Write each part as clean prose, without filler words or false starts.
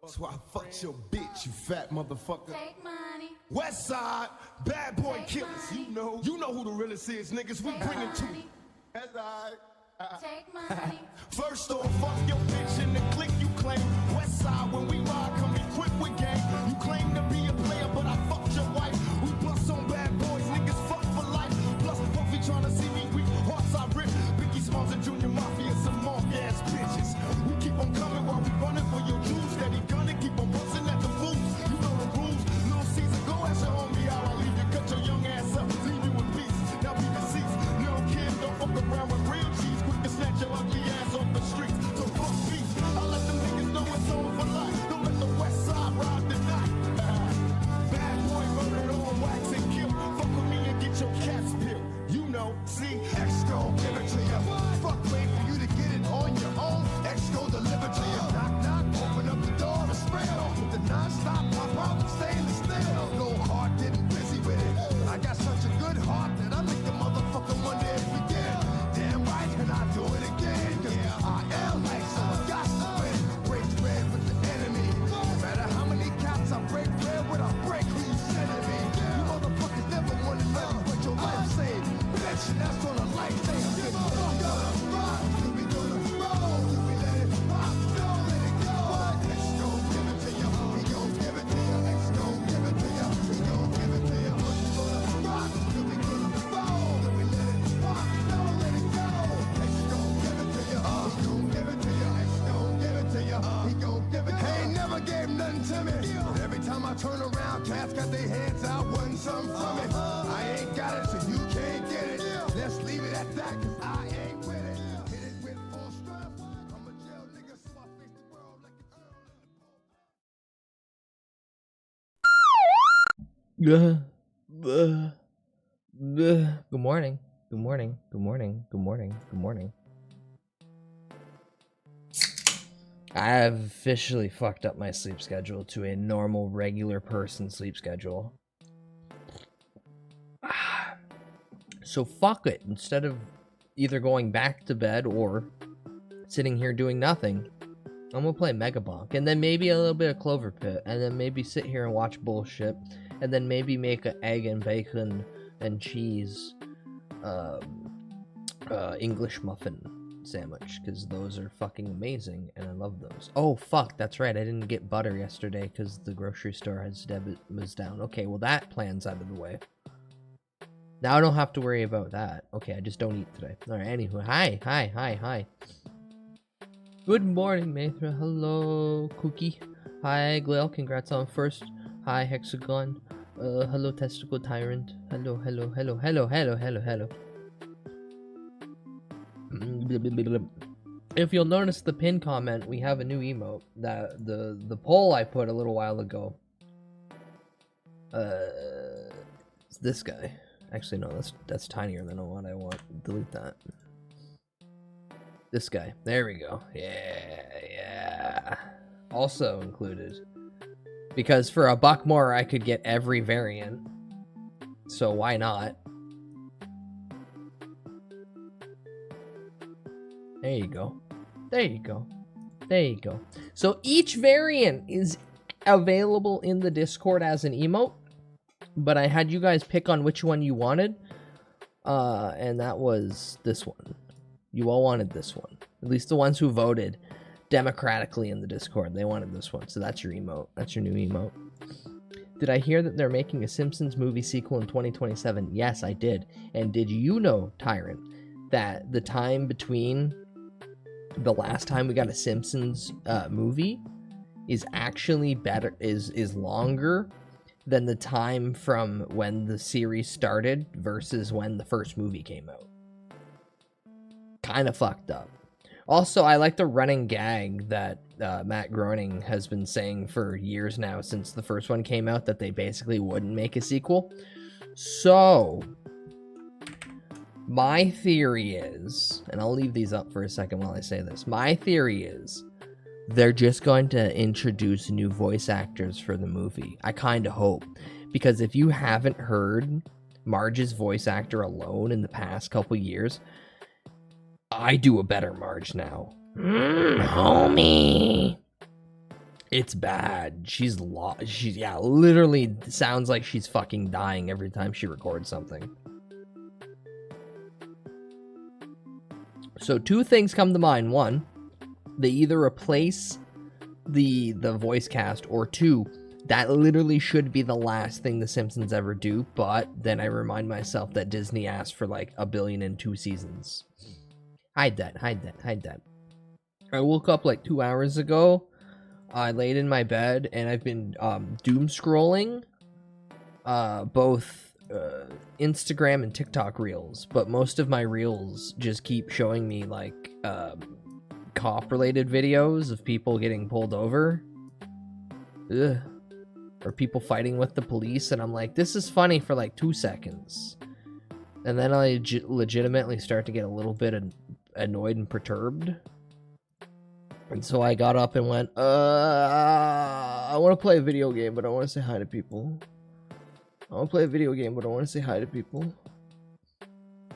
That's why I fucked your bitch, you fat motherfucker. Take money. West Side, bad boy killers. You know who the realest is, niggas. We bring it to you. That's alright. Take money. First off, fuck your bitch in the clique you claim. West Side, when we ride, come equipped with gang. You claim to be a player, but I fucked your wife. We bust on bad boys, niggas fuck for life. Plus, Puffy tryna see me weak, hearts I rip. Biggie Smalls and Junior Mafia, some mark ass bitches. We keep on coming while we running for your Jews. Steady gunning, keep on busting at the fools. You know the rules. Little Caesar, go ask your homie how I leave you. Cut your young ass up, leave you in peace. Now be deceased. Little kid, don't fuck around with real cheese. Quick to snatch your ugly ass off the streets. So fuck peace. I let them niggas know it's on for life. Don't let the West Side ride the night. Bad boy murdered on wax and kill. Fuck with me and get your cats peeled. You know, see, X-Go, give it to you. Fuck, wait for you to get it on your own. X-Go, deliver to you. Knock, knock, open up the door to spread. With the non-stop pop out, stainless steel. Go hard, getting busy with it. I got such a good heart that I make the motherfucker one day begin. Damn right, and I do it again. Cause I am like, so I got to win. Break bread with the enemy. No matter how many cops I break bread with, I break who you sending me. You motherfuckers never want to know what your life saved. Bitch, that's on a life thing. We gonna rock, we gonna roll, we let it rock, don't let it go. X gon' give it to you, he gon' give it to you. X gon' give it to you, he gon' give it to you. We gonna rock, we gonna roll, we let it rock, don't let it go. X gon' give it to you, he gon' give it to you. X gon' give it to you, he gon' give it to you. He ain't never gave nothing to me, but every time I turn around, cats got their hands out, wanting something from me. I ain't got it, so you can't get it. Let's leave it at that, cause I ain't with it. Hit it with full strength. I'm a jail nigga, so I face the world like a girl in the ball. Good morning. Good morning. Good morning. Good morning. Good morning. I've officially fucked up my sleep schedule to a normal, regular person sleep schedule. So fuck it. Instead of either going back to bed or sitting here doing nothing, I'm gonna play Megabonk, and then maybe a little bit of Clover Pit, and then maybe sit here and watch bullshit, and then maybe make an egg and bacon and cheese English muffin sandwich, because those are fucking amazing and I love those. Oh fuck, that's right, I didn't get butter yesterday because the grocery store was down. Okay, well that plan's out of the way. Now I don't have to worry about that. Okay, I just don't eat today. Alright, anywho, hi. Good morning, Maithra. Hello, Cookie. Hi, Glail. Congrats on first. Hi, Hexagon. Hello, Testicle Tyrant. Hello. If you'll notice the pin comment, we have a new emote. That the poll I put a little while ago. It's this guy. Actually, no, that's tinier than what I want. Delete that. This guy. There we go. Yeah. Also included. Because for $1 more, I could get every variant. So why not? There you go. So each variant is available in the Discord as an emote. But I had you guys pick on which one you wanted. And that was this one. You all wanted this one. At least the ones who voted democratically in the Discord. They wanted this one. So that's your emote. That's your new emote. Did I hear that they're making a Simpsons movie sequel in 2027? Yes, I did. And did you know, Tyrant, that the time between the last time we got a Simpsons movie is actually better, is longer than the time from when the series started versus when the first movie came out. Kind of fucked up. Also, I like the running gag that Matt Groening has been saying for years now since the first one came out, that they basically wouldn't make a sequel. So, my theory is, and I'll leave these up for a second while I say this. My theory is they're just going to introduce new voice actors for the movie. I kind of hope. Because if you haven't heard Marge's voice actor alone in the past couple years, I do a better Marge now. Homie. It's bad. She's literally sounds like she's fucking dying every time she records something. So 2 things come to mind. 1, they either replace the voice cast, or 2, that literally should be the last thing The Simpsons ever do, but then I remind myself that Disney asked for like $1 billion in 2 seasons. Hide that. I woke up like 2 hours ago. I laid in my bed and I've been doom scrolling both Instagram and TikTok reels, but most of my reels just keep showing me like cop related videos of people getting pulled over. Ugh. Or people fighting with the police, and I'm like, this is funny for like 2 seconds. And then I legitimately start to get a little bit annoyed and perturbed. And so I got up and went, I want to play a video game, but I want to say hi to people.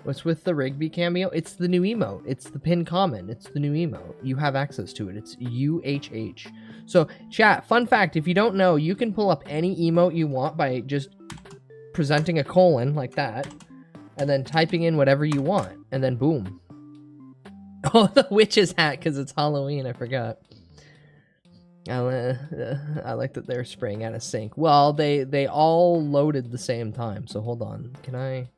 What's with the Rigby cameo? It's the new emote. It's the pinned comment. It's the new emote. You have access to it. It's UHH. So, chat, fun fact, if you don't know, you can pull up any emote you want by just presenting a colon like that, and then typing in whatever you want, and then boom. Oh, the witch's hat, because it's Halloween, I forgot. I like that they're spraying out of sync. Well, they all loaded the same time, so hold on. Can I...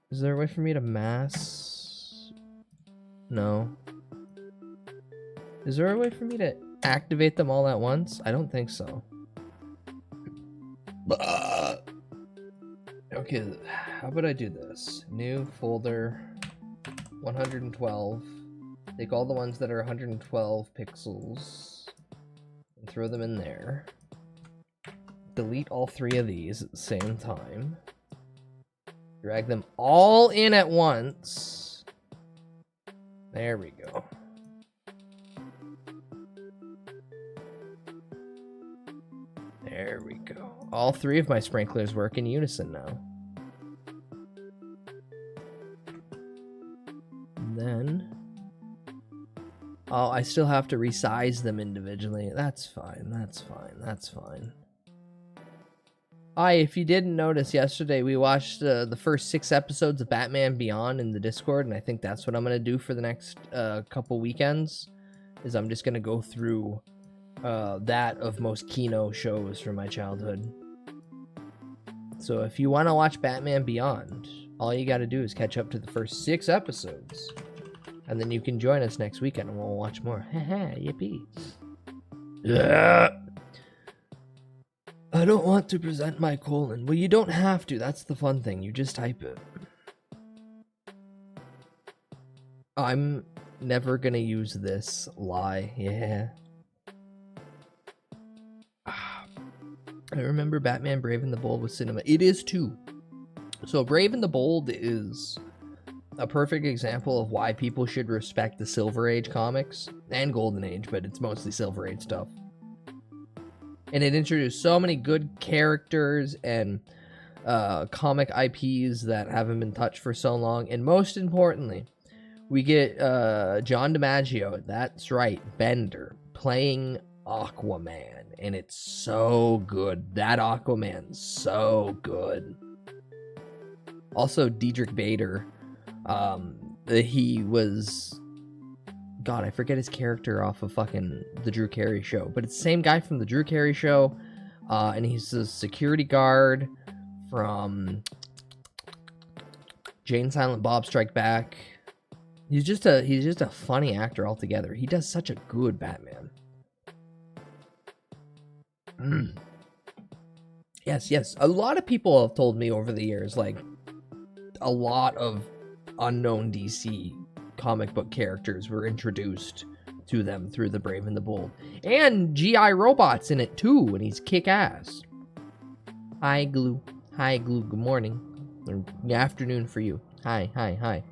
Is there a way for me to mass? No. Is there a way for me to activate them all at once? I don't think so. Okay, how about I do this? New folder, 112. Take all the ones that are 112 pixels and throw them in there. Delete all 3 of these at the same time. Drag them all in at once. There we go. There we go. All 3 of my sprinklers work in unison now. And then... Oh, I still have to resize them individually. That's fine. If you didn't notice, yesterday we watched the first 6 episodes of Batman Beyond in the Discord, and I think that's what I'm going to do for the next couple weekends, is I'm just going to go through that of most Kino shows from my childhood. So if you want to watch Batman Beyond, all you got to do is catch up to the first 6 episodes, and then you can join us next weekend and we'll watch more. Haha, yippee. Yeah. I don't want to present my colon. Well, you don't have to. That's the fun thing. You just type it. I'm never gonna use this lie. Yeah. I remember Batman Brave and the Bold was cinema. It is too. So Brave and the Bold is a perfect example of why people should respect the Silver Age comics and Golden Age, but it's mostly Silver Age stuff. And it introduced so many good characters and comic IPs that haven't been touched for so long. And most importantly, we get John DiMaggio, that's right, Bender, playing Aquaman. And it's so good. That Aquaman's so good. Also, Diedrich Bader, he was... God, I forget his character off of fucking The Drew Carey Show. But it's the same guy from The Drew Carey Show. And he's a security guard from Jane Silent Bob Strike Back. He's just a funny actor altogether. He does such a good Batman. Yes. A lot of people have told me over the years, like, a lot of unknown DC comic book characters were introduced to them through The Brave and the Bold. And G.I. Robot's in it too, and he's kick-ass. Hi, Glue. Hi, Glue. Good morning. Or good afternoon for you. Hi, hi, hi.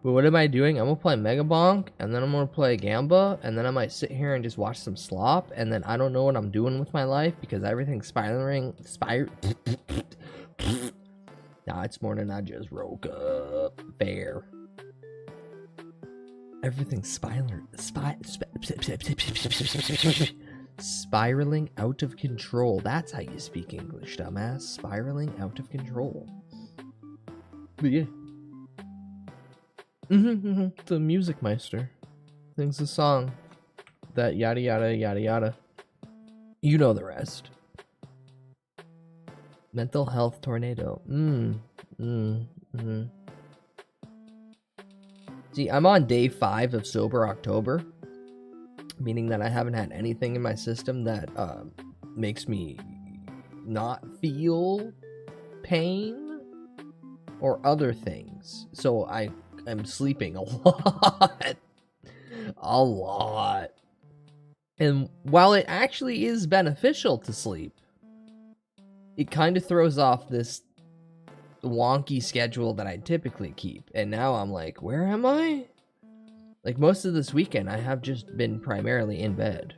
But what am I doing? I'm going to play Mega Bonk, and then I'm going to play Gamba, and then I might sit here and just watch some Slop, and then I don't know what I'm doing with my life because everything's spiraling. Nah, it's morning. I just woke up. Fair. Everything's spiraling out of control. That's how you speak English, dumbass. Spiraling out of control. But yeah. The Music Meister sings a song that yada yada yada yada. You know the rest. Mental health tornado. See, I'm on day 5 of Sober October, meaning that I haven't had anything in my system that makes me not feel pain or other things. So I'm sleeping a lot. A lot. And while it actually is beneficial to sleep, it kind of throws off this wonky schedule that I typically keep. And now I'm like, where am I? Like most of this weekend, I have just been primarily in bed.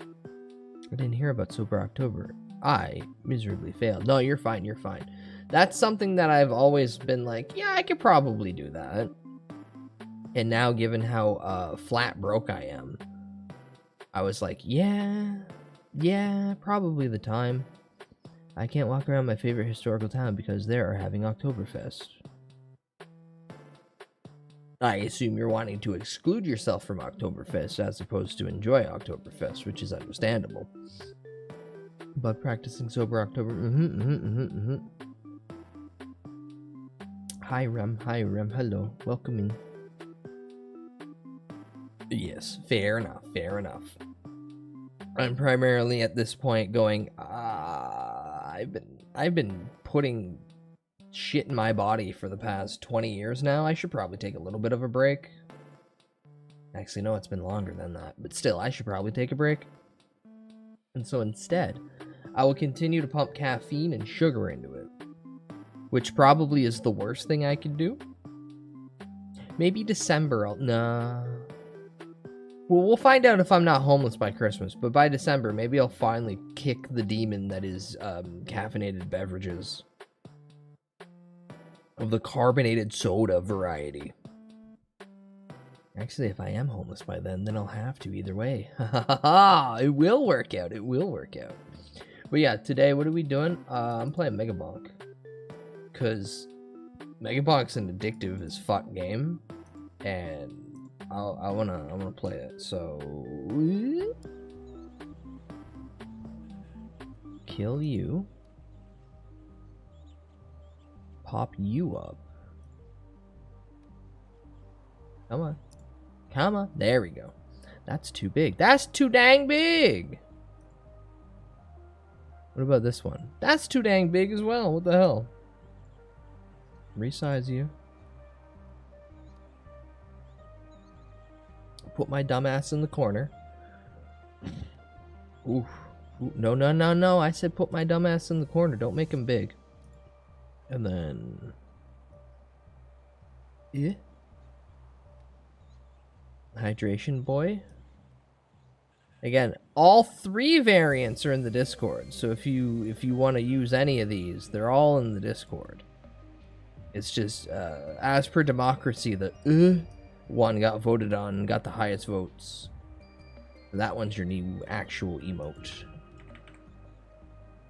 I didn't hear about Sober October. I miserably failed. No, you're fine, you're fine. That's something that I've always been like, yeah, I could probably do that. And now, given how flat broke I am, I was like, yeah, probably the time. I can't walk around my favorite historical town because they are having Oktoberfest. I assume you're wanting to exclude yourself from Oktoberfest as opposed to enjoy Oktoberfest, which is understandable. But practicing Sober October, Hi Rem, hello, welcome in. Yes, fair enough. I'm primarily at this point going, I've been putting shit in my body for the past 20 years now. I should probably take a little bit of a break. Actually, no, it's been longer than that. But still, I should probably take a break. And so instead, I will continue to pump caffeine and sugar into it. Which probably is the worst thing I could do. Maybe December, nah. Well, we'll find out if I'm not homeless by Christmas, but by December, maybe I'll finally kick the demon that is caffeinated beverages. Of the carbonated soda variety. Actually, if I am homeless by then I'll have to either way. It will work out, But yeah, today, what are we doing? I'm playing Mega Bonk. Because Mega Bonk's an addictive as fuck game. And I wanna play it, so kill you, pop you up. Come on, there we go. That's too big. That's too dang big. What about this one? That's too dang big as well. What the hell? Resize you. Put my dumbass in the corner. Ooh. No. I said put my dumbass in the corner. Don't make him big. And then... yeah. Hydration boy. Again, all 3 variants are in the Discord. So if you want to use any of these, they're all in the Discord. It's just, as per democracy, the one got voted on and got the highest votes. That one's your new actual emote.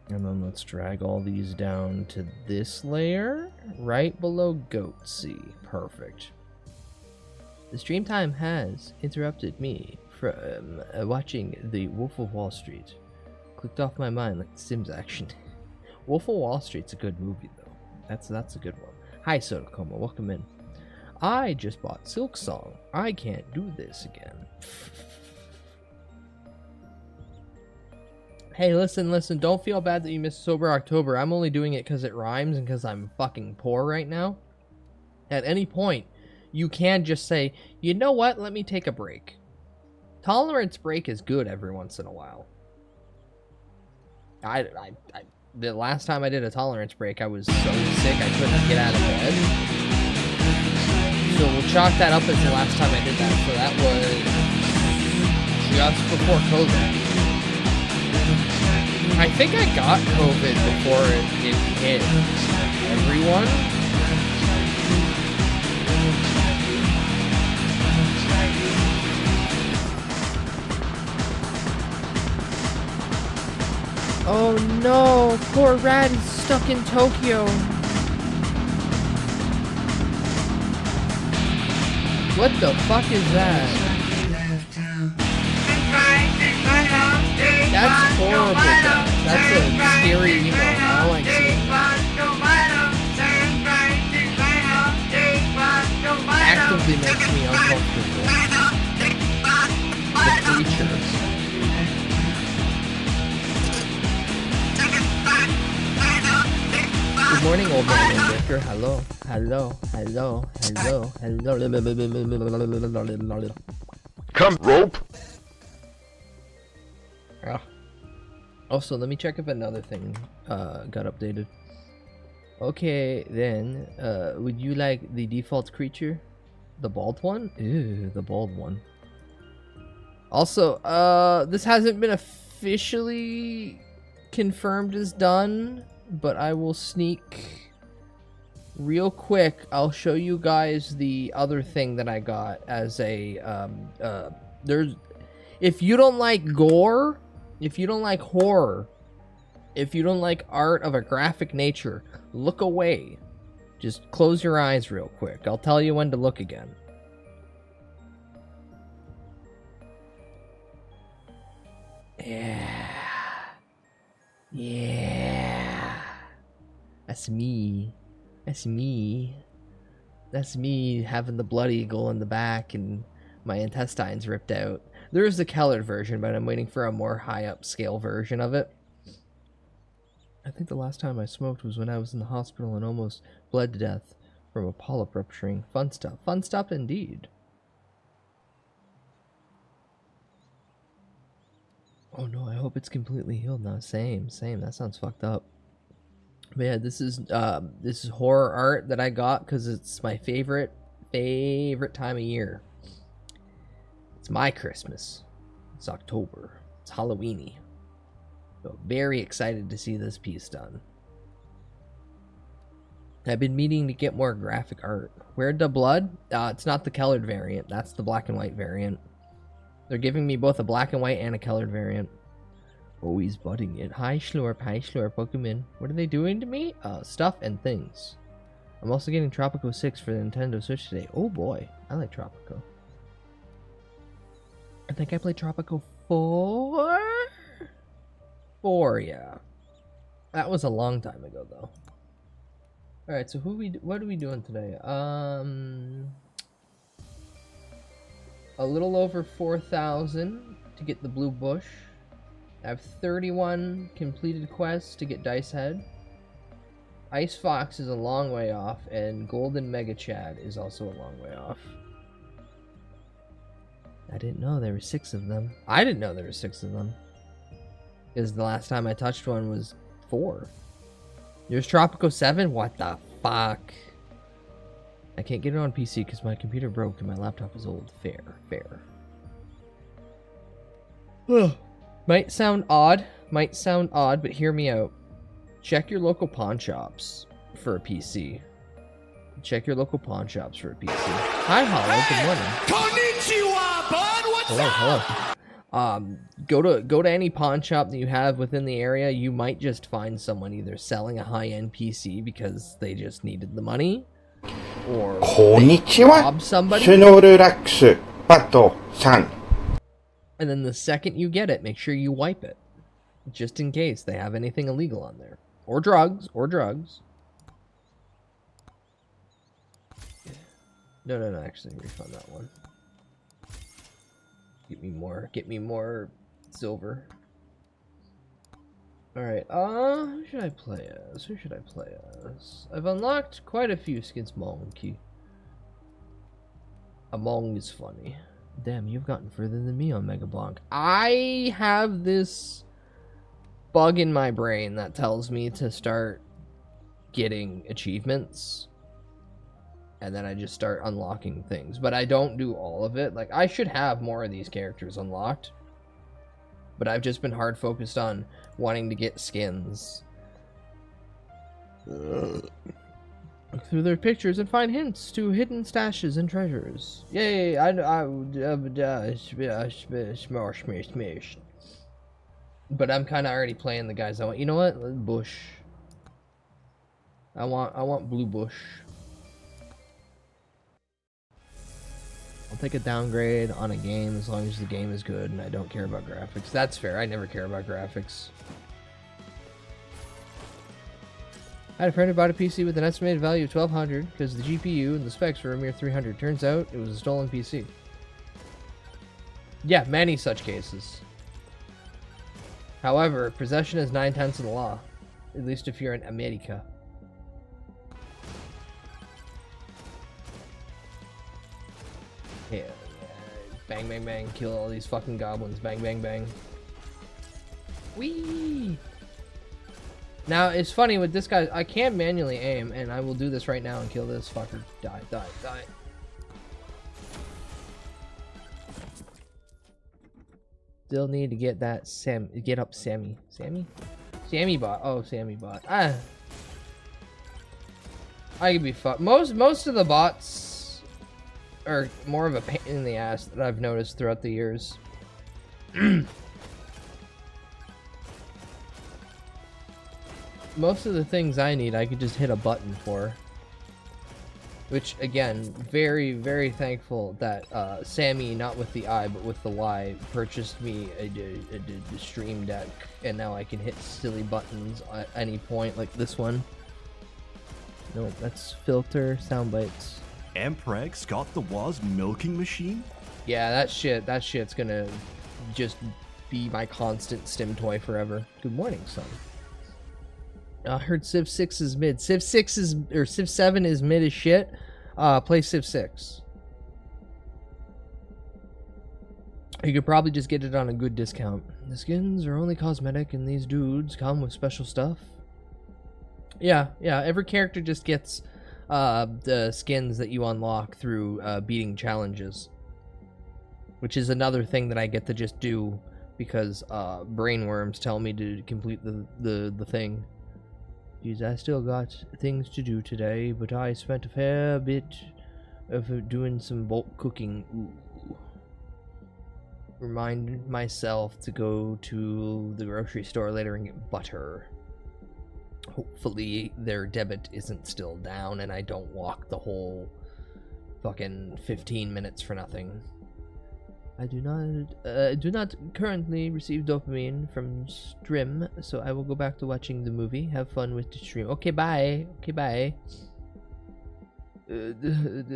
And then let's drag all these down to this layer, right below Goatsy. Perfect. The stream time has interrupted me from watching The Wolf of Wall Street. Clicked off my mind like the Sims action. Wolf of Wall Street's a good movie, though. That's a good one. Hi, Sotokoma. Welcome in. I just bought Silk Song. I can't do this again. Hey, listen. Don't feel bad that you missed Sober October. I'm only doing it because it rhymes and because I'm fucking poor right now. At any point, you can just say, you know what, let me take a break. Tolerance break is good every once in a while. The last time I did a tolerance break, I was so sick I couldn't get out of bed. So we'll chalk that up as the last time I did that. So that was just before COVID. I think I got COVID before it hit everyone. Oh no, poor Rat is stuck in Tokyo. What the fuck is that? That's horrible. That's a scary emo. I don't like seeing that. Actively makes me uncomfortable. The creature. Good morning, old man and Victor. Hello, hello, hello, hello, hello. Come, rope. Also, let me check if another thing got updated. Okay, then, would you like the default creature? The bald one? Ew, the bald one. Also, this hasn't been officially confirmed as done, but I will sneak real quick. I'll show you guys the other thing that I got as a, if you don't like gore, if you don't like horror, if you don't like art of a graphic nature, look away. Just close your eyes real quick. I'll tell you when to look again. Yeah. Yeah. That's me. That's me. That's me having the blood eagle in the back and my intestines ripped out. There is the colored version, but I'm waiting for a more high upscale version of it. I think the last time I smoked was when I was in the hospital and almost bled to death from a polyp rupturing. Fun stuff. Fun stuff indeed. Oh no, I hope it's completely healed now. Same. That sounds fucked up. But yeah, this is horror art that I got because it's my favorite time of year. It's my Christmas. It's October. It's Halloweeny. So very excited to see this piece done. I've been meaning to get more graphic art. Where'd the blood? It's not the colored variant. That's the black and white variant. They're giving me both a black and white and a colored variant. Oh, he's budding it. Hi, Slorp. Hi, Slorp. Welcome in. What are they doing to me? Stuff and things. I'm also getting Tropico 6 for the Nintendo Switch today. Oh boy, I like Tropico. I think I played Tropico 4? 4, yeah. That was a long time ago, though. Alright, so what are we doing today? A little over 4,000 to get the blue bush. I have 31 completed quests to get Dice Head. Ice Fox is a long way off, and Golden Mega Chad is also a long way off. I didn't know there were 6 of them. I didn't know there were 6 of them. Because the last time I touched one was 4. There's Tropico 7? What the fuck? I can't get it on PC because my computer broke and my laptop is old. Fair. Might sound odd, but hear me out. Check your local pawn shops for a PC. Check your local pawn shops for a PC. Hi, Hollow. Good morning. Konnichiwa, bud. What's up? Go to any pawn shop that you have within the area. You might just find someone either selling a high-end PC because they just needed the money, or rob somebody. And then the second you get it, make sure you wipe it, just in case they have anything illegal on there, or drugs. No, actually, refund that one. Get me more silver. Alright, who should I play as? I've unlocked quite a few skins, Monkey. Among is funny. Damn, you've gotten further than me on Mega Blanc. I have this bug in my brain that tells me to start getting achievements. And then I just start unlocking things. But I don't do all of it. Like, I should have more of these characters unlocked. But I've just been hard focused on wanting to get skins. Look through their pictures and find hints to hidden stashes and treasures. Yay! Smash. But I'm kind of already playing the guys I want. You know what? Bush. I want blue bush. I'll take a downgrade on a game as long as the game is good and I don't care about graphics. That's fair. I never care about graphics. I had a friend who bought a PC with an estimated value of $1,200 because the GPU and the specs were a mere $300. Turns out it was a stolen PC. Yeah, many such cases. However, possession is 9/10 of the law. At least if you're in America. Yeah, bang, bang, bang. Kill all these fucking goblins. Bang, bang, bang. Whee! Now, it's funny with this guy, I can't manually aim, and I will do this right now and kill this fucker. Die, die, die. Still need to get that get up Sammy. Sammy? Sammy bot. Oh, Sammy bot. I could be fucked. Most of the bots are more of a pain in the ass that I've noticed throughout the years. Most of the things I need, I could just hit a button for. Which, again, very, very thankful that Sammy, not with the I, but with the Y, purchased me a stream deck. And now I can hit silly buttons at any point, like this one. No, that's filter sound bites. Ampreg Scott the Waz milking machine? Yeah, that shit's gonna just be my constant stim toy forever. Good morning, son. I heard Civ 6 is mid. Civ 7 is mid as shit. Play Civ 6. You could probably just get it on a good discount. The skins are only cosmetic and these dudes come with special stuff. Yeah, every character just gets the skins that you unlock through beating challenges. Which is another thing that I get to just do because brainworms tell me to complete the thing. Geez, I still got things to do today, but I spent a fair bit of doing some bulk cooking. Ooh. Remind myself to go to the grocery store later and get butter. Hopefully their debit isn't still down and I don't walk the whole fucking 15 minutes for nothing. I do not currently receive dopamine from stream, so I will go back to watching the movie. Have fun with the stream. Okay, bye. Okay, bye.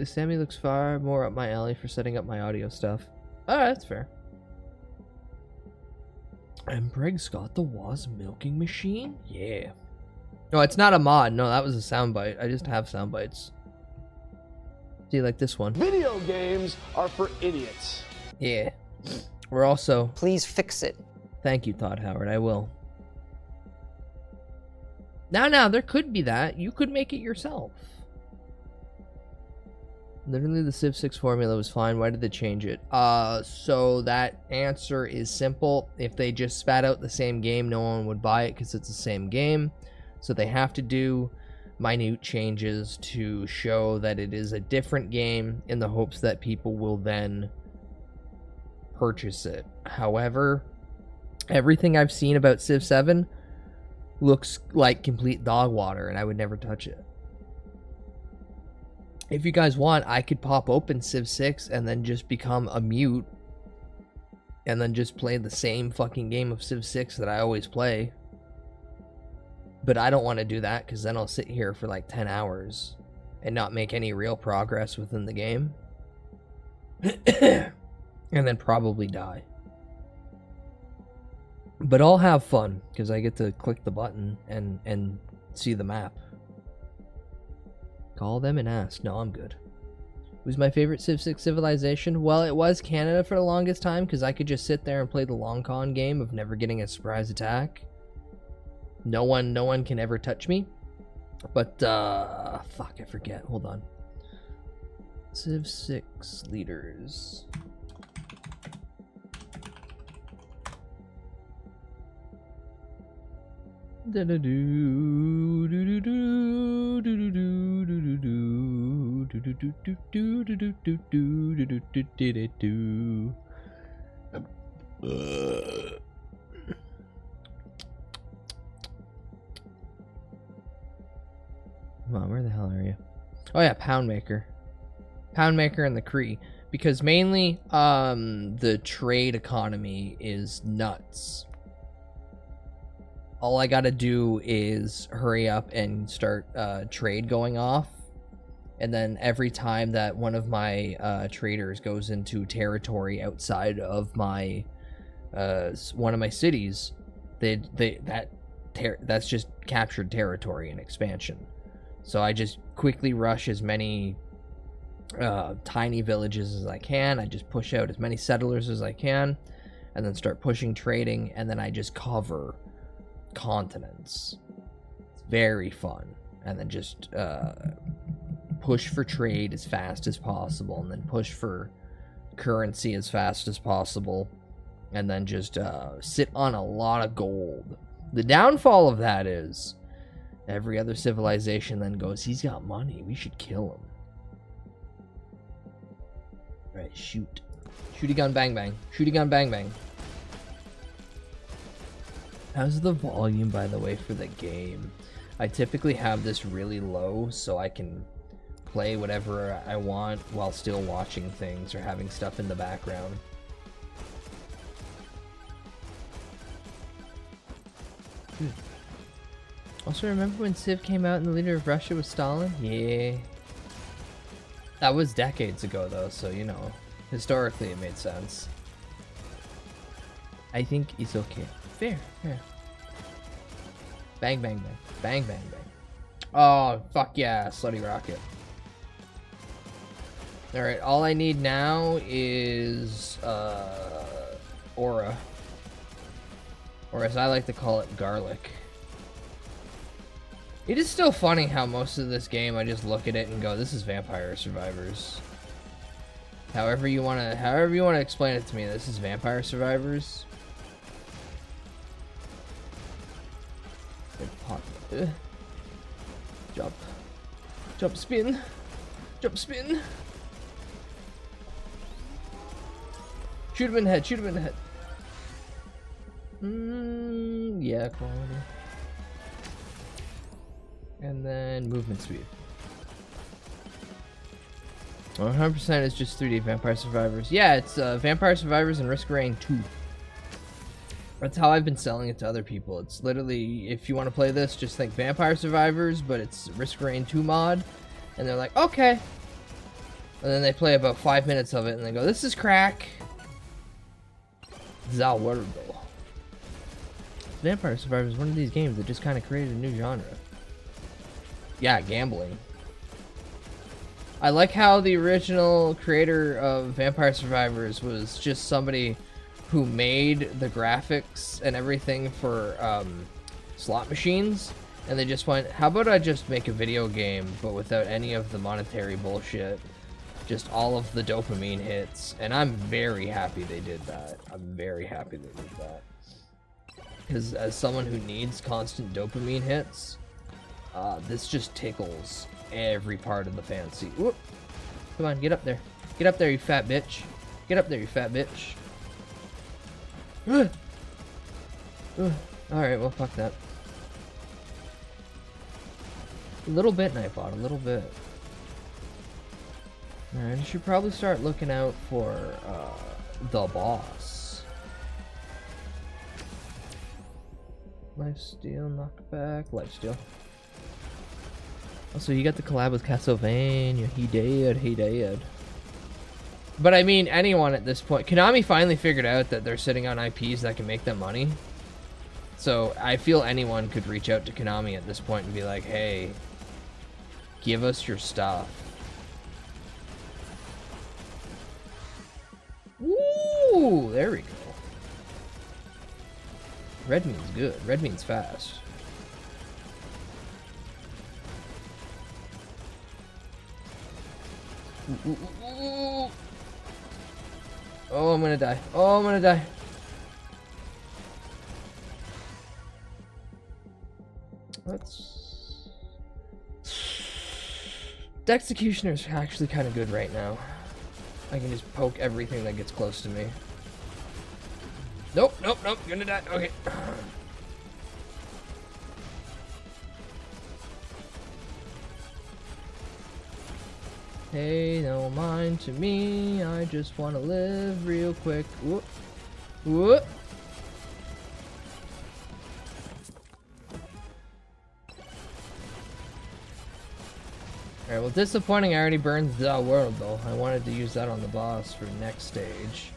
Sammy looks far more up my alley for setting up my audio stuff. Alright, that's fair. Ampreg Scott the Waz milking machine? Yeah. No, it's not a mod. No, that was a soundbite. I just have sound bites. See, like this one. Video games are for idiots. Yeah. We're also... Please fix it. Thank you, Todd Howard. I will. Now, there could be that. You could make it yourself. Literally, the Civ 6 formula was fine. Why did they change it? So that answer is simple. If they just spat out the same game, no one would buy it because it's the same game. So they have to do minute changes to show that it is a different game in the hopes that people will then purchase it. However, everything I've seen about Civ 7 looks like complete dog water, and I would never touch it. If you guys want, I could pop open Civ 6 and then just become a mute and then just play the same fucking game of Civ 6 that I always play. But I don't want to do that because then I'll sit here for like 10 hours and not make any real progress within the game. And then probably die. But I'll have fun because I get to click the button and see the map. Call them and ask. No, I'm good. Who's my favorite Civ 6 civilization? Well, it was Canada for the longest time because I could just sit there and play the long con game of never getting a surprise attack. No one can ever touch me. But fuck, I forget. Hold on. Civ 6 leaders. Come on, where the hell are you? Oh yeah, Poundmaker. Poundmaker and the Cree. Because mainly, the trade economy is nuts. All I gotta do is hurry up and start trade going off. And then every time that one of my traders goes into territory outside of my one of my cities, that's just captured territory and expansion. So I just quickly rush as many tiny villages as I can. I just push out as many settlers as I can, and then start pushing trading, and then I just cover continents. It's very fun. And then just push for trade as fast as possible, and then push for currency as fast as possible, and then just sit on a lot of gold. The downfall of that is every other civilization then goes, he's got money, we should kill him. Right, shoot. Shooty gun bang bang. Shooty gun bang bang. How's the volume, by the way, for the game? I typically have this really low so I can play whatever I want while still watching things or having stuff in the background. Also, remember when Civ came out and the leader of Russia was Stalin? Yeah. That was decades ago, though, so, you know, historically it made sense. I think it's okay. Fair, fair. Bang, bang, bang. Bang, bang, bang. Oh, fuck yeah, slutty rocket. Alright, all I need now is, aura. Or as I like to call it, garlic. It is still funny how most of this game I just look at it and go, this is Vampire Survivors. However you wanna explain it to me, this is Vampire Survivors. Jump. Jump spin. Jump spin. Shoot him in the head, shoot him in the head. Yeah, quality. And then movement speed. 100% is just 3D Vampire Survivors. Yeah, it's Vampire Survivors and Risk Reign 2. That's how I've been selling it to other people. It's literally, if you want to play this, just think Vampire Survivors, but it's Risk Reign 2 mod. And they're like, okay. And then they play about 5 minutes of it and they go, this is crack. Zawardo. Vampire Survivors is one of these games that just kind of created a new genre. Yeah, gambling. I like how the original creator of Vampire Survivors was just somebody who made the graphics and everything for slot machines, and they just went, how about I just make a video game but without any of the monetary bullshit, just all of the dopamine hits. And I'm very happy they did that. I'm very happy they did that, because as someone who needs constant dopamine hits, this just tickles every part of the fancy. Whoop. Come on, get up there. Get up there, you fat bitch. Get up there, you fat bitch. Alright, well, fuck that. A little bit, Nightbot, a little bit. Alright, you should probably start looking out for the boss. Lifesteal, knockback, lifesteal. Also, you got the collab with Castlevania. He did. But I mean, anyone at this point. Konami finally figured out that they're sitting on IPs that can make them money. So I feel anyone could reach out to Konami at this point and be like, hey, give us your stuff. Ooh, there we go. Red means good. Red means fast. Ooh, ooh, ooh, ooh. Oh, I'm gonna die. Oh, I'm gonna die. Let's... The Executioner's actually kind of good right now. I can just poke everything that gets close to me. Nope, nope, nope. You're gonna die. Okay. Hey, no mind to me. I just want to live real quick. Whoop. Whoop. Alright, well, disappointing. I already burned the world, though. I wanted to use that on the boss for next stage.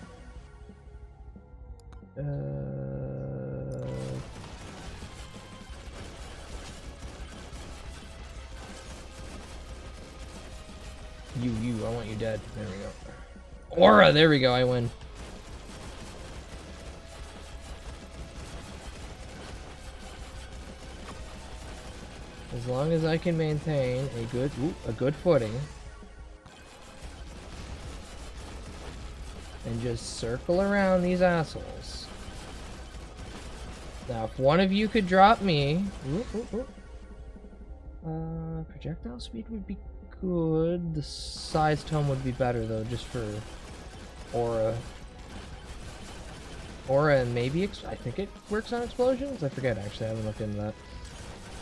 I want you dead. There we go. Aura, there we go, I win. As long as I can maintain a good footing. And just circle around these assholes. Now, if one of you could drop me... projectile speed would be good. The size tone would be better, though, just for aura. Aura and maybe... I think it works on explosions? I forget, actually. I haven't looked into that.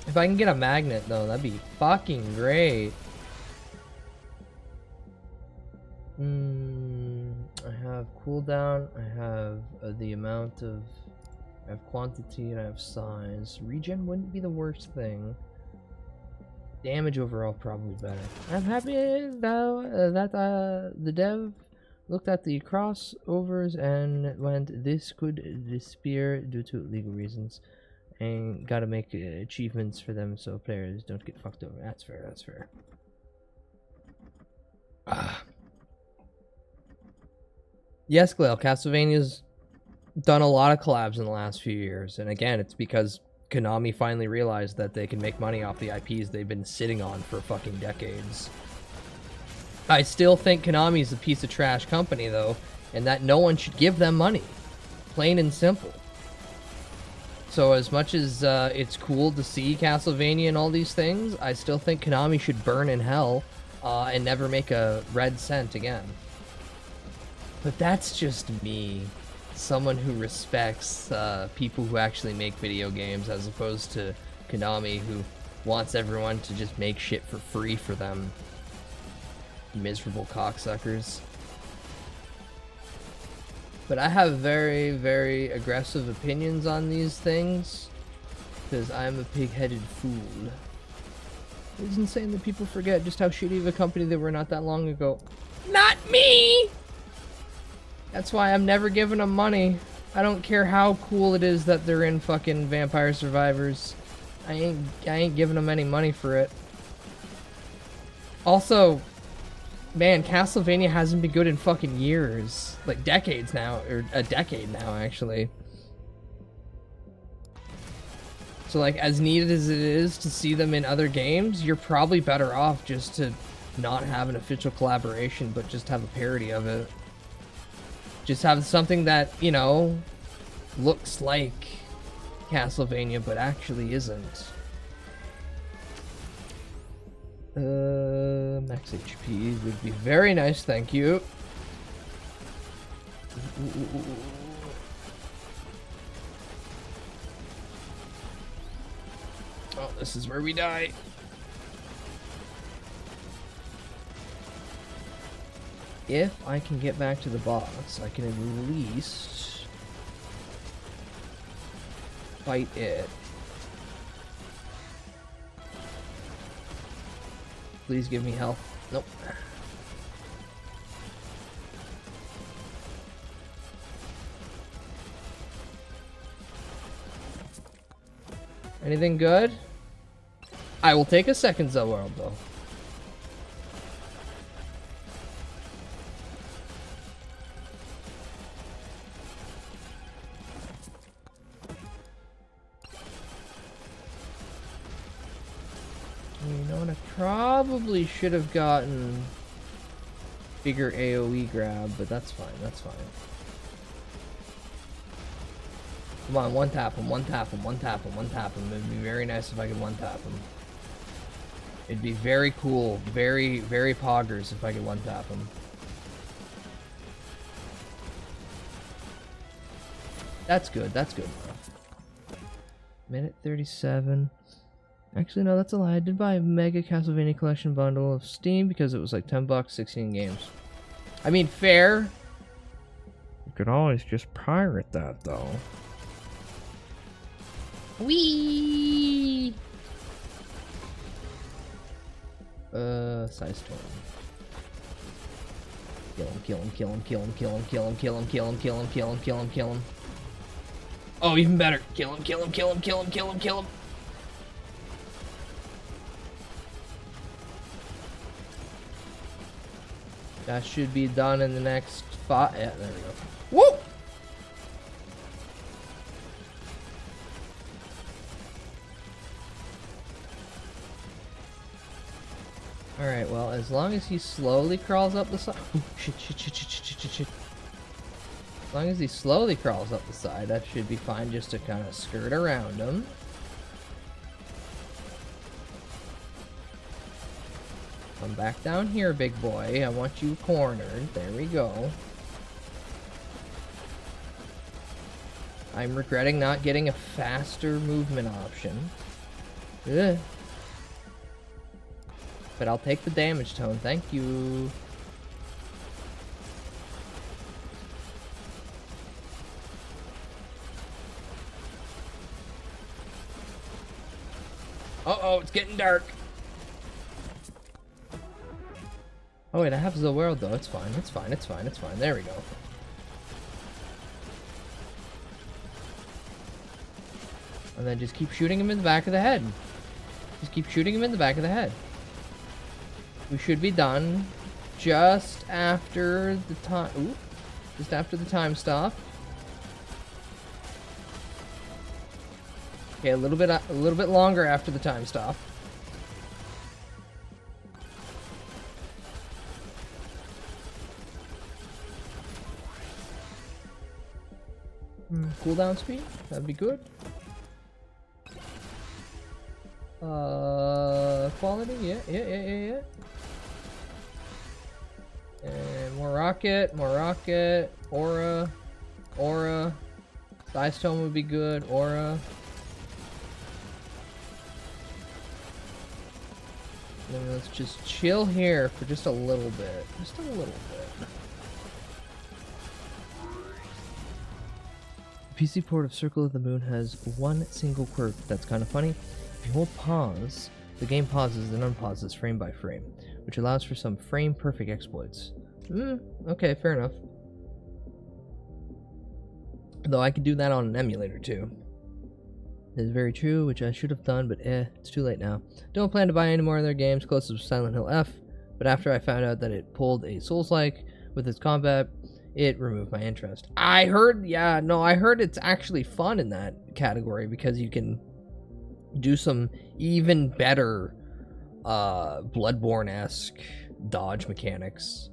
If I can get a magnet, though, that'd be fucking great. I have cooldown, I have the amount of... I have quantity, and I have size. Regen wouldn't be the worst thing. Damage overall probably better. I'm happy though that the dev looked at the crossovers and went, this could disappear due to legal reasons, and gotta make achievements for them so players don't get fucked over. That's fair, that's fair. Yes, Glail, Castlevania's done a lot of collabs in the last few years, and again, it's because Konami finally realized that they can make money off the IPs they've been sitting on for fucking decades. I still think Konami's a piece of trash company, though, and that no one should give them money. Plain and simple. So as much as it's cool to see Castlevania and all these things, I still think Konami should burn in hell and never make a red cent again. But that's just me. Someone who respects people who actually make video games, as opposed to Konami, who wants everyone to just make shit for free for them. Miserable cocksuckers. But I have very, very aggressive opinions on these things, because I'm a pig-headed fool. It's insane that people forget just how shitty of a company they were not that long ago. Not me! That's why I'm never giving them money. I don't care how cool it is that they're in fucking Vampire Survivors. I ain't giving them any money for it. Also, man, Castlevania hasn't been good in fucking years. Like decades now, or a decade now, actually. So like, as neat as it is to see them in other games, you're probably better off just to not have an official collaboration, but just have a parody of it. Just have something that, you know, looks like Castlevania, but actually isn't. Max HP would be very nice, thank you. Oh, this is where we die. If I can get back to the boss, I can at least fight it. Please give me health. Nope. Anything good? I will take a second Zellworld though. You know what? I probably should have gotten bigger AoE grab, but that's fine. That's fine. Come on, one tap him, one tap him, one tap him, one tap him. It'd be very nice if I could one tap him. It'd be very cool, very, very poggers if I could one tap him. That's good, that's good. Minute 37. Actually, no, that's a lie. I did buy a Mega Castlevania Collection bundle of Steam because it was like 10 bucks, 16 games. I mean, fair. You could always just pirate that, though. Whee! Size 20. Kill him, kill him, kill him, kill him, kill him, kill him, kill him, kill him, kill him, kill him, kill him, kill him. Oh, even better. Kill him, kill him, kill him, kill him, kill him, kill him. That should be done in the next 5. Yeah, there we go. Woo! Alright, well, as long as he slowly crawls up the side. Shit. As long as he slowly crawls up the side, that should be fine just to kind of skirt around him. Come back down here, big boy. I want you cornered. There we go. I'm regretting not getting a faster movement option. Ugh. But I'll take the damage tone. Thank you. Uh-oh, it's getting dark. Oh wait, I have the world though. It's fine. It's fine. It's fine. It's fine. There we go. And then just keep shooting him in the back of the head. Just keep shooting him in the back of the head. We should be done just after the time. Ooh, just after the time stop. Okay, a little bit longer after the time stop. Cooldown speed, that'd be good. Quality, yeah. And more rocket, aura. Size tone would be good, aura. And then let's just chill here for just a little bit. Just a little bit. The PC port of Circle of the Moon has one single quirk that's kind of funny. If you hold pause, the game pauses and unpauses frame by frame, which allows for some frame-perfect exploits. Okay, fair enough. Though I could do that on an emulator too. It is very true, which I should have done, but it's too late now. Don't plan to buy any more of their games close to Silent Hill F, but after I found out that it pulled a Souls-like with its combat, it removed my interest. I heard it's actually fun in that category because you can do some even better Bloodborne-esque dodge mechanics.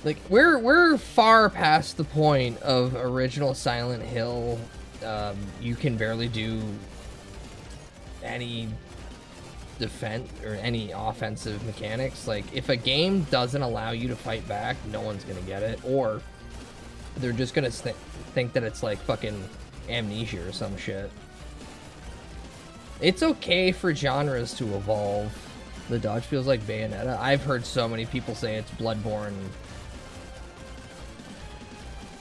Like, we're far past the point of original Silent Hill. You can barely do any defense or any offensive mechanics. Like, if a game doesn't allow you to fight back, no one's gonna get it, or they're just gonna think that it's like fucking Amnesia or some shit. It's okay for genres to evolve. The dodge feels like Bayonetta. I've heard so many people say it's Bloodborne.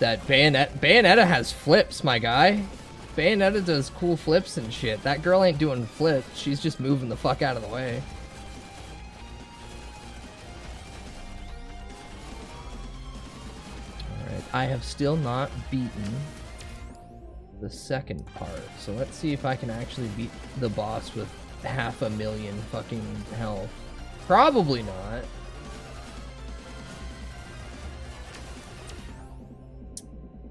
That Bayonetta has flips, my guy. Bayonetta does cool flips and shit. That girl ain't doing flips. She's just moving the fuck out of the way. Alright, I have still not beaten the second part. So let's see if I can actually beat the boss with 500,000 fucking health. Probably not.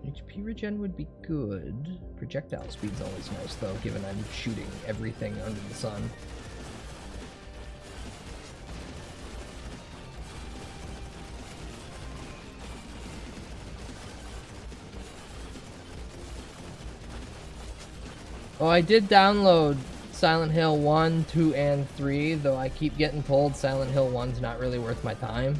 HP MP regen would be good. Projectile speed's always nice though, given I'm shooting everything under the sun. Oh, I did download Silent Hill 1, 2, and 3, though I keep getting told Silent Hill 1's not really worth my time.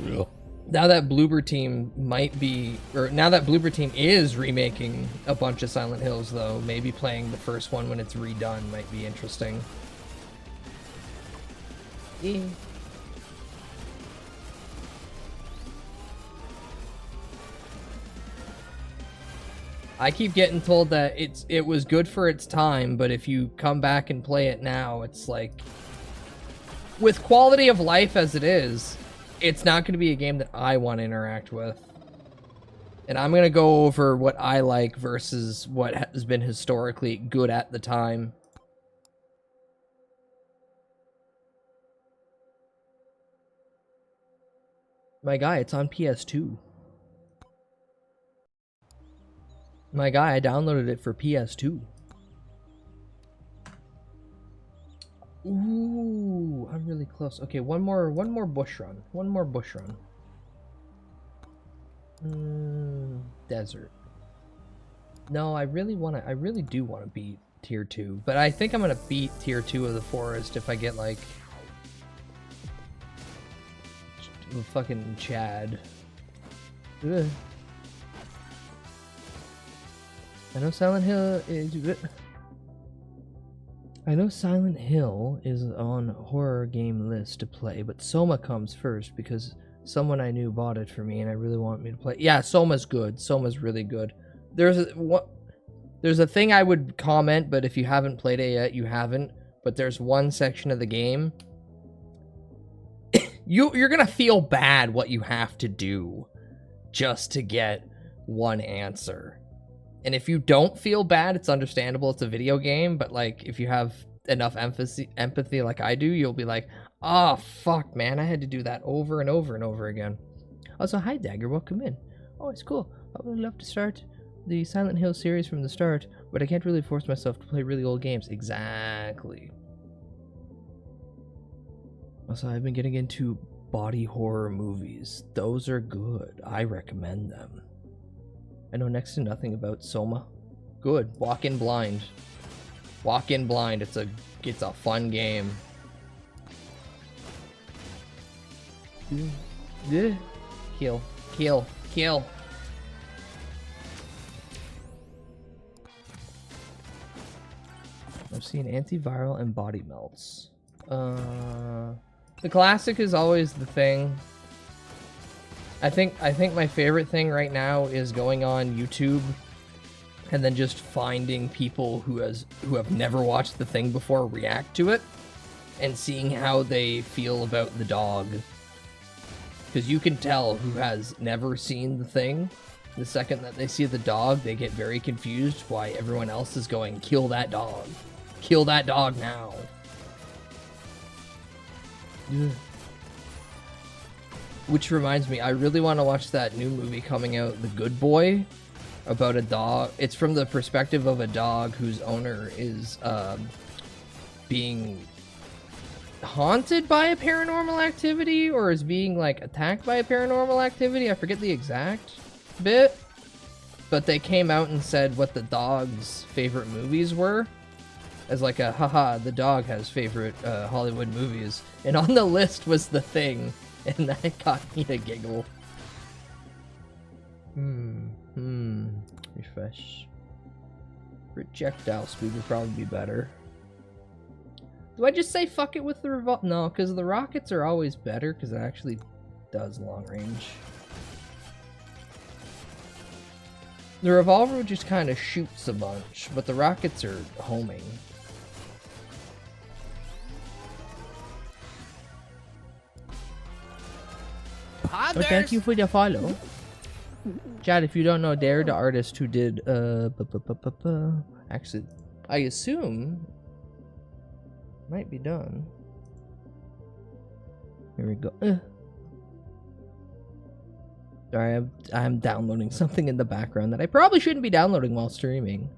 Yeah. Now that Bloober Team might be, or now that Bloober Team is remaking a bunch of Silent Hills, though, maybe playing the first one when it's redone might be interesting. Yeah. I keep getting told that it was good for its time, but if you come back and play it now, it's like, with quality of life as it is, it's not going to be a game that I want to interact with. And I'm going to go over what I like versus what has been historically good at the time. My guy, it's on PS2. My guy, I downloaded it for PS2. Ooh, I'm really close. Okay, one more bush run. One more bush run. Desert. No, I really do want to beat tier 2, but I think I'm gonna beat tier 2 of the forest if I get like the fucking Chad. Ugh. I know Silent Hill is on horror game list to play, but Soma comes first because someone I knew bought it for me and I really want me to play. Yeah, Soma's good. Soma's really good. There's a thing I would comment, but if you haven't played it yet, you haven't. But there's one section of the game you're gonna feel bad what you have to do just to get one answer. And if you don't feel bad, it's understandable. It's a video game, but like if you have enough empathy like I do, you'll be like, oh fuck, man, I had to do that over and over and over again. Also, hi Dagger, welcome in. Oh, it's cool. I would love to start the Silent Hill series from the start, but I can't really force myself to play really old games. Exactly. Also, I've been getting into body horror movies. Those are good. I recommend them. I know next to nothing about Soma. Good. Walk in blind. Walk in blind. It's a fun game. Yeah. Kill. Kill. Kill. I've seen antiviral and body melts. The classic is always the thing. I think my favorite thing right now is going on YouTube and then just finding people who have never watched the thing before react to it and seeing how they feel about the dog. Because you can tell who has never seen the thing. The second that they see the dog, they get very confused why everyone else is going, kill that dog. Kill that dog now. Ugh. Which reminds me, I really want to watch that new movie coming out, The Good Boy, about a dog. It's from the perspective of a dog whose owner is being haunted by a paranormal activity or is being like attacked by a paranormal activity. I forget the exact bit, but they came out and said what the dog's favorite movies were as like a haha, the dog has favorite Hollywood movies, and on the list was The Thing. And that got me to giggle. Refresh. Projectile speed would probably be better. Do I just say fuck it with the revolver? No, because the rockets are always better because it actually does long range. The revolver just kind of shoots a bunch, but the rockets are homing. Oh, thank you for the follow. Chad, if you don't know, they're the artist who did, actually, I assume, might be done. Here we go. Sorry, I'm downloading something in the background that I probably shouldn't be downloading while streaming,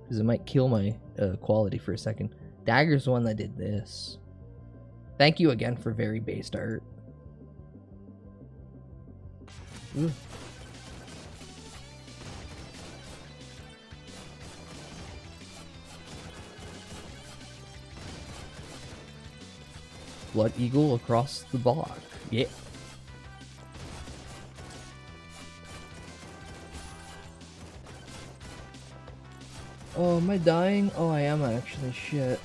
because it might kill my quality for a second. Dagger's the one that did this. Thank you again for very based art. Ooh. Blood Eagle across the block. Yeah. Oh, am I dying? Oh, I am actually. Shit.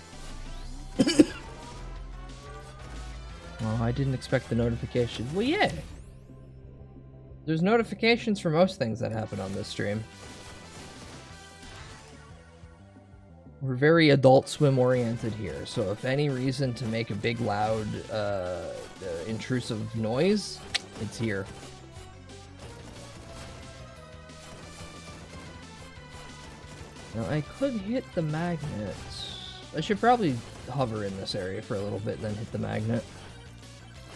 Oh, I didn't expect the notification. Well, yeah. There's notifications for most things that happen on this stream. We're very Adult Swim oriented here, so if any reason to make a big, loud, intrusive noise, it's here. Now, I could hit the magnet. I should probably hover in this area for a little bit, then hit the magnet.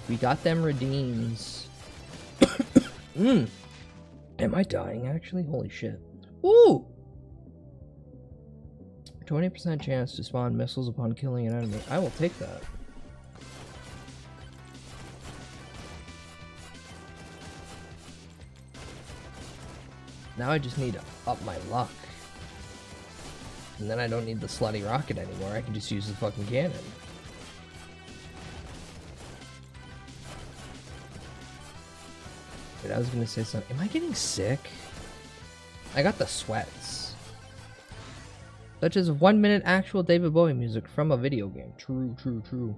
We got them redeems. Am I dying, actually? Holy shit. Ooh! 20% chance to spawn missiles upon killing an enemy. I will take that. Now I just need to up my luck. And then I don't need the slutty rocket anymore. I can just use the fucking cannon. Wait, I was gonna say something. Am I getting sick? I got the sweats. Such as 1 minute actual David Bowie music from a video game. True, true, true.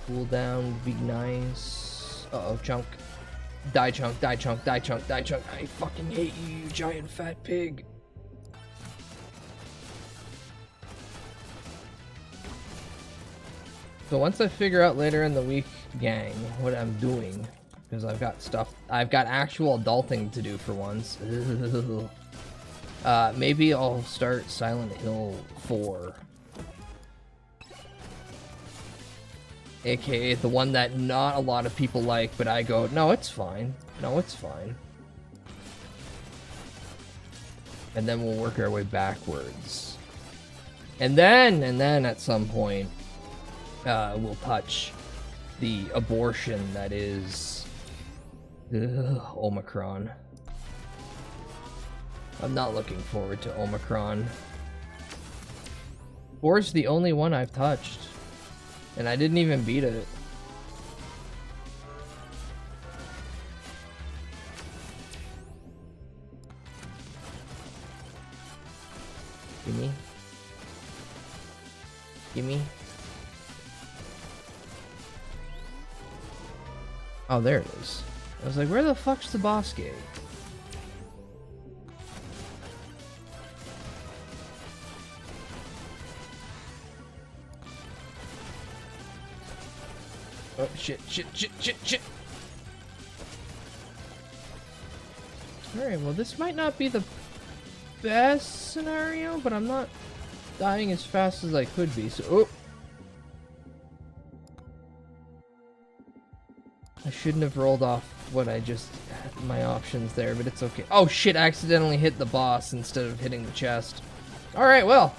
Cool down would be nice. Uh-oh, chunk. Die chunk, die chunk, die chunk, die chunk. I fucking hate you, you giant fat pig. So once I figure out later in the week, gang, what I'm doing, because I've got actual adulting to do for once. Maybe I'll start Silent Hill 4. AKA the one that not a lot of people like, but I go, no, it's fine. No, it's fine. And then we'll work our way backwards. And then at some point, we'll touch the abortion that is Omicron. I'm not looking forward to Omicron. 4's the only one I've touched. And I didn't even beat it. Gimme. Gimme. Oh, there it is. I was like, where the fuck's the boss gate? Oh, shit. Alright, well, this might not be the best scenario, but I'm not dying as fast as I could be, so... Oh! I shouldn't have rolled off what I just had my options there, but it's okay. Oh, shit, I accidentally hit the boss instead of hitting the chest. Alright, well.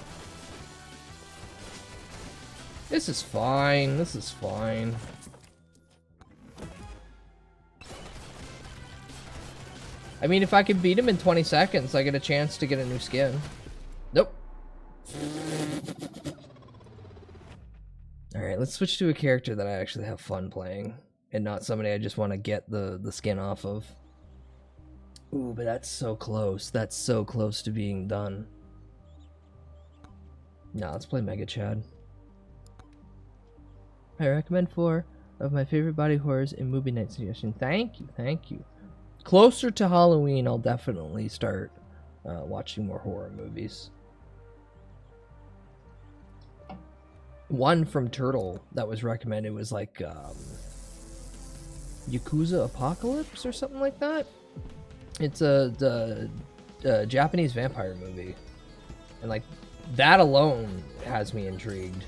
This is fine. This is fine. I mean, if I could beat him in 20 seconds, I get a chance to get a new skin. Nope. Alright, let's switch to a character that I actually have fun playing. And not somebody I just want to get the skin off of. Ooh, but that's so close. That's so close to being done. Nah, let's play Mega Chad. I recommend 4 of my favorite body horrors in movie night suggestion. Thank you, thank you. Closer to Halloween, I'll definitely start watching more horror movies. One from Turtle that was recommended was like Yakuza Apocalypse or something like that. It's the Japanese vampire movie, and like that alone has me intrigued.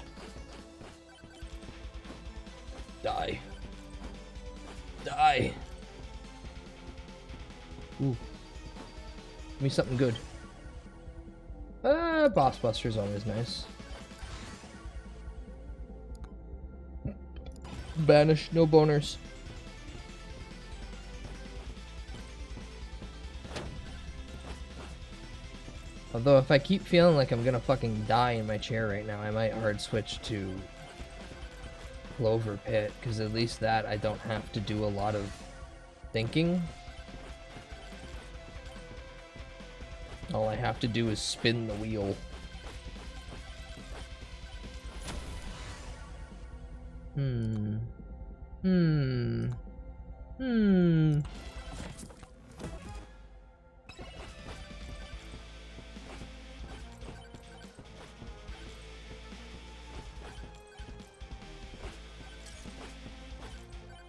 Die. Die. Ooh. Give me something good. Boss Buster's always nice. Banish, no boners. Although if I keep feeling like I'm gonna fucking die in my chair right now, I might hard switch to Clover Pit, because at least that I don't have to do a lot of thinking. All I have to do is spin the wheel.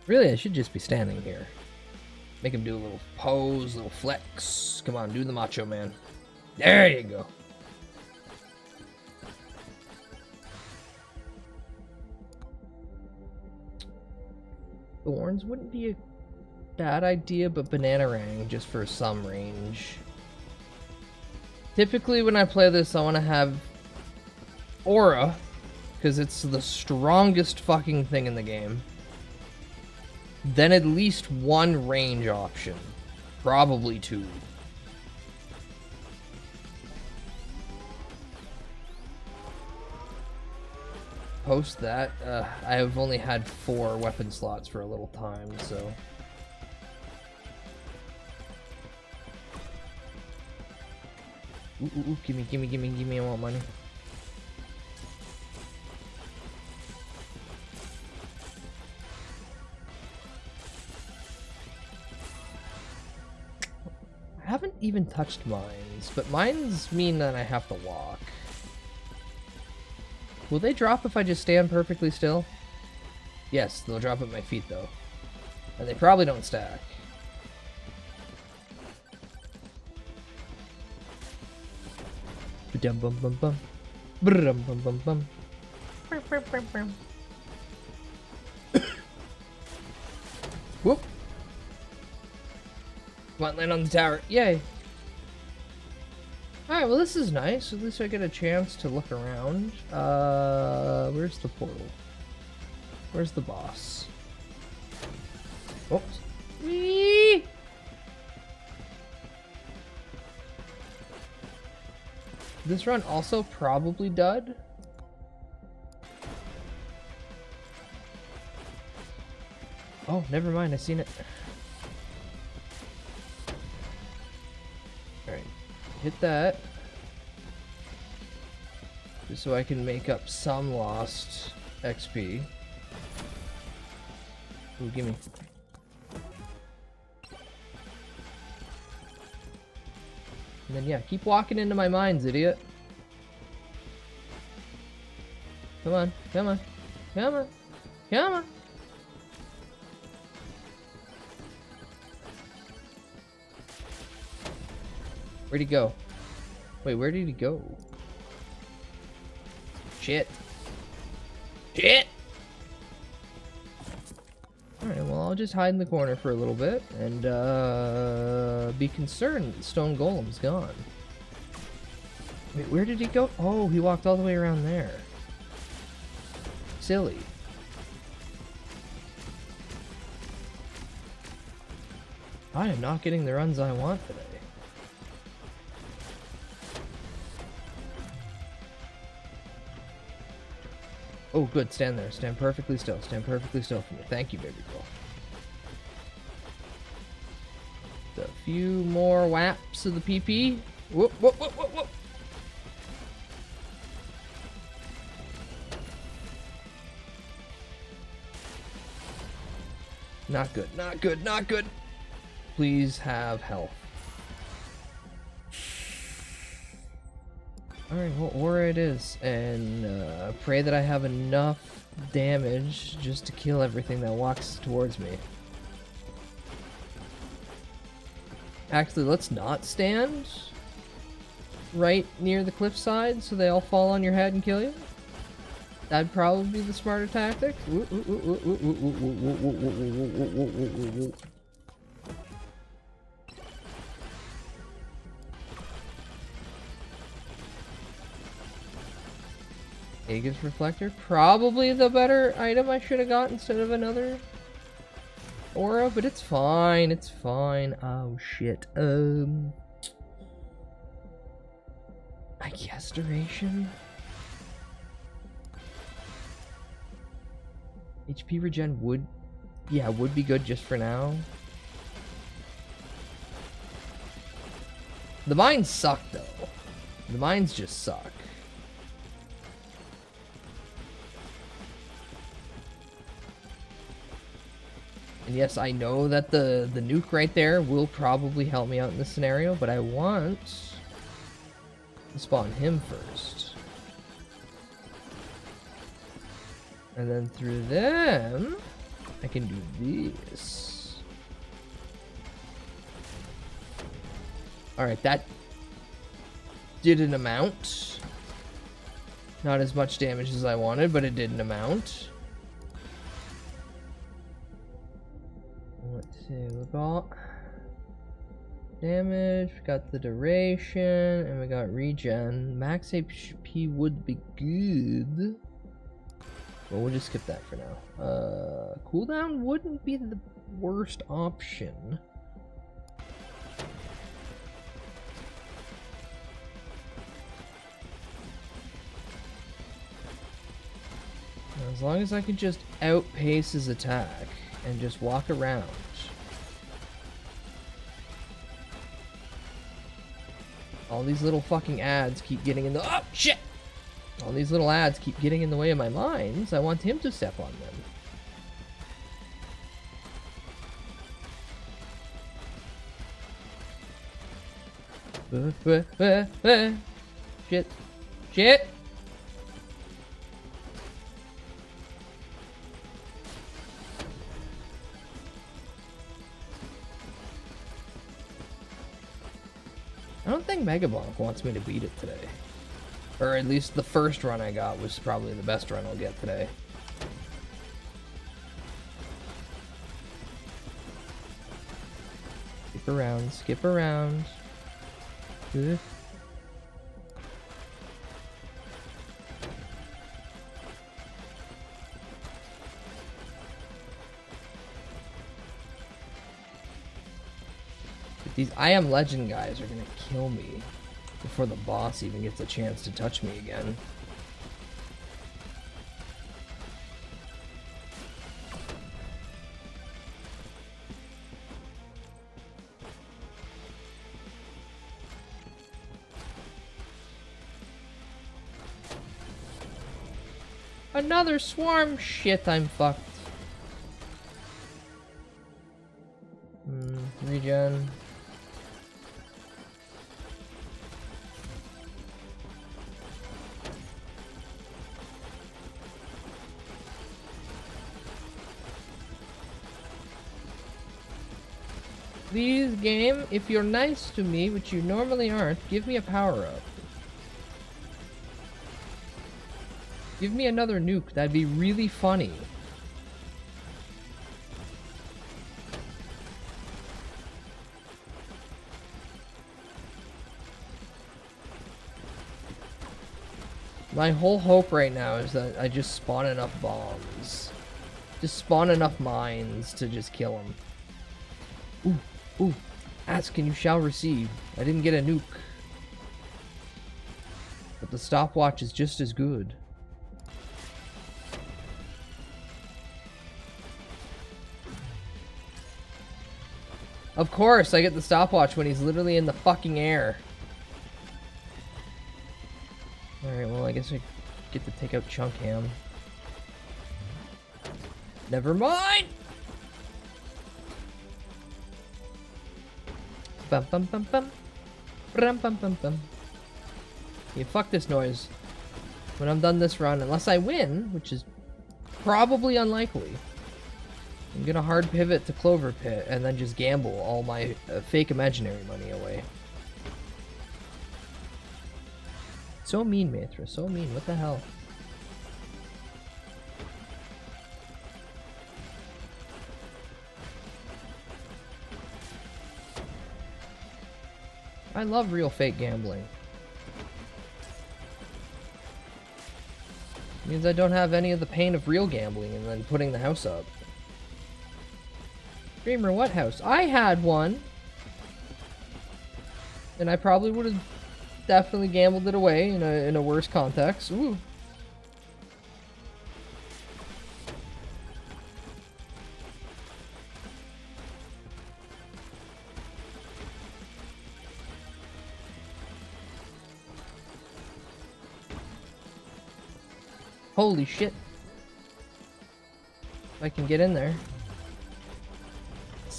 Really, I should just be standing here. Make him do a little pose, a little flex. Come on, do the Macho Man. There you go. Thorns wouldn't be a bad idea, but Bananarang just for some range. Typically when I play this, I want to have Aura, because it's the strongest fucking thing in the game. Then at least one range option. Probably two. Post that, I have only had 4 weapon slots for a little time, so... Ooh, gimme, I want money. I haven't even touched mines, but mines mean that I have to walk. Will they drop if I just stand perfectly still? Yes, they'll drop at my feet though. And they probably don't stack. Ba-dum bum bum bum. Ba-dum bum bum bum. Whoop. Come on, land on the tower. Yay. Alright, well this is nice. At least I get a chance to look around. Where's the portal? Where's the boss? Oops. Whee! This run also probably dud. Oh, never mind, I seen it. Alright. Hit that. Just so I can make up some lost XP. Ooh, gimme. And then yeah, keep walking into my mines, idiot. Come on, come on, come on, come on. Where'd he go? Wait, where did he go? Shit. Shit! Alright, well, I'll just hide in the corner for a little bit and be concerned that the stone golem's gone. Wait, where did he go? Oh, he walked all the way around there. Silly. I am not getting the runs I want today. Oh, good. Stand there. Stand perfectly still. Stand perfectly still for me. Thank you, baby girl. A few more whaps of the PP. Whoop, whoop, whoop, whoop, whoop. Not good. Not good. Not good. Please have health. Alright, well, Aura it is, and pray that I have enough damage just to kill everything that walks towards me. Actually, let's not stand right near the cliffside so they all fall on your head and kill you. That'd probably be the smarter tactic. Aegis Reflector, probably the better item I should have got instead of another aura, but it's fine, it's fine. Oh shit. I guess duration. HP regen would be good just for now. The mines suck though. The mines just suck. And yes, I know that the nuke right there will probably help me out in this scenario, but I want to spawn him first. And then through them, I can do this. Alright, that did an amount. Not as much damage as I wanted, but it did an amount. Let's see, we got damage, we got the duration, and we got regen. Max HP would be good. Well, we'll just skip that for now. Cooldown wouldn't be the worst option. As long as I can just outpace his attack and just walk around. All these little fucking ads keep getting in the— oh shit! All these little ads keep getting in the way of my mines. I want him to step on them. Shit. Shit! I don't think Megabonk wants me to beat it today. Or at least the first run I got was probably the best run I'll get today. Skip around, skip around. Ugh. These I Am Legend guys are gonna kill me before the boss even gets a chance to touch me again. Another swarm? Shit, I'm fucked. Regen. Please, game, if you're nice to me, which you normally aren't, give me a power-up. Give me another nuke, that'd be really funny. My whole hope right now is that I just spawn enough bombs. Just spawn enough mines to just kill him. Ooh, ask and you shall receive. I didn't get a nuke. But the stopwatch is just as good. Of course, I get the stopwatch when he's literally in the fucking air. Alright, well, I guess I get to take out Chunk Ham. Never mind! Bum bum bum bum. Bum bum bum bum. Yeah, fuck this noise. When I'm done this run, unless I win, which is probably unlikely, I'm gonna hard pivot to Clover Pit and then just gamble all my fake imaginary money away. So mean, Maitra, so mean. What the hell? I love real fake gambling. Means I don't have any of the pain of real gambling and then putting the house up. Dreamer, what house? I had one. And I probably would have definitely gambled it away in a worse context. Ooh. Holy shit. If I can get in there.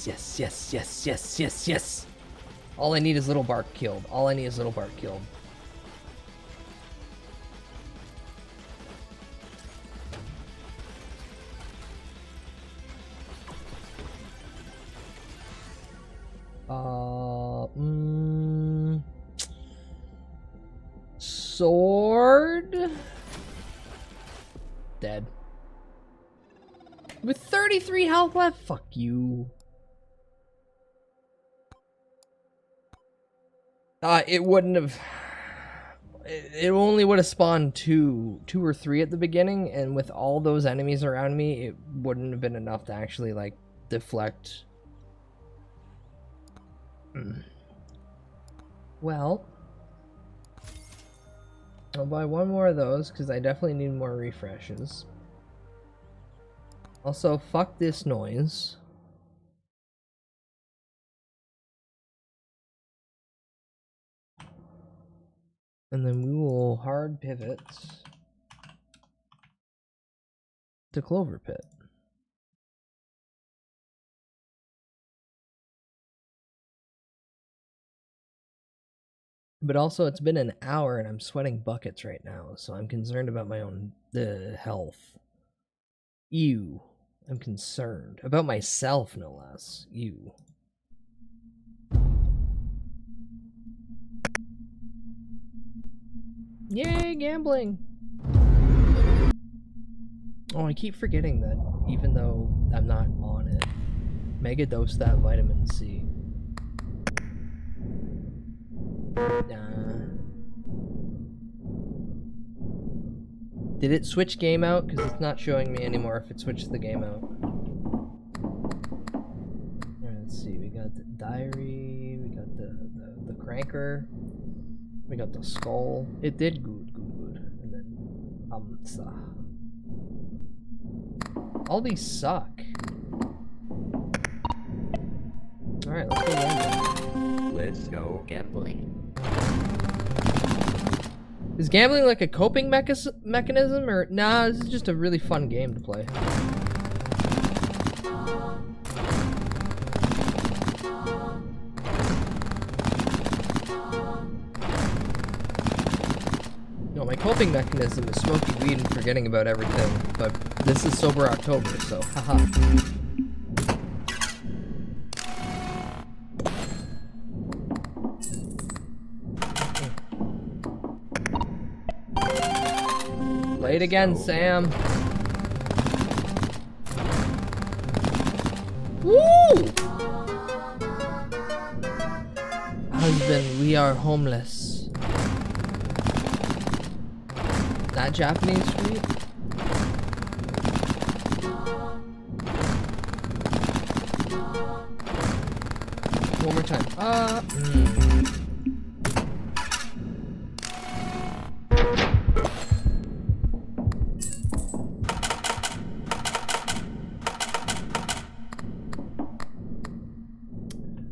Yes, yes, yes, yes, yes, yes. All I need is Little Bark killed. All I need is Little Bark killed. Sword? Dead. With 33 health left? Fuck you. It wouldn't have... It only would have spawned two or three at the beginning, and with all those enemies around me, it wouldn't have been enough to actually, like, deflect. Well... I'll buy one more of those, because I definitely need more refreshes. Also, fuck this noise. And then we will hard pivot to Clover Pit. But also, it's been an hour and I'm sweating buckets right now, so I'm concerned about my own health. Ew. I'm concerned. About myself, no less. Ew. Yay, gambling! Oh, I keep forgetting that, even though I'm not on it. Mega dose that vitamin C. Did it switch game out? Because it's not showing me anymore if it switched the game out. Alright, let's see. We got the diary. We got the cranker. We got the skull. It did good. And then all these suck. Alright, let's go gambling. Let's go gambling. Is gambling like a coping mechanism, or nah? This is just a really fun game to play. No, my coping mechanism is smoking weed and forgetting about everything. But this is sober October, so haha. Play it again, Sam. Woo! Husband, we are homeless. That Japanese street? One more time.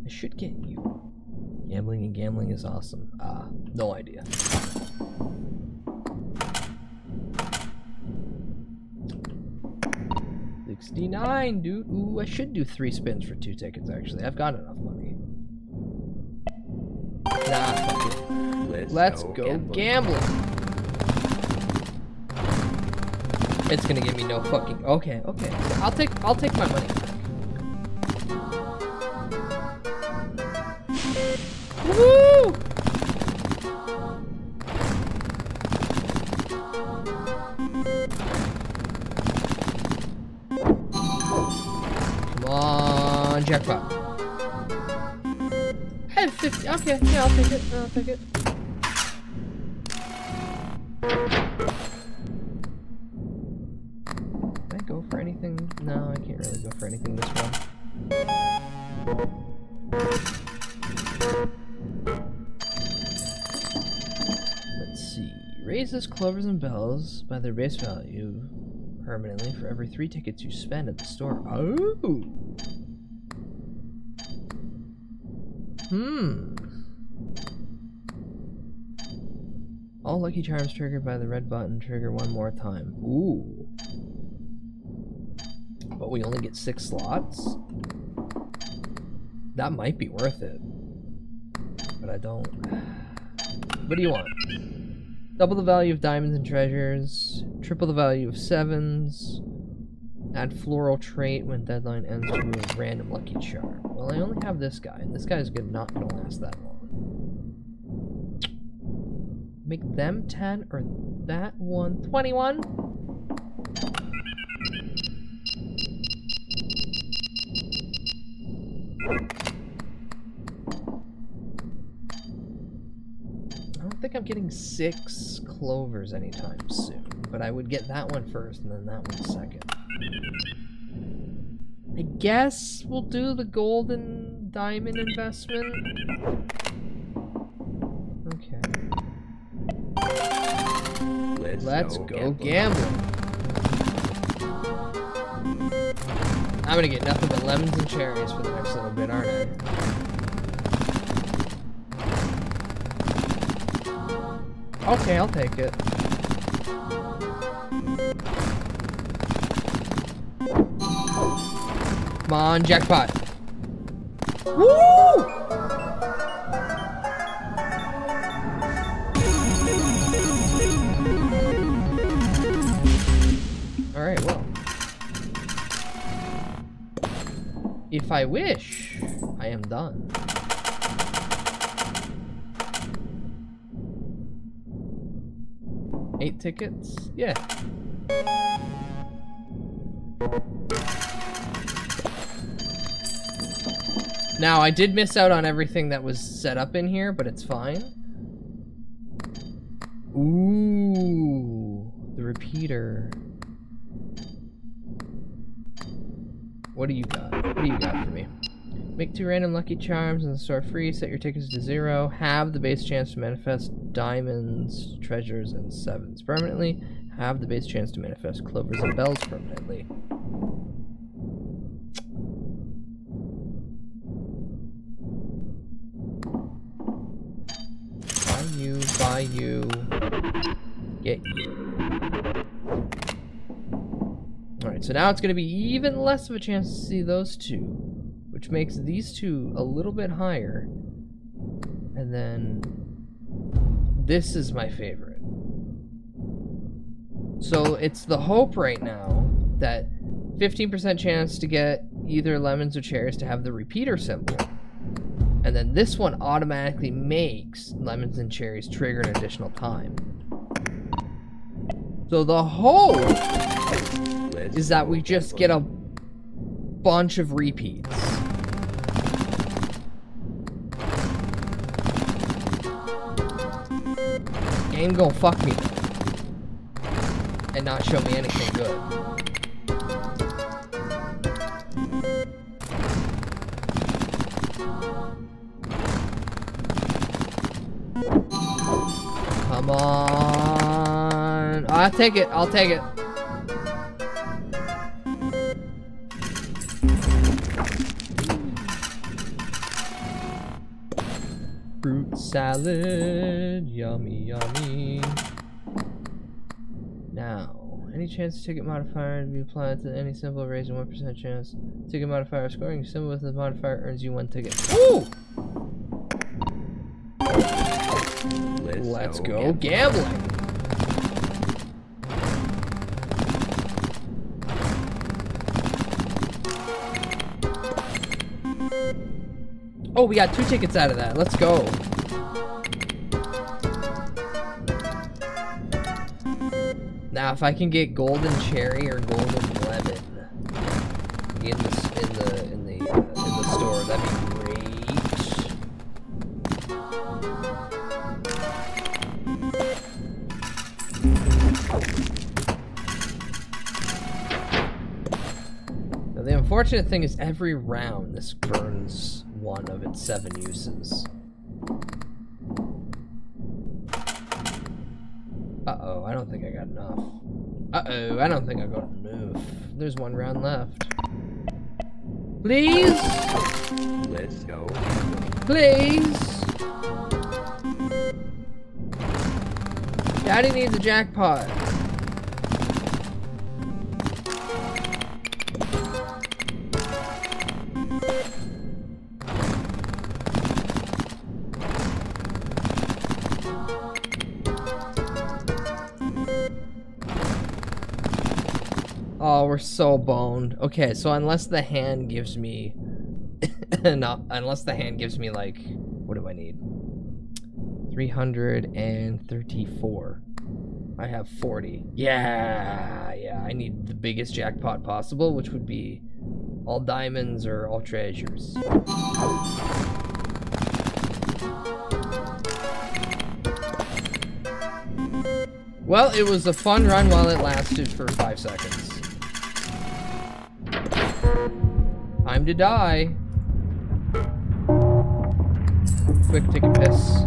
I should get you. Gambling and gambling is awesome. No idea. $69, dude. Ooh, I should do 3 spins for 2 tickets, actually. I've got enough money. Nah, fuck it. Let's go gambling. It's gonna give me no fucking... Okay. I'll take my money back. Woo! Come on, jackpot. I have 50. Okay, yeah, I'll take it. I'll take it. Can I go for anything? No, I can't really go for anything this one. Let's see. Raises clovers and bells by their base value permanently for every 3 tickets you spend at the store. Oh! All lucky charms triggered by the red button trigger 1 more time. Ooh. But we only get 6 slots? That might be worth it. But I don't. What do you want? Double the value of diamonds and treasures. Triple the value of 7s. Add floral trait when deadline ends to a random lucky charm. Well, I only have this guy, and this guy's not gonna last that long. Make them 10 or that one 21. I don't think I'm getting 6 clovers anytime soon, but I would get that one first and then that one second. I guess we'll do the golden diamond investment. Okay. Let's go gambling. I'm gonna get nothing but lemons and cherries for the next little bit, aren't I? Okay, I'll take it. Come on, jackpot. Woo! Alright, well. If I wish, I am done. Eight tickets? Yeah. Now, I did miss out on everything that was set up in here, but it's fine. Ooh, the repeater. What do you got? What do you got for me? Make 2 random lucky charms in the store free. Set your tickets to 0. Have the base chance to manifest diamonds, treasures, and 7s permanently. Have the base chance to manifest clovers and bells permanently. Buy you, get you. Alright, so now it's going to be even less of a chance to see those 2, which makes these 2 a little bit higher. And then this is my favorite. So it's the hope right now that 15% chance to get either lemons or cherries to have the repeater symbol. And then this one automatically makes lemons and cherries trigger an additional time. So the hope is that we just get a bunch of repeats. Game gonna fuck me and not show me anything good. Come on. I'll take it. I'll take it. Fruit salad. Yummy, yummy. Now, any chance ticket modifier to be applied to any symbol raising 1% chance. Ticket modifier scoring a symbol with the modifier earns you 1 ticket. Ooh! Let's go gambling. Oh, we got 2 tickets out of that. Let's go. Now, if I can get golden cherry or golden lemon in the store, that'd be great. unfortunate thing is every round this burns one of its 7 uses. Uh-oh, I don't think I got enough. Uh-oh, I don't think I got enough. There's 1 round left. Please? Let's go. Please? Daddy needs a jackpot. Oh, we're so boned. Okay, so unless the hand gives me... unless the hand gives me, like... What do I need? 334. I have 40. Yeah, I need the biggest jackpot possible, which would be all diamonds or all treasures. Well, it was a fun run while it lasted for 5 seconds. Time to die. Quick, take a piss.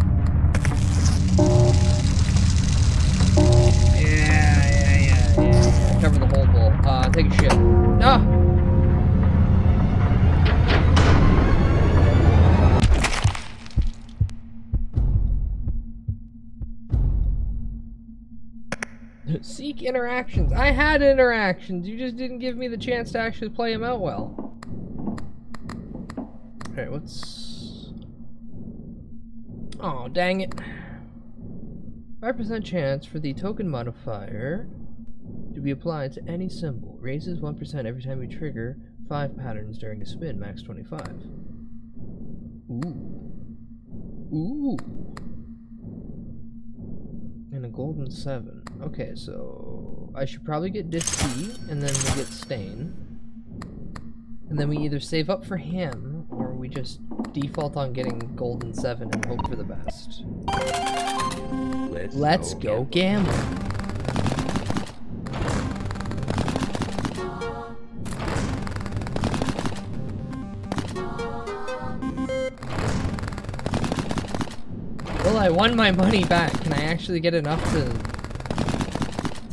Yeah. Cover the whole bowl. Take a shit. Ah! Seek interactions. I had interactions. You just didn't give me the chance to actually play them out well. Alright, what's... Oh, dang it. 5% chance for the token modifier to be applied to any symbol. Raises 1% every time you trigger 5 patterns during a spin, max 25. Ooh. And a golden 7. Okay, so I should probably get Disc C, and then we get Stain. And then we either save up for him, or we just default on getting golden 7 and hope for the best. Let's go gamble. Well, I won my money back. Can I actually get enough to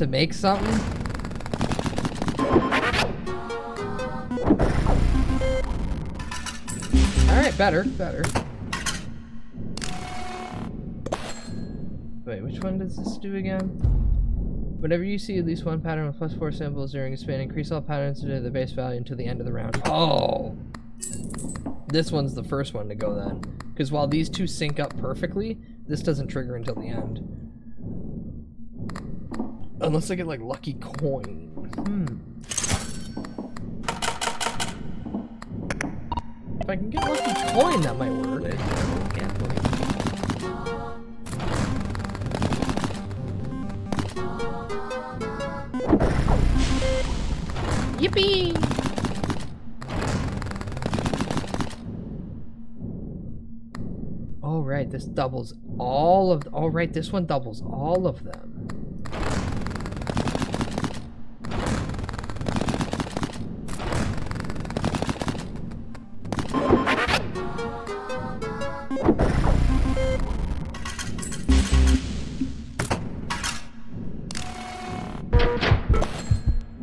make something? Alright, better. Wait, which one does this do again? Whenever you see at least one pattern with +4 symbols during a spin, increase all patterns to the base value until the end of the round. Oh! This one's the first one to go then. Because while these two sync up perfectly, this doesn't trigger until the end. Unless I get, like, lucky coin. If I can get lucky coin, that might work. Yippee! Oh right, this doubles all of. Oh right, this one doubles all of them.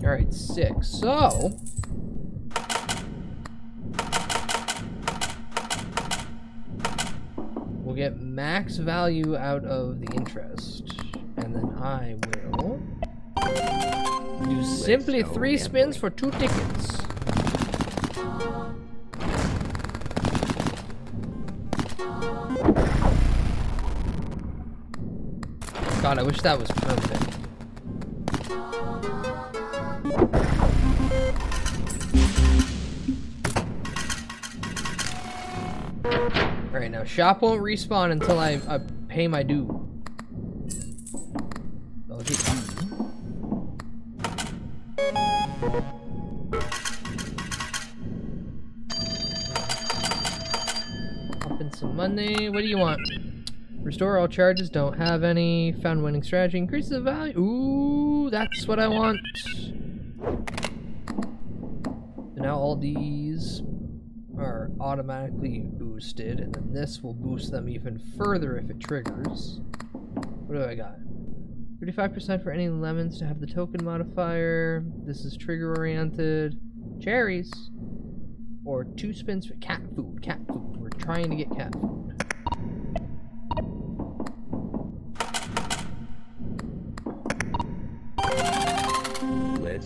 Alright, 6. So we'll get max value out of the interest. And then I will do simply 3 spins for 2 tickets. God, I wish that was permanent. Alright, now shop won't respawn until I pay my due. I'll get you. Pump in some money. What do you want? Restore all charges, don't have any. Found winning strategy, increase the value. Ooh, that's what I want. And now all these are automatically boosted, and then this will boost them even further if it triggers. What do I got? 35% for any lemons to have the token modifier. This is trigger oriented. Cherries. Or 2 spins for cat food. Cat food. We're trying to get cat food.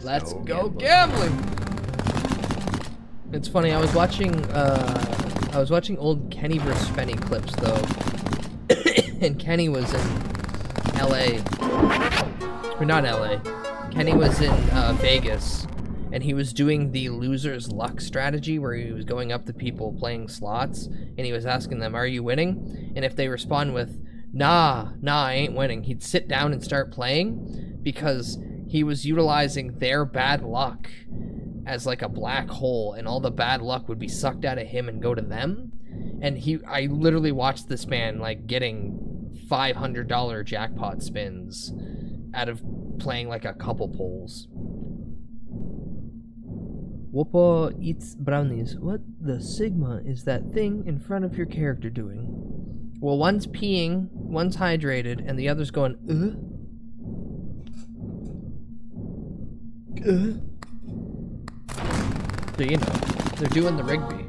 Let's go gambling. It's funny. I was watching old Kenny vs. Spenny clips though, and Kenny was in L.A. or not L.A. Kenny was in Vegas, and he was doing the loser's luck strategy where he was going up to people playing slots, and he was asking them, "Are you winning?" And if they respond with, "Nah, I ain't winning," he'd sit down and start playing because he was utilizing their bad luck as like a black hole, and all the bad luck would be sucked out of him and go to them. And I literally watched this man like getting $500 jackpot spins out of playing like a couple pulls. Whoopa eats brownies. What the Sigma is that thing in front of your character doing? Well, one's peeing, one's hydrated, and the other's going, So you know, they're doing the Rigby.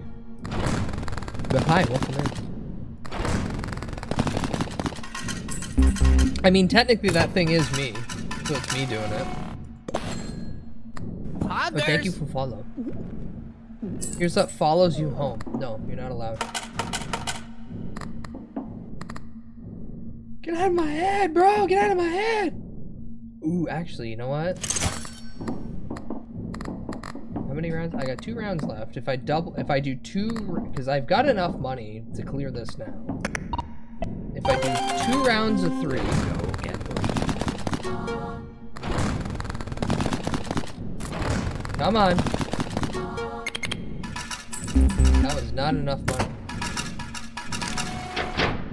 But hi, welcome in. I mean, technically that thing is me, so it's me doing it. Hi, Oh, thank you for follow. Here's what follows you home. No, you're not allowed. Get out of my head, bro! Get out of my head! Ooh, actually, you know what? How many rounds? I got 2 rounds left. If I do 2, because I've got enough money to clear this now. If I do 2 rounds of 3, come on. That was not enough money.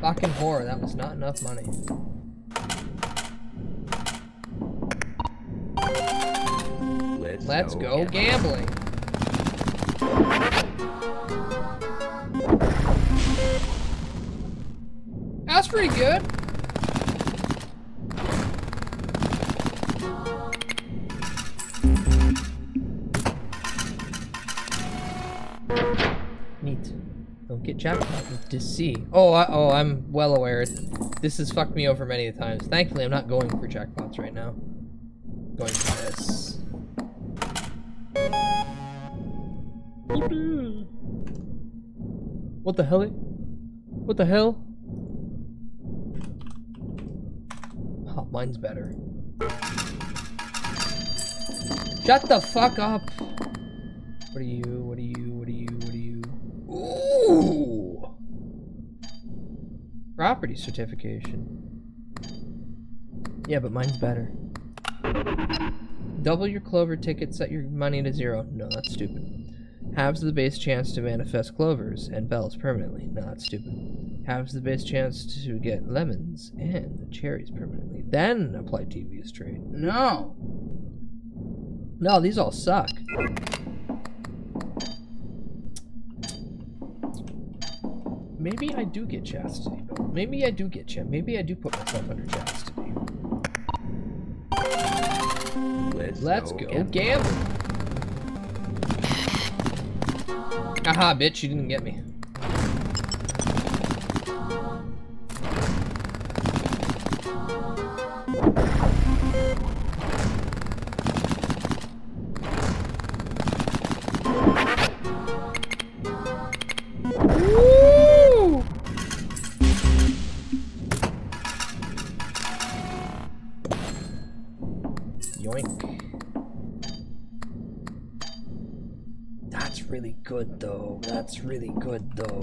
Fucking horror, that was not enough money. Let's go gambling. That's pretty good. Neat. Don't get jackpot with DC. I'm well aware. This has fucked me over many times. Thankfully, I'm not going for jackpots right now. I'm going for this. What the hell? What the hell? Oh, mine's better. Shut the fuck up! What are you? What are you? What are you? What are you? Ooh! Property certification. Yeah, but mine's better. Double your clover ticket, set your money to 0. No, that's stupid. Halves the base chance to manifest clovers and bells permanently. No, that's stupid. Halves the base chance to get lemons and the cherries permanently. Then apply devious trade. No! No, these all suck. Maybe I do get chastity. Maybe I do get Maybe I do put myself under chastity. Let's go gamble. Aha, bitch, you didn't get me. Woo! Yoink. That's really good though. That's really good though.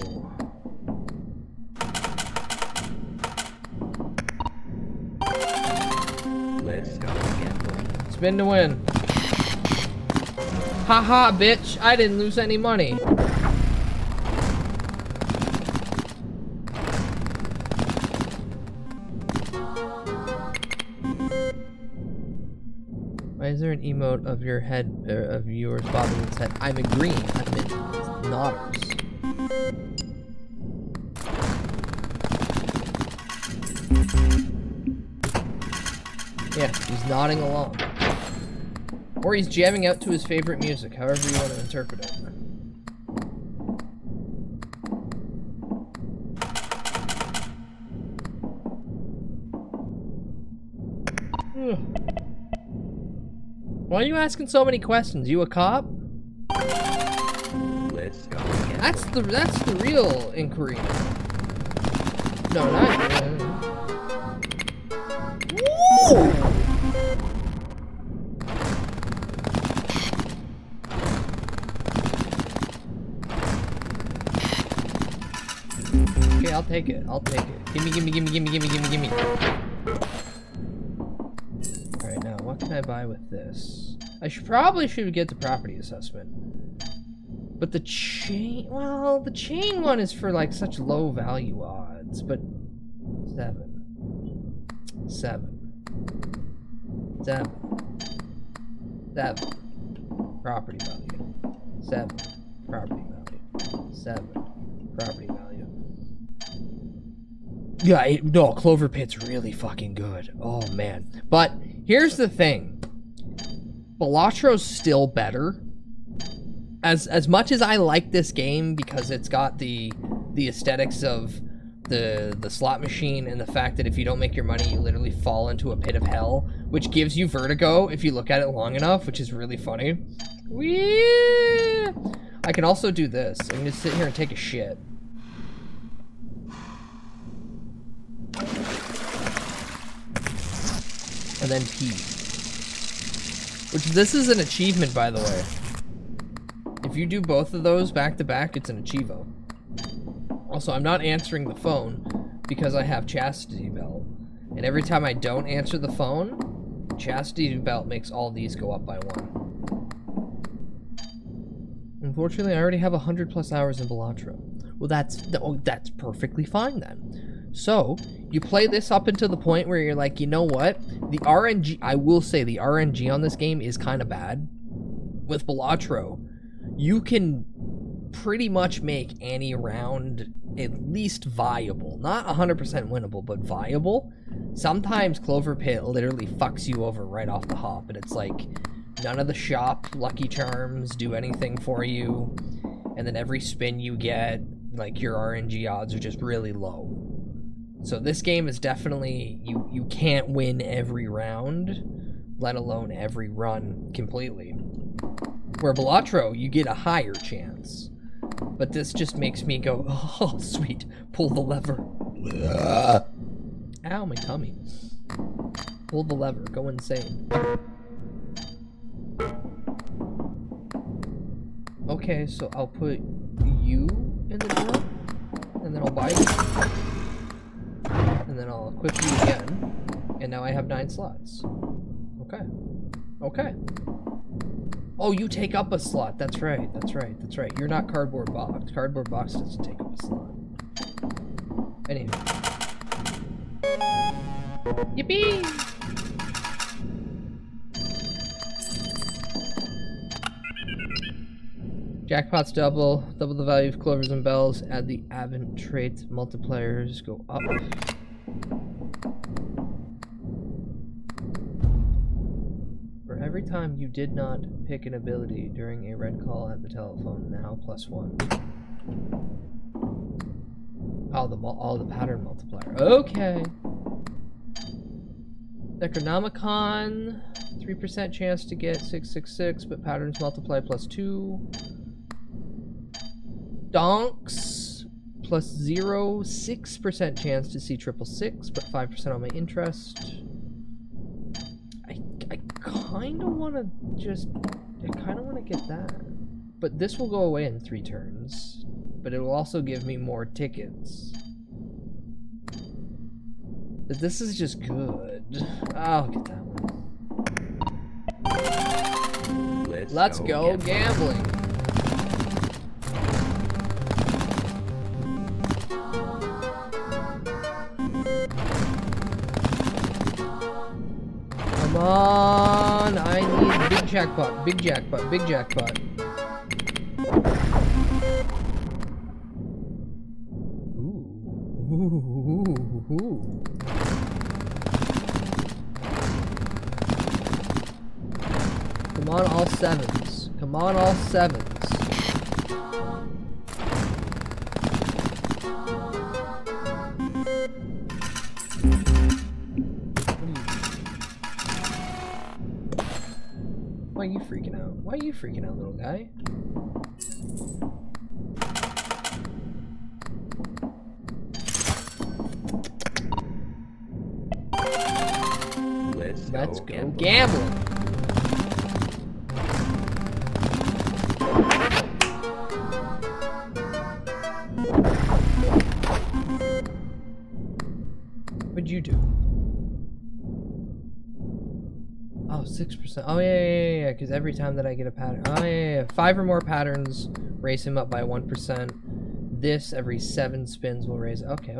Let's go gambling. Spin to win. Haha, bitch. I didn't lose any money. Why is there an emote of your head, of yours bobbing its head? I'm agreeing. I'm in nodders. Yeah, he's nodding along. Or he's jamming out to his favorite music, however you want to interpret it. Why are you asking so many questions? You a cop? Let's go again. That's the real inquiry. No, not. Woo! Okay, I'll take it. I'll take it. Gimme. Alright, now what can I buy with this? I probably should get the property assessment. But the chain, well, the chain one is for like such low value odds, but 7. Property value. 7. Property value. 7. Property value. Yeah, no, Clover Pit's really fucking good. Oh, man. But here's the thing. Balatro's still better. As much as I like this game because it's got the aesthetics of the slot machine and the fact that if you don't make your money, you literally fall into a pit of hell, which gives you vertigo if you look at it long enough, which is really funny. Whee! I can also do this. I can just sit here and take a shit. And then pee. Which, this is an achievement, by the way. If you do both of those back to back, it's an achievo. Also, I'm not answering the phone because I have Chastity Belt. And every time I don't answer the phone, Chastity Belt makes all these go up by 1. Unfortunately, I already have 100+ hours in Balatro. Well, that's perfectly fine then. So, you play this up until the point where you're like, you know what? The RNG, I will say the RNG on this game is kind of bad. With Balatro, you can pretty much make any round at least viable. Not 100% winnable, but viable. Sometimes Clover Pit literally fucks you over right off the hop, and it's like none of the shop Lucky Charms do anything for you, and then every spin you get, like, your RNG odds are just really low. So this game is definitely, you can't win every round, let alone every run completely. Where Balatro, you get a higher chance. But this just makes me go, oh, sweet, pull the lever. Ow, my tummy. Pull the lever, go insane. Okay, so I'll put you in the drawer, and then I'll buy you. And then I'll equip you again, and now I have 9 slots. Okay. Okay. Oh, you take up a slot. That's right. You're not Cardboard Box. Cardboard Box doesn't take up a slot. Anyway. Yippee! Jackpots double the value of clovers and bells, add the Advent trait multipliers, go up. For every time you did not pick an ability during a red call at the telephone, now +1. Oh, the pattern multiplier. Okay. Necronomicon, 3% chance to get 666, but patterns multiply +2. Donks, +0, 6% chance to see 666, but 5% on my interest. I kind of want to get that. But this will go away in 3 turns. But it will also give me more tickets. But this is just good. I'll get that one. Let's go gambling. Come on, I jackpot, big jackpot, big jackpot. Ooh. Come on, all sevens. Come on, all sevens. Why are you freaking out? Why are you freaking out, little guy? Let's go gambling. What'd you do? Oh, 6%. Oh, yeah. Because every time that I get a pattern. Oh, yeah. 5 or more patterns raise him up by 1%. This every 7 spins will raise. Okay.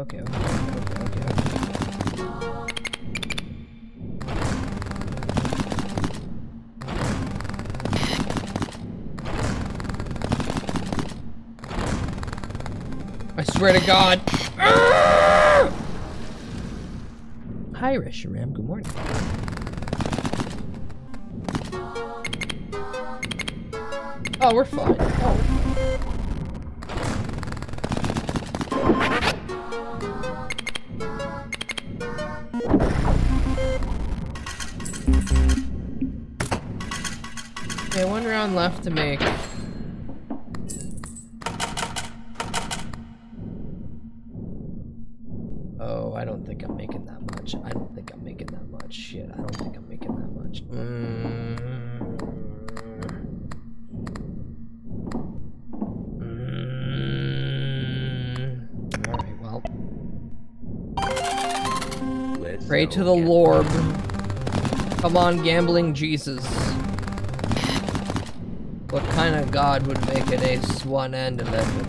I swear to God. Arrgh! Hi, Reshiram. Good morning. Oh, we're fine. Okay, 1 round left to make. Oh, I don't think I'm making that much. I don't think I'm making that much. Shit, I don't think I'm making that much. Alright, well. Pray to the Lord. Come on, gambling Jesus. What kind of God would make an ace 1 and 11?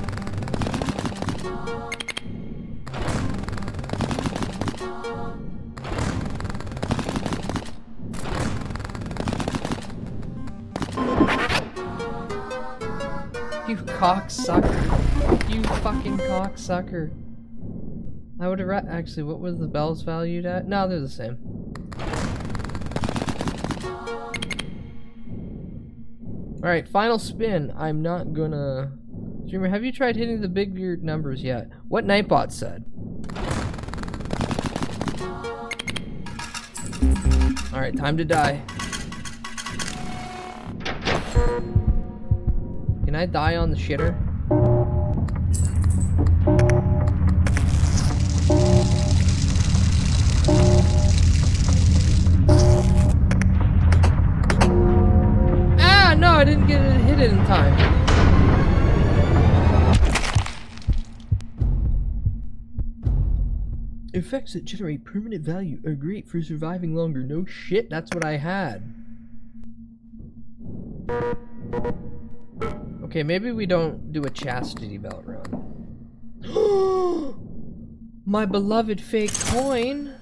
You cocksucker. You fucking cocksucker. I would have actually, what was the bells valued at? No, they're the same. Alright, final spin. I'm not gonna... Dreamer, have you tried hitting the bigger numbers yet? What Nightbot said. Alright, time to die. Can I die on the shitter? Ah, no, I didn't get it hit it in time. Effects that generate permanent value are great for surviving longer. No shit, that's what I had. Okay, maybe we don't do a chastity belt run. My beloved fake coin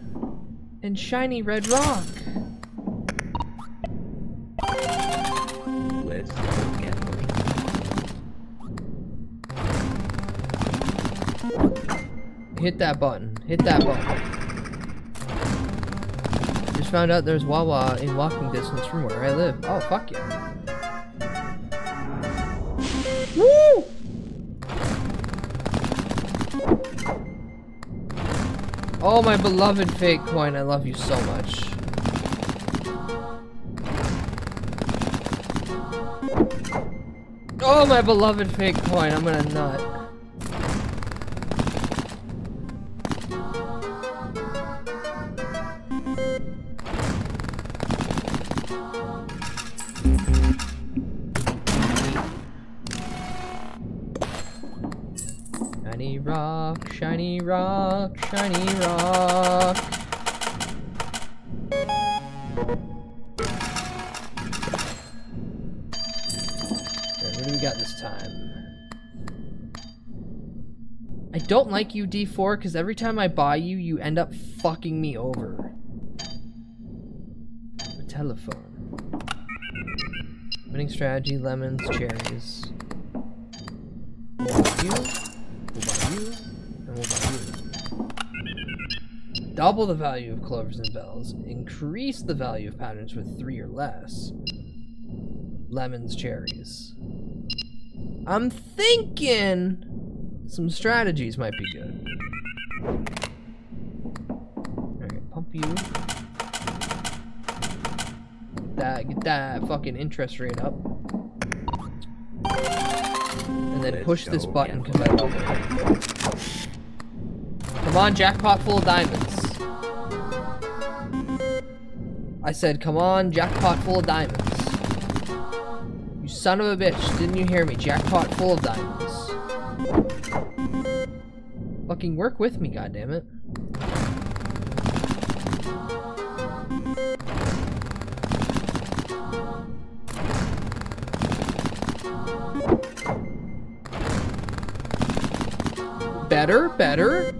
and shiny red rock. Let's go gambling. Hit that button. Hit that button. Just found out there's Wawa in walking distance from where I live. Oh, fuck yeah. Woo! Oh, my beloved fake coin, I love you so much. Oh, my beloved fake coin, I'm gonna nut. Shiny rock, shiny rock, shiny rock. Okay, what do we got this time? I don't like you, D4, because every time I buy you, you end up fucking me over. A telephone. Winning strategy, lemons, cherries. We'll buy you. We'll buy you. And we'll buy you. Double the value of clovers and bells. Increase the value of patterns with 3 or less. Lemons, cherries. I'm thinking some strategies might be good. Alright, pump you. Get that fucking interest rate up. And then push this button because I love it. Come on, jackpot full of diamonds. I said, come on, jackpot full of diamonds. You son of a bitch, didn't you hear me? Jackpot full of diamonds. Fucking work with me, goddammit. Better, better.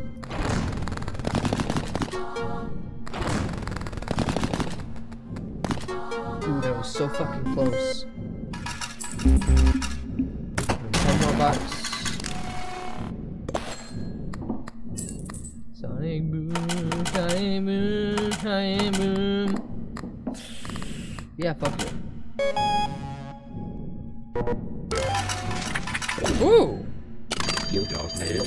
Ooh, that was so fucking close. 10 more bucks. Sonic boom, Sonic boom, Sonic boom. Yeah, fuck it. Ooh! You don't need.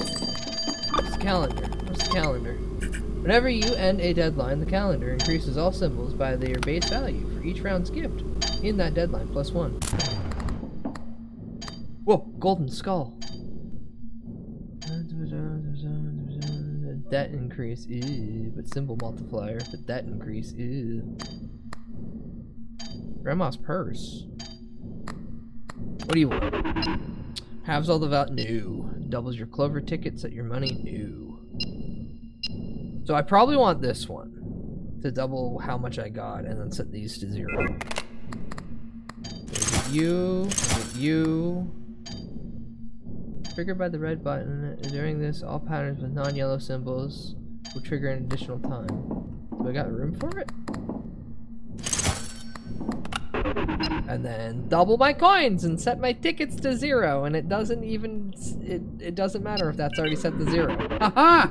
What's the calendar? What's the calendar? Whenever you end a deadline, the calendar increases all symbols by their base value for each round skipped in that deadline, +1. Whoa, golden skull. That increase, ew, but symbol multiplier, but that increase, ew. Grandma's purse. What do you want? Halves all the value, no. Doubles your clover tickets at your money, no. So I probably want this one to double how much I got and then set these to 0. You. Triggered by the red button. During this, all patterns with non-yellow symbols will trigger an additional time. Do I got room for it? And then double my coins and set my tickets to 0, and it doesn't even it doesn't matter if that's already set to 0. Haha!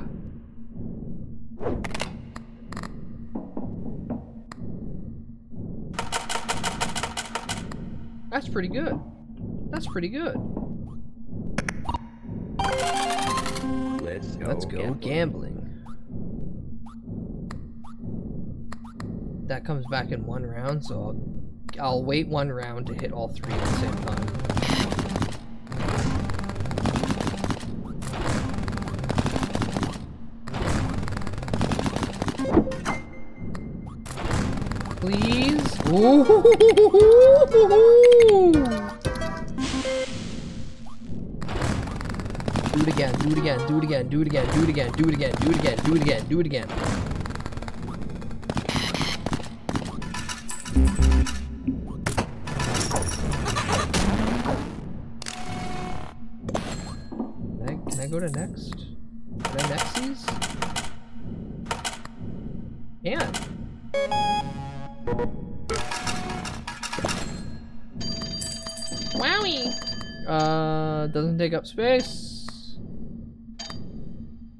That's pretty good. That's pretty good. Let's go gambling. That comes back in 1 round, so I'll wait 1 round to hit all 3 at the same time. Please? Ooh. Do it again, do it again, do it again, do it again, do it again, do it again, do it again, do it again, do it again. Can I go to next? Can I next these? Yeah. Wowie! Doesn't take up space.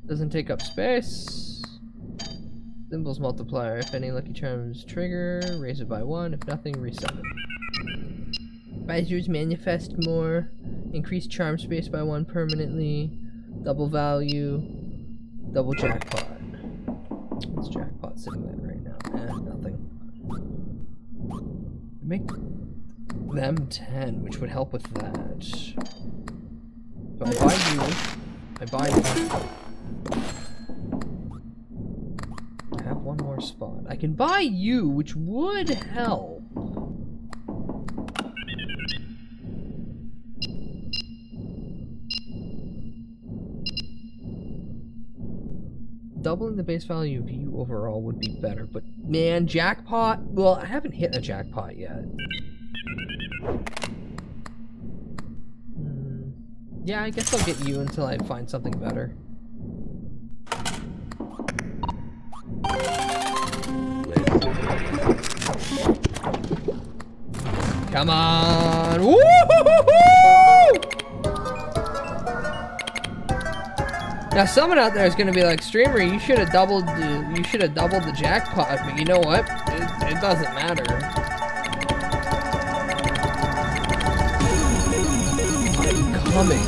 Doesn't take up space. Symbols multiplier. If any lucky charms trigger, raise it by 1. If nothing, reset it. Advisors manifest more. Increase charm space by 1 permanently. Double value. Double jackpot. What's jackpot sitting at right now? Nothing. Make them 10, which would help with that. So I buy you. I buy you. I have 1 more spot. I can buy you, which would help. Doubling the base value of you overall would be better, but man, jackpot? Well, I haven't hit a jackpot yet. Yeah, I guess I'll get you until I find something better. Come on. Woo! Now someone out there is gonna be like, streamer, you should have doubled the jackpot, but you know what? It doesn't matter. I'm coming.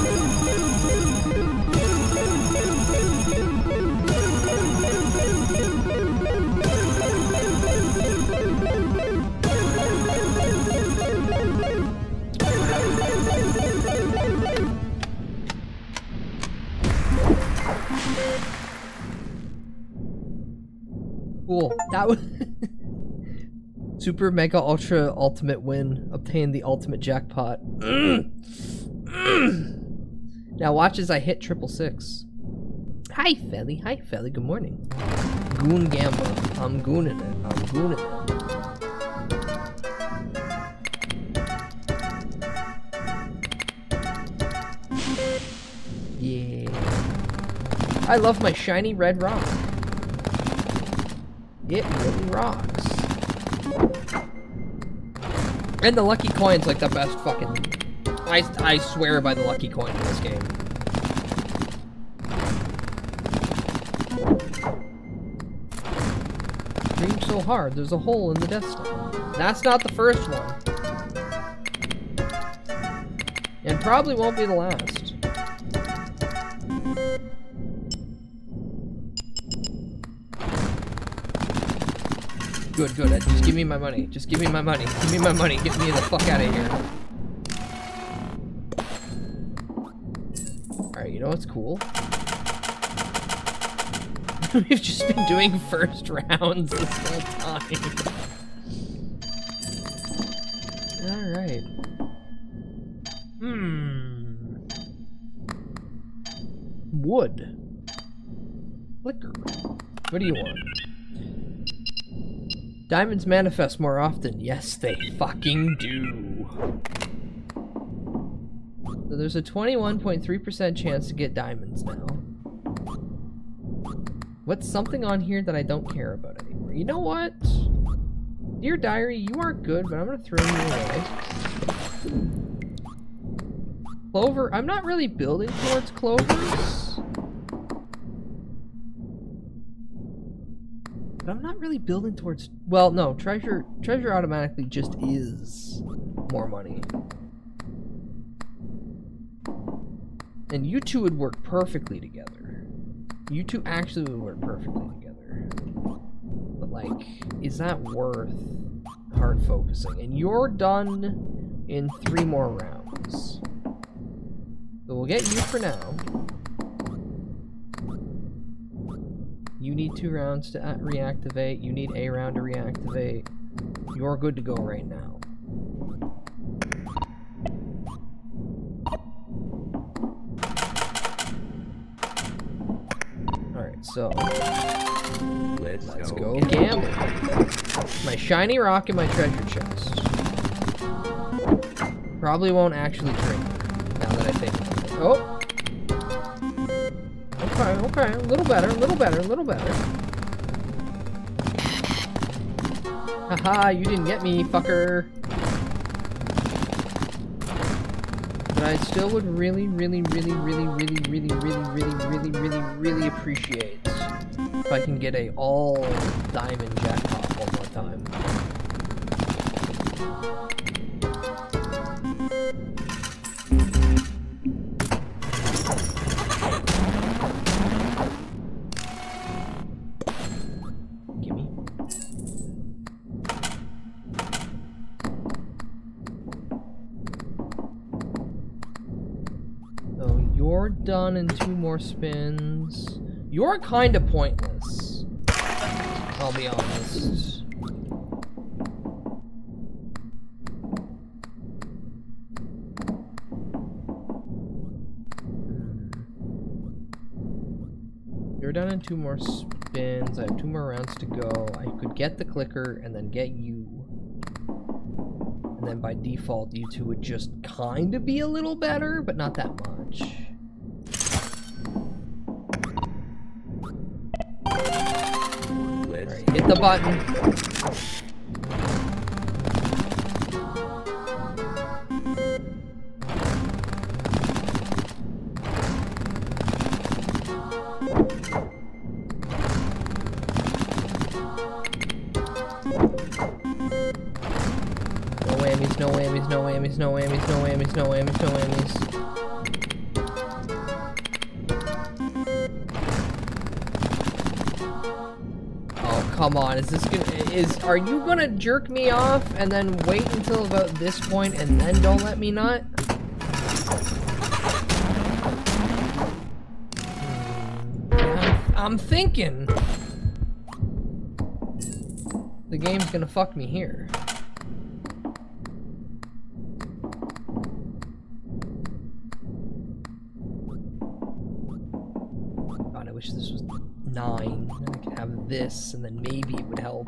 Cool. That was Super Mega Ultra Ultimate win. Obtain the ultimate jackpot. Now watch as I hit 666. Hi Felly. Hi Felly. Good morning. Goon Gamba. I'm gooning it. I'm gooning it. Yeah. I love my shiny red rock. It really rocks. And the lucky coin's like the best fucking... I swear by the lucky coin in this game. Dream so hard, there's a hole in the Death Star. That's not the first one. And probably won't be the last. Good, good. Just give me my money. Just give me my money. Give me my money. Get me the fuck out of here. Alright, you know what's cool? We've just been doing first rounds this whole time. Alright. Wood. Flicker. What do you want? Diamonds manifest more often. Yes, they fucking do. So there's a 21.3% chance to get diamonds now. What's something on here that I don't care about anymore? You know what? Dear Diary, you aren't good, but I'm gonna throw you away. Clover, I'm not really building towards clovers. But I'm not really building towards... Well, no, treasure automatically just is more money. And you two would work perfectly together. You two actually would work perfectly together. But, like, is that worth hard focusing? And you're done in 3 more rounds. So we'll get you for now. You need 2 rounds to reactivate. You need a round to reactivate. You're good to go right now. Alright, so... Let's go gamble. My shiny rock in my treasure chest. Probably won't actually drink, now that I think about it. Oh! Okay, a little better, a little better, a little better. Haha, you didn't get me, fucker. But I still would really appreciate if I can get a all diamond jackpot one more time. Done in 2 more spins. You're kind of pointless, I'll be honest. You're done in 2 more spins. I have 2 more rounds to go. I could get the clicker and then get you. And then by default, you two would just kind of be a little better, but not that much. Hit the button. whammies, no whammies, no whammies, no whammies, no whammies, no whammies, no whammies. Oh, come on, are you gonna jerk me off and then wait until about this point and then don't let me nut? I'm thinking the game's gonna fuck me here. God, I wish this was 9. Then I could have this, and then maybe it would help.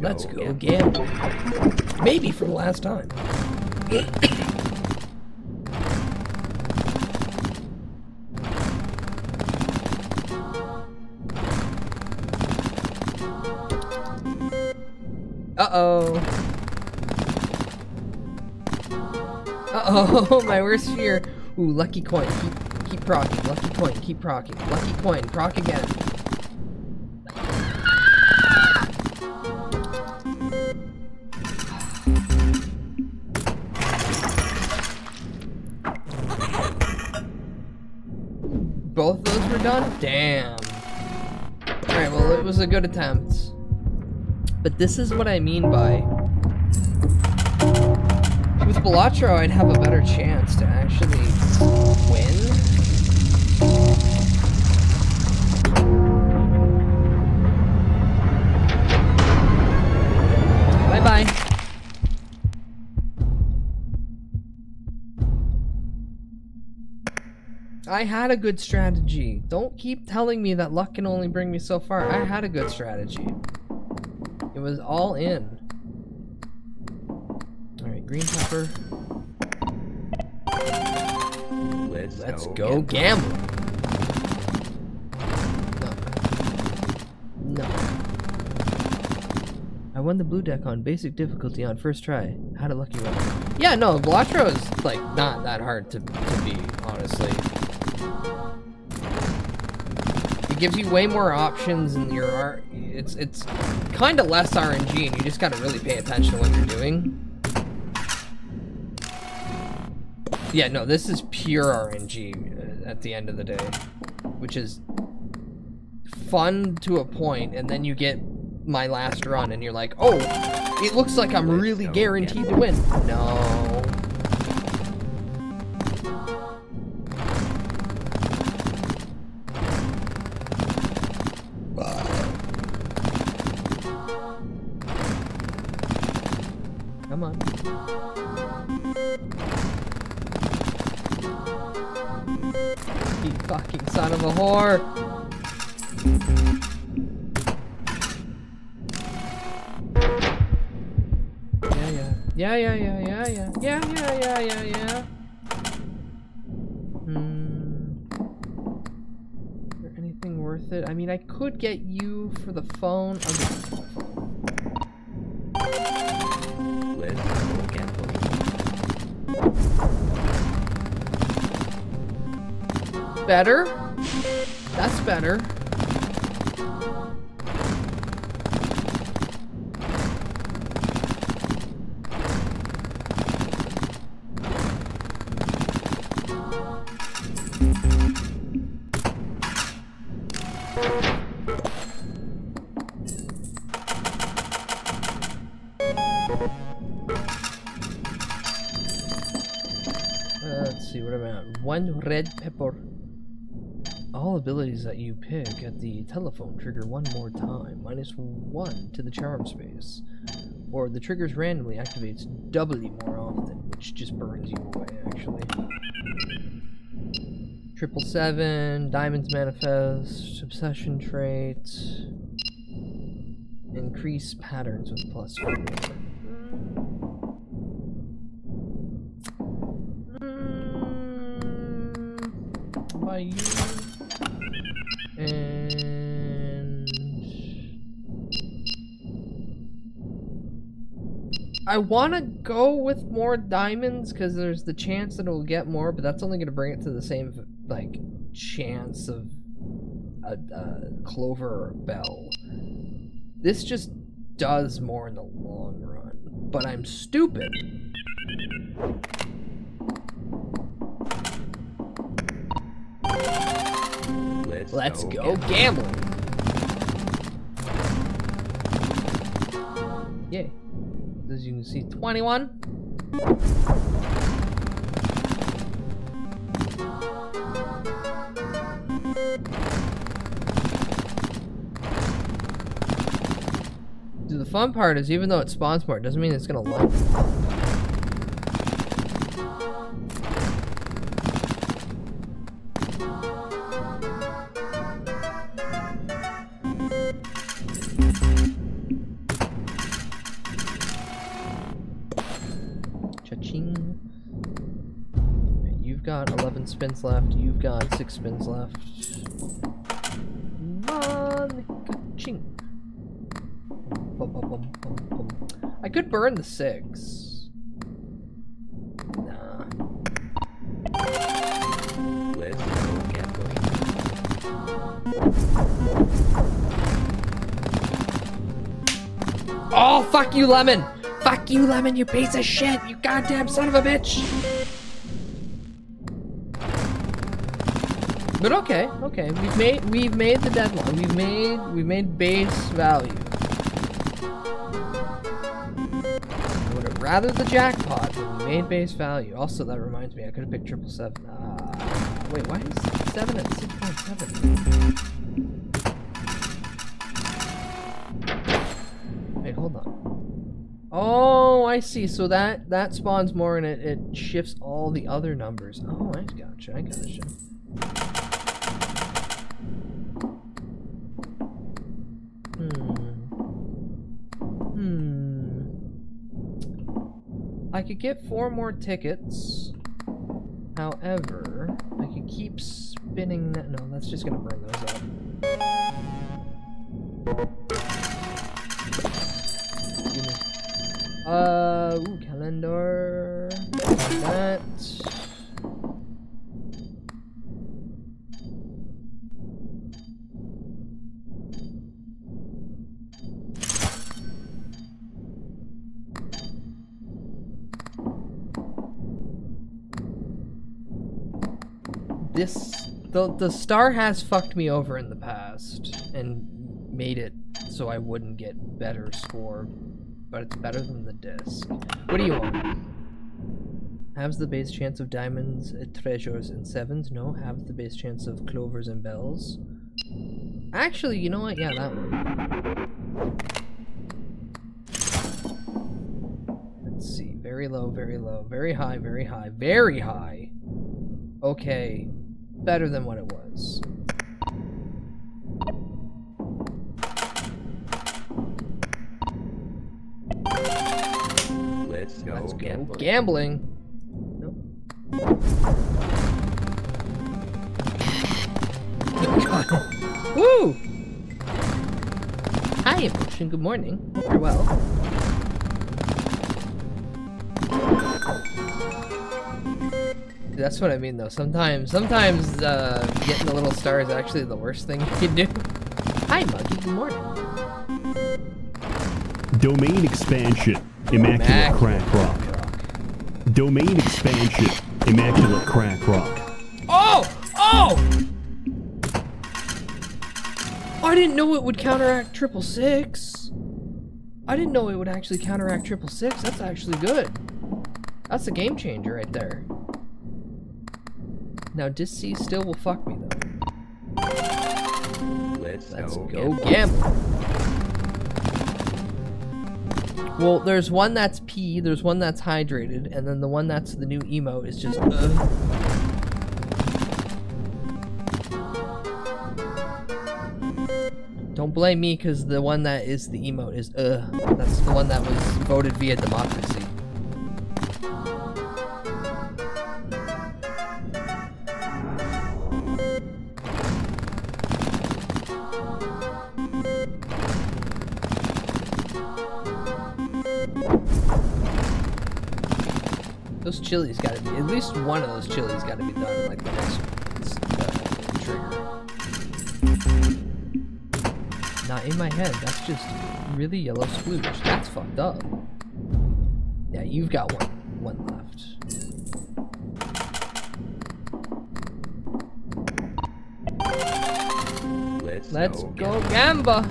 Let's go again. Maybe for the last time. Uh-oh. Uh-oh, my worst fear. Ooh, lucky coin. Keep procking. Lucky coin, keep procking. Lucky coin, proc again. Both of those were done? Damn. Alright, well, it was a good attempt. But this is what I mean by... With Balatro, I'd have a better chance to actually win. Bye-bye. I had a good strategy. Don't keep telling me that luck can only bring me so far. I had a good strategy. It was all in. Alright, green pepper. Let's go gamble. No. I won the blue deck on basic difficulty on first try. Had a lucky one. Yeah, no, Balatro is like not that hard to beat, honestly. It gives you way more options in your art. It's kind of less RNG, and you just gotta really pay attention to what you're doing. Yeah, no, this is pure RNG at the end of the day, which is fun to a point, and then you get my last run, and you're like, oh, it looks like I'm really guaranteed to win. No. Come on. You fucking son of a whore. Yeah. Is there anything worth it? I mean, I could get you for the phone. I'll get you for the phone. Better? That's better. Let's see, what about 1 red pepper? All abilities that you pick at the telephone trigger one more time, -1 to the charm space. Or the triggers randomly activates doubly more often, which just burns you away, actually. 777, Diamonds Manifest, Obsession Trait, Increase Patterns with +4. By you. And I want to go with more diamonds because there's the chance that it'll get more, but that's only going to bring it to the same like chance of a clover or a bell. This just does more in the long run, but I'm stupid. Let's go gambling. Yay. As you can see, 21. Dude, the fun part is even though it spawns more, it doesn't mean it's gonna line up. Cha-ching. You've got 11 spins left. You've got 6 spins left. Ka-ching. I could burn the 6. Nah. Let's go gambling. Oh, fuck you, Lemon! Fuck you, Lemon, you piece of shit! You goddamn son of a bitch! But okay, okay. We've made the deadline. We've made base value. I would have rather the jackpot, but we made base value. Also, that reminds me, I could have picked 777. Wait, why is 7 at 6.7? Wait, hold on. Oh, I see. So that spawns more and it shifts all the other numbers. Oh, I gotcha. I gotcha. I could get 4 more tickets. However, I could keep spinning that. No, that's just gonna burn those up. Ooh, calendar. That. The star has fucked me over in the past and made it so I wouldn't get better score, but it's better than the disc. What do you want? Has the base chance of diamonds, treasures, and 7s? No. Have the base chance of clovers and bells? Actually, you know what? Yeah, that one. Let's see. Very low, very low. Very high, very high. Very high. Okay. Better than what it was. Let's go gambling. Gambling. Nope. Woo! Hi, Emotion. Good morning. Hope you're well. That's what I mean, though. Sometimes getting the little star is actually the worst thing you can do. Hi, Muggy. Good morning. Domain expansion. Immaculate crack rock. Domain expansion. Immaculate crack rock. Oh! Oh! I didn't know it would counteract 666. I didn't know it would actually counteract 666. That's actually good. That's a game changer right there. Now, Disc C still will fuck me, though. Let's go gamble. Well, there's one that's P, there's one that's hydrated, and then the one that's the new emote is just Don't blame me, because the one that is the emote is That's the one that was voted via democracy. Those chilies gotta be, at least one of those chilies gotta be done in like the next trigger. Not in my head. That's just really yellow splooge. That's fucked up. Yeah, you've got one left. Let's go Gamba.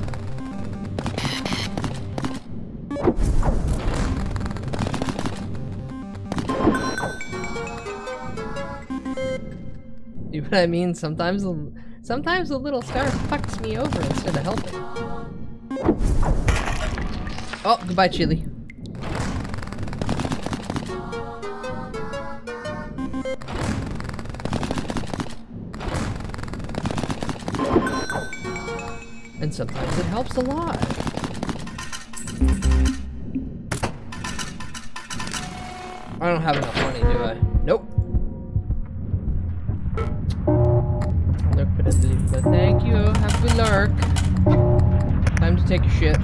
See what I mean? Sometimes the little star fucks me over instead of helping. Oh, goodbye, Chili. And sometimes it helps a lot. I don't have enough money, do I? Nope. But thank you. Have a good lurk. Time to take a shit.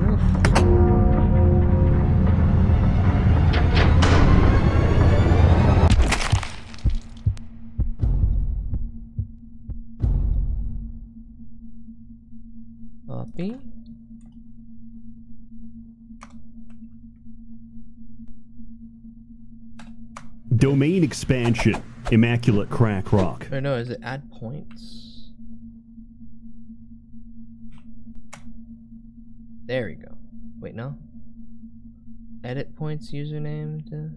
Oof. Copy. Domain expansion. Immaculate crack rock. Or no, is it add points? There we go. Wait, no. Edit points username to...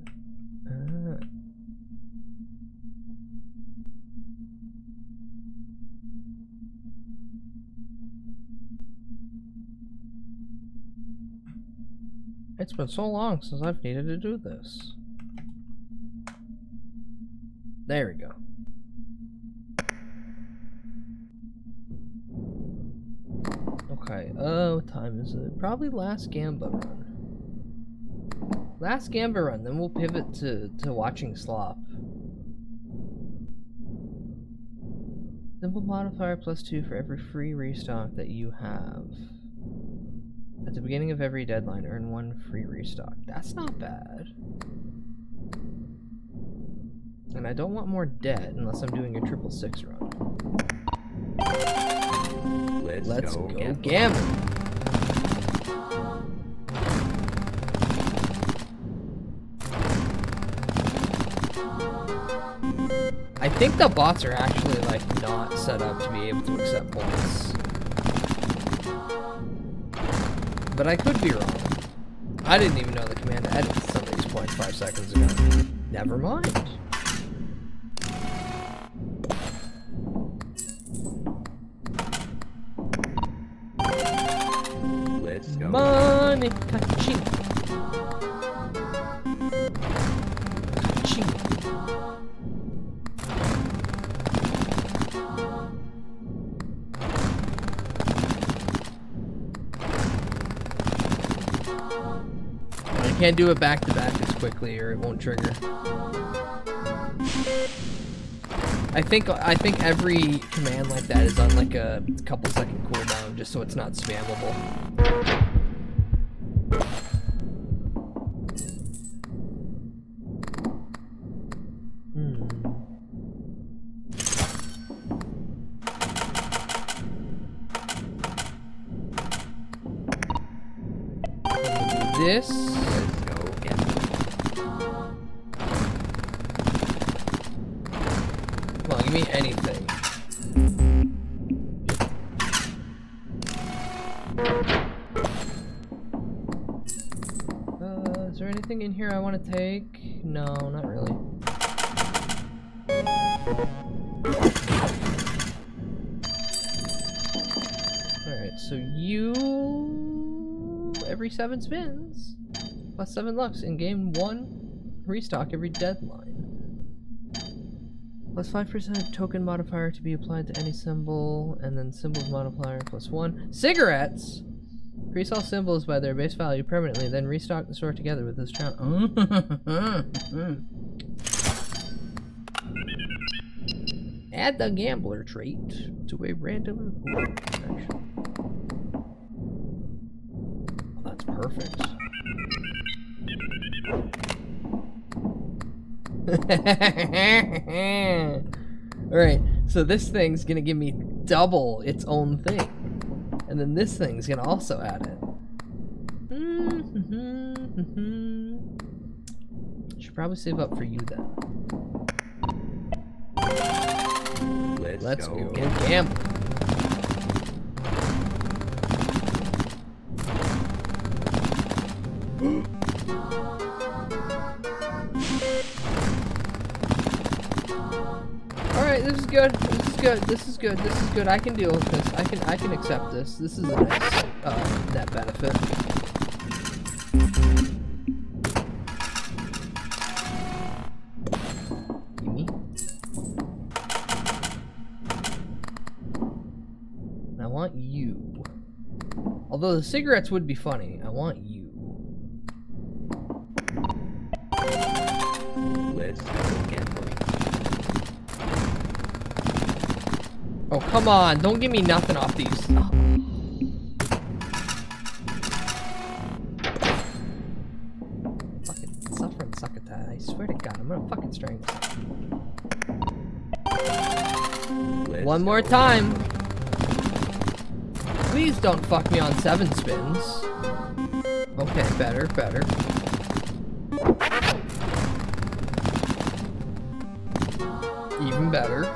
It's been so long since I've needed to do this. There we go. Okay, what time is it? Probably last Gamba run. Last Gamba run, then we'll pivot to watching Slop. Simple modifier +2 for every free restock that you have. At the beginning of every deadline, earn 1 free restock. That's not bad. And I don't want more debt unless I'm doing a 666 run. Let's go gamble. I think the bots are actually like not set up to be able to accept points. But I could be wrong. I didn't even know the command to edit some of these points 5 seconds ago. Never mind. Let's go. Money, ka-ching. Ka-ching. You can't do it back to back as quickly or it won't trigger. I think every command like that is on like a couple second cooldown just so it's not spammable. This. Let's go again. Come on, give me anything. Is there anything in here I want to take? No, not really. Alright, so you... every 7 spins, plus 7 lux in game 1, restock every deadline. Plus 5% token modifier to be applied to any symbol, and then symbols modifier plus 1. Cigarettes! Increase all symbols by their base value permanently, then restock the store together with this challenge. Add the gambler trait to a random action. Oh, that's perfect. Alright, So this thing's gonna give me double its own thing. And then this thing's gonna also add it. Should probably save up for you then. Let's go. Gamble. Alright, this is good. This is good. This is good. This is good. I can deal with this. I can accept this. This is a nice net benefit. Gimme. I want you. Although the cigarettes would be funny. I want you. Let's go gambling. Oh, come on. Don't give me nothing off these. Oh. Fucking suffering succotash. I swear to God, I'm gonna fucking strangle you. One more time. Please don't fuck me on 7 spins. Okay, better. Even better.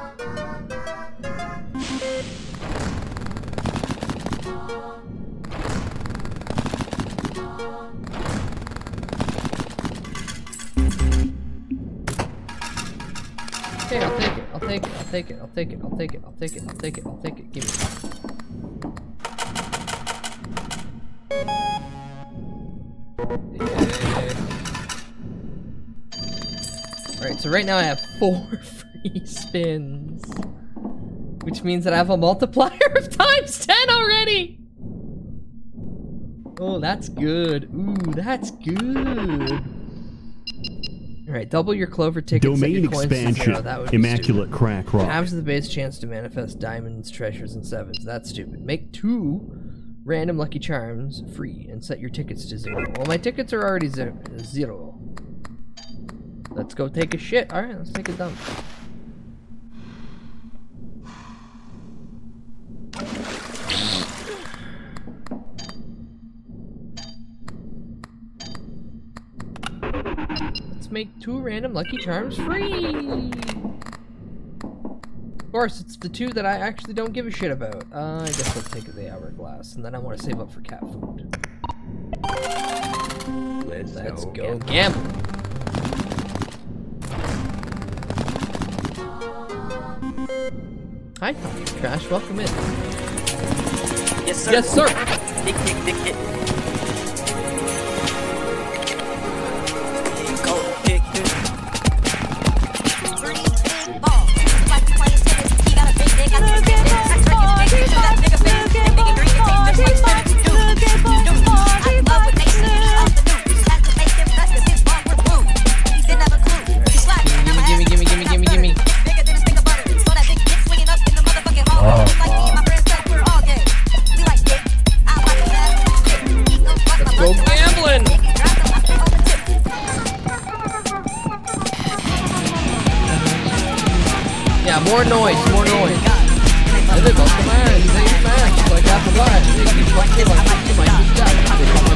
Okay, I'll take it. Give me. Alright, so right now I have 4 free spins. Which means that I have a multiplier of times 10 already! Oh, that's good. Ooh, that's good. Alright, double your clover tickets. Domain set your coins to 0. expansion. That would be Immaculate stupid. crack rock. Halves of the base chance to manifest diamonds, treasures, and 7s. That's stupid. Make 2 random lucky charms free and set your tickets to 0. Well, my tickets are already 0. Let's go take a shit. Alright, let's take a dump. Let's make 2 random lucky charms free. Of course, it's the 2 that I actually don't give a shit about. I guess I'll take the hourglass, and then I want to save up for cat food. Let's go gamble. Hi, Tommy Trash. Welcome in. Yes, sir. Yes, sir. Dick. Go, dick. Gimme. Let's go gambling. Yeah, more noise. I live up the man. They smash like apple pie. They keep fucking like my stuff. They call my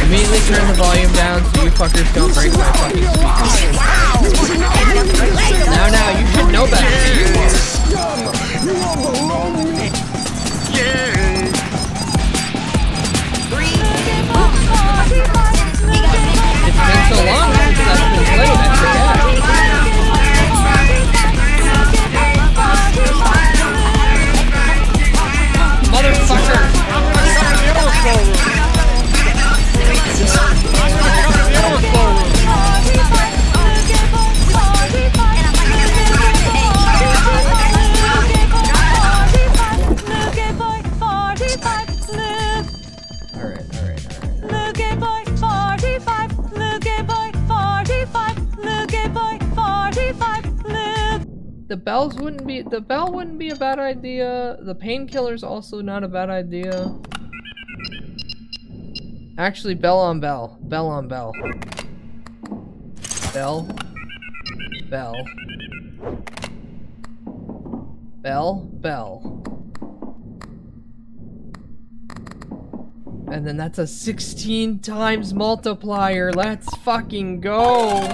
Immediately turn the volume down so you fuckers don't break my fucking speakers. Now, you should know better. It's been so long since that's been played, I forget. Motherfucker! bell wouldn't be a bad idea. The painkiller's also not a bad idea. Actually, bell on bell. Bell on bell. Bell. Bell. Bell. Bell. And then that's a 16 times multiplier. Let's fucking go.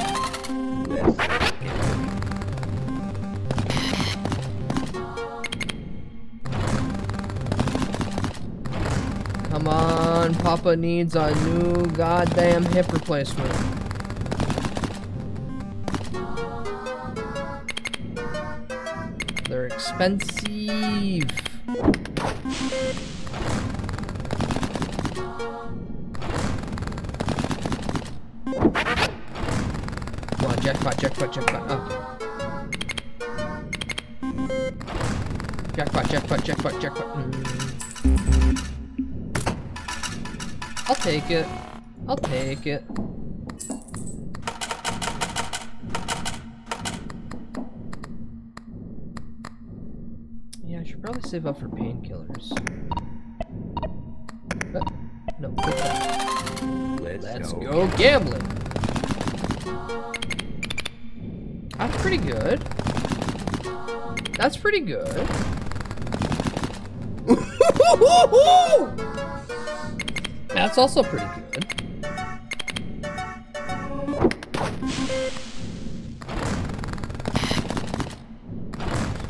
Come on, Papa needs a new goddamn hip replacement. They're expensive. Come on, jackpot, jackpot, jackpot. Oh. Jackpot, jackpot, jackpot, jackpot. I'll take it. I'll take it. Yeah, I should probably save up for painkillers. No, put that. Let's go gambling. That's pretty good. That's pretty good. That's also pretty good.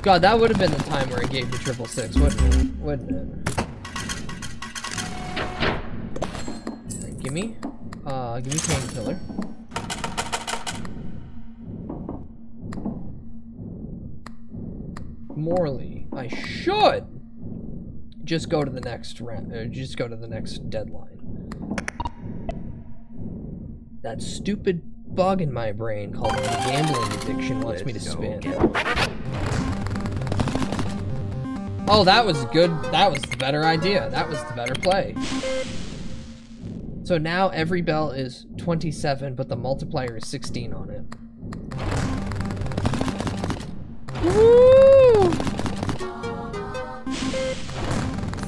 God, that would have been the time where it gave me 666, wouldn't it? Wouldn't it? Right, give me painkiller. Morally, I should just go to the next round, just go to the next deadline. That stupid bug in my brain called gambling addiction wants me to spin. Oh, that was good. That was the better idea. That was the better play. So now every bell is 27, but the multiplier is 16 on it. Woo!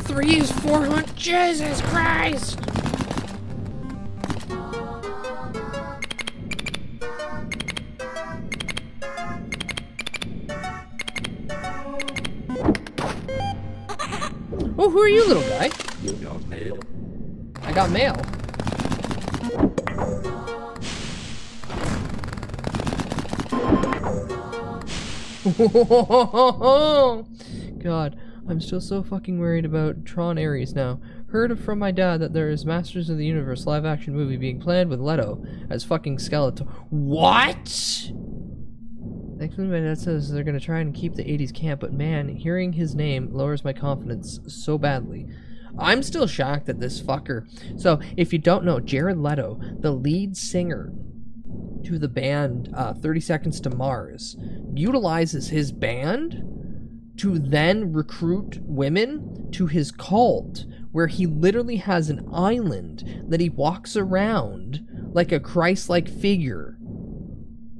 3 is 400. Jesus Christ! Oh, who are you, little guy? You got mail. I got mail. God, I'm still so fucking worried about Tron Ares now. Heard from my dad that there is Masters of the Universe live action movie being planned with Leto as fucking Skeletor. What? Thankfully, my dad says they're gonna try and keep the 80s camp, but man, hearing his name lowers my confidence so badly. I'm still shocked at this fucker. So, if you don't know, Jared Leto, the lead singer to the band 30 Seconds to Mars, utilizes his band to then recruit women to his cult, where he literally has an island that he walks around like a Christ-like figure.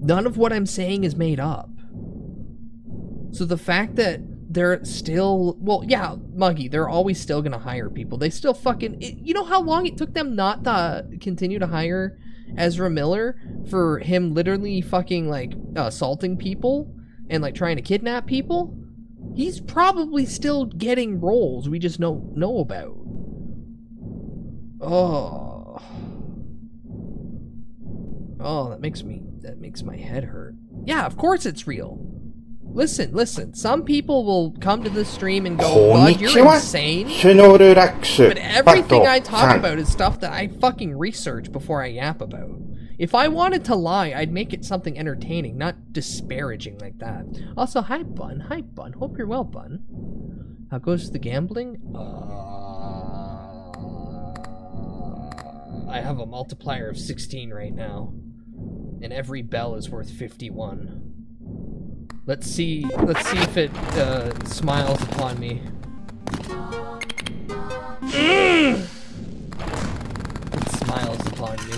None of what I'm saying is made up. So the fact that they're still, well, yeah, Muggy, they're always still gonna hire people. They still fucking, you know how long it took them not to continue to hire Ezra Miller for him literally fucking like assaulting people and like trying to kidnap people? He's probably still getting roles we just don't know about. Oh, that makes my head hurt. Yeah, of course it's real. Listen. Some people will come to this stream and go, "God, you're insane." But everything I talk about is stuff that I fucking research before I yap about. If I wanted to lie, I'd make it something entertaining, not disparaging like that. Also, hi Bun. Hope you're well, Bun. How goes the gambling? I have a multiplier of 16 right now. And every bell is worth 51. Let's see if it smiles upon me. It smiles upon me.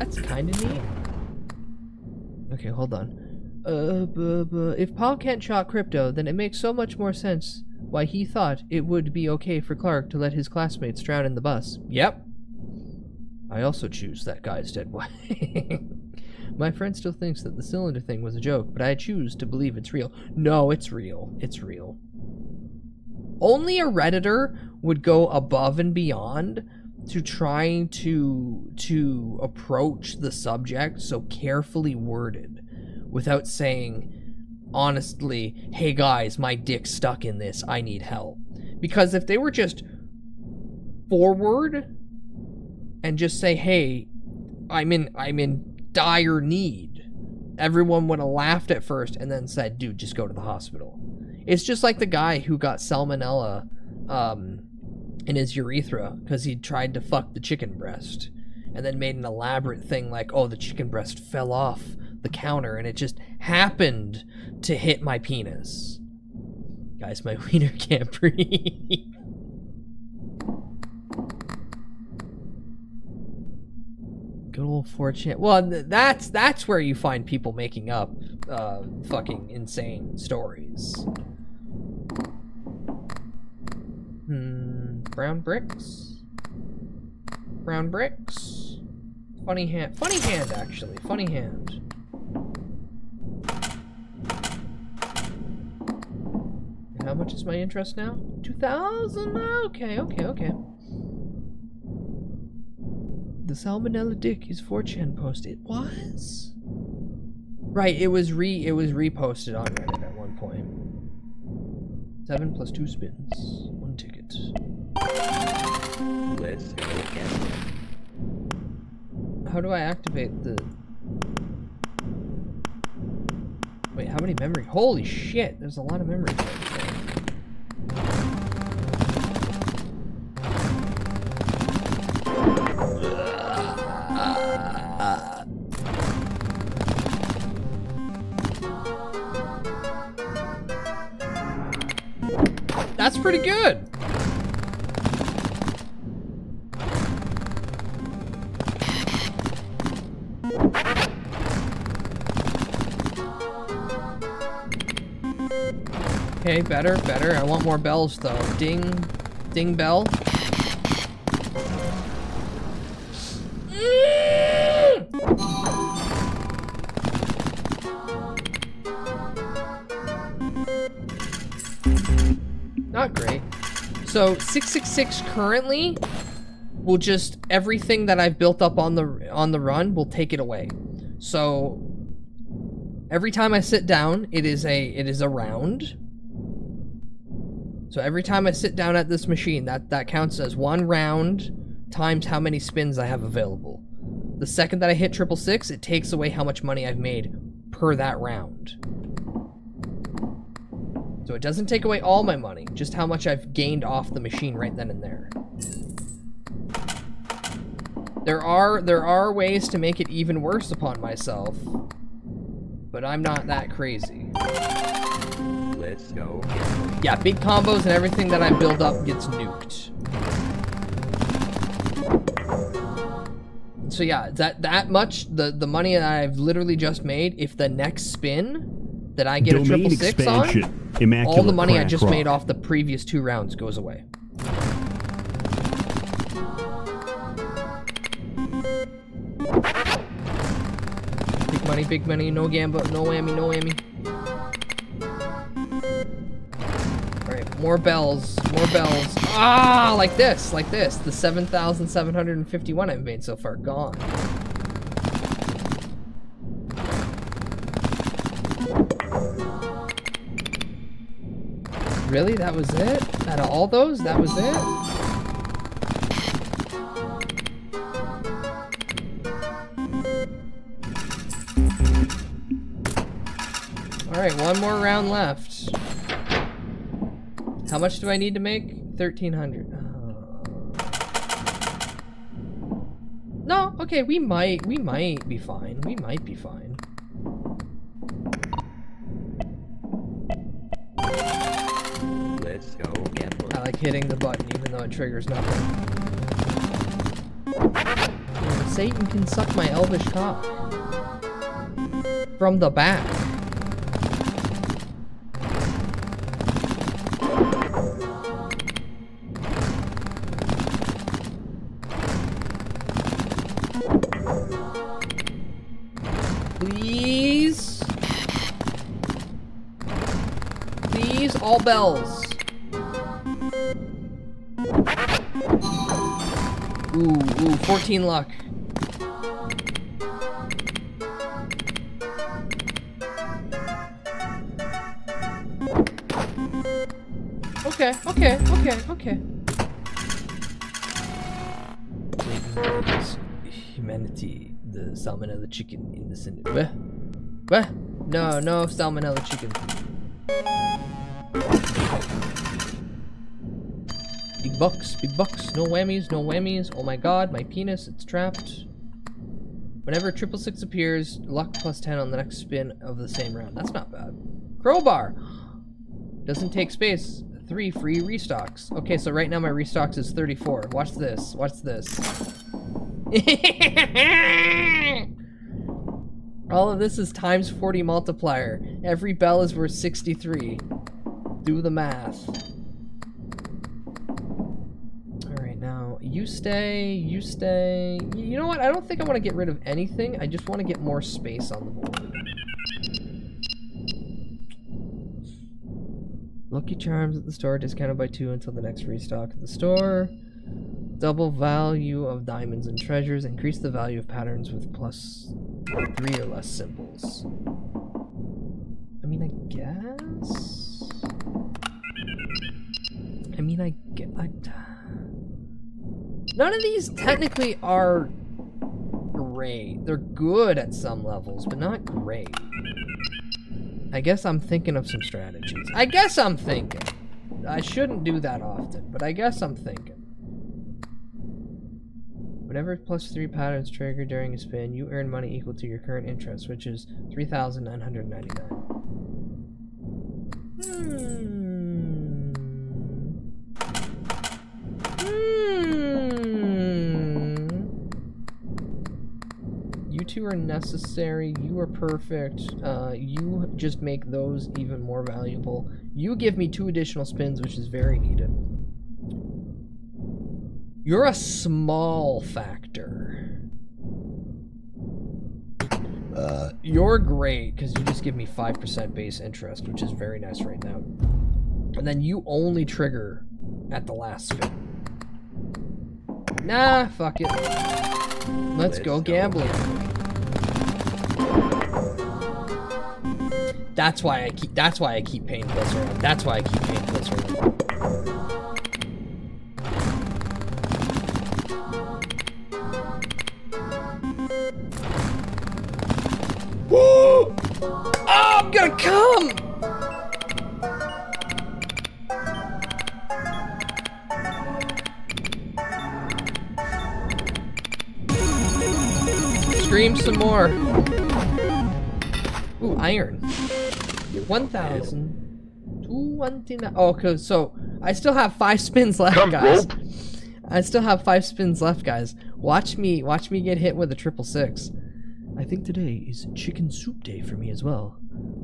That's kind of neat. Okay, hold on. If Paul can't shot crypto, then it makes so much more sense why he thought it would be okay for Clark to let his classmates drown in the bus. Yep. I also choose that guy's dead wife. My friend still thinks that the cylinder thing was a joke, but I choose to believe it's real. No, it's real. It's real. Only a Redditor would go above and beyond to trying to approach the subject so carefully worded without saying, honestly, hey guys, my dick's stuck in this, I need help. Because if they were just forward and just say, hey, I'm in dire need, everyone would have laughed at first and then said, dude, just go to the hospital. It's just like the guy who got salmonella in his urethra because he tried to fuck the chicken breast and then made an elaborate thing like, oh, the chicken breast fell off the counter and it just happened to hit my penis. Guys, my wiener can't breathe. Good old 4chan. Well, that's where you find people making up fucking insane stories. Brown bricks. Brown bricks. Funny hand. Funny hand, actually. Funny hand. And how much is my interest now? 2,000? Okay. The salmonella dick is 4chan post. It was? Right, it was reposted on Reddit at one point. 7 plus 2 spins. 1 ticket. Let's go again. How do I activate the... Wait, how many memory? Holy shit, there's a lot of memory cards there. That's pretty good. Okay, better. I want more bells though. Ding, ding bell. Not great. So 666 currently will just everything that I've built up on the run will take it away. So every time I sit down, it is a round. So every time I sit down at this machine, that counts as 1 round times how many spins I have available. The second that I hit 666, it takes away how much money I've made per that round. So it doesn't take away all my money, just how much I've gained off the machine right then and there. There are ways to make it even worse upon myself, but I'm not that crazy. Let's go. Yeah, big combos and everything that I build up gets nuked. So yeah, that much, the money that I've literally just made, if the next spin that I get Domain a 666 on, Immaculate all the money I just rock. made off the previous 2 rounds goes away. Big money, no gamble, no whammy, no whammy. Alright, more bells. Ah, like this. The 7,751 I've made so far, gone. Really? That was it? Out of all those, that was it? Alright, 1 more round left. How much do I need to make? 1,300. No, okay, we might be fine. We might be fine. Let's go again. I like hitting the button even though it triggers nothing. Satan can suck my elvish cock. From the back. Please? Please, all bells. Ooh, 14 luck. Okay. Humanity, the salmonella chicken in the center. What? No salmonella chicken. Big bucks, no whammies. Oh my god, my penis, it's trapped. Whenever 666 appears, luck plus 10 on the next spin of the same round. That's not bad. Crowbar! Doesn't take space. 3 free restocks. Okay, so right now my restocks is 34. Watch this. All of this is times 40 multiplier. Every bell is worth 63. Do the math. Alright, now you stay. You know what? I don't think I want to get rid of anything. I just want to get more space on the board. Lucky Charms at the store, discounted by 2 until the next restock at the store. Double value of diamonds and treasures. Increase the value of patterns with plus 3 or less symbols. I mean, I guess? None of these technically are great. They're good at some levels, but not great. I guess I'm thinking of some strategies. I shouldn't do that often, but I guess I'm thinking. Whenever plus 3 patterns trigger during a spin, you earn money equal to your current interest, which is 3,999. You two are necessary. You are perfect. You just make those even more valuable. You give me 2 additional spins, which is very needed. You're a small factor. You're great, because you just give me 5% base interest, which is very nice right now. And then you only trigger at the last spin. Nah, fuck it. Let's go gambling. That's why I keep paying closer around. Woo! Oh, I'm gonna come! Scream some more. Ooh, iron. 1,219. Oh, okay, so I still have 5 spins left, guys. Watch me get hit with a 666. I think today is chicken soup day for me as well.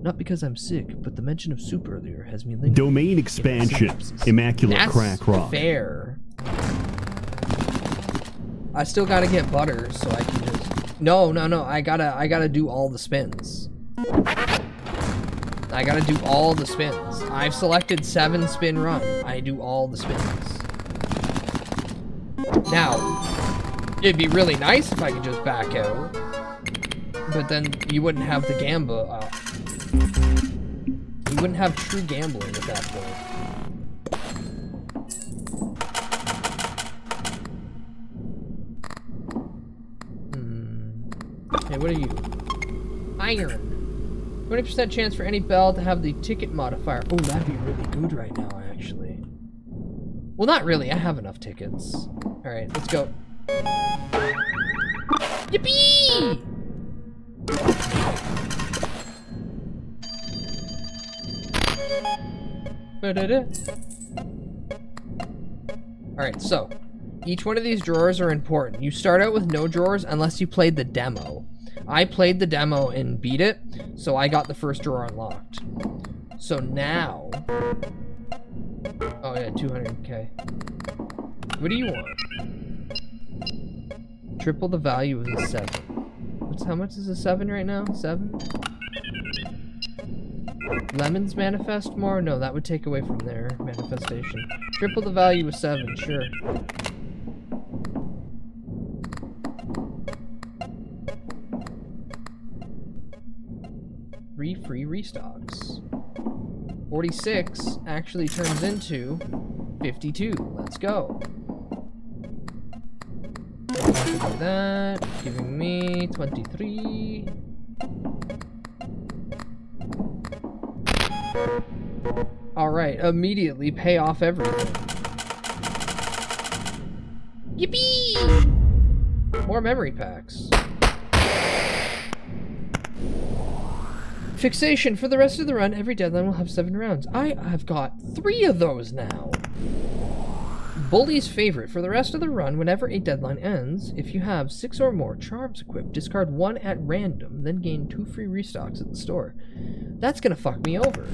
Not because I'm sick, but the mention of soup earlier has me lingering. Domain expansion. Immaculate That's crack rock. Fair. I still gotta get butter, so I can just. No. I gotta do all the spins. I've selected 7 spin run. I do all the spins. Now, it'd be really nice if I could just back out. But then you wouldn't have the gamble. You wouldn't have true gambling at that point. Hey, what are you? Iron. 20% chance for any bell to have the ticket modifier. Oh, that'd be really good right now, actually. Well, not really. I have enough tickets. Alright, let's go. Yippee! Alright, so Each one of these drawers are important. You start out with no drawers unless you played the demo. I played the demo and beat it, so I got the first drawer unlocked. So now... Oh yeah, 200k. What do you want? Triple the value of a 7. How much is a 7 right now? 7? Lemons manifest more? No, that would take away from their manifestation. Triple the value of 7, sure. Free restocks. 46 actually turns into 52. Let's go. Do that, giving me 23. Alright, immediately pay off everything. Yippee! More memory packs. Fixation. For the rest of the run, every deadline will have 7 rounds. I have got 3 of those now. Bully's favorite. For the rest of the run, whenever a deadline ends, if you have 6 or more charms equipped, discard 1 at random, then gain 2 free restocks at the store. That's gonna fuck me over.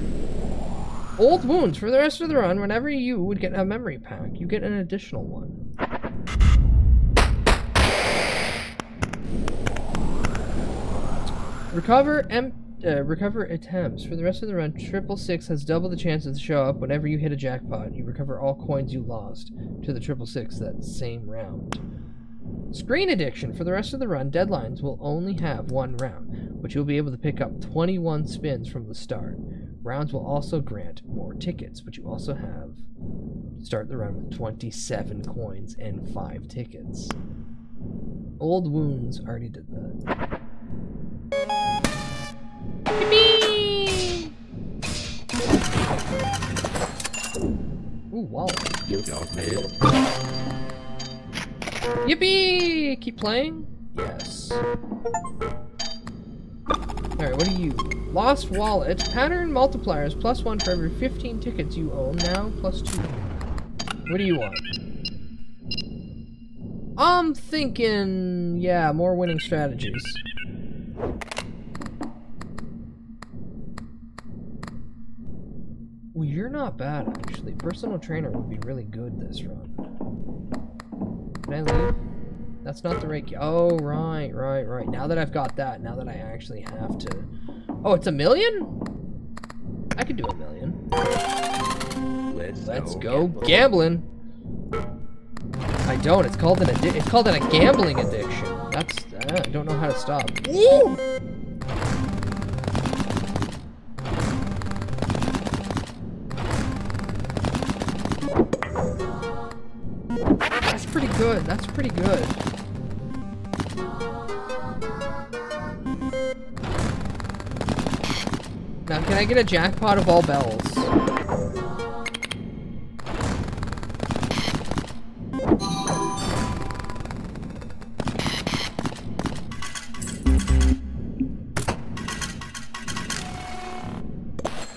Old wounds. For the rest of the run, whenever you would get a memory pack, you get an additional one. Recover attempts. For the rest of the run, 666 has double the chances to show up whenever you hit a jackpot. You recover all coins you lost to the 666 that same round. Screen addiction. For the rest of the run, deadlines will only have 1 round, but you'll be able to pick up 21 spins from the start. Rounds will also grant more tickets, but you also have start the run with 27 coins and 5 tickets. Old wounds, already did that. Yippee! Ooh, wallet. You don't need it. Yippee! Keep playing? Yes. Alright, what are you? Lost wallet. Pattern multipliers. +1 for every 15 tickets you own. Now +2. What do you want? I'm thinking... yeah, more winning strategies. Well, you're not bad, actually. Personal trainer would be really good this run. Can I leave? That's not the right key. Oh, right. Now that I've got that, now that I actually have to... Oh, it's $1 million? I could do $1 million. Let's go gambling. I don't. It's called it's called a gambling addiction. That's... I don't know how to stop. Woo! That's pretty good. That's pretty good. Now, can I get a jackpot of all bells?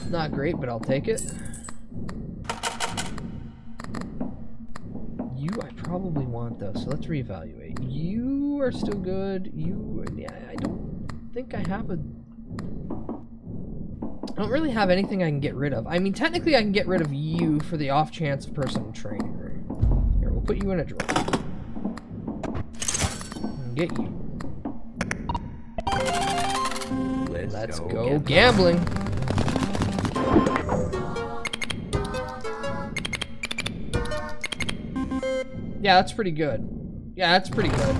Not great, but I'll take it. I probably want those, so let's reevaluate. You are still good. Yeah, I don't think I have I don't really have anything I can get rid of. I mean, technically I can get rid of you for the off chance of personal trainer. Here, we'll put you in a drawer. And get you. Let's go gambling. Yeah, that's pretty good. Yeah, that's pretty good.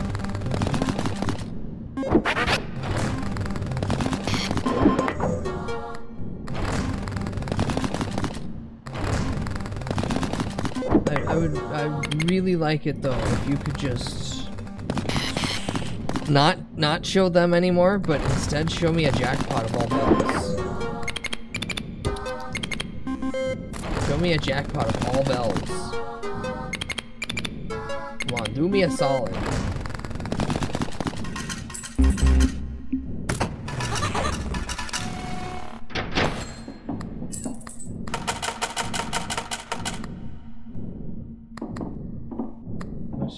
I would really like it though if you could just not show them anymore, but instead show me a jackpot of all bells. Show me a jackpot of all bells. Come on, do me a solid.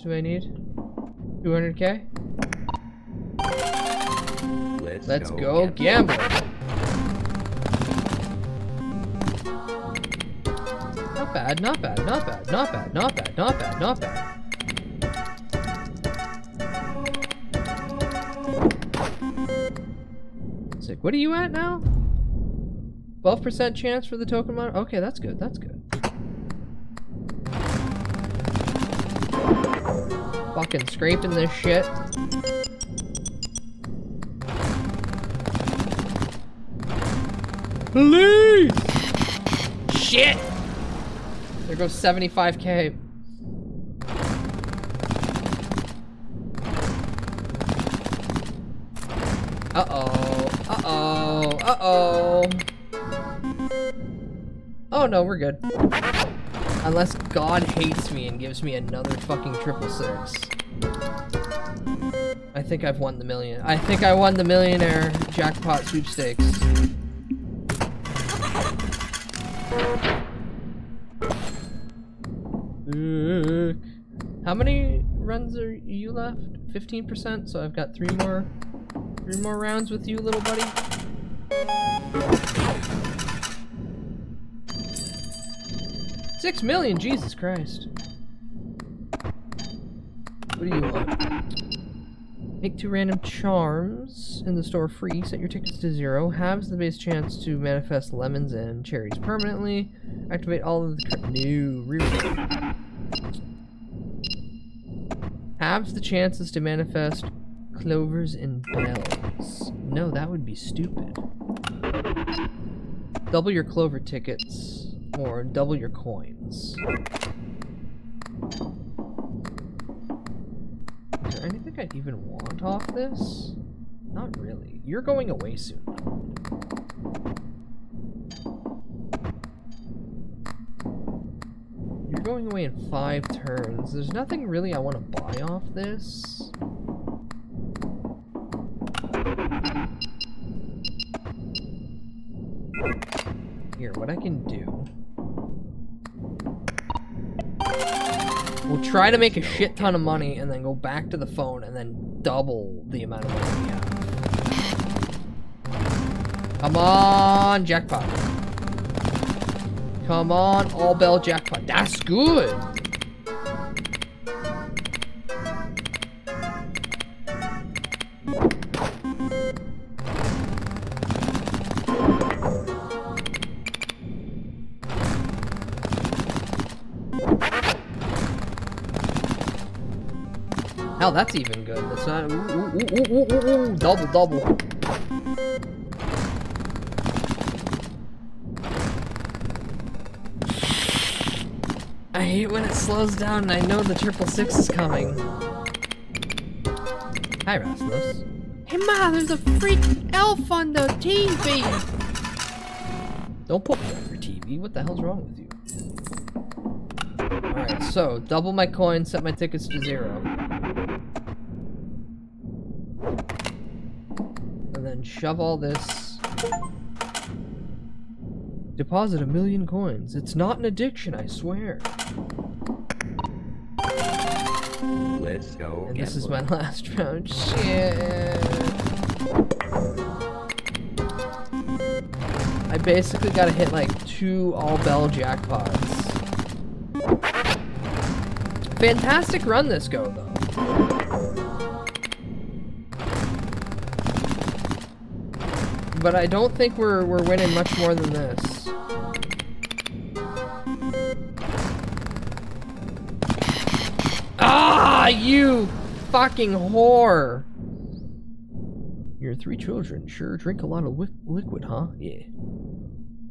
do I need? 200k? Let's go gambling. Not bad, not bad, not bad, not bad, not bad, not bad, not bad. Sick. What are you at now? 12% chance for the token monitor? Okay, that's good, that's good. Fucking scraping this shit. Please! Shit! There goes 75k. Uh-oh. Uh-oh. Uh-oh. Oh no, we're good. Unless God hates me and gives me another fucking 666. I think I've won the million. I think I won the millionaire jackpot sweepstakes. How many runs are you left? 15%, so I've got three more rounds with you, little buddy. $6 million, Jesus Christ. What do you want? Make 2 random charms in the store free. Set your tickets to 0. Halves the base chance to manifest lemons and cherries permanently. Activate all of the new reroll. Halves the chances to manifest clovers and bells. No, that would be stupid. Double your clover tickets or double your coins. Is there anything I even want off this? Not really. You're going away soon. You're going away in 5 turns. There's nothing really I want to buy off this. Here, what I can do. We'll try to make a shit ton of money and then go back to the phone and then double the amount of money we have. Come on, jackpot. Come on, all bell jackpot. That's good. Hell, that's even good. That's not. Ooh, double, double. I hate when it slows down and I know the 666 is coming. Hi, Rasmus. Hey, Ma, there's a freak elf on the TV. Don't put me on your TV. What the hell's wrong with you? Alright, so double my coins, set my tickets to 0. And then shove all this. Deposit 1 million coins. It's not an addiction, I swear. Let's go. And this is my last round. Shit. I basically gotta hit like 2 all-bell jackpots. Fantastic run this go, though. But I don't think we're winning much more than this. Ah, you fucking whore! Your 3 children sure drink a lot of liquid, huh? Yeah.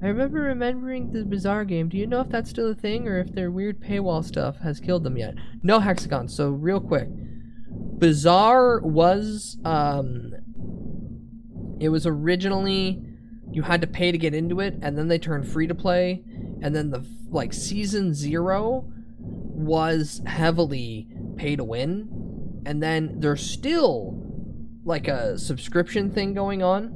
I remember remembering the Bizarre game. Do you know if that's still a thing or if their weird paywall stuff has killed them yet? No, Hexagon. So real quick, Bizarre was it was originally you had to pay to get into it, and then they turned free to play, and then the like season 0 was heavily pay to win, and then there's still like a subscription thing going on,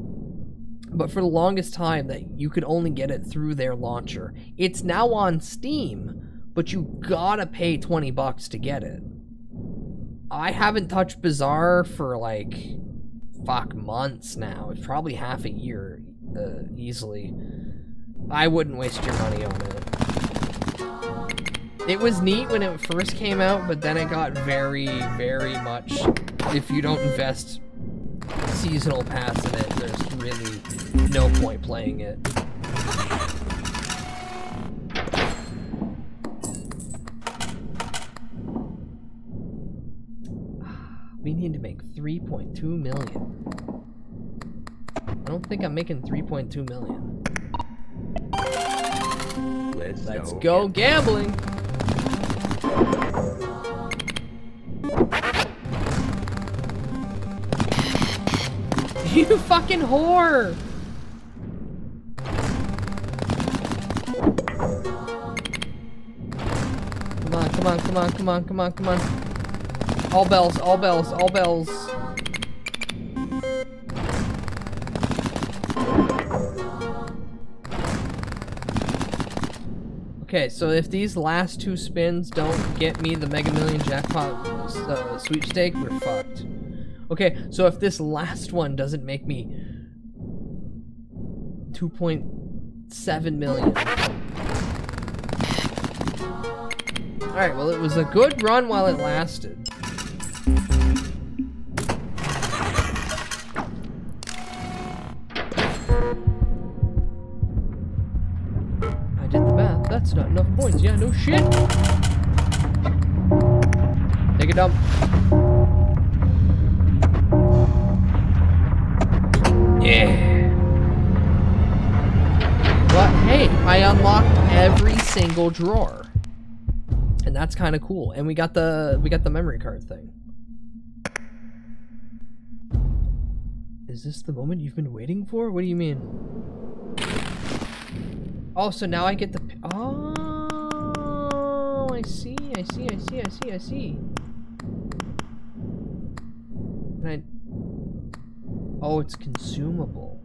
but for the longest time that you could only get it through their launcher. It's now on Steam, but you gotta pay $20 to get it. I haven't touched Bazaar for like, fuck, months now. It's probably half a year, easily. I wouldn't waste your money on it. It was neat when it first came out, but then it got very, very much, if you don't invest seasonal pass in it, there's really no point playing it. We need to make 3.2 million. I don't think I'm making 3.2 million. Let's go gambling. You fucking whore! Come on, come on, come on, come on, come on, come on. All bells, all bells, all bells. Okay, so if these last two spins don't get me the Mega Million jackpot sweepstake, we're fucked. Okay, so if this last one doesn't make me 2.7 million. Alright, well, it was a good run while it lasted. I did the math. That's not enough points. Yeah, no shit. Take a dump. Yeah. But hey, I unlocked every single drawer. And that's kind of cool. And we got the memory card thing. Is this the moment you've been waiting for? What do you mean? Oh, so now I get the... Oh, I see, I see, I see, I see, I see. Can I... Oh, it's consumable.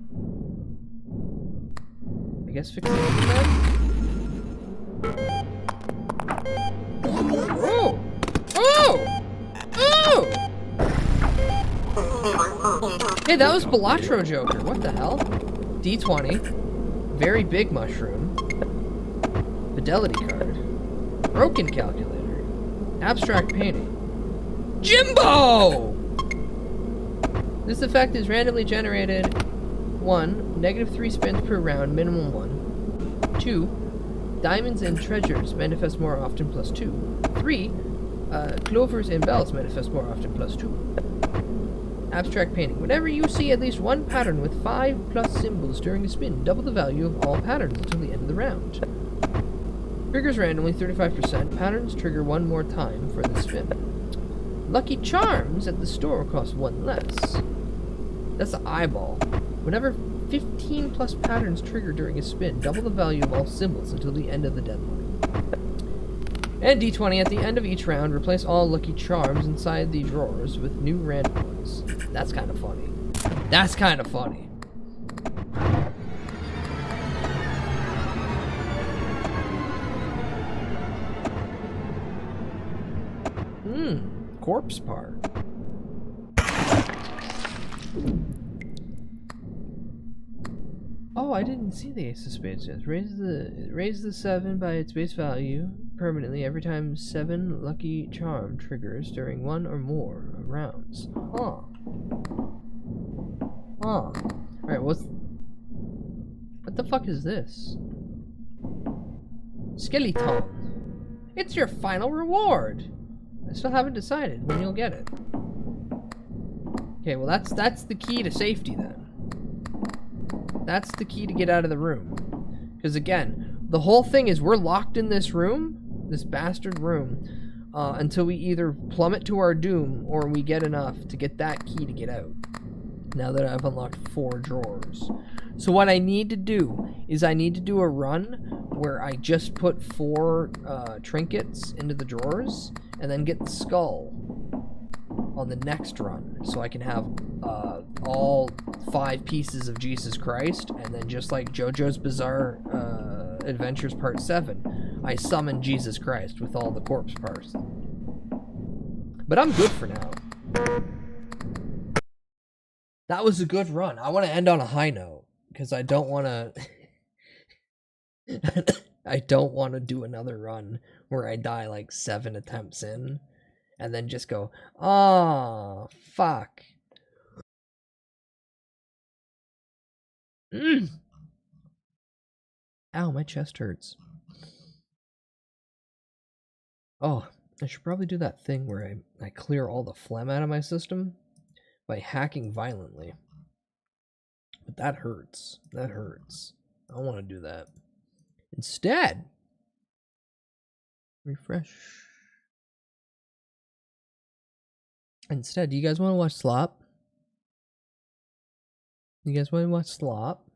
I guess fix it then? Oh! Oh! Oh! Hey, that was Balatro Joker. What the hell? D20. Very big mushroom. Fidelity card. Broken calculator. Abstract painting. Jimbo! This effect is randomly generated. 1. -3 spins per round, minimum 1. 2. Diamonds and treasures manifest more often, +2. 3. Clovers and bells manifest more often, +2. Abstract painting. Whenever you see at least one pattern with 5+ symbols during a spin, double the value of all patterns until the end of the round. Triggers randomly 35%. Patterns trigger one more time for the spin. Lucky charms at the store cost 1 less. That's an eyeball. Whenever 15+ patterns trigger during a spin, double the value of all symbols until the end of the deadline. And D20, at the end of each round, replace all lucky charms inside the drawers with new random ones. That's kind of funny. That's kind of funny. Corpse part. Oh, I didn't see the ace of spades yet. Raise the 7 by its base value permanently every time 7 lucky charm triggers during 1 or more rounds. Huh. Huh. Alright, what the fuck is this? Skeleton. It's your final reward. I still haven't decided when you'll get it. Okay, well that's the key to safety then. That's the key to get out of the room. Because again, the whole thing is we're locked in this room, this bastard room, until we either plummet to our doom or we get enough to get that key to get out. Now that I've unlocked 4 drawers. So what I need to do is I need to do a run where I just put 4 trinkets into the drawers and then get the skull on the next run, so I can have all 5 pieces of Jesus Christ, and then just like JoJo's Bizarre Adventures Part 7, I summon Jesus Christ with all the corpse parts. But I'm good for now. That was a good run. I want to end on a high note because I don't want to. I don't want to do another run where I die like 7 attempts in, and then just go, oh fuck. Ow, my chest hurts. Oh, I should probably do that thing where I clear all the phlegm out of my system by hacking violently. But that hurts. That hurts. I don't want to do that. Instead, refresh. Instead, do you guys want to watch Slop? You guys want to watch Slop?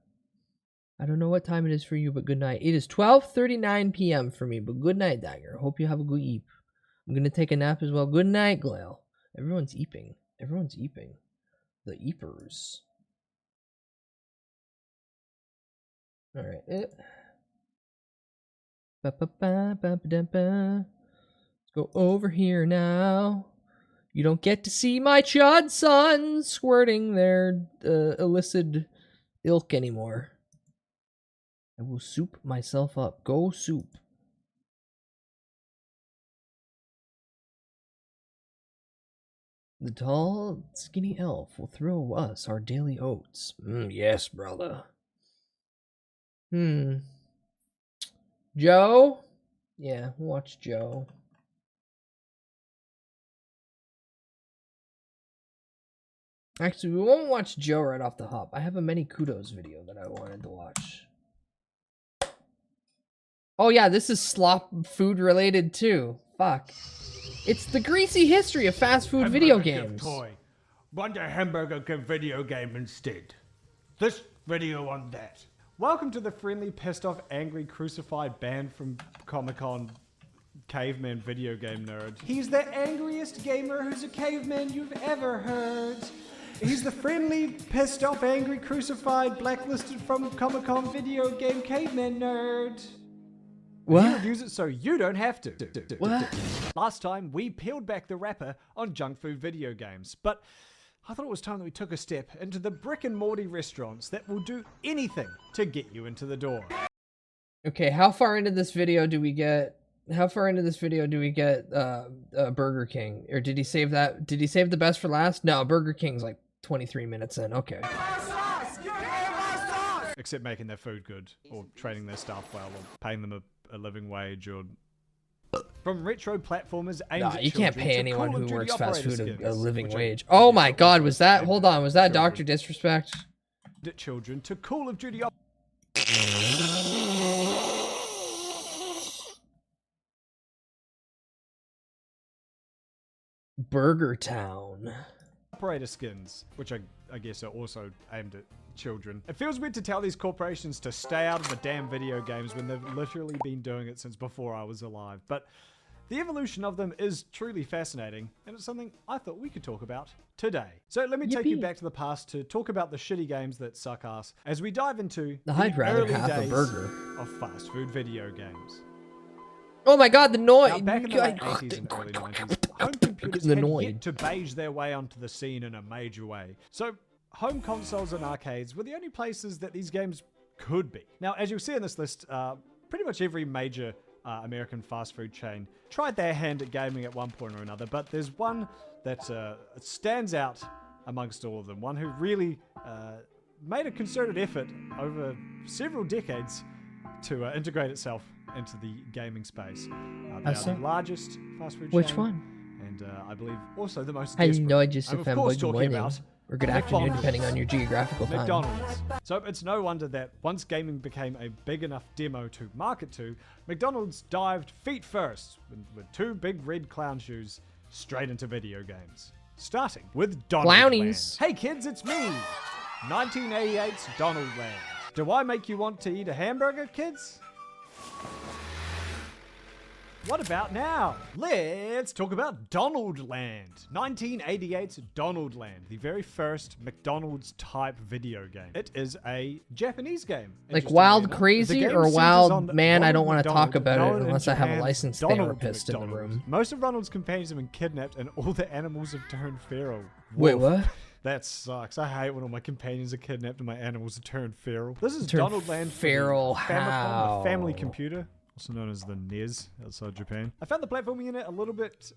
I don't know what time it is for you, but good night. It is 12:39 p.m. for me, but good night, Dagger. Hope you have a good eep. I'm going to take a nap as well. Good night, Glail. Everyone's eeping. Everyone's eeping. The eepers. Alright. Let's go over here now. You don't get to see my chud sons squirting their illicit ilk anymore. I will soup myself up. Go soup. The tall, skinny elf will throw us our daily oats. Yes, brother. Joe? Yeah, watch Joe. Actually, we won't watch Joe right off the hop. I have a many kudos video that I wanted to watch. Oh yeah, this is slop food related too. Fuck. It's the greasy history of fast food video games. Toy. Want a hamburger video game instead. This video on that. Welcome to the friendly, pissed off, angry, crucified band from Comic-Con caveman video game nerd. He's the angriest gamer who's a caveman you've ever heard. He's the friendly, pissed off, angry, crucified, blacklisted from Comic-Con video game caveman nerd. What? He reviews it so you don't have to. What? Last time, we peeled back the wrapper on junk food video games, but I thought it was time that we took a step into the brick and morty restaurants that will do anything to get you into the door. Okay, how far into this video do we get? Burger King? Or did he save that? Did he save the best for last? No, Burger King's like 23 minutes in. Okay. Except making their food good, or training their staff well, or paying them a living wage, or... From retro platformers aimed at you can't children pay to anyone Call of who Duty works fast operator food a skins, living which are wage. Oh my god, was that... aimed Hold on, was that at Dr. Disrespect? Children to Call of Duty Burger Town. operator skins, which I guess are also aimed at children. It feels weird to tell these corporations to stay out of the damn video games when they've literally been doing it since before I was alive, but the evolution of them is truly fascinating, and it's something I thought we could talk about today. So let me take you back to the past to talk about the shitty games that suck ass as we dive into I'd rather early have a days burger of fast food video games. Oh my god, the noise! Now, back in the late 80s and early 90s, home computers had yet to beige their way onto the scene in a major way. So home consoles and arcades were the only places that these games could be. Now, as you'll see in this list, pretty much every major American fast food chain tried their hand at gaming at one point or another, but there's one that stands out amongst all of them, one who really made a concerted effort over several decades to integrate itself into the gaming space. They are the largest fast food chain. Which one? And I believe also the most Hello, desperate. just I'm a of course fanboy talking morning. about Or good afternoon, depending on your geographical time. McDonald's. So it's no wonder that once gaming became a big enough demo to market to, McDonald's dived feet first with two big red clown shoes straight into video games. Starting with Clownies. Donaldland. Hey kids, it's me! 1988's Donaldland. Do I make you want to eat a hamburger, kids? what about now? Let's talk about Donaldland. 1988's Donaldland, the very first McDonald's type video game. It is a Japanese game. Like interestingly Wild enough. The Crazy game or centers Wild on Man? I Ronald don't want to talk McDonald, about it known in unless I have a Japan licensed Donald therapist in the McDonald. room. Most of Ronald's companions have been kidnapped and all the animals have turned feral. Wait, Wolf. what? That sucks. I hate when all my companions are kidnapped and my animals are turned feral. This is Turned Donaldland for feral, the Famicom, the family how? computer, also known as the NES outside Japan. I found the platforming in it a little bit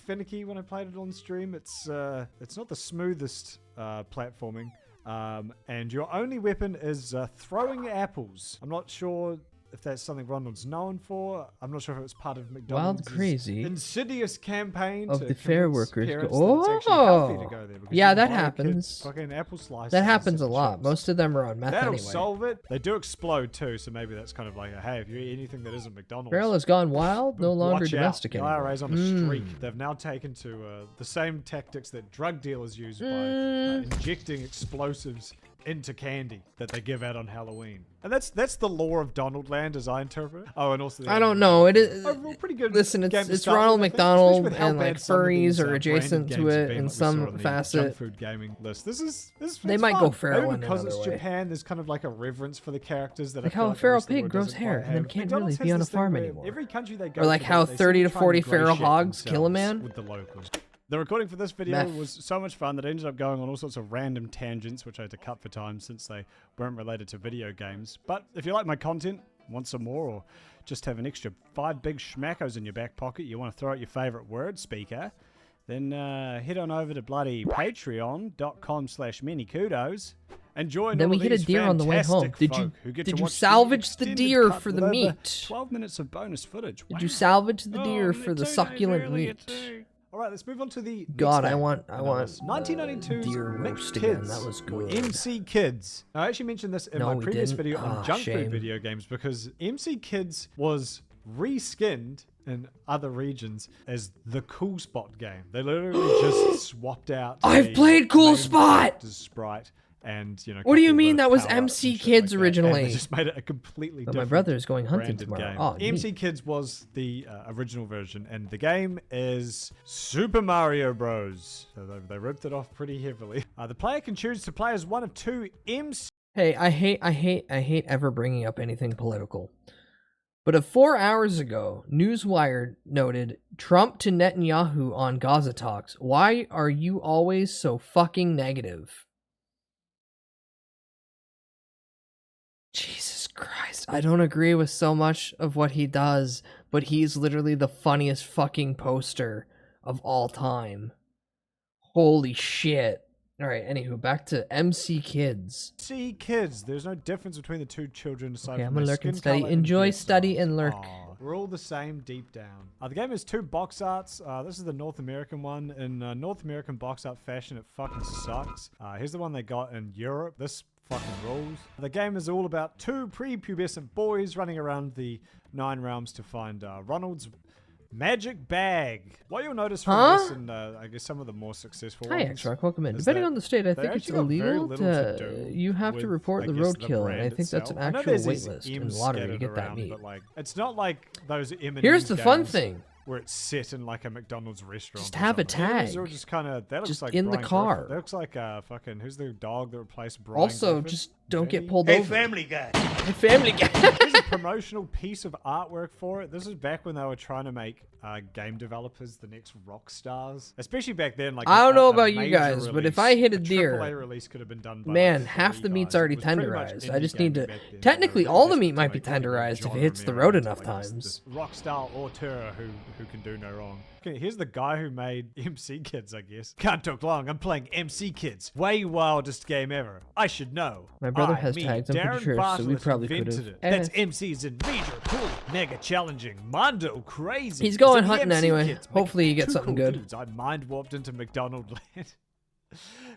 finicky when I played it on stream. It's not the smoothest platforming. And your only weapon is throwing apples. I'm not sure if that's something Ronald's known for. I'm not sure if it was part of McDonald's Crazy insidious campaign of to the fair convince workers. parents that it's actually healthy to go there, because Yeah, you that buy kids happens. Fucking apple slices That happens a and lot. chips. Most of them are on meth That'll anyway. solve it. They do explode too, so maybe that's kind of like a, hey, if you eat anything that isn't McDonald's, Feral has gone wild, no longer watch domestic out. The anymore. IRA's on a streak. They've now taken to the same tactics that drug dealers use by injecting explosives into candy that they give out on Halloween. And that's the lore of Donaldland as I interpret it. Oh, and also I don't know. It is overall pretty good. Listen, game to it's start Ronald with, I think, especially McDonald with how and like bad some of these, furries are branded adjacent to games have it been, in like we saw on some the facet. junk food gaming list. This is They it's might fun. go feral Maybe in because another it's way. Japan. There's kind of like a reverence for the characters that Like I how feel a like the feral rest of the pig world grows doesn't hair quite and then have. can't McDonald's really be has on a this thing farm where anymore. Every country they go Or like to, how they 30 to seem 40 to feral negotiate hogs kill a themselves man. with the locals. The recording for this video Meth. was so much fun that I ended up going on all sorts of random tangents, which I had to cut for time since they weren't related to video games. But if you like my content, want some more, or just have an extra 5 big schmackos in your back pocket, you want to throw out your favorite word speaker, then head on over to bloody patreon.com/manykudos and join Then all we of hit a these deer on the way home. fantastic Did you folk who get did to you watch salvage the extended deer cut for the with over meat? 12 minutes of bonus footage. Did you Wow. salvage the deer Oh, for the they do, succulent they really meat? do. All right, let's move on to the God, next I game. want 1992's deer Mixed roast again. Kids, That was or good. MC Kids. Now, I actually mentioned this in No, my we previous didn't. video on Ah, junk shame. food video games, because MC Kids was reskinned in other regions as the Cool Spot game. They literally just swapped out. I've a played Cool main Spot! character's sprite. And, you know, What do you coupled mean with that was power-ups MC and shit Kids like that, and originally? they just made it a completely But my different brother is going hunting branded tomorrow. game. Oh, MC neat. Kids was the original version, and the game is Super Mario Bros. So they ripped it off pretty heavily. The player can choose to play as one of 2 MC. Hey, I hate ever bringing up anything political. But 4 hours ago, Newswire noted Trump to Netanyahu on Gaza talks. Why are you always so fucking negative? Jesus Christ, I don't agree with so much of what he does, but he's literally the funniest fucking poster of all time. Holy shit. Alright, anywho, back to MC Kids. MC Kids. There's no difference between the 2 children aside Okay, from I'm gonna their lurk and skin study. color and Enjoy, hairstyles. study, and lurk. Aw, we're all the same deep down. The game has 2 box arts. This is the North American one. In North American box art fashion, it fucking sucks. Here's the one they got in Europe. This fucking rules. The game is all about 2 prepubescent boys running around the 9 realms to find Ronald's magic bag. What you'll notice from this and I guess some of the more successful Hi, ones X-Rock, welcome in. is Depending that on the state, I they think it's actually got very illegal little to... do You have to with, report I the guess, roadkill, and brand I think that's an itself. I know actual there's these waitlist in M's the lottery to scattered get that around, meat. but, like, it's not like those M&M's Here's the fun games thing. where it's set in like a McDonald's restaurant. Just or have a something. M&Ms are tag. just kind of that looks Just like in the Brian car. Griffin. That looks like fucking who's the dog that replaced Brian Also, Griffin? just don't get Jenny? pulled over. Family Guy. Hey, Family Guy. Here's a promotional piece of artwork for it. This is back when they were trying to make game developers the next rock stars, especially back then. Like I don't know a about you major guys, but if release, I hit a AAA deer, release could have been done by man, like half 3 the meat's guys. already It was pretty much tenderized. indie I just need gaming to... back then. Technically, They were all the desperate meat to might be make Ronald tenderized if John it hits the Romero road into, enough like, times. this rock star auteur who can do no wrong. Okay, here's the guy who made MC Kids, I guess. Can't talk long. I'm playing MC Kids. Way wildest game ever. I should know. My brother I, has me, tags, I'm pretty Darren sure, so we Bartlett probably invented could've. it. That's Eh. MC's in major, cool, mega challenging, mondo crazy. He's going It's the hunting MC anyway. Kids, Hopefully he making gets 2 something cool good. dudes. I mind warped into McDonald Land.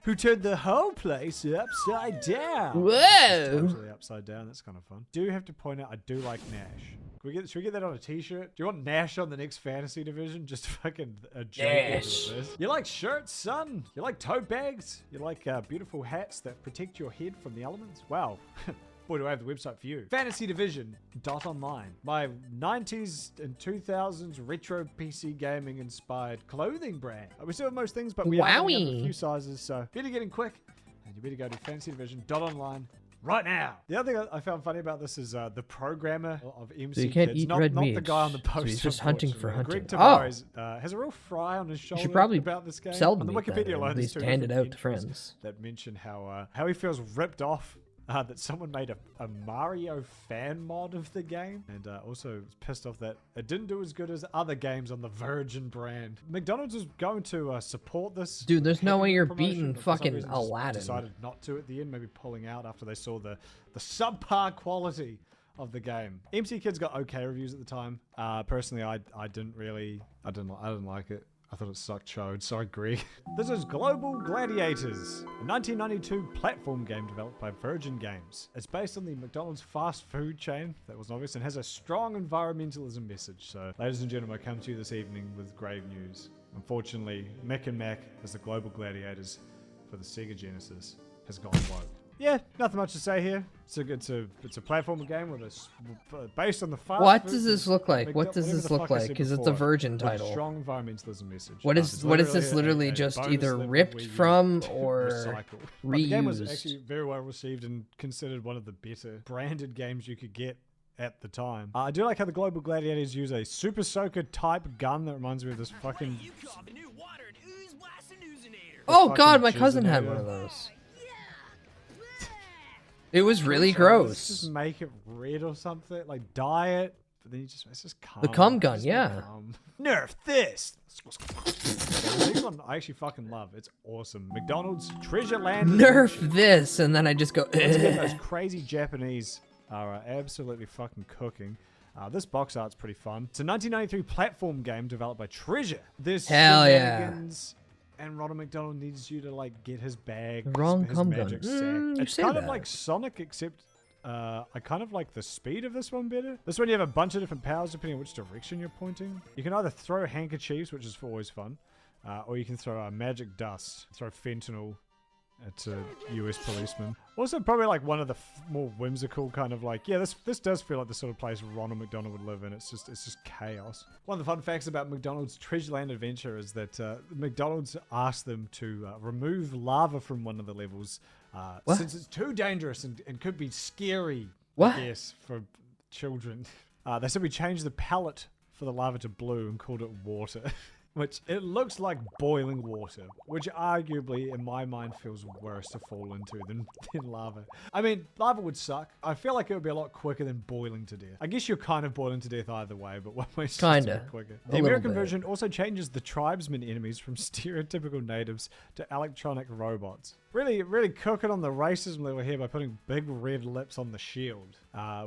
Who turned the whole place upside down. Whoa! Totally upside down. That's kind of fun. Do have to point out, I do like Nash. Should we get that on a t-shirt? Do you want Nash on the next fantasy division? Just fucking a joke. Nash. You like shirts, son? You like tote bags? You like beautiful hats that protect your head from the elements? Wow. boy, do I have the website for you. Fantasy Division .online. My 90s and 2000s retro PC gaming inspired clothing brand. We still have most things, but we have only have a few sizes, so better get in quick. And you better go to Fantasy Division .online right now. The other thing I found funny about this is the programmer of MC So you can't Kids, eat not, red not meat. the guy on the post. So he's just hunting for unfortunately. hunting. Greg Tavares has a real fry on his shoulder You should probably about this game. sell On the meat then, Wikipedia and line, at there's least two hand it different out to entries friends. that mention how he feels ripped off. That someone made a Mario fan mod of the game, and also was pissed off that it didn't do as good as other games on the Virgin brand. McDonald's is going to support this. Dude, there's no way heavy you're promotion, beating but for some fucking reason just Aladdin. Decided not to at the end, maybe pulling out after they saw the subpar quality of the game. MC Kids got okay reviews at the time. Personally, I didn't like it. I thought it sucked chode. Sorry, Greg. This is Global Gladiators, a 1992 platform game developed by Virgin Games. It's based on the McDonald's fast food chain, that was obvious, and has a strong environmentalism message. So, ladies and gentlemen, I come to you this evening with grave news. Unfortunately, Mick and Mac as the Global Gladiators for the Sega Genesis has gone woke. Yeah, nothing much to say here. It's a platform game with based on the fast What food does this look like? What does whatever this the look fuck I like? said Because it's a before, Virgin with a title. strong environmentalism message. What It's is this literally a just bonus either level ripped where you from or recycle. But the game was reused? actually very well received and considered one of the better branded games you could get at the time. I do like how the Global Gladiators use a Super Soaker type gun that reminds me of this fucking... Oh fucking god, my cousin had Jizzinator. one of those. It was really Let's gross. just make it red or something, like dye it. But then it's just cum. The cum gun, Just yeah. cum. Nerf this. This one I actually fucking love. It's awesome. McDonald's Treasure Land. Nerf this, and then I just go. Once again, those crazy Japanese are absolutely fucking cooking. This box art's pretty fun. It's a 1993 platform game developed by Treasure. There's Hell yeah. shenanigans, and Ronald McDonald needs you to like get his bag. Wrong his cum gun. magic sack. You It's say kind of that. like Sonic, except I kind of like the speed of this one better. This one you have a bunch of different powers depending on which direction you're pointing. You can either throw handkerchiefs, which is always fun, or you can throw magic dust, throw fentanyl at a US policeman. Also, probably like one of the more whimsical kind of like, yeah, this does feel like the sort of place Ronald McDonald would live in. It's just chaos. One of the fun facts about McDonald's Treasureland Adventure is that McDonald's asked them to remove lava from one of the levels since it's too dangerous and could be scary, What? I guess, for children. They said we changed the palette for the lava to blue and called it water. Which, it looks like boiling water, which arguably, in my mind, feels worse to fall into than lava. I mean, lava would suck. I feel like it would be a lot quicker than boiling to death. I guess you're kind of boiling to death either way, but one way's just a Kinda. bit quicker. A The little American bit. version also changes the tribesmen enemies from stereotypical natives to electronic robots. Really cooking on the racism level here by putting big red lips on the shield,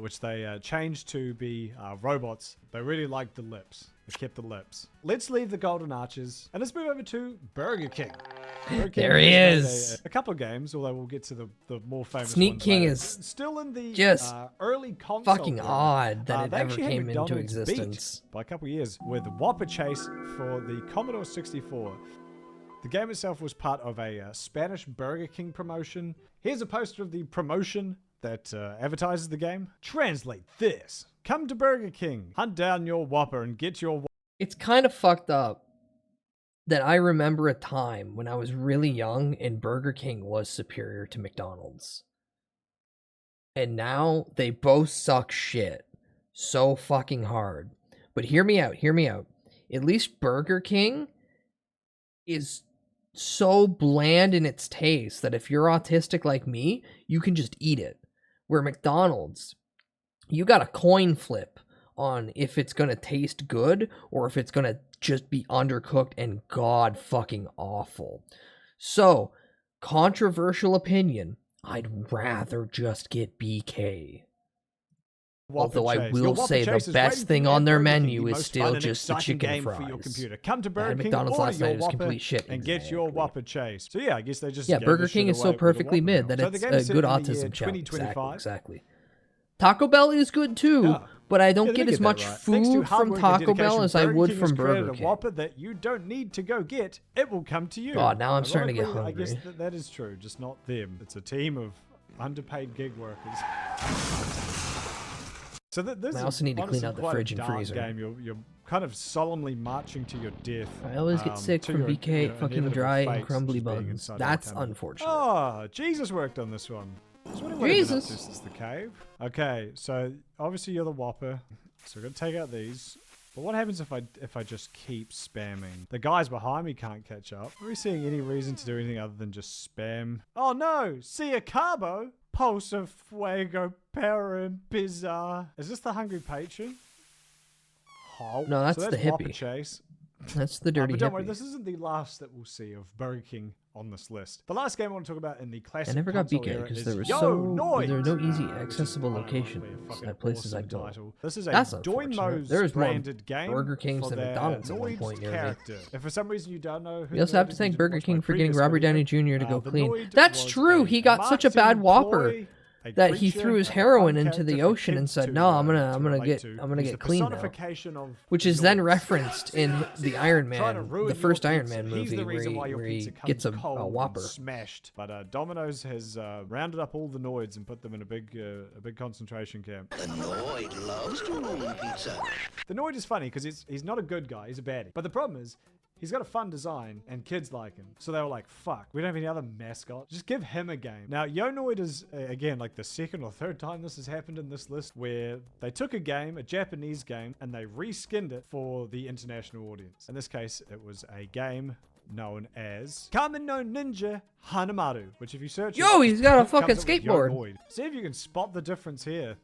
which they changed to be robots. They really liked the lips. They kept the lips. Let's leave the Golden Arches and let's move over to Burger King. Burger King There he has made is. A couple of games, although we'll get to the more famous Sneak ones King later. is Still in the just early console fucking era. odd that it They ever actually had came into McDonald's beat existence. by a couple of years with Whopper Chase for the Commodore 64. The game itself was part of a Spanish Burger King promotion. Here's a poster of the promotion that advertises the game. Translate this. Come to Burger King, hunt down your Whopper and get your It's kind of fucked up that I remember a time when I was really young and Burger King was superior to McDonald's. And now they both suck shit so fucking hard. But hear me out. At least Burger King is so bland in its taste that if you're autistic like me, you can just eat it. Where McDonald's, you got a coin flip on if it's gonna taste good or if it's gonna just be undercooked and god fucking awful. So, controversial opinion, I'd rather just get BK. Whopper Although I Chase. will Your Whopper say the Chase is best waiting thing for you on at their Burger King, menu the is most still fun and just the exciting chicken game for your fries. computer. Come to I Burger had King, McDonald's order last night, your it was Whopper complete shit. and get your Exactly. Whopper Chase. So yeah, I guess they just Yeah, gave Burger this King shit is away so with the perfectly Whopper mid now. that So it's the game a is set good in the year autism child. 2025. Exactly. Taco Bell is good too, Yeah. but I don't Yeah, they get as that much right. Thanks to food hard from work and Taco Bell dedication, as I Burger would King has from created Burger a King. Whopper that you don't need to go get. It will come to you. God, now I'm starting to get Ironically, I guess hungry. that is true, just not them. It's a team of underpaid gig workers. So this I is also need to clean honestly out the quite a fridge and dark freezer. Game. You're kind of solemnly marching to your death. I always get sick to from your, BK you know, fucking inevitable dry and fate, crumbly just being buns. inside of a That's cavern. unfortunate. Oh, Jesus worked on this one. So what do we have been up to Jesus. since the cave? Okay, so obviously you're the Whopper. So we're gonna take out these. But what happens if I just keep spamming? The guys behind me can't catch up. Are we seeing any reason to do anything other than just spam? Oh no! See a carbo? Pulse of fuego, para and bizarre. Is this the hungry patron? Oh, No, that's so the Whopper hippie. Chase. That's the dirty But don't worry, hippie. this isn't the last that we'll see of Burger King on this list. The last game I want to talk about in the classic I never got console BK era because is there were Noid! there were no easy which is accessible ironically a locations fucking at places I awesome go. title. This is a That's unfortunate. Doimos There's more branded game Burger Kings for than their McDonald's at one Noid point near me. character. If for some reason you don't know who We also have Noid to is, thank you Burger watch King my for getting previous Robert video. Downey Jr. to go The clean. Noid That's was true. a He got such a bad marketing Whopper ploy, a that he creature, threw his a heroin fun into the character for ocean and kids said, to, "No, I'm to gonna relate get to. I'm gonna He's get the clean now." personification of Which is then Noid. referenced in the Iron Trying to Man, ruin the your first Iron pizza. Man He's movie, the reason why your where he pizza comes gets a cold and Whopper. smashed. But Domino's has rounded up all the Noids and put them in a big concentration camp. The Noid loves to ruin pizza. The Noid is funny because he's not a good guy, he's a baddie. But the problem is, he's got a fun design and kids like him. So they were like, fuck, we don't have any other mascot. Just give him a game. Now, Yo Noid is, again, like the second or third time this has happened in this list where they took a game, a Japanese game, and they reskinned it for the international audience. In this case, it was a game known as Kamen no Ninja Hanamaru, which if you search Yo, it, he's got a comes fucking up with Yo skateboard. Noid. See if you can spot the difference here.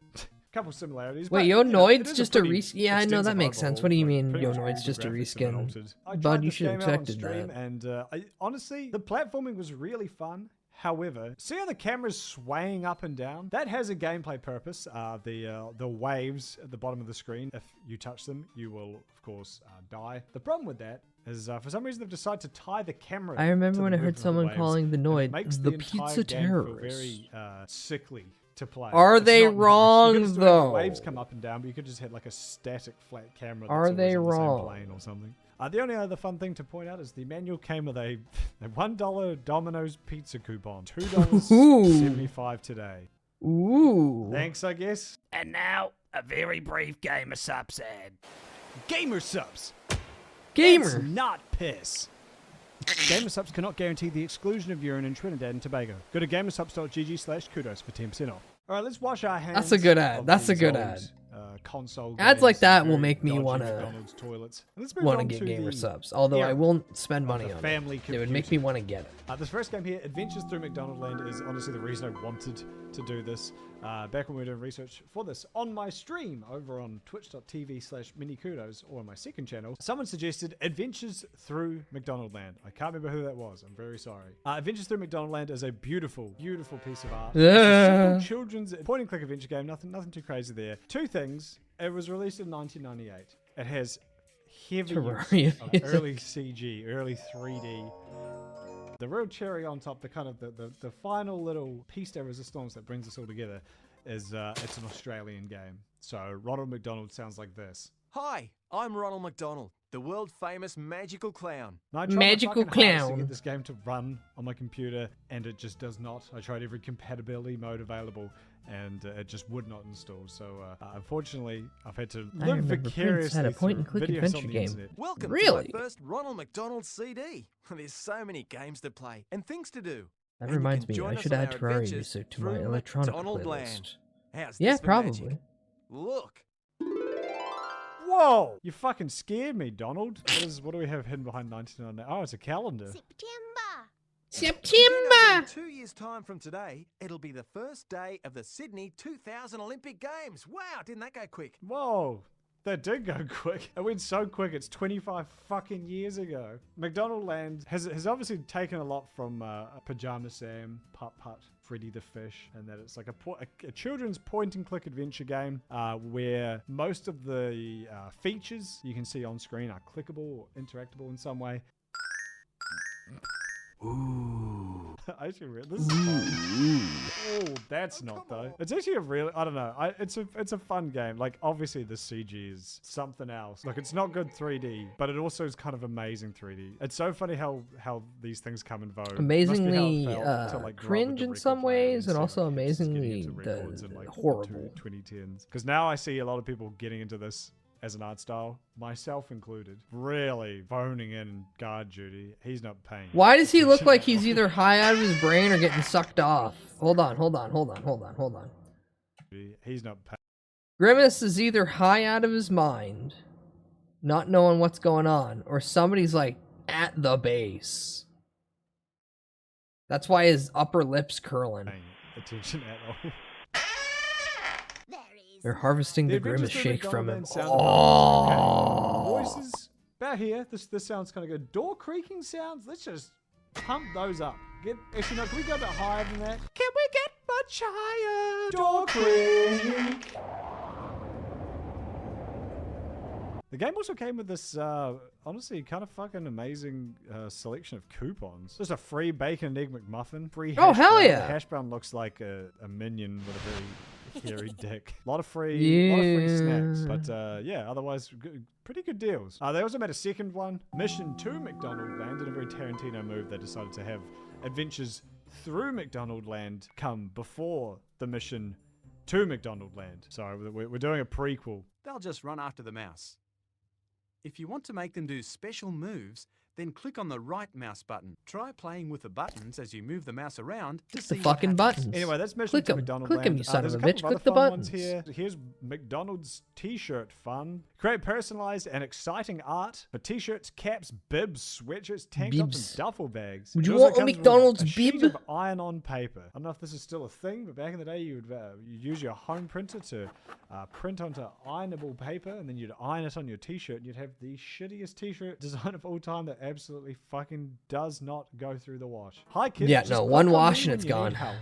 Couple similarities. Wait, but, Yo you know, it Noid's is a just a pretty yeah, I know that extensive makes sense. overhaul, What do you like, mean pretty Yo much all Noid's the just a graphics have been reskin? altered. I Bud, tried you this should have game out on expected stream, that. and honestly, the platforming was really fun. However, see how the camera's swaying up and down? That has a gameplay purpose. The waves at the bottom of the screen, if you touch them, you will, of course, die. The problem with that is for some reason they've decided to tie the camera. I remember to when the I heard movement of the someone waves, calling the and it Noid makes the entire pizza game feel terrorist. very sickly to play. Are It's they not nice. wrong, You could just do it, though? the waves come up and down, but you could just hit like a static flat camera. That's Are always they on the same wrong? plane or something. The only other fun thing to point out is the manual came with a $1 Domino's pizza coupon. $2.75 today. Ooh. Thanks, I guess. And now, a very brief Gamer Subs ad. Gamer subs. Gamer. It's not piss. Gamer subs cannot guarantee the exclusion of urine in Trinidad and Tobago. Go to gamersubs.gg/kudos for 10% off. All right, let's wash our hands. That's a good ad. of That's a these good old, ad. Console Ads games like that and will very make me dodgy wanna- McDonald's toilets. And let's move Want to on get gamer the subs, although I era won't spend money the on family it. It would make me computer. want to get it. This first game here, Adventures Through McDonald Land, is honestly the reason I wanted to do this. Back when we were doing research for this on my stream over on twitch.tv/minikudos or on my second channel, someone suggested Adventures Through McDonald Land. I can't remember who that was. I'm very sorry. Adventures Through McDonald Land is a beautiful, beautiful piece of art. It's a simple children's point-and-click adventure game. Nothing too crazy there. Two things. It was released in 1998. It has heavy Terraria use of music. early CG, early 3D. The real cherry on top, the kind of the final little piece de resistance that brings us all together is it's an Australian game. So Ronald McDonald sounds like this. Hi, I'm Ronald McDonald, the world famous magical clown. Now, I tried my Magical fucking hardest to clown. get this game to run on my computer, and it just does not. I tried every compatibility mode available, and it just would not install. So unfortunately, I've had to I live remember Prince vicariously had a through point-and-click videos adventure on the game. internet. Welcome Really? to my first Ronald McDonald CD. There's so many games to play and things to do. That And you reminds can me, join I us should on add our Terraria adventures music to my through electronic McDonald playlist. Land. How's Yeah, this for probably. magic? Look. Whoa! You fucking scared me, Donald. What do we have hidden behind 1999? Oh, it's a calendar. Did September. you know in 2 years' time from today, it'll be the first day of the Sydney 2000 Olympic Games. Wow, didn't that go quick? Whoa, that did go quick. It went so quick. It's 25 fucking years ago. McDonald Land has obviously taken a lot from Pajama Sam, Putt Putt, Freddy the Fish, and that it's like a children's point-and-click adventure game where most of the features you can see on screen are clickable or interactable in some way. Ooh. I actually really, this is fun. Oh, that's not though. It's actually a really, I don't know. It's a fun game. Like obviously the CG is something else. Like it's not good 3D, but it also is kind of amazing 3D. It's so funny how these things come in vogue. Amazingly Must be how it felt to, like, grow up with cringe the in record some player ways, and see, also like, kids getting amazingly into records in, like, horrible. 2010s. Because now I see a lot of people getting into this as an art style, myself included, really phoning in guard duty. He's not paying. Why does he look like he's either high out of his brain or getting sucked off? Hold on. He's not paying. Grimace is either high out of his mind, not knowing what's going on, or somebody's like at the base. That's why his upper lip's curling. Attention at all. They're harvesting the Adventures Grimace through shake from him. McDonaldland sound Oh! okay. Voices about here. This sounds kind of good. Door creaking sounds. Let's just pump those up. Actually, no. Can we go a bit higher than that? Can we get much higher? Door creak. The game also came with this, honestly, kind of fucking amazing selection of coupons. Just a free bacon and egg McMuffin. Free hash hell brown. yeah. The hash brown looks like a minion with a very hairy dick. A lot of free snacks. But yeah, otherwise, pretty good deals. They also made a second one, Mission to McDonald Land. In a very Tarantino move, they decided to have adventures through McDonald Land come before the mission to McDonald Land. So we're doing a prequel. They'll just run after the mouse. If you want to make them do special moves, then click on the right mouse button. Try playing with the buttons as you move the mouse around to see The what fucking happens. buttons. Anyway, that's Mission Click to 'em. McDonald Click 'em, Land. you son There's of a a couple bitch. of other Click the fun ones buttons. here. Here's McDonald's t-shirt fun. Create personalized and exciting art for t-shirts, caps, bibs, sweatshirts, tank tops, Bibs. and duffel bags. Would It you also want a comes with McDonald's a sheet bib? of iron-on paper. I don't know if this is still a thing, but back in the day, you'd use your home printer to print onto ironable paper, and then you'd iron it on your t-shirt, and you'd have the shittiest t-shirt design of all time that absolutely fucking does not go through the wash. Hi kids. Yeah, just no, click one on wash me and when it's you need gone. help.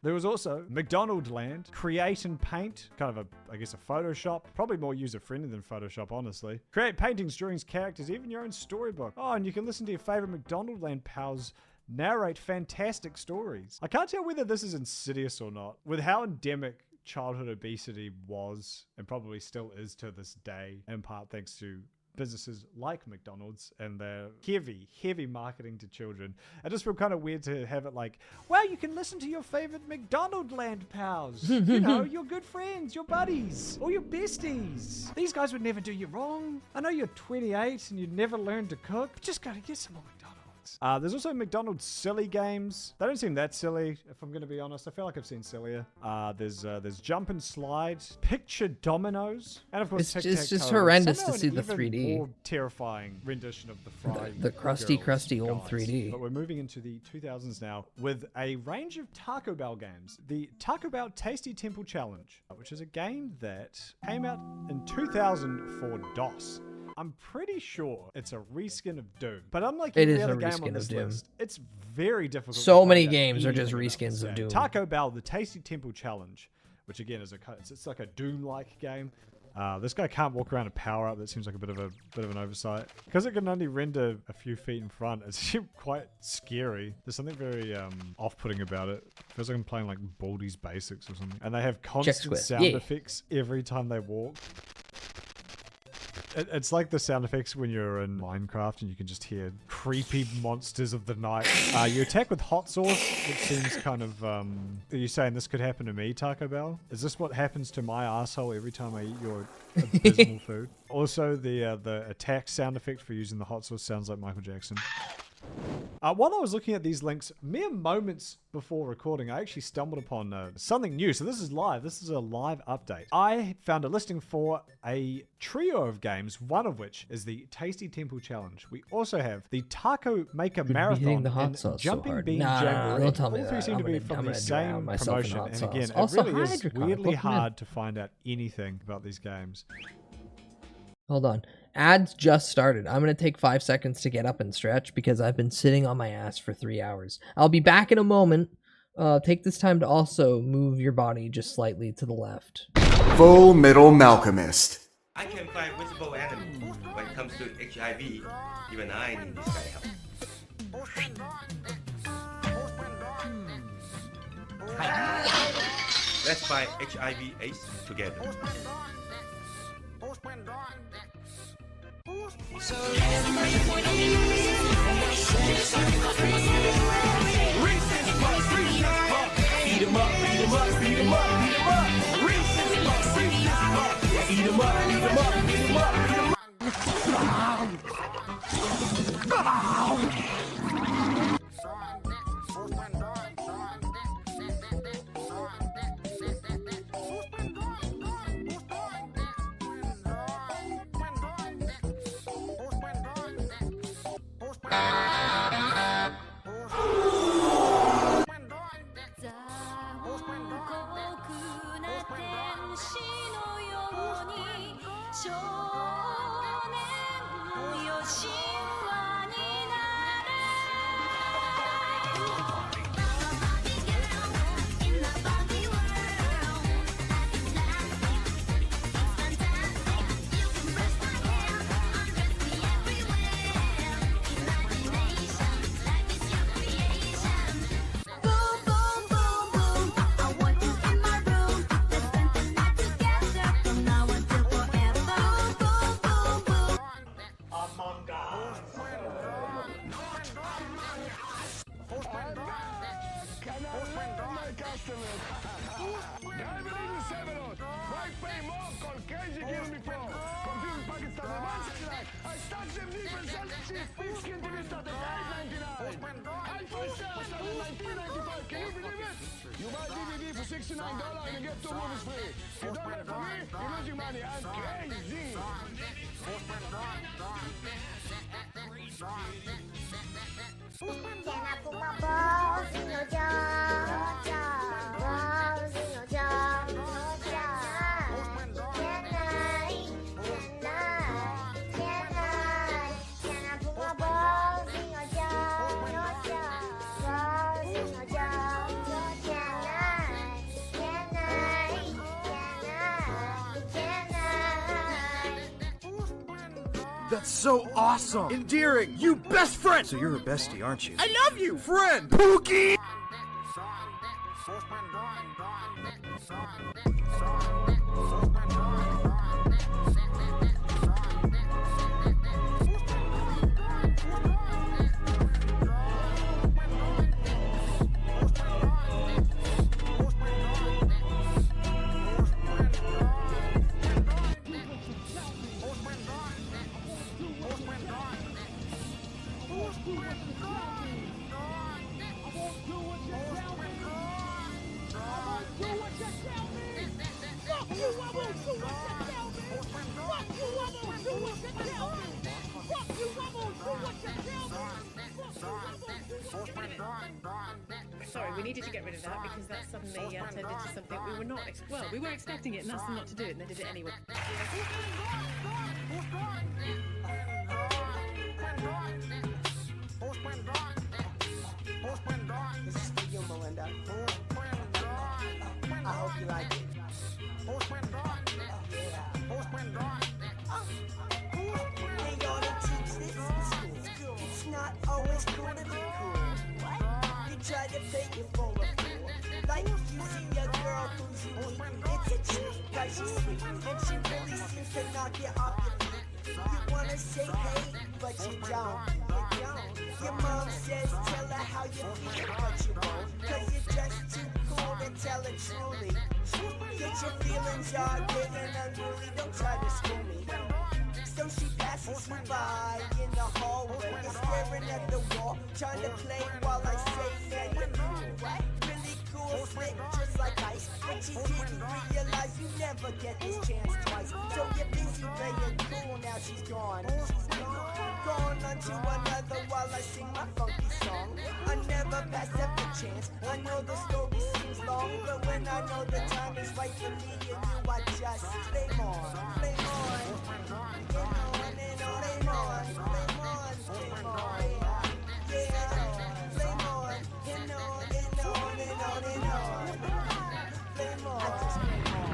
There was also McDonald Land, Create and Paint, kind of I guess a Photoshop, probably more user-friendly than Photoshop, honestly. Create paintings, drawings, characters, even your own storybook. Oh, and you can listen to your favorite McDonald Land pals narrate fantastic stories. I can't tell whether this is insidious or not. With how endemic childhood obesity was, and probably still is to this day, in part thanks to businesses like McDonald's and their heavy marketing to children. I just feel kind of weird to have it like, well, you can listen to your favorite McDonald Land pals. You know, your good friends, your buddies, or your besties. These guys would never do you wrong. I know you're 28 and you'd never learn to cook, but just gotta get some more McDonald's. There's also McDonald's silly games. They don't seem that silly, if I'm going to be honest. I feel like I've seen sillier. There's Jump and Slide, Picture Dominoes, and of course It's Tic-Tac-Toe. just horrendous Somehow to see an the even 3D. more terrifying rendition of the Fry The crusty, Girls crusty old guys. 3D. But we're moving into the 2000s now with a range of Taco Bell games. The Taco Bell Tasty Temple Challenge, which is a game that came out in 2000 for DOS. I'm pretty sure it's a reskin of Doom. But unlike It every is a other game reskin on this of Doom. list, it's very difficult to So find many out games are just anything about reskins this of game. Doom. Taco Bell, the Tasty Temple Challenge, which again is it's like a Doom-like game. This guy can't walk around a power-up. That seems like a bit of an oversight. Because it can only render a few feet in front, it's actually quite scary. There's something very off-putting about it. Feels like I'm playing like Baldi's Basics or something. And they have constant Square. sound Yeah. effects every time they walk. It's like the sound effects when you're in Minecraft and you can just hear creepy monsters of the night. You attack with hot sauce, which seems kind of... Are you saying this could happen to me, Taco Bell? Is this what happens to my asshole every time I eat your abysmal food? Also, the attack sound effect for using the hot sauce sounds like Michael Jackson. While I was looking at these links, mere moments before recording, I actually stumbled upon something new. So this is live. This is a live update. I found a listing for a trio of games, one of which is the Tasty Temple Challenge. We also have the Taco Maker Marathon the hot and sauce so Jumping hard. Bean Nah, Jamboree. don't tell me All three that. seem to be I'm from gonna the drown same myself in promotion. hot And sauce. again, Also, it really is Hydrocon. weirdly Book me in. hard to find out anything about these games. Hold on. Ads just started. I'm going to take 5 seconds to get up and stretch because I've been sitting on my ass for 3 hours. I'll be back in a moment. Take this time to also move your body just slightly to the left. Full Metal Malcolmist. I can find visible enemy. When it comes to HIV, even I need this guy help. Let's fight HIV/AIDS together. Eat 'em up, beat 'em up, beat 'em up, beat 'em up. Reese's Puffs, Reese's Puffs. Eat 'em up, beat 'em up, beat 'em up, beat 'em up. You buy DVD for $69 and you get 2 movies free. You don't buy for me, you're losing money. I'm crazy. Can I put my balls in your jar? Balls in your jar. Can I put my balls in your jar? Balls in your jar. That's so awesome! Endearing! You best friend! So you're a bestie, aren't you? I love you! Friend! Pookie! Sorry, we needed to get rid of that because that suddenly turned into something we were not. We were expecting it and asked them not to do it, and they did it anyway. This is for you, Melinda. I hope you like it. They ought to teach this in school. It's not always cool to be cool. You try to fake it for a fool. Like you see a girl who's unique. It's a cheat, cause she's sweet. And she really seems to knock you off your feet. You wanna say hey, but you don't. Your mom says tell her how you feel, but you won't. Cause you're just too cool to tell her truly. Get your feelings all big and unruly, don't try to school me. So she passes you by in the hallway. You're staring at the wall, trying to play while I say yeah, you're cool. Really cool, slick, just like ice. But you didn't realize you never get this chance twice. So you're busy playing cool, now she's gone. Gone on to another while I sing my funky song. I never pass up a chance. I know the story seems long, but when I know the time is right for me and you, I just flame on, flame on. And on, flame on, flame on, flame on. Yeah, flame on, and on, and on, and on, and on. Flame on, I just flame on.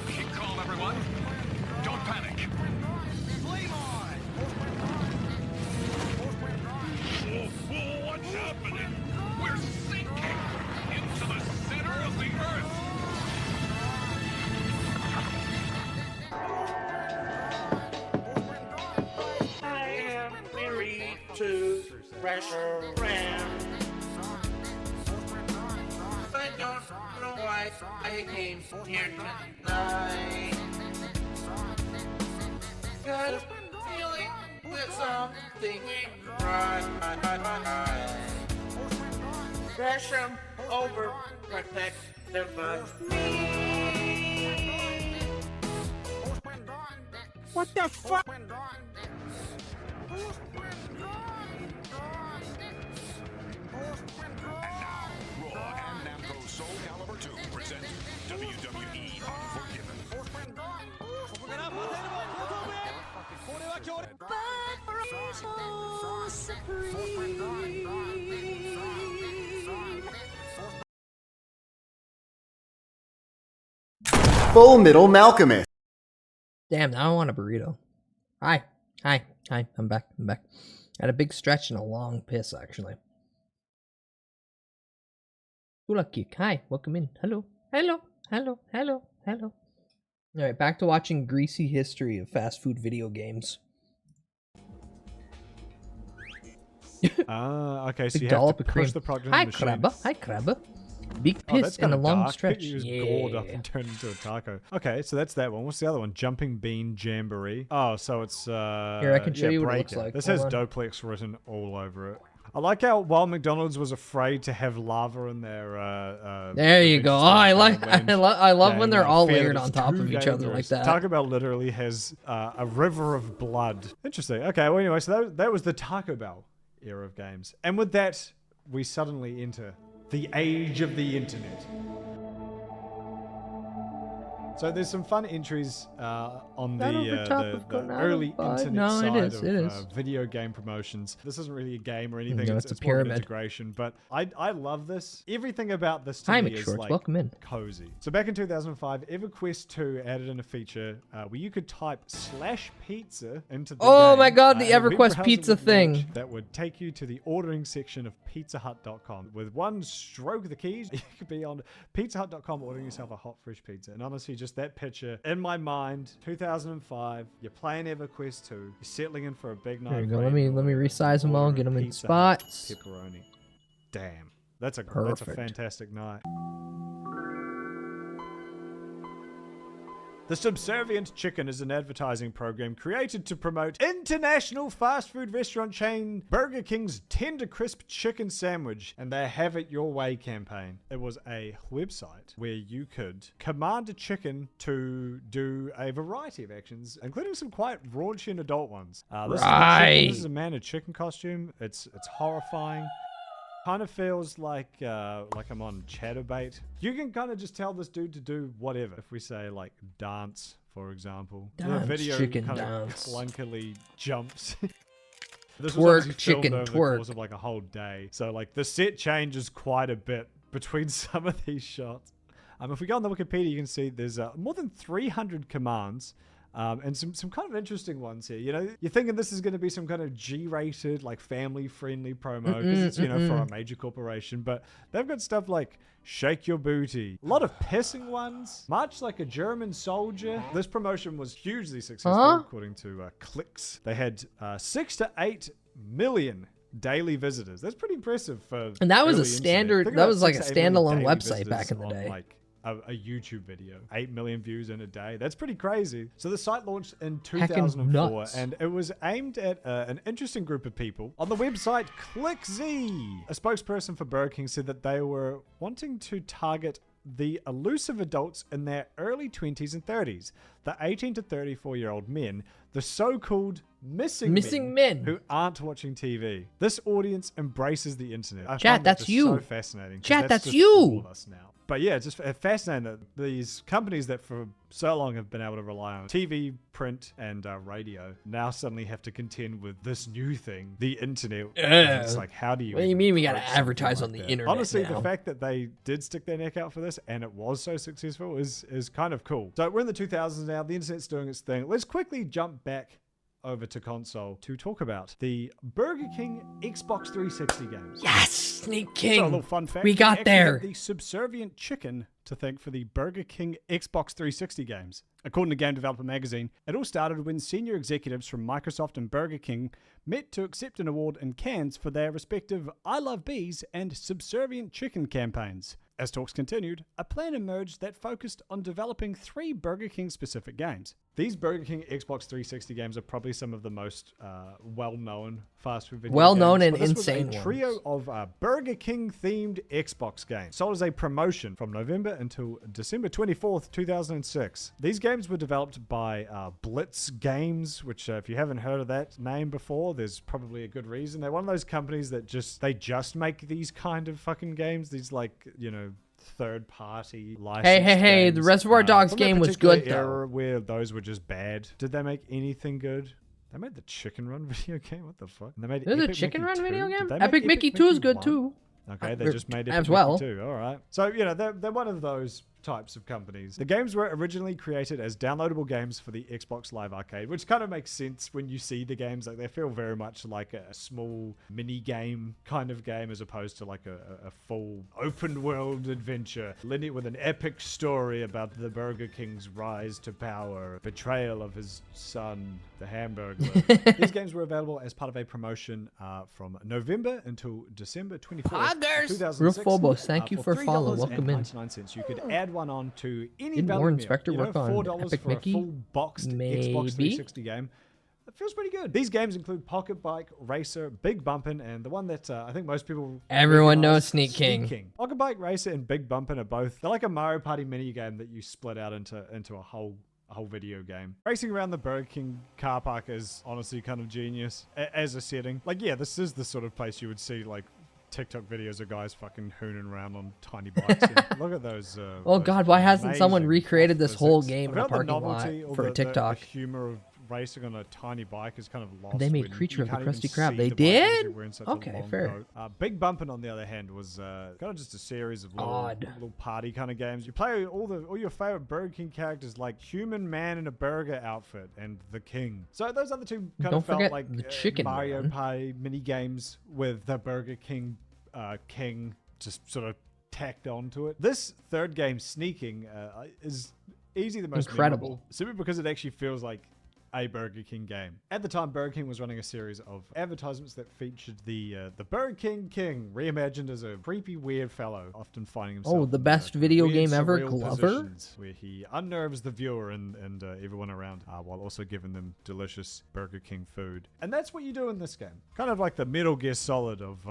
Keep calm, everyone. Don't panic. Flame on! restaurant. I don't know why I came here tonight. Got a feeling that something ain't right. Gresham over protective of me. What the fuck? Raw and Namco Soul Calibur 2 present WWE Unforgiven. Full Metal Alchemist. Damn, now I want a burrito. Hi. I'm back. Had a big stretch and a long piss, actually. Hula kick. Hi, welcome in. Hello. Alright, back to watching Greasy History of Fast Food Video Games. Okay, so Big you have dollop to of cream. push the product in Hi, the machine. Crabba. Big Oh, piss that's and a kinda long dark. stretch. You just gored up and turned into a taco. Okay, so that's that one. What's the other one? Jumping Bean Jamboree. Oh, so it's Here, I can show you what it looks Breaker. like. This Hold has on. Doplex written all over it. I like how while McDonald's was afraid to have lava in their There you go. Oh, I love when they're all fear that layered it's on top too of each other like dangerous. that. Taco Bell literally has a river of blood. Interesting. Okay, well anyway, so that was the Taco Bell era of games. And with that, we suddenly enter the age of the internet. So there's some fun entries on the early internet side of video game promotions. This isn't really a game or anything. No, it's it's a more of an pyramid. integration, but I love this. Everything about this to Hi, me is McShorts. like Welcome in. cozy. So back in 2005, EverQuest 2 added in a feature where you could type /pizza into the Oh game, my god, the and a web EverQuest browser pizza would thing. launch that would take you to the ordering section of pizzahut.com. With one stroke of the keys, you could be on pizzahut.com ordering yourself a hot fresh pizza. And honestly, just that picture in my mind, 2005, you're playing EverQuest 2, you're settling in for a big night. There you go. Let me resize them all, get them in spots. Pepperoni. Damn. That's a Perfect. fantastic night. The Subservient Chicken is an advertising program created to promote international fast food restaurant chain Burger King's Tender Crisp Chicken Sandwich and their Have It Your Way campaign. It was a website where you could command a chicken to do a variety of actions, including some quite raunchy and adult ones. This is a man in a chicken costume. It's horrifying. Kind of feels like I'm on Chatterbait. You can kind of just tell this dude to do whatever. If we say like dance, for example, the video chicken kind dance. of clunkily jumps. This Twerk, was obviously chicken, filmed over twerk. the course of like a whole day, so like the set changes quite a bit between some of these shots. If we go on the Wikipedia, you can see there's more than 300 commands. And some kind of interesting ones here. You know, you're thinking this is going to be some kind of G-rated, like family-friendly promo because it's, you know, for a major corporation. But they've got stuff like shake your booty. A lot of pissing ones. March like a German soldier. This promotion was hugely successful, according to clicks. They had 6 to 8 million daily visitors. That's pretty impressive for. And that was a early internet. standard. Think That about was like a 6 to 8 million standalone daily website back in the visitors day. on, like, a YouTube video. 8 million views in a day. That's pretty crazy. So the site launched in 2004 nuts. and it was aimed at an interesting group of people. On the website ClickZ, a spokesperson for Burger King said that they were wanting to target the elusive adults in their early 20s and 30s, the 18 to 34-year-old men, the so-called missing men who aren't watching TV. This audience embraces the internet. I Chat, find that that's just you. So fascinating. 'Cause Chat, that's just you. all of us now. But yeah, it's just fascinating that these companies that for so long have been able to rely on TV, print, and radio now suddenly have to contend with this new thing, the internet. And it's like, how do you? What do you mean we gotta approach something advertise on like the that? internet Honestly, now? the fact that they did stick their neck out for this and it was so successful is kind of cool. So we're in the 2000s now. The internet's doing its thing. Let's quickly jump back over to console to talk about the Burger King Xbox 360 games. Yes, Sneak So a King. little fun fact. We got actually there. had the Subservient Chicken to thank for the Burger King Xbox 360 games. According to Game Developer Magazine, it all started when senior executives from Microsoft and Burger King met to accept an award in Cannes for their respective I Love Bees and Subservient Chicken campaigns. As talks continued, a plan emerged that focused on developing 3 Burger King specific games. These Burger King Xbox 360 games are probably some of the most well-known fast food video Well-known games. and This insane was a trio of Burger King themed Xbox games, sold as a promotion from November until December 24th, 2006. These games were developed by Blitz Games, which if you haven't heard of that name before, there's probably a good reason. They're one of those companies that just make these kind of fucking games. These third-party licensed Hey, games. the Reservoir Dogs From that game was particular good, though. era where those were just bad. Did they make anything good? They made the Chicken Run video game? What the fuck? And they made There's a Epic Chicken Mickey Run 2? video Did game? they Epic make Mickey 2 is good 1? too. Okay, they just made Epic as well. Mickey 2. All right. So, they're one of those types of companies. The games were originally created as downloadable games for the Xbox Live Arcade, which kind of makes sense when you see the games. Like, they feel very much like a small mini game kind of game as opposed to like a full open world adventure linear with an epic story about the Burger King's rise to power, betrayal of his son, the Hamburglar. These games were available as part of a promotion from November until December 24th, 2006. Real Phobos, thank you for following. Welcome in. $4.99. You could add one on to any Didn't value Warren meal. Spector work on $4 Epic for Mickey? a full boxed Xbox 360 game. It feels pretty good. These games include Pocket Bike Racer, Big Bumpin', and the one that I think most people Everyone recognize, knows Sneak King. Pocket Bike Racer and Big Bumpin' are both, they're like a Mario Party mini game that you split out into a whole video game. Racing around the Burger King car park is honestly kind of genius as a setting. Like, yeah, this is the sort of place you would see like TikTok videos of guys fucking hooning around on tiny bikes. And look at those. Oh God, why hasn't someone amazing recreated this whole physics. game in a About the parking lot novelty or for a TikTok? The humor of racing on a tiny bike is kind of lost. They made when Creature you of the can't even Krusty Krab. see They the bike because did? you're wearing such a Okay, long fair. coat. Big Bumpin', on the other hand, was kind of just a series of Odd. little party kind of games. You play all your favorite Burger King characters like Human Man in a burger outfit and the King. So those other two kind Don't of felt forget like the Chicken Mario Man. Party mini games with the Burger King King just sort of tacked onto it. This third game, Sneaking, is easily the most Incredible. memorable, simply because it actually feels like a Burger King game. At the time, Burger King was running a series of advertisements that featured the Burger King reimagined as a creepy, weird fellow, often finding himself Oh, the best video weird, game ever, surreal Glover? positions where he unnerves the viewer and everyone around, while also giving them delicious Burger King food. And that's what you do in this game. Kind of like the Metal Gear Solid of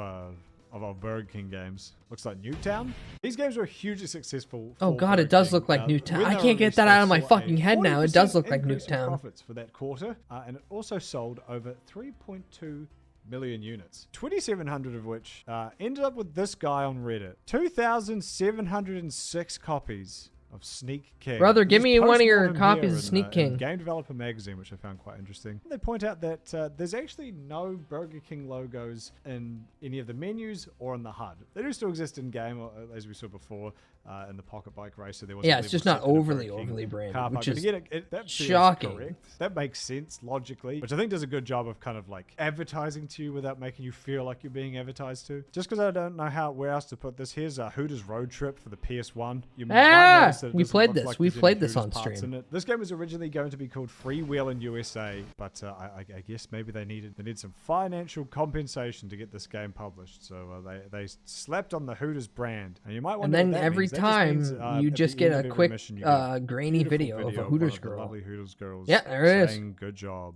our Burger King games. Looks like Newtown. These games were hugely successful. Oh for God, it Burger does King. look like Newtown. When I they can't get released, that they out of my saw fucking a head now. It does 40% look like increase in Newtown. Profits for that quarter, and it also sold over 3.2 million units, 2,700 of which ended up with this guy on Reddit. 2,706 copies of Sneak King. Brother, give This is me one of your postmortem copies here of Sneak in King. Game Developer Magazine, which I found quite interesting. They point out that there's actually no Burger King logos in any of the menus or in the HUD. They do still exist in game, as we saw before. In the Pocket Bike Racer, there was Yeah, it's just not overly branded, which is that feels shocking. correct. That makes sense logically, which I think does a good job of kind of like advertising to you without making you feel like you're being advertised to. Just because I don't know where else to put this, here's Hooters Road Trip for the PS1. You might notice that it we doesn't played look this. like We there's played any this on Hooters parts stream. in it. This game was originally going to be called Freewheelin' USA, but I guess maybe they needed some financial compensation to get this game published, so they slapped on the Hooters brand. And you might wonder And then what that every means. That just time means, you at just the get end a of every quick mission, you get a grainy beautiful video of a one Hooters of the girl. lovely Hooters girls. Yeah, there it is. saying, "Good job."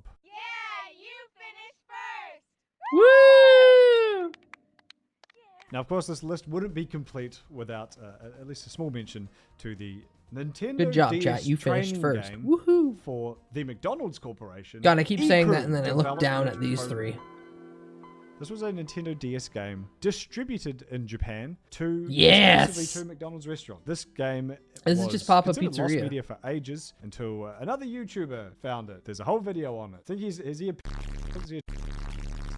Woo! Now, of course, this list wouldn't be complete without at least a small mention to the Nintendo Good job, DS chat. You finished training first. game Woohoo! For the McDonald's Corporation. God, I keep saying that, E-Crew and then I look down at Development these Program. three. This was a Nintendo DS game distributed in Japan to Yes! exclusively to McDonald's restaurant. This game This is was just Papa considered lost Pizzeria. media for ages until another YouTuber found it. There's a whole video on it. I think is he a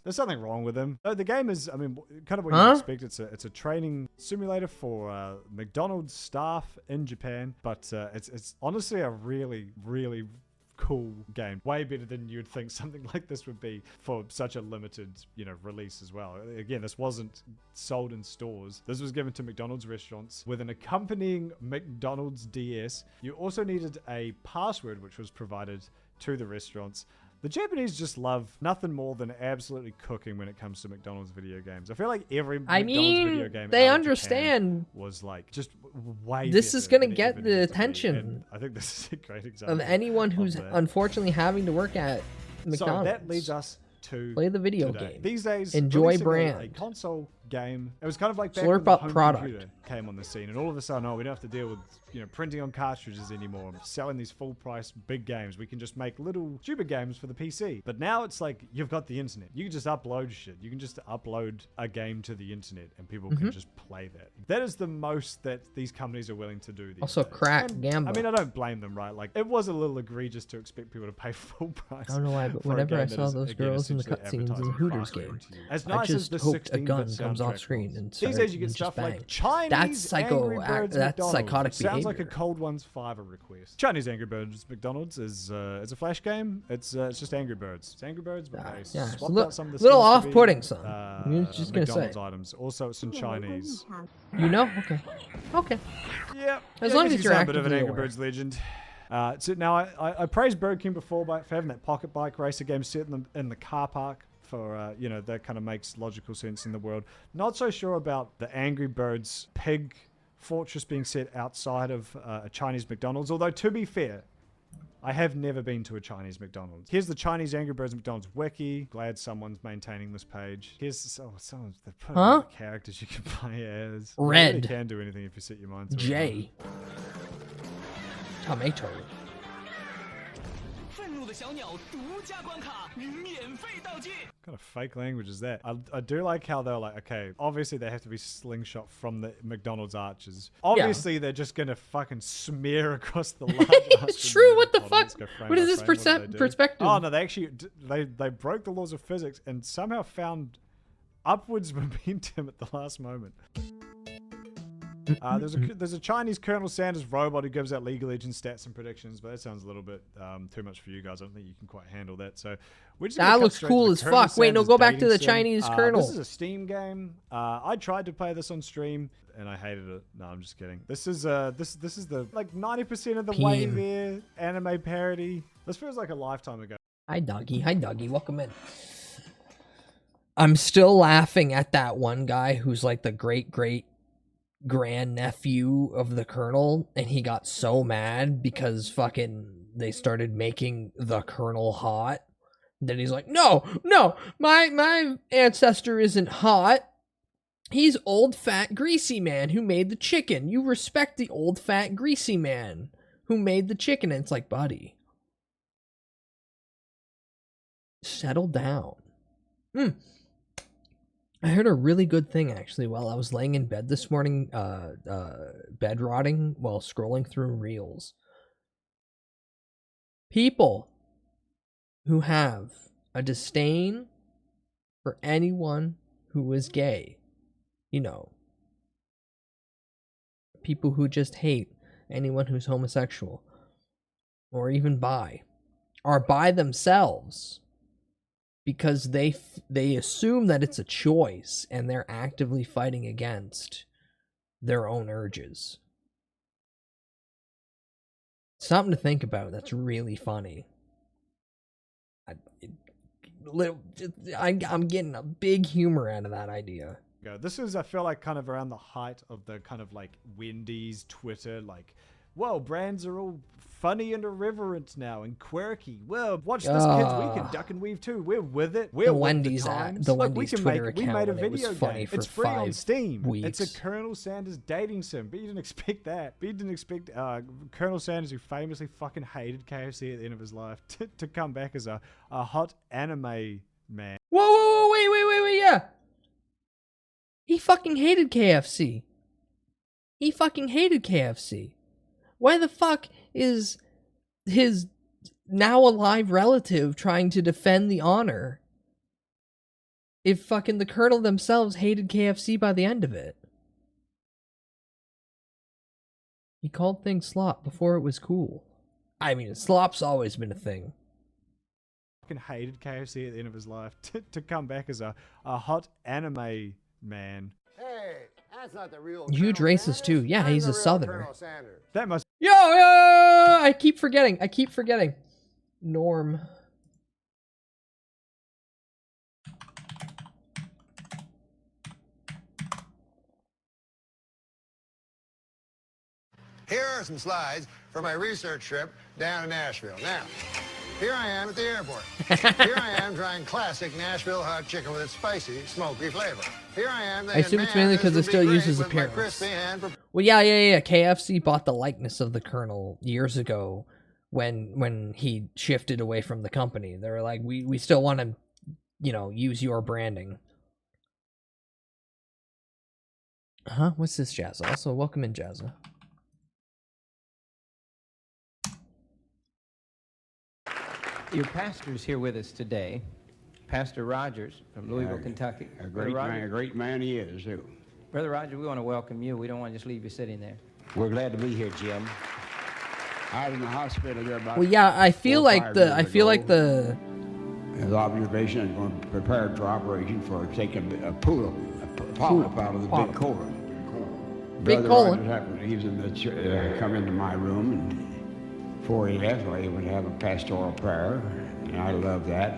there's something wrong with him. No, the game is, I mean, kind of what you expect. It's a training simulator for McDonald's staff in Japan, but it's honestly a really, really cool game. Way better than you'd think something like this would be for such a limited, release as well. Again, this wasn't sold in stores. This was given to McDonald's restaurants with an accompanying McDonald's DS. You also needed a password, which was provided to the restaurants. The Japanese just love nothing more than absolutely cooking when it comes to McDonald's video games. I feel like every McDonald's video game they out of understand Japan was like just way this is better gonna than it get even the needs to be. attention And I think this is a great example of anyone who's of that. unfortunately having to work at McDonald's. So that leads us to play the video today. game. These days, Enjoy releasing brand. a console game. It was kind of like back Slurp when the up home product. computer came on the scene, and all of a sudden, we don't have to deal with printing on cartridges anymore, selling these full price big games. We can just make little stupid games for the PC. But now it's like you've got the internet. You can just upload shit. You can just upload a game to the internet, and people can just play that. That is the most that these companies are willing to do. These Also, days. crack And, gambling. I mean, I don't blame them, right? Like, it was a little egregious to expect people to pay full price. I don't know why, but for a whenever game I that saw is, those again, girls in the essentially cutscenes in the advertising Hooters fast food game, to you. As I nice as just the hoped a 16-bit gun comes off soundtrack screen was. and These days you get just stuff bang. like Chinese That's Angry Birds that's McDonald's. psychotic Sounds like a behavior. Cold One's Fiverr request. Chinese Angry Birds McDonald's is a flash game. It's just Angry Birds. It's Angry Birds, but they yeah, it's swapped a out some of the little skins to be, off-putting, son. I'm just gonna say. McDonald's items. Also, it's in Chinese. Okay. Yeah. As long as you're a bit of an actively Angry aware. Birds legend. So now I praised Burger King before for having that pocket bike racer game set in the car park. For that kind of makes logical sense in the world. Not so sure about the Angry Birds pig fortress being set outside of a Chinese McDonald's. Although to be fair, I have never been to a Chinese McDonald's. Here's the Chinese Angry Birds McDonald's wiki. Glad someone's maintaining this page. Here's someone's the characters you can play as. Red. You really can do anything if you set your mind to it. J. Tomato. What kind of fake language is that? I do like how they're like, okay, obviously they have to be slingshot from the McDonald's arches. Obviously they're just gonna fucking smear across the large arches. It's true, what the Let's fuck? go frame What by is this frame. What did they do? perspective? Oh no, they actually, they broke the laws of physics and somehow found upwards momentum at the last moment. There's a Chinese Colonel Sanders robot who gives out League of Legends stats and predictions, but that sounds a little bit too much for you guys. I don't think you can quite handle that. So we're just gonna That cut looks straight cool to as Colonel fuck. Wait, no, Sanders go back to dating the sim. Chinese Colonel. This is a Steam game. I tried to play this on stream and I hated it. No, I'm just kidding. This is the like 90% of the way Peen. there anime parody. This feels like a lifetime ago. Hi, doggy. Welcome in. I'm still laughing at that one guy who's like the great grandnephew of the Colonel, and he got so mad because fucking they started making the Colonel hot. Then he's like, no, my ancestor isn't hot. He's old, fat, greasy man who made the chicken. You respect the old, fat, greasy man who made the chicken. And it's like, buddy, settle down. I heard a really good thing actually while I was laying in bed this morning, bed rotting while scrolling through reels. People who have a disdain for anyone who is gay, people who just hate anyone who's homosexual or even bi, are by themselves. Because they assume that it's a choice and they're actively fighting against their own urges. Something to think about. That's really funny. I'm getting a big humor out of that idea. This is, I feel like, kind of around the height of the kind of like Wendy's Twitter, like, well, brands are all funny and irreverent now and quirky. Well, watch this, kids. We can duck and weave too. We're with it. We're with the times. Look, we can Twitter we account made a when it was video funny game. for It's free on 5 Steam. weeks. It's a Colonel Sanders dating sim. But you didn't expect that. But you didn't expect Colonel Sanders, who famously fucking hated KFC at the end of his life, to come back as a hot anime man. Whoa, wait, yeah. He fucking hated KFC. Why the fuck is his now alive relative trying to defend the honor if fucking the Colonel themselves hated KFC by the end of it? He called things slop before it was cool. I mean, slop's always been a thing. Fucking hated KFC at the end of his life to come back as a hot anime man. Hey, that's not the real Huge racist too. Yeah, he's a southerner. That must. Yo, I keep forgetting. Norm. Here are some slides for my research trip down to Nashville. Now, here I am at the airport. Here I am trying classic Nashville hot chicken with its spicy, smoky flavor. Here I am. I assume it's mainly because it still uses appearance. Well, yeah. KFC bought the likeness of the Colonel years ago when he shifted away from the company. They were like, we still want to, use your branding. What's this, Jazza? Also, welcome in, Jazza. Your pastor's here with us today, Pastor Rogers from Louisville, Kentucky. A great man he is, too. Brother Rogers, we want to welcome you. We don't want to just leave you sitting there. We're glad to be here, Jim. I was in the hospital there about. Well, yeah, I feel like the his observation is going to prepare for operation for taking a polyp out of the big colon. Big colon. He was in the come into my room, and before he left, he would have a pastoral prayer, and I love that.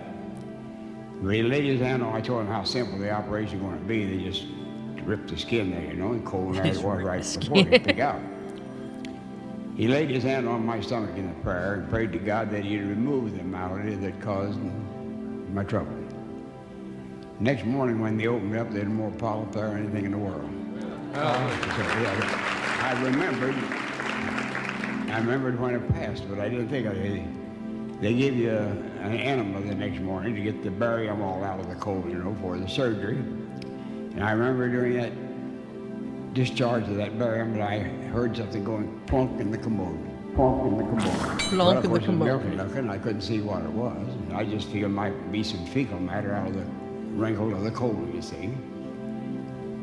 When he laid his hand on, I told him how simple the operation was going to be. They just ripped the skin there, and cold as it was right before they pick out. He laid his hand on my stomach in the prayer and prayed to God that he'd remove the malady that caused my trouble. Next morning when they opened up, they had more polyp there than anything in the world. So, yeah, I remembered when it passed, but I didn't think of it. They gave you an enema the next morning to bury them all out of the colon, for the surgery. And I remember during that discharge of that barium, I heard something going plunk in the commode. Plunk in the commode. Plunk in the commode. Looking, I couldn't see what it was. And I just figured it might be some fecal matter out of the wrinkle of the colon, you see.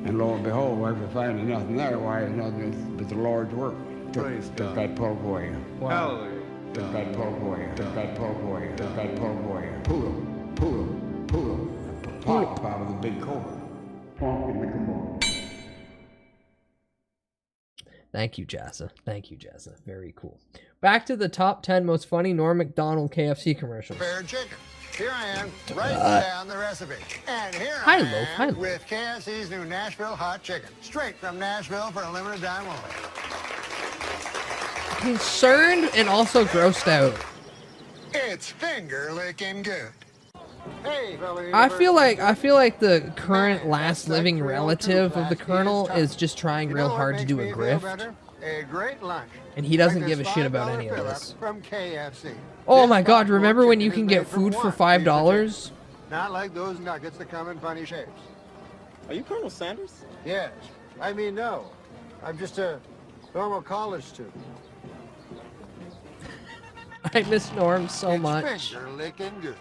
And lo and behold, after finding nothing there, why, it's nothing but the Lord's work. Took that polyp away. Wow. Took that polyp away. Took that polyp away. Took that polyp away. Polyp out of the big colon. Plunk in the commode. Thank you, Jazza. Very cool. Back to the top 10 most funny Norm Macdonald KFC commercials. Prepared chicken. Here I am, writing down the recipe. And here I am with KFC's new Nashville hot chicken. Straight from Nashville for a limited time only. Concerned and also grossed out. It's finger licking good. Hey, I feel like the current last living relative of the Colonel is just trying real hard to do a grift. A great lunch. And he doesn't give a shit about any of this. From KFC. Oh my god, remember when you can get food for $5? Not like those nuggets that come in funny shapes. Are you Colonel Sanders? Yes. I mean, no. I'm just a normal college student. I miss Norm so much. Finger licking good.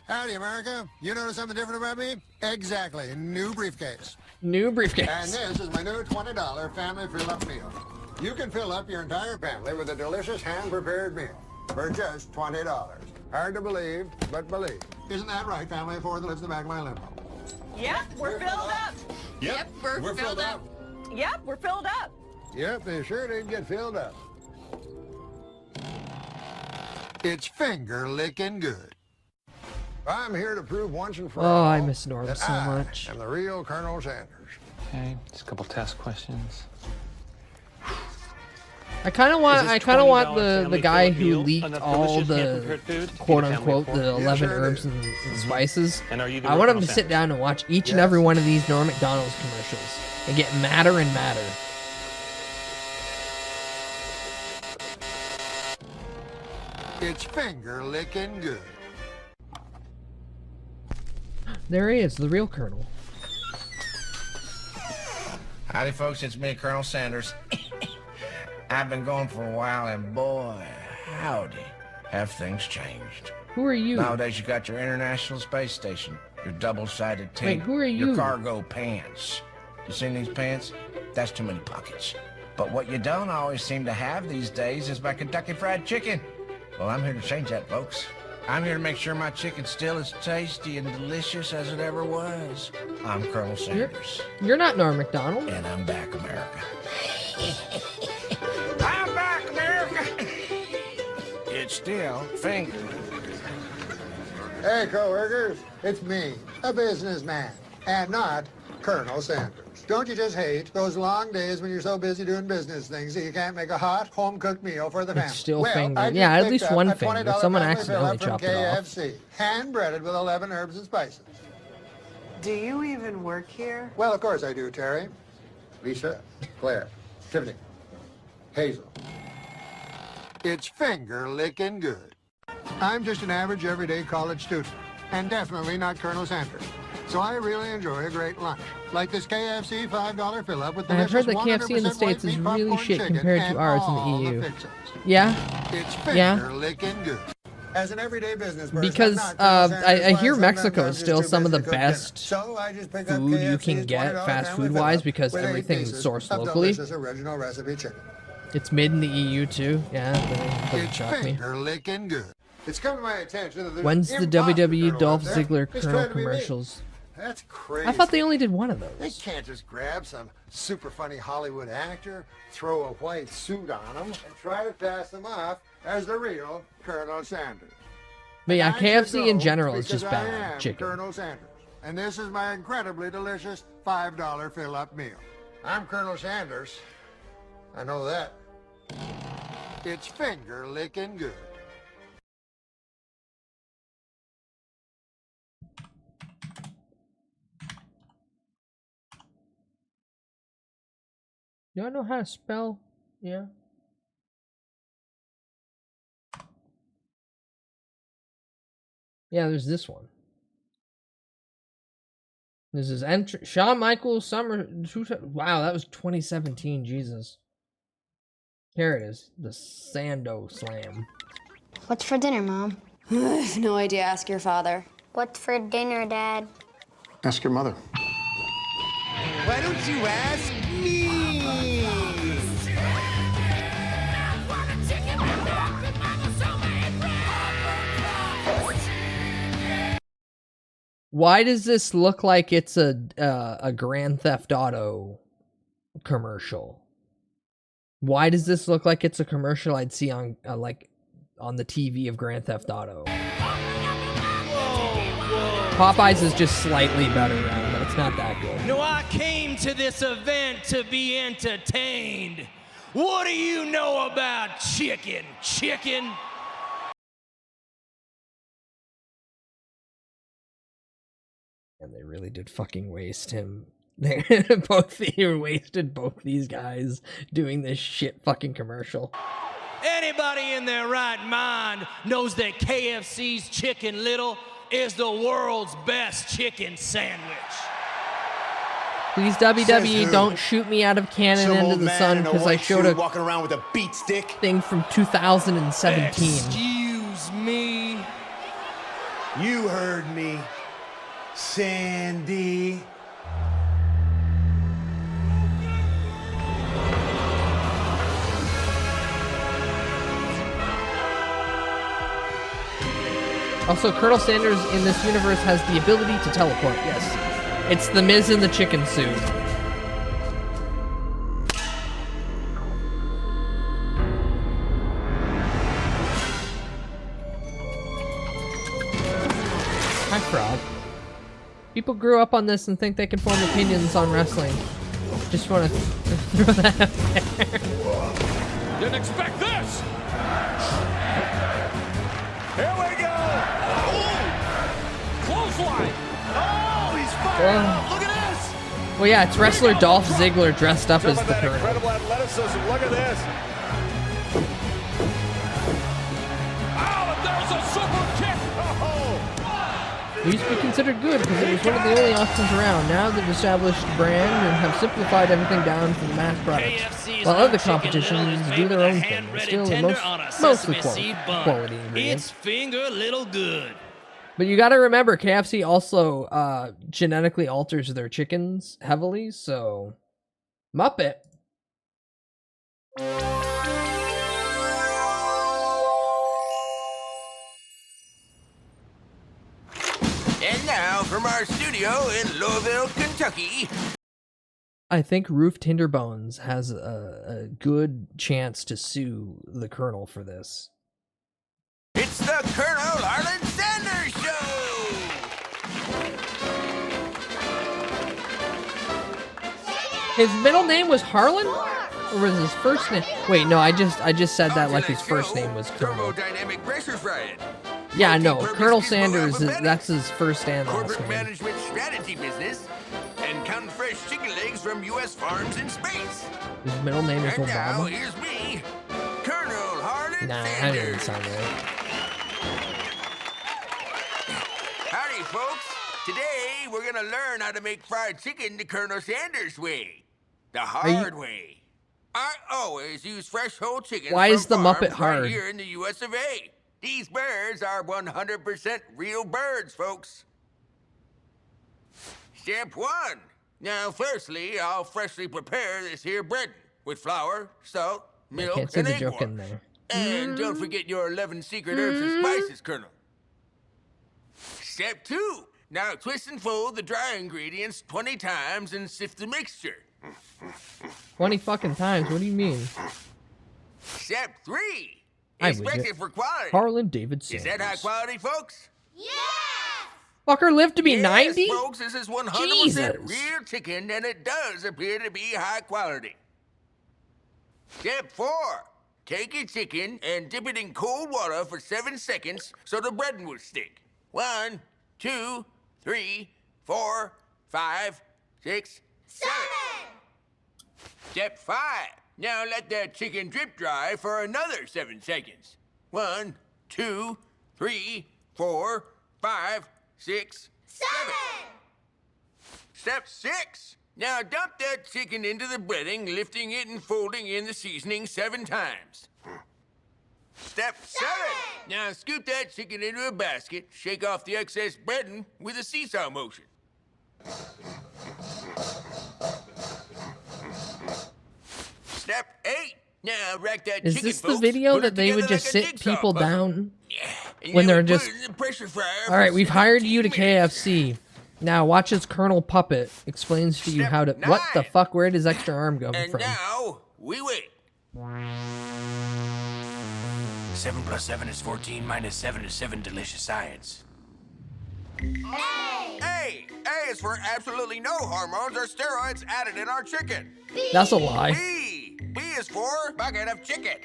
Howdy, America. You notice something different about me? Exactly. New briefcase. New briefcase. And this is my new $20 family fill-up meal. You can fill up your entire family with a delicious hand-prepared meal for just $20. Hard to believe, but believe. Isn't that right, family of four that lives in the back of my limo? Yep, we're filled up. Yep, we're filled up. Yep, we're filled up. Yep, they sure did get filled up. It's finger licking good. I'm here to prove once and for all. Oh, I miss Norm so much. I'm the real Colonel Sanders. Okay, just a couple test questions. I kind of want the guy who leaked all the quote unquote the 11 herbs and spices. I want him to sit down and watch each and every one of these Norm Macdonald's commercials and get madder and madder. It's finger licking good. There he is, the real Colonel. Howdy, folks. It's me, Colonel Sanders. I've been gone for a while, and boy, howdy, have things changed. Who are you? Nowadays, you got your International Space Station, your double-sided tape, who are you? your cargo pants. You seen these pants? That's too many pockets. But what you don't always seem to have these days is my Kentucky Fried Chicken. Well, I'm here to change that, folks. I'm here to make sure my chicken's still as tasty and delicious as it ever was. I'm Colonel Sanders. You're not Norm Macdonald. And I'm back, America. I'm back, America. It's still finger. Hey, co-workers, it's me, a businessman, and not Colonel Sanders. Don't you just hate those long days when you're so busy doing business things that you can't make a hot, home-cooked meal for the family? It's still well, finger. I just Yeah, at picked least up one a finger. $20 Someone family accidentally fill-up from chopped it off. KFC, hand-breaded with 11 herbs and spices. Do you even work here? Well, of course I do, Terry. Lisa, Claire, Tiffany, Hazel. It's finger-licking good. I'm just an average, everyday college student, and definitely not Colonel Sanders. So I really enjoy a great lunch, like this KFC $5 fill-up with I've heard delicious that KFC in the 100% States is white meat really popcorn shit chicken compared to and ours in all the EU. fixins. Yeah? It's Yeah. finger-licking good. As an everyday business person, Because I'm not Colonel Sanders, I but hear sometimes Mexico I'm is just still too some of the busy to cook dinner. best So I just pick up food you can KFC's get $20 fast family food wise fill-up because with 8 everything's pieces sourced of locally. delicious original recipe chicken. It's made in the EU too. Yeah, that doesn't It's shock me. finger-licking good. It's come to my attention that there's When's the an imposter WWE colonel Dolph out there. Ziggler He's Colonel trying to be me. commercials? That's crazy. I thought they only did one of They those. can't just grab some super funny Hollywood actor, throw a white suit on him, and try to pass him off as the real Colonel Sanders. But yeah, I KFC should in know general is because just I bad am chicken. Colonel Sanders, and this is my incredibly delicious $5 fill-up meal. I'm Colonel Sanders. I know that. It's finger-licking good. Do I know how to spell? Yeah. Yeah, there's this one. This is Shawn Michaels Summer. Wow, that was 2017. Jesus. Here it is. The Sando Slam. What's for dinner, Mom? No idea. Ask your father. What's for dinner, Dad? Ask your mother. Why don't you ask me? Why does this look like it's a Grand Theft Auto commercial? Why does this look like it's a commercial I'd see on like on the TV of Grand Theft Auto? Popeyes is just slightly better, but it's not that good. No, I came to this event to be entertained. What do you know about chicken? Chicken? And they really did fucking waste him. They wasted both these guys doing this shit fucking commercial. Anybody in their right mind knows that KFC's Chicken Little is the world's best chicken sandwich. Please, WWE, don't shoot me out of cannon Some into old the man sun in a because I white showed suit a walking around with a beat stick. thing from 2017. Excuse me. You heard me, Sandy. Also, Colonel Sanders in this universe has the ability to teleport, yes. It's the Miz in the chicken suit. Hi, Frog. People grew up on this and think they can form opinions on wrestling. Just want to throw that out there. Didn't expect this! Here we go! Ooh. Clothesline! Oh, he's fired up! Look at this! Well, yeah, it's wrestler Dolph Ziggler dressed up as the That Colonel. incredible athleticism, look at this! Oh, and there's a super kick! Oh! It used to be considered good because it was one of the only options around. Now they've established brand and have simplified everything down for the mass products. While other competitions do their own thing, but still mostly quality ingredients. It's finger little good. But you gotta remember, KFC also genetically alters their chickens heavily, so Muppet. And now from our studio in Louisville, Kentucky. I think Roof Tinderbones has a good chance to sue the Colonel for this. It's the Colonel Harlan Sanders Show! His middle name was Harlan? Or was his first name? Wait, no, I just said that like his first name was Colonel. Thermodynamic pressure frying. Yeah, no, Colonel Sanders, that's his first and last Corporate name. management strategy business. And counting fresh chicken legs from U.S. farms in space. His middle name is And now, Obama? here's me, Colonel Harlan Nah, that Sanders. didn't sound right. Howdy, folks. Today, we're gonna learn how to make fried chicken the Colonel Sanders way. The hard way. I always use fresh whole chicken Why from is the farms Muppet hard? right here in the U.S. of A. These birds are 100% real birds, folks. Step 1. Now, firstly, I'll freshly prepare this here bread with flour, salt, I milk, can't see and the egg joke wash. in there. And don't forget your 11 secret herbs and spices, Colonel. Step 2. Now twist and fold the dry ingredients 20 times and sift the mixture. 20 fucking times, what do you mean? Step 3. I Inspect widget. it for quality. Harlan David Is Sanders. that high quality, folks? Fucker lived to be Yes, 90? folks, this is 100% Jesus. real chicken, and it does appear to be high quality. Step 4. Take your chicken and dip it in cold water for 7 seconds so the breading will stick. 1, 2, 3, 4, 5, 6, 7. Step 5. Now let that chicken drip dry for another 7 seconds. 1, 2, 3, 4, 5, 6, 7. Step 6. Now dump that chicken into the breading, lifting it and folding in the seasoning 7 times. Step 7. Now scoop that chicken into a basket, shake off the excess breading with a seesaw motion. Step 8. Now rack that Is chicken, this the folks. video Put that it they would together just like a sit jigsaw people puzzle. down And when then they're we just... put it in the pressure fryer All for right, we've hired you to 17 minutes. KFC. Now watch as Colonel Puppet explains to you how to... What the fuck? Where did his extra arm come And from? now we wait. 7 plus 7 is 14, minus 7 is 7. Delicious science. A is for absolutely no hormones or steroids added in our chicken. That's a lie. B is for bucket of chicken.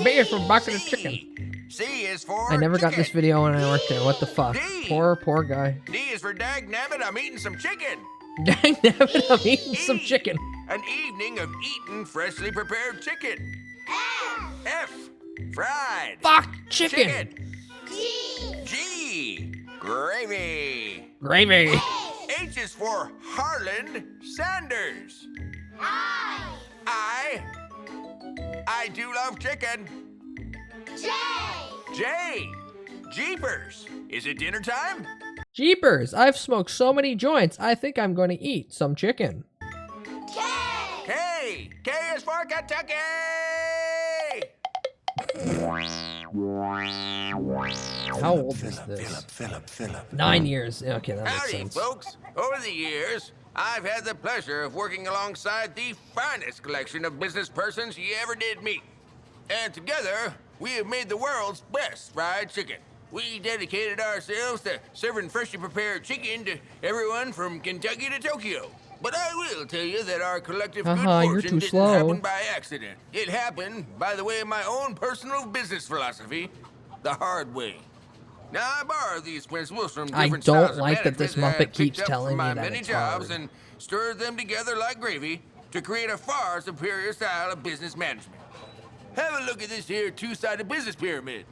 B is for bucket of chicken. C is for I never got chicken. this video when I worked there. What the fuck? Poor guy. D is for dag nabbit, I'm eating some chicken. Dang nabbit, I'm eating some chicken. An evening of eating freshly prepared chicken. F. Fried. Fuck chicken. G. Gravy. Gravy. H is for Harlan Sanders. I do love chicken. J. Jeepers. Is it dinner time? Jeepers, I've smoked so many joints, I think I'm going to eat some chicken. K. K is for Kentucky. How old is this? Philip. 9 years. Okay, that makes Howdy, sense. folks. Over the years, I've had the pleasure of working alongside the finest collection of business persons you ever did meet. And together, we have made the world's best fried chicken. We dedicated ourselves to serving freshly prepared chicken to everyone from Kentucky to Tokyo. But I will tell you that our collective good You're fortune too didn't slow. happen by accident. It happened by the way of my own personal business philosophy, the hard way. Now, I borrowed these principles from I different don't styles of like that this management I Muppet keeps picked up telling from me my that many it's jobs hard. and stirred them together like gravy to create a far superior style of business management. Have a look at this here two-sided business pyramid.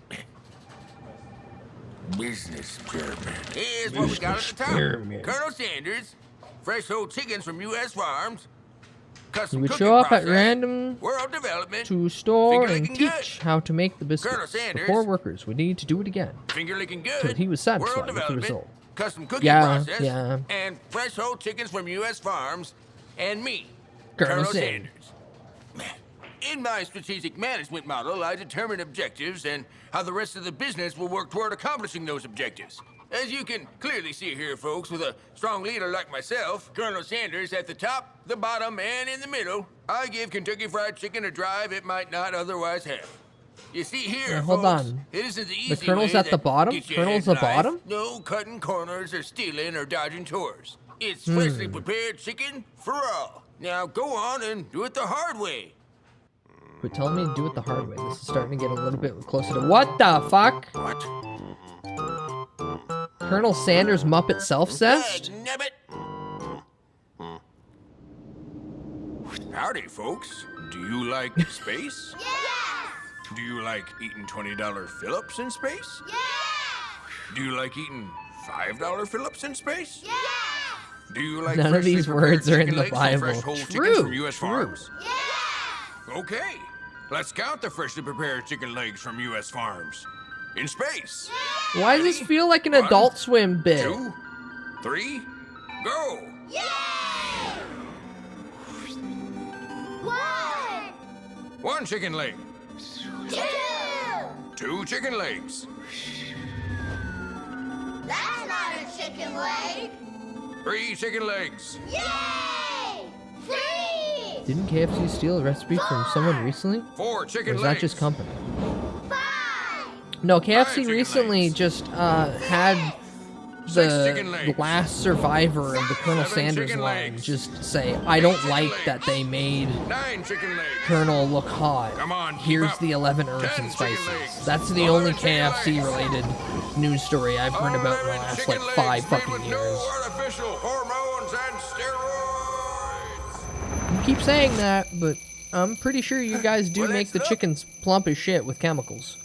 Business pyramid. Here's what we got at the top. pyramid. Colonel Sanders, fresh whole chickens from U.S. farms, You custom would cooking show up at process, random world development, to store finger and licking good. teach how to make the Colonel biscuits. The Sanders. poor workers would need to do it again. finger licking Till good, he was world satisfied with the development, result. custom cooking Yeah, process, yeah. and fresh whole chickens from U.S. farms, and me, Colonel Sanders. In my strategic management model, I determine objectives and how the rest of the business will work toward accomplishing those objectives. As you can clearly see here, folks, with a strong leader like myself, Colonel Sanders at the top, the bottom, and in the middle, I give Kentucky Fried Chicken a drive it might not otherwise have. You see here, Now, hold folks, on. it isn't the The easy Colonel's way at the that bottom? gets you Colonel's ahead the in life. bottom? No cutting corners or stealing or dodging chores. It's freshly prepared chicken for all. Now go on and do it the hard way. Quit telling me to do it the hard way. This is starting to get a little bit closer to... What the fuck? What? Colonel Sanders Muppet Self-Zest? Howdy, folks. Do you like space? Yeah! Do you like eating $20 fill-ups in space? Yeah! Do you like eating $5 fill-ups in space? Yeah! Do you like None of these words are in the Bible. True, from U.S. true. farms? Yeah! Okay, let's count the freshly prepared chicken legs from U.S. farms. In space. Why does this feel like an Adult Swim bit? 2, 3, go! One chicken leg. 2 chicken legs. That's not a chicken leg. 3 chicken legs. Yay! 3! Didn't KFC steal a recipe from someone recently? 4 Or chicken is legs. that just company? No, KFC recently just had the last survivor of the Colonel Sanders line just say, I don't like that they made 9 chicken legs. Colonel look hot. Come on, Here's the 11 herbs and spices. That's the only KFC related news story I've heard about in the last like 5 fucking years. Artificial hormones and steroids. You keep saying that, but I'm pretty sure you guys do make the chickens plump as shit with chemicals.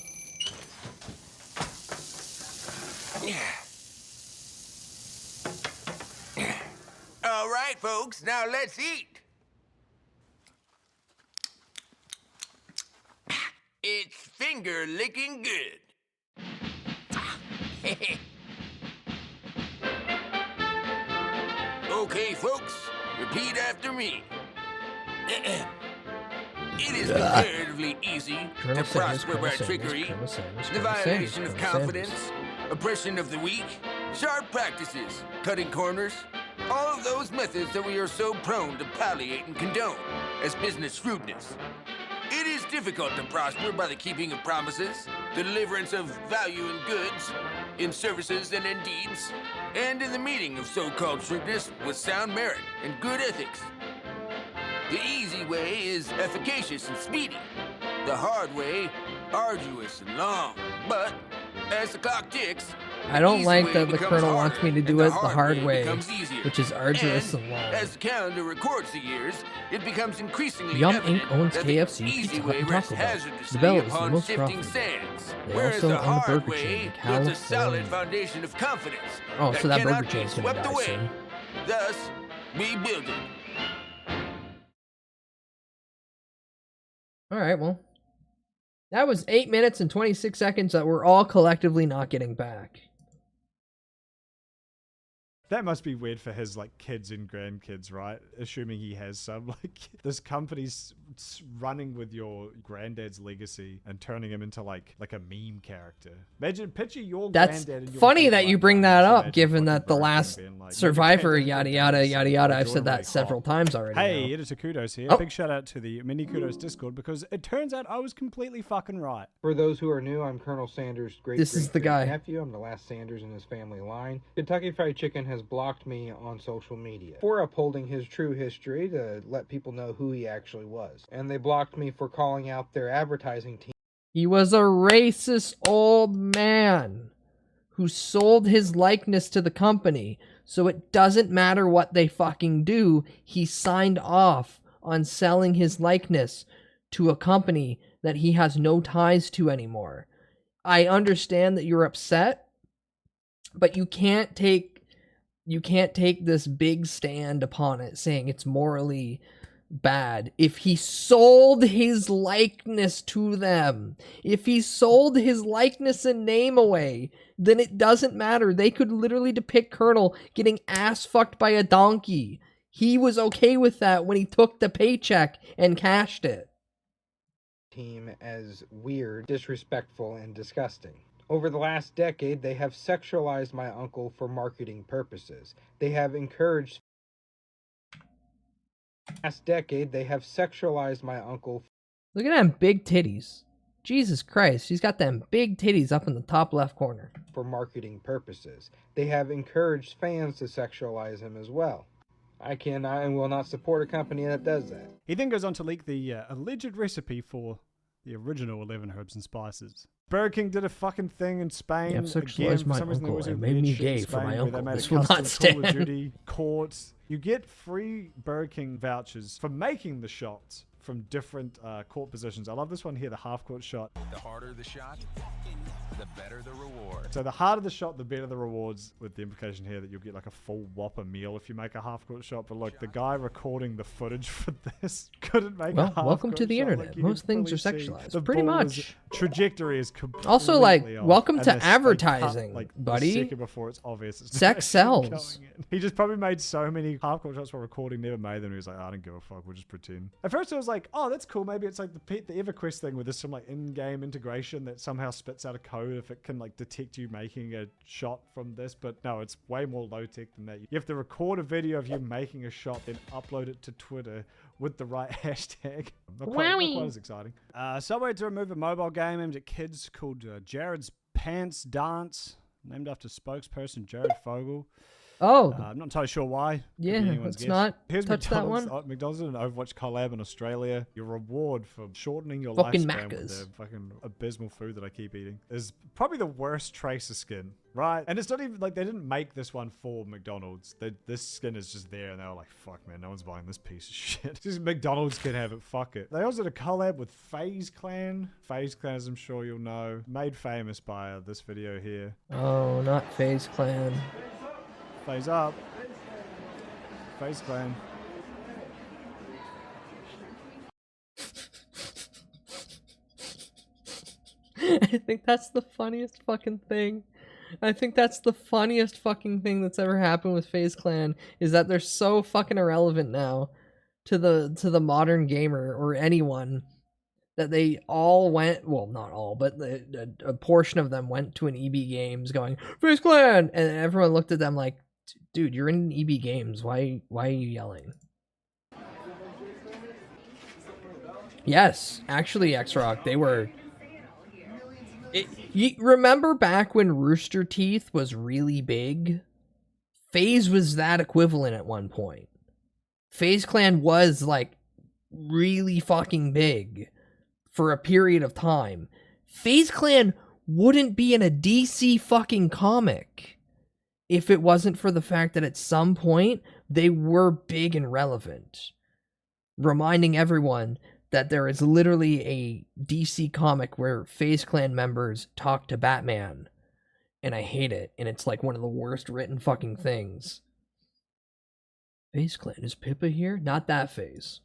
All right, folks, now let's eat. It's finger licking good. Okay, folks, repeat after me. It is comparatively easy Colonel to Sanders, prosper Colonel by Sanders, trickery, Colonel Sanders, the Colonel violation Sanders, of Colonel confidence, oppression of the weak, sharp practices, cutting corners, all of those methods that we are so prone to palliate and condone as business shrewdness. It is difficult to prosper by the keeping of promises, the deliverance of value in goods, in services and in deeds, and in the meeting of so-called shrewdness with sound merit and good ethics. The easy way is efficacious and speedy. The hard way, arduous and long. But as the clock ticks, I don't easy like way that the becomes Colonel harder, wants me to and do it the hard way, becomes easier. which is arduous and long. As the calendar records the years, it becomes increasingly Yum evident Inc. owns that KFC, the easy Pizza Hut, way and rests Taco Bell. hazardously The Bell is the upon most shifting profitable. sands, They whereas also the own a hard Burger way King in builds a solid California. foundation of confidence Oh, so that cannot Burger be King's gonna swept die away. soon. Thus, we build it. Alright, well. That was 8 minutes and 26 seconds that we're all collectively not getting back. That must be weird for his like kids and grandkids, right? Assuming he has some. Like this company's running with your granddad's legacy and turning him into like a meme character. Imagine picture your That's granddad and your funny kid that you right bring now. that Just up, imagine given fucking that the Burger King last being like, survivor, yada yada yada yada. I've said that several times already. Hey, now. Editor Kudos here. Oh. Big shout out to the Mini Kudos Discord because it turns out I was completely fucking right. For those who are new, I'm Colonel Sanders' This is the guy. nephew. I'm the last Sanders in his family line. Kentucky Fried Chicken has blocked me on social media for upholding his true history to let people know who he actually was. And they blocked me for calling out their advertising team. He was a racist old man who sold his likeness to the company. So it doesn't matter what they fucking do. He signed off on selling his likeness to a company that he has no ties to anymore. I understand that you're upset, but you can't take this big stand upon it saying it's morally bad. If he sold his likeness to them, if he sold his likeness and name away, then it doesn't matter. They could literally depict Colonel getting ass fucked by a donkey. He was okay with that when he took the paycheck and cashed it. team as weird, disrespectful, and disgusting. Over the last decade, they have sexualized my uncle for marketing purposes. They have encouraged... Last decade, they have sexualized my uncle... Look at them big titties. Jesus Christ, she's got them big titties up in the top left corner. For marketing purposes. They have encouraged fans to sexualize him as well. I cannot and will not support a company that does that. He then goes on to leak the alleged recipe for the original 11 herbs and spices. Burger King did a fucking thing in Spain. Yeah, I've sexualized my uncle and made me gay for my uncle. This will not stand. Call of Duty, courts. You get free Burger King vouchers for making the shots from different court positions. I love this one here, the half-court shot. The harder the shot, the better the reward. So the harder the shot, the better the rewards, with the implication here that you'll get like a full Whopper meal if you make a half-court shot. But look, the guy recording the footage for this couldn't make a half-court shot. Welcome to the internet. Like, Most things are sexualized. Pretty much. Trajectory is completely also, like, off. welcome And to this, advertising, like, buddy. The second before it's obvious. It's Sex sells. He just probably made so many half-court shots while recording, never made them. He was like, I don't give a fuck, we'll just pretend. At first I was like, oh, that's cool. Maybe it's like the EverQuest thing where there's some like in-game integration that somehow spits out a code if it can like detect you making a shot from this. But no, it's way more low-tech than that. You have to record a video of you making a shot, then upload it to Twitter with the right hashtag. Not quite as exciting. Subway to remove a mobile game aimed at kids called Jared's Pants Dance, named after spokesperson Jared Fogle. Oh. I'm not entirely sure why. Yeah, let's not touch that one. McDonald's did an Overwatch collab in Australia. Your reward for shortening your fucking lifespan Maccas. with the fucking abysmal food that I keep eating is probably the worst Tracer skin, right? And it's not even like they didn't make this one for McDonald's. This skin is just there and they were like, fuck man, no one's buying this piece of shit. Just McDonald's can have it, fuck it. They also did a collab with FaZe Clan. FaZe Clan, as I'm sure you'll know, made famous by this video here. Oh, not FaZe Clan. FaZe up. FaZe Clan. I think that's the funniest fucking thing. I think that's the funniest fucking thing that's ever happened with FaZe Clan, is that they're so fucking irrelevant now to the modern gamer or anyone, that they all went, well, not all, but a portion of them went to an EB Games going, FaZe Clan! And everyone looked at them like, dude, you're in EB Games. Why are you yelling? Yes, actually, X-Rock, they were... You remember back when Rooster Teeth was really big? FaZe was that equivalent at one point. FaZe Clan was, like, really fucking big for a period of time. FaZe Clan wouldn't be in a DC fucking comic if it wasn't for the fact that at some point they were big and relevant. Reminding everyone that there is literally a DC comic where FaZe Clan members talk to Batman. And I hate it. And it's like one of the worst written fucking things. FaZe Clan, is Pippa here? Not that FaZe.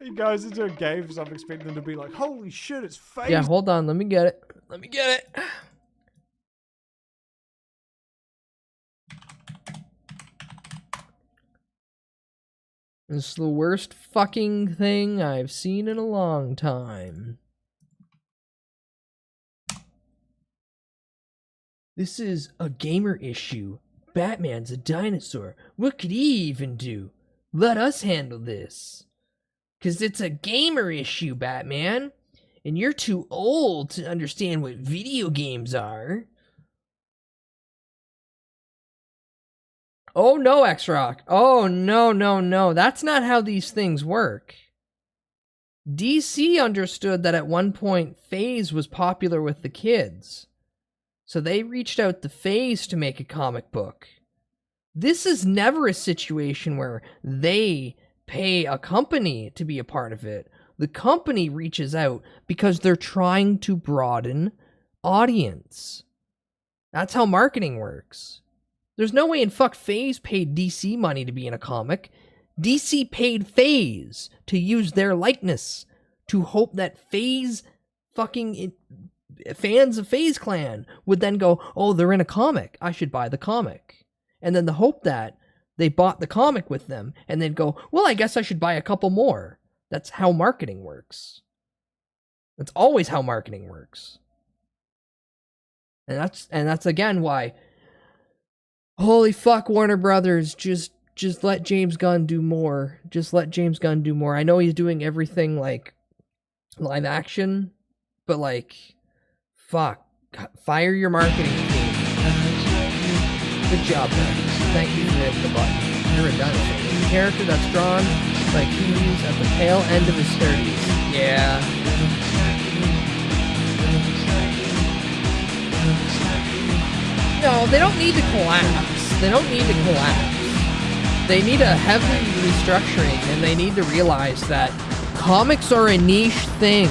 He goes into a game, so I'm expecting them to be like, holy shit, it's FaZe. Yeah, hold on. Let me get it. Let me get it. This is the worst fucking thing I've seen in a long time. This is a gamer issue. Batman's a dinosaur. What could he even do? Let us handle this. 'Cause it's a gamer issue, Batman. And you're too old to understand what video games are. Oh no, X-Rock. Oh no, no, no. That's not how these things work. DC understood that at one point FaZe was popular with the kids. So they reached out to FaZe to make a comic book. This is never a situation where they pay a company to be a part of it. The company reaches out because they're trying to broaden audience. That's how marketing works. There's no way in fuck FaZe paid DC money to be in a comic. DC paid FaZe to use their likeness to hope that FaZe fucking fans of FaZe Clan would then go, oh, they're in a comic. I should buy the comic. And then the hope that they bought the comic with them and then go, well, I guess I should buy a couple more. That's how marketing works. That's always how marketing works. And that's again why, holy fuck, Warner Brothers, just let James Gunn do more. Just let James Gunn do more. I know he's doing everything like live action, but like, fuck, fire your marketing team. Good job, man. Thank you for hitting the button. You're a dinosaur. It's a character that's drawn like he's at the tail end of his 30s. Yeah. No, they don't need to collapse. They don't need to collapse. They need a heavy restructuring, and they need to realize that comics are a niche thing.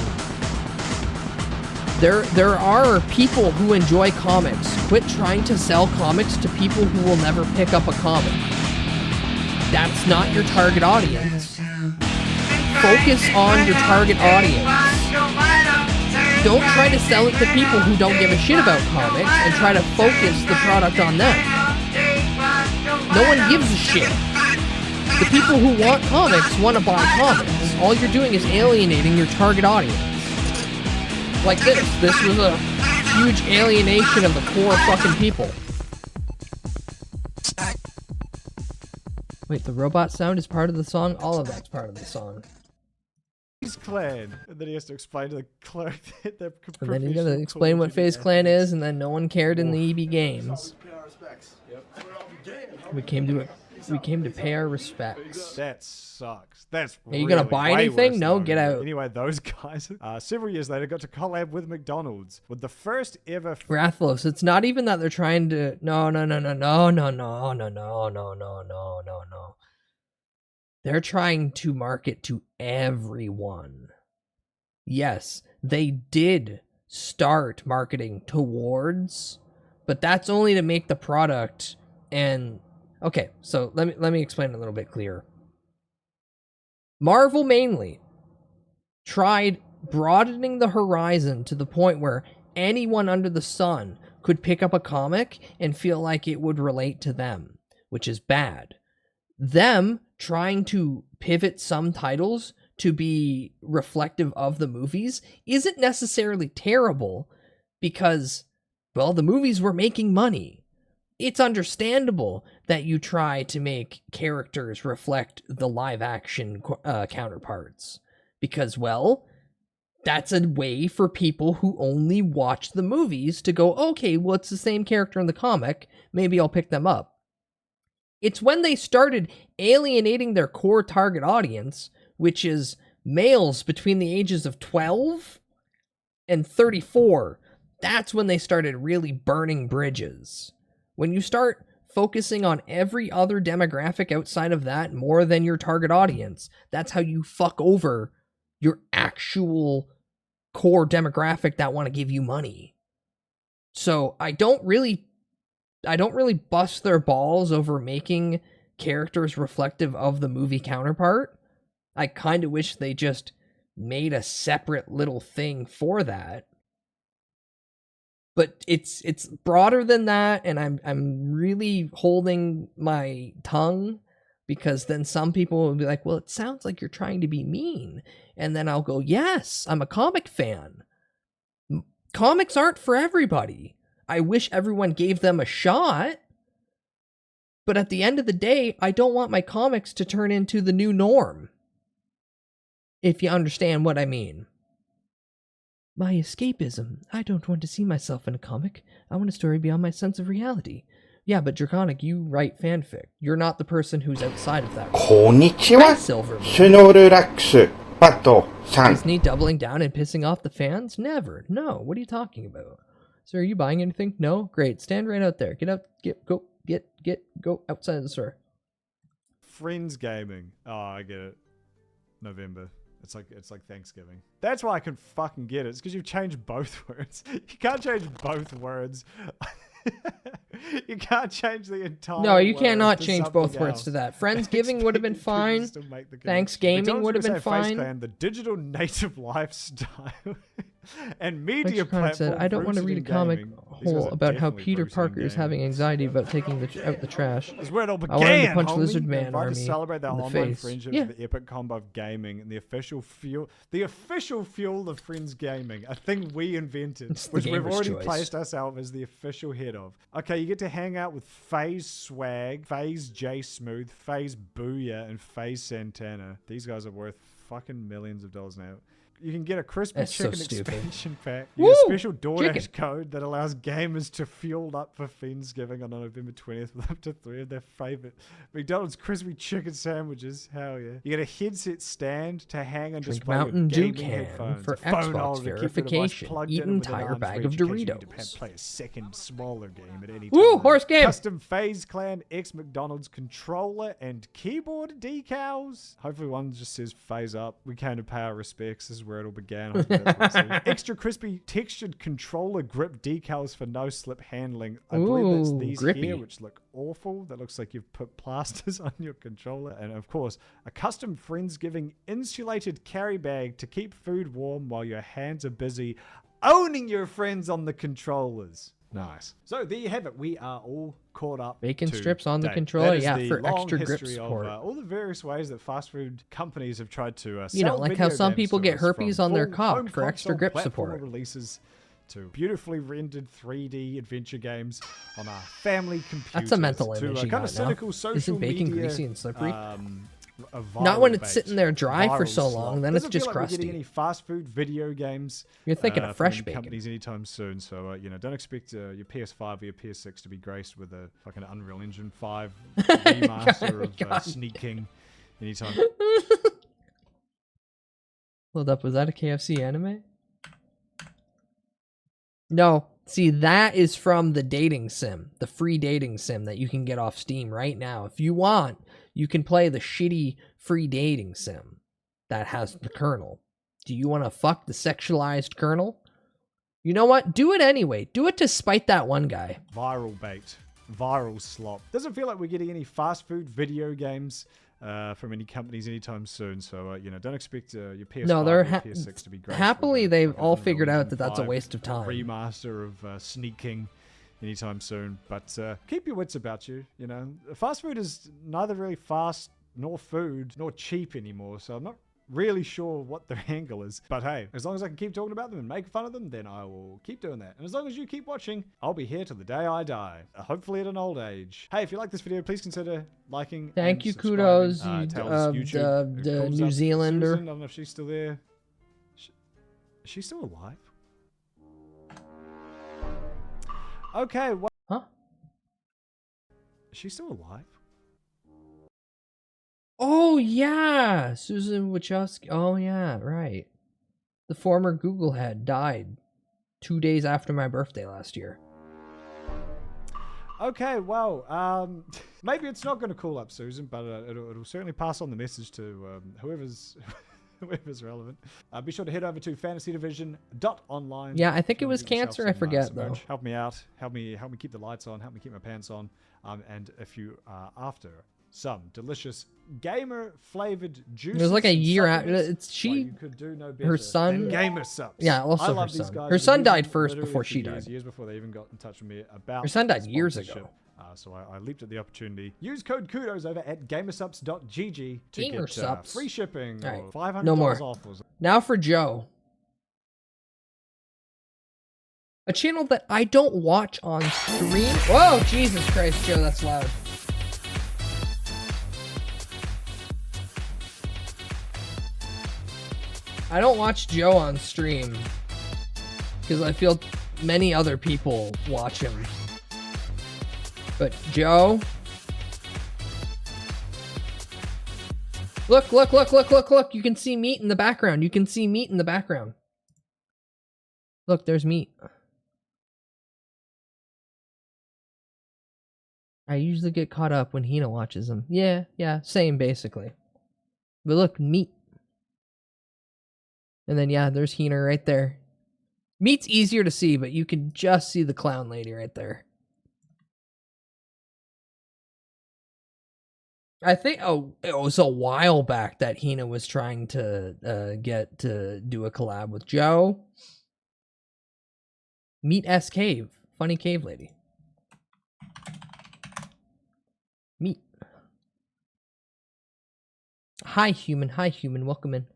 There are people who enjoy comics. Quit trying to sell comics to people who will never pick up a comic. That's not your target audience. Focus on your target audience. Don't try to sell it to people who don't give a shit about comics and try to focus the product on them. No one gives a shit. The people who want comics want to buy comics. All you're doing is alienating your target audience. Like this. This was a huge alienation of the core fucking people. Wait, the robot sound is part of the song? All of that's part of the song. FaZe Clan. And then he has to explain to the clerk that they're and then you gotta explain what FaZe Clan is, and then no one cared in the EB games. We came to pay our respects. That sucks. That's Are you gonna buy anything? No, get out. Anyway, those guys several years later got to collab with McDonald's with the first ever Rathlos. It's not even that they're trying to no. They're trying to market to everyone. Yes, they did start marketing towards, but that's only to make the product and okay, so let me explain a little bit clearer. Marvel mainly tried broadening the horizon to the point where anyone under the sun could pick up a comic and feel like it would relate to them, which is bad. Them trying to pivot some titles to be reflective of the movies isn't necessarily terrible because, well, the movies were making money. It's understandable that you try to make characters reflect the live action counterparts because, well, that's a way for people who only watch the movies to go, okay, well, it's the same character in the comic. Maybe I'll pick them up. It's when they started alienating their core target audience, which is males between the ages of 12 and 34. That's when they started really burning bridges. When you start focusing on every other demographic outside of that more than your target audience, that's how you fuck over your actual core demographic that want to give you money. So I don't really bust their balls over making characters reflective of the movie counterpart. I kind of wish they just made a separate little thing for that. But it's broader than that, and I'm really holding my tongue because then some people will be like, well, it sounds like you're trying to be mean. And then I'll go, yes, I'm a comic fan. Comics aren't for everybody. I wish everyone gave them a shot. But at the end of the day, I don't want my comics to turn into the new norm. If you understand what I mean. My escapism. I don't want to see myself in a comic. I want a story beyond my sense of reality. Yeah, but Draconic, you write fanfic. You're not the person who's outside of that. Konnichiwa, Silver. Snorlax, Pato-san. Disney doubling down and pissing off the fans? Never. No. What are you talking about? Sir, are you buying anything? No? Great. Stand right out there. Get out. Go outside of the store. Friends Gaming. Oh, I get it. November. It's like Thanksgiving. That's why I can fucking get it. It's because you've changed both words. You can't change both words. You can't change the entire. No, you cannot change both words to that. Friendsgiving would have been fine. Thanksgiving would have been fine. The digital native lifestyle. And media Chronic said, platform I don't want to read a rooted in comic gaming. These guys hole are about how definitely Peter rooted in Parker is having gaming. anxiety about taking out the trash. This is where it all I want him began, to punch homie. Lizard Man Invited to Army celebrate their in the online face. friendship Yeah. for the epic combo of gaming and the official fuel of Friends Gaming, a thing we invented, It's the which we've gamer's already choice. placed ourselves as the official head of. Okay, you get to hang out with FaZe Swag, FaZe J Smooth, FaZe Booyah, and FaZe Santana. These guys are worth fucking millions of dollars now. You can get a crispy That's so chicken stupid. expansion pack. You get a Woo! special DoorDash Chicken. code that allows gamers to fuel up for Friendsgiving on November 20th with up to 3 of their favorite McDonald's crispy chicken sandwiches. Hell yeah. You get a headset stand to hang and Drink display Mountain your Dew gaming can headphones. for a phone Xbox holder to keep your device verification. plugged Eat in an within entire arm's bag reach of in case you need to Doritos. play a second smaller game at any Woo, time. horse game. Custom FaZe Clan X McDonald's controller and keyboard decals. Hopefully one just says FaZe up. We came to pay our respects. This is where it all began. Hopefully that's what it says. Extra crispy textured controller grip decals for no slip handling. I believe that's Ooh, these grippy. here, which look awful. That looks like you've put plasters on your controller. And of course, a custom Friendsgiving insulated carry bag to keep food warm while your hands are busy owning your friends on the controllers. Nice. So there you have it. We are all caught up. Bacon to strips on the date. controller, That is yeah, the for long extra grip history support. Of, all the various ways that fast food companies have tried to You know, sell like how video some games people to get us, herpes from on their full cock home for extra console grip platform support. releases to beautifully rendered 3D adventure games on our family computers. That's a mental to image you kind got of now. cynical social Isn't bacon media, greasy and slippery? a Not when viral it's bait, sitting there dry for viral so slop. long, then it's Doesn't just feel like we're crusty. getting any fast food video games. You're thinking of from fresh any bacon. companies anytime soon. So you know, don't expect your PS5 or your PS6 to be graced with a fucking Unreal Engine 5 remaster of Sneak King anytime. Hold up, was that a KFC anime? No. See, that is from the dating sim, the free dating sim that you can get off Steam right now. If you want, you can play the shitty free dating sim that has the Colonel. Do you want to fuck the sexualized Colonel? You know what? Do it anyway. Do it to spite that one guy. Viral bait, viral slop. Doesn't feel like we're getting any fast food video games from any companies anytime soon. So you know, don't expect your PS5 No, or they're your PS6 to be graced happily with they've fucking all Unreal figured out Engine that that's a 5 waste of time. Remaster of Sneak King anytime soon. But keep your wits about you. You know, fast food is neither really fast nor food nor cheap anymore. So I'm not really sure what their angle is. But hey, as long as I can keep talking about them and make fun of them, then I will keep doing that. And as long as you keep watching, I'll be here till the day I die. Hopefully at an old age. Hey, if you like this video, please consider liking Thank and you, subscribing. kudos, Tells you, YouTube. It the calls New up Zealander. Susan. I don't know if she's still there. Is she still alive? Okay, what? Huh? Is she still alive? Oh, yeah. Susan Wachowski. Oh, yeah, right. The former Google head died 2 days after my birthday last year. Okay, well, maybe it's not going to call up Susan, but it'll certainly pass on the message to whoever's relevant. Be sure to head over to fantasydivision.online. Yeah, I think it Give was yourself cancer. I forget, some though. merch. Help me out. Help me keep the lights on. Help me keep my pants on. And if you are after some delicious gamer-flavored juices, It was like a and year after. supplements, It's well, you could do no better her son. than Gamer Subs. Yeah, I also her love these son. guys. Her I've son used died them first literally before for she years, died. Years before they even got in touch with me about Her son died years sponsorship. ago. So I leaped at the opportunity. Use code KUDOS over at gamersubs.gg to get Gamersubs. free shipping All or right, $500 no more. off. Now for Joe. A channel that I don't watch on stream. Whoa, Jesus Christ, Joe, that's loud. I don't watch Joe on stream because I feel many other people watch him. But Joe, look, look, look, look, look, look. You can see meat in the background. You can see meat in the background. Look, there's meat. I usually get caught up when Hina watches them. Yeah, same basically. But look, meat. And then yeah, there's Hina right there. Meat's easier to see, but you can just see the clown lady right there. I think it was a while back that Hina was trying to get to do a collab with Joe. Meet S Cave. Funny cave lady. Meet. Hi, human. Hi, human. Welcome in.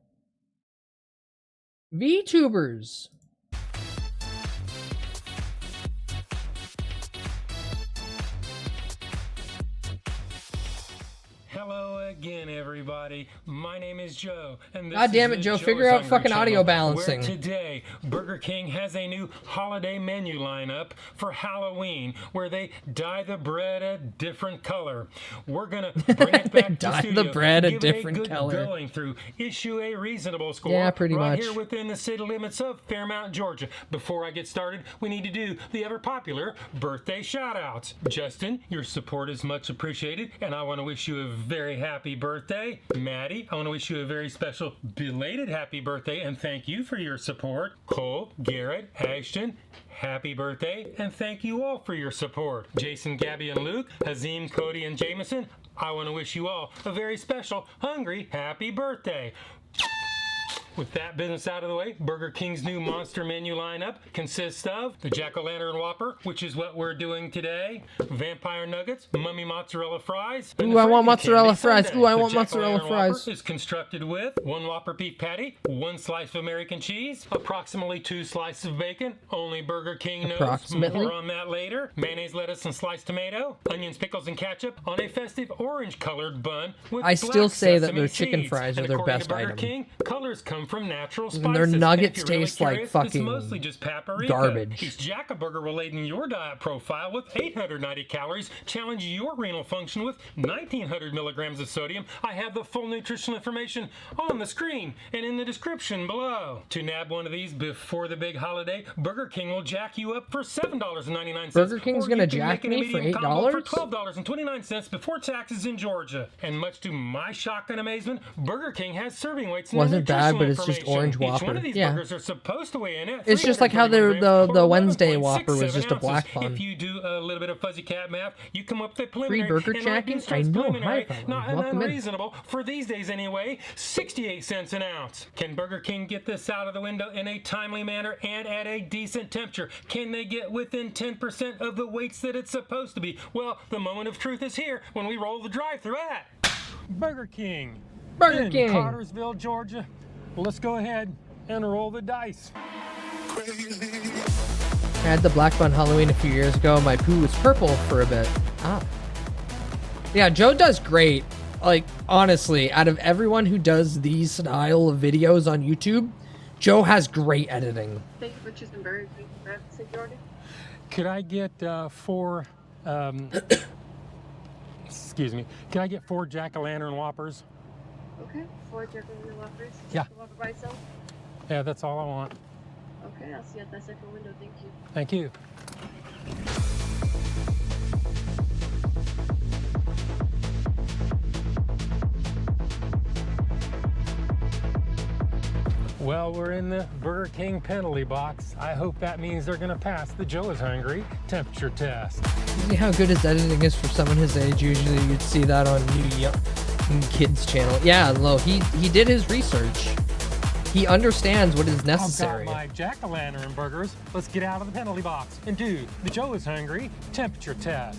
VTubers. Hello again, everybody. My name is Joe, and this God damn is it, the Joe. Joe Figure is out Hungry fucking channel, audio balancing. Where today, Burger King has a new holiday menu lineup for Halloween, where they dye the bread a different color. We're gonna bring it back to Dye studio, the bread a give different it a good color. going through, issue a reasonable score. Yeah, pretty right much. here within the city limits of Fairmount, Georgia. Before I get started, we need to do the ever popular birthday shout-outs. Justin, your support is much appreciated, and I want to wish you a very happy birthday. Maddie, I want to wish you a very special belated happy birthday and thank you for your support. Cole, Garrett, Ashton, happy birthday and thank you all for your support. Jason, Gabby, and Luke, Hazim, Cody, and Jameson, I want to wish you all a very special, hungry, happy birthday. With that business out of the way, Burger King's new monster menu lineup consists of the Jack-O-Lantern Whopper, which is what we're doing today, Vampire Nuggets, Mummy Mozzarella Fries, and Ooh, I want Franken mozzarella Candy fries. Sundae. Ooh, I The want mozzarella Jack-O-Lantern fries. Whopper is constructed with 1 Whopper beef patty, 1 slice of American cheese, approximately 2 slices of bacon, only Burger King knows. Approximately. More on that later. Mayonnaise, lettuce, and sliced tomato, onions, pickles, and ketchup on a festive orange-colored bun with I still black say that sesame their chicken seeds. fries are And their according best to Burger item. King, colors come from natural spices. And their And if nuggets you're really taste like curious, fucking it's mostly just paprika. garbage. Each Jack-A-Burger will aid in your diet profile with 890 calories, challenge your renal function with 1,900 milligrams of sodium. I have the full nutritional information on the screen and in the description below. To nab one of these before the big holiday, Burger King will jack you up for $7.99. Burger King's or gonna you can jack make it a me for medium combo for $8? $12.29 before taxes in Georgia. And much to my shock and amazement, Burger King has serving weights. Wasn't bad, but nutritional it's just information. orange Each one Whopper. of these Yeah. burgers are supposed to weigh in at It's just like how the 331 Wednesday grams or Whopper was 11.67 just a black ounces. bun. If you do a little bit of fuzzy cat math, you come up with a Free preliminary. burger and jacking? like I know. preliminary, Hi, fella. not Welcome in. unreasonable for these days anyway. 68 cents an ounce. Can Burger King get this out of the window in a timely manner and at a decent temperature? Can they get within 10% of the weights that it's supposed to be? Well, the moment of truth is here when we roll the drive-thru at Burger King. Burger in King. Cartersville, Georgia. Well, let's go ahead and roll the dice. I had the black bun Halloween a few years ago. My poo was purple for a bit. Ah. Yeah, Joe does great. Like, honestly, out of everyone who does these style of videos on YouTube, Joe has great editing. Thank you for choosing Burger King. Jordan. Could I get 4, excuse me, can I get 4 Jack-O-Lantern Whoppers? Okay, 4 Jack-O-Lantern Whoppers. Yeah. The Whopper by itself? Yeah, that's all I want. Okay, I'll see you at that second window. Thank you. Thank you. Well, we're in the Burger King penalty box. I hope that means they're gonna pass the Joe is Hungry temperature test. See how good his editing is for someone his age. Usually you'd see that on New Kids channel. Yeah, Lo, he did his research. He understands what is necessary. I've got my Jack-O-Lantern burgers. Let's get out of the penalty box and do the Joe is Hungry temperature test.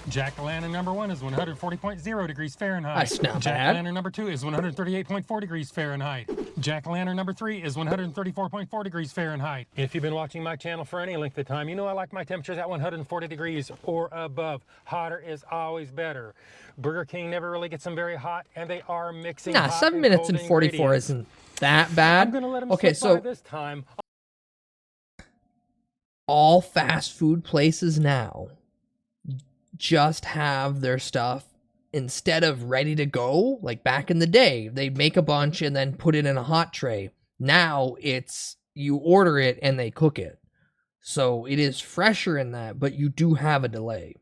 Jack-O-Lantern number 1 is 140.0 degrees Fahrenheit. That's not bad. Jack-O-Lantern number 2 is 138.4 degrees Fahrenheit. Jack-O-Lantern number 3 is 134.4 degrees Fahrenheit. If you've been watching my channel for any length of time, you know I like my temperatures at 140 degrees or above. Hotter is always better. Burger King never really gets them very hot, and they are mixing Nah, hot 7 minutes cold and 44 ingredients. isn't that bad. I'm gonna let 'em Okay, slip by so this time. all fast food places now just have their stuff instead of ready to go. Like back in the day, they'd make a bunch and then put it in a hot tray. Now it's you order it and they cook it. So it is fresher in that, but you do have a delay.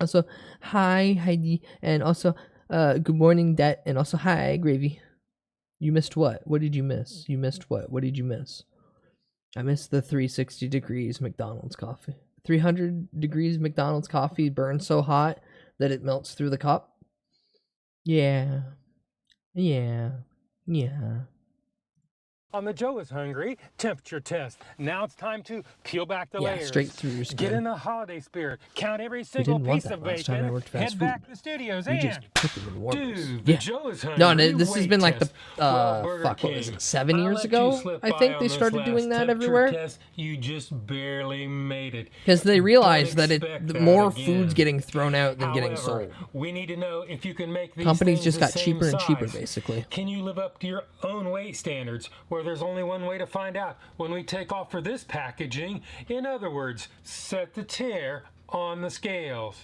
Also, hi Heidi, and also good morning Det, and also hi Gravy. You missed what? What did you miss? You missed what? What did you miss? I missed the 360 degrees McDonald's coffee. 300 degrees McDonald's coffee burns so hot that it melts through the cup. Yeah. Yeah. Yeah. On the Joe is Hungry temperature test. Now it's time to peel back the layers. Straight through your Get skin. in the holiday spirit. Count every We single didn't want piece that of last time I bacon. worked fast Head back food. to the studios We and just put them in warmers. do the Yeah. Joe is Hungry. No, this has weight been like the test. Well, Burger fuck, what was King, it, 7 I'll years let ago? you slip I by think on they this started last doing that temperature everywhere. test. You just barely made it. Because they realized that expect the that more again. food's getting thrown out than getting However, sold. we need to know if you can make these Companies things just the got same cheaper and cheaper, size. basically. Can you live up to your own weight standards, where there's only one way to find out when we take off for this packaging? In other words, set the tear on the scales.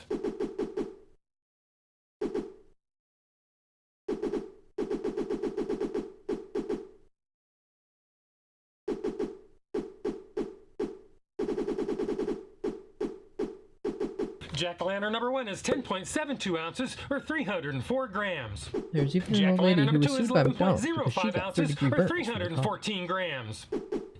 Jack-o'-lantern number 1 is 10.72 ounces, or 304 grams. There's even an old lady who was sued by McDonald's because she got 11.05 third-degree ounces, or burns from the coffee. 314 grams.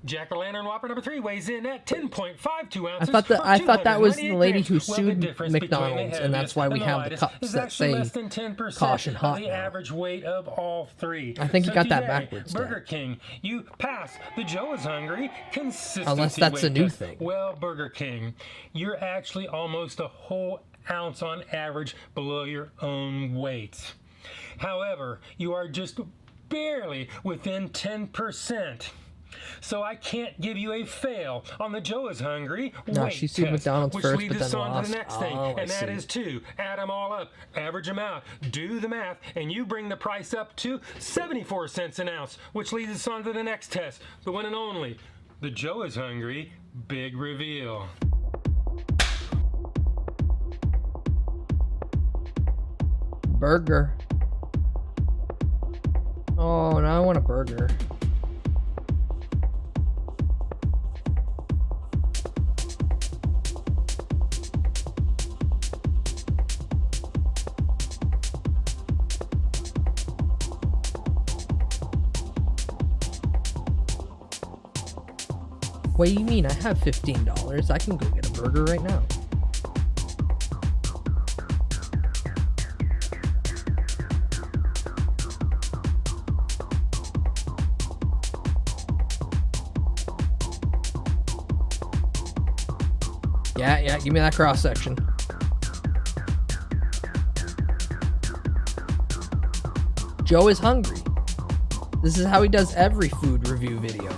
Jack-o'-lantern Whopper number 3 weighs in at 10.52 ounces. I thought that was the lady who Well, the sued difference between the McDonald's, and that's heaviest why and we the have the lightest cups is that actually say less than 10% caution of hot the now. average weight of all three. I think you So got that today, backwards, Dad. Burger King, you pass the Joe is Hungry consistency Unless that's a weight new test. thing. Well, Burger King, you're actually almost a whole ounce on average below your own weight. However, you are just barely within 10%. So I can't give you a fail on the Joe is Hungry No, weight she sued test, McDonald's which first, leads but us then on lost. to the next thing, Oh, I and that see. is to add them all up, average them out, do the math, and you bring the price up to 74 cents an ounce, which leads us on to the next test, the one and only, the Joe is Hungry big reveal. Burger. Oh, now I want a burger. What do you mean? I have $15. I can go get a burger right now. Yeah, give me that cross section. Joe is hungry. This is how he does every food review video.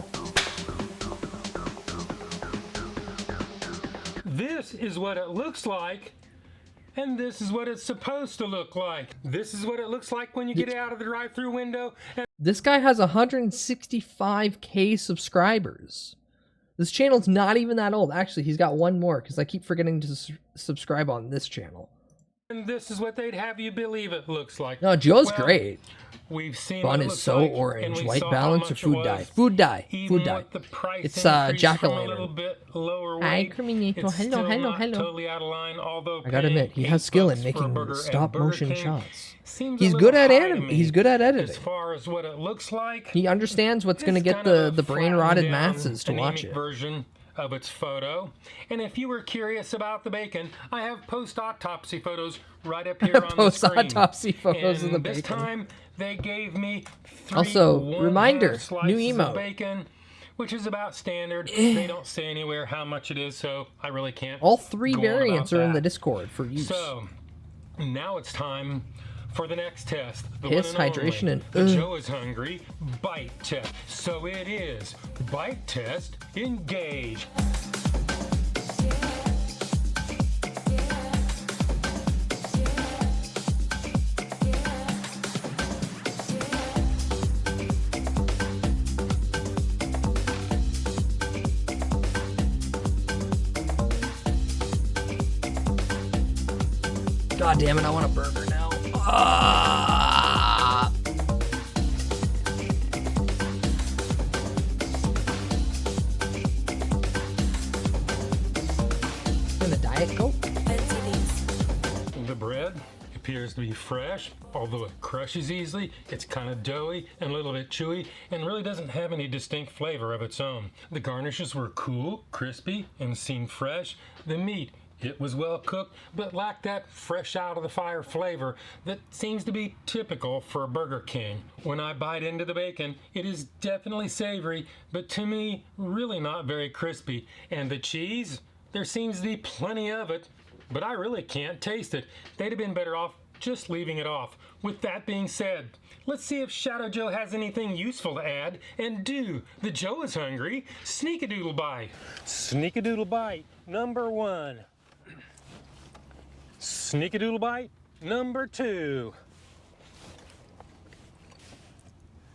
This is what it looks like, and this is what it's supposed to look like. This is what it looks like when you get out of the drive-thru window. And This guy has 165k subscribers. This channel's not even that old. Actually, he's got one more because I keep forgetting to subscribe on this channel. this is what they'd have you believe it looks like. No, Joe's Well, great. We've seen Bun what it is looks so like, and orange. we White saw how balance or much it food was. dye? Food dye. Even Food dye. with the price It's increase jack-o'-lantern. from a little bit lower Hi, weight, Carminito. it's Hello, still hello, not hello. totally out of line, although I gotta admit, he has skill in making stop motion shots. He's good at anime. He's good at editing. As far as what it looks like, He understands what's gonna it's get kind of the a brain rotted flattened masses to down, watch anemic it. version of its photo. And if you were curious about the bacon, I have post-autopsy photos right up here on the screen. Post-autopsy photos of And the this bacon. time they gave me 3 Also, one-half reminder, slices new of emote. bacon, which is about standard. They don't say anywhere how much it is, so I really can't. All 3 go on variants about are in the that. Discord for use. So now it's time for the next test. The Piss, one and hydration, only, and the Joe is Hungry bite test. So it is bite test engage. God damn it, I want a burger now. Ah! And a Diet Coke? The bread appears to be fresh, although it crushes easily. It's kind of doughy and a little bit chewy and really doesn't have any distinct flavor of its own. The garnishes were cool, crispy, and seemed fresh. The meat It was well cooked, but lacked that fresh out of the fire flavor that seems to be typical for Burger King. When I bite into the bacon, it is definitely savory, but to me, really not very crispy. And the cheese, there seems to be plenty of it, but I really can't taste it. They'd have been better off just leaving it off. With that being said, let's see if Shadow Joe has anything useful to add, and do the Joe is hungry Sneak-a-Doodle Bite. Sneak-a-Doodle Bite number 1. Sneak-a-Doodle Bite number 2.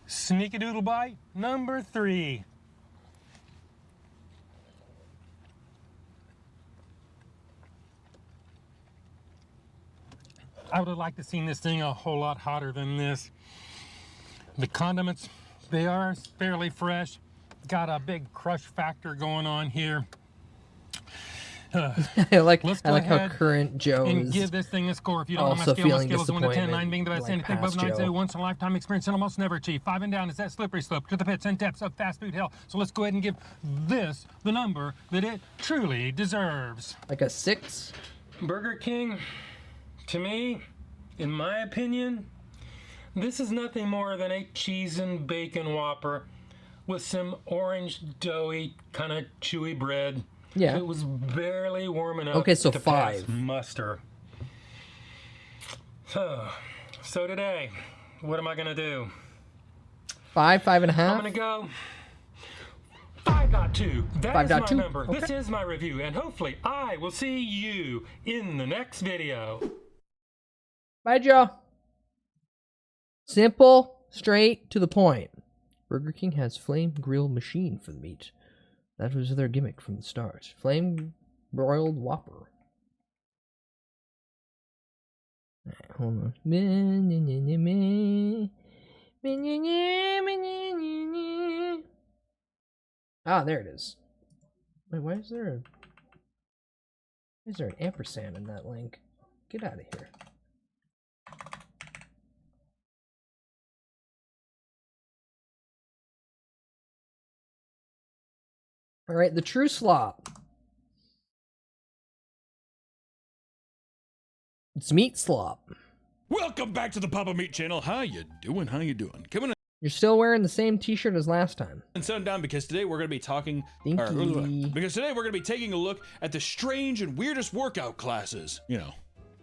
Sneak-a-Doodle Bite number 3. I would have liked to seen this thing a whole lot hotter than this. The condiments, they are fairly fresh. Got a big crush factor going on here. I like how current Joe and is give this thing a score. If you don't know my also scale, my feeling scale is 1 to 10, 9 being the best, like anything above past 9 is a Joe. once in a lifetime experience and almost never achieved. 5 and down is that slippery slope to the pits and depths of fast food hell. So let's go ahead and give this the number that it truly deserves. Like a 6? Burger King, to me, in my opinion, this is nothing more than a cheese and bacon Whopper with some orange doughy kind of chewy bread. Yeah. It was barely warm enough Okay, so to 5. pass muster. So today, what am I gonna do? 5, 5.5? I'm gonna go 5.2. That is 5.2. my number. Okay. This is my review, and hopefully I will see you in the next video. Bye, Joe. Simple, straight to the point. Burger King has flame grilled machine for the meat. That was their gimmick from the start. Flame broiled Whopper. Alright, hold on. Ah, there it is. Wait, why is there an ampersand in that link? Get out of here. All right, the true slop. It's meat slop. Welcome back to the Papa Meat channel. How you doing? How you doing? Coming You're still wearing the same t-shirt as last time. and settle down because today we're going to be talking Thinky. because today we're going to be taking a look at the strange and weirdest workout classes. You know,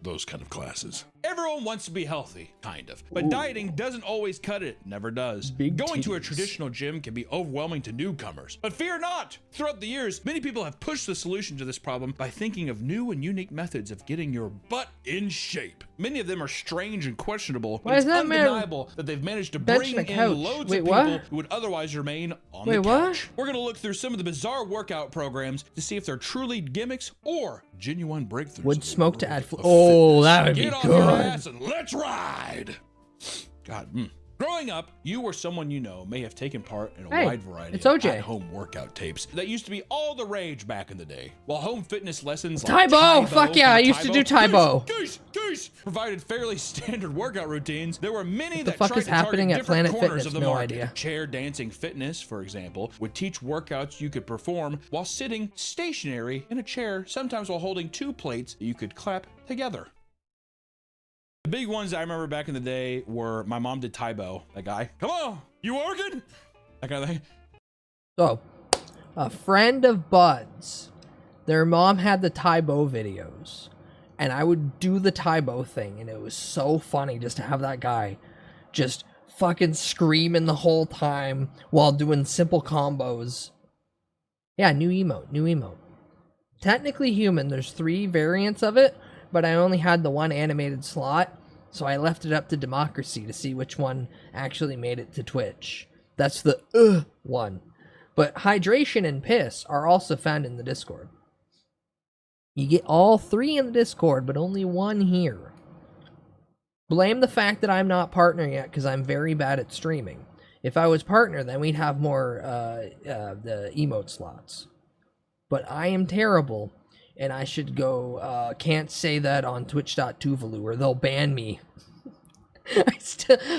those kind of classes. Everyone wants to be healthy, kind of. But dieting doesn't always cut it. Never does. Going to a traditional gym can be overwhelming to newcomers. But fear not! Throughout the years, many people have pushed the solution to this problem by thinking of new and unique methods of getting your butt in shape. Many of them are strange and questionable, but Why it's is that man undeniable that they've managed to benching bring a couch? in loads Wait, of people what? who would otherwise remain on Wait, the what? couch. We're going to look through some of the bizarre workout programs to see if they're truly gimmicks or genuine breakthroughs. Would smoke to add Oh, that would be Get off your good. ass and let's ride. God. Growing up, you or someone you know may have taken part in a Hey, wide variety it's of OJ. at-home workout tapes that used to be all the rage back in the day. While home fitness lessons Tae like Bo! Fuck yeah, I used to do Tae Bo. Goose provided fairly standard workout routines. There were many What the that fuck tried is to target happening at different Planet corners Fitness? of the No market. idea. Chair dancing fitness, for example, would teach workouts you could perform while sitting stationary in a chair, sometimes while holding 2 plates that you could clap together. The big ones I remember back in the day were my mom did Tae Bo. That guy, come on, you working? That kind of thing. So, a friend of Bud's, their mom had the Tae Bo videos, and I would do the Tae Bo thing, and it was so funny just to have that guy just fucking screaming the whole time while doing simple combos. Yeah, new emote. Technically human, there's 3 variants of it, but I only had the one animated slot, so I left it up to democracy to see which one actually made it to Twitch. That's the one. But hydration and piss are also found in the Discord. You get all 3 in the Discord, but only 1 here. Blame the fact that I'm not partner yet, because I'm very bad at streaming. If I was partner, then we'd have more the emote slots. But I am terrible, and I should go, can't say that on twitch.tuvalu, or they'll ban me.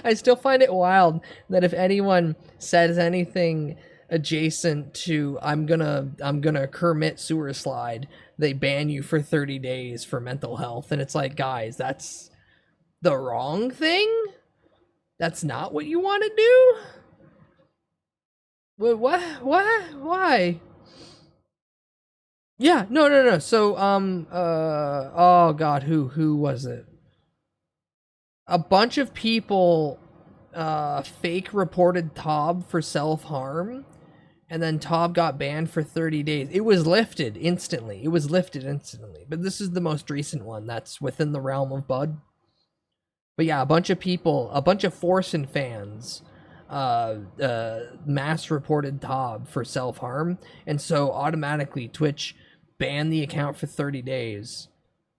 I still find it wild that if anyone says anything adjacent to I'm gonna Kermit sewer slide. They ban you for 30 days for mental health, and it's like, guys, that's the wrong thing. That's not what you want to do. What? Why? Yeah, no. So, oh god, who was it? A bunch of people, fake reported Tob for self-harm, and then Tob got banned for 30 days. It was lifted instantly. But this is the most recent one that's within the realm of Bud. But yeah, a bunch of people, a bunch of Forsen fans, mass reported Tob for self-harm, and so automatically Twitch banned the account for 30 days,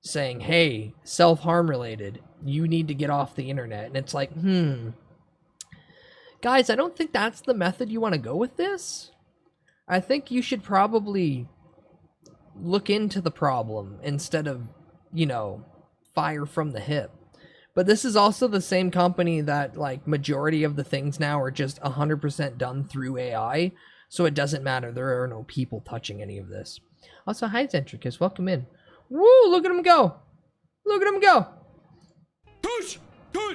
saying, hey, self-harm related, you need to get off the internet. And it's like, guys, I don't think that's the method you want to go with this. I think you should probably look into the problem instead of, fire from the hip. But this is also the same company that, like, majority of the things now are just 100% done through AI, so it doesn't matter. There are no people touching any of this. Also, hi, Zentricus. Welcome in. Woo! Look at him go! Push!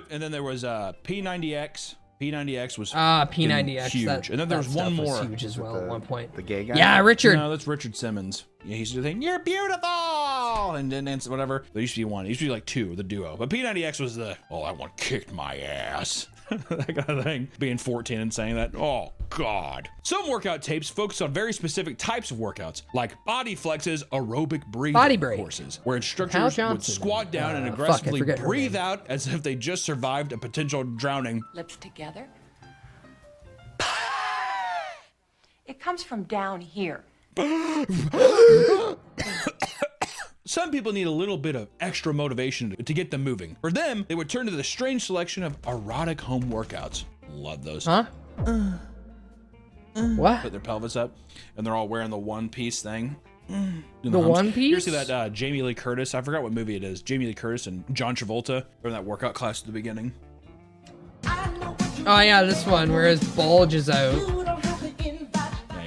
And then there was P90X. P90X was P90X, huge. And then there was one more. Was huge as well at one point. The gay guy? Yeah, Richard. No, that's Richard Simmons. Yeah, he's the thing. You're beautiful, and then whatever. There used to be one. It used to be like two, the duo. But P90X was the that one kicked my ass. That kind of thing. Being 14 and saying that. Oh God. Some workout tapes focus on very specific types of workouts, like body flexes, aerobic breathing courses, where instructors would squat down and aggressively breathe out as if they just survived a potential drowning. Lips together. It comes from down here. Some people need a little bit of extra motivation to get them moving. For them, they would turn to the strange selection of erotic home workouts. Love those. Huh? What? Put their pelvis up, and they're all wearing the one-piece thing. The one piece? You ever see that Jamie Lee Curtis? I forgot what movie it is. Jamie Lee Curtis and John Travolta were in that workout class at the beginning. Oh yeah, this one where his bulge is out.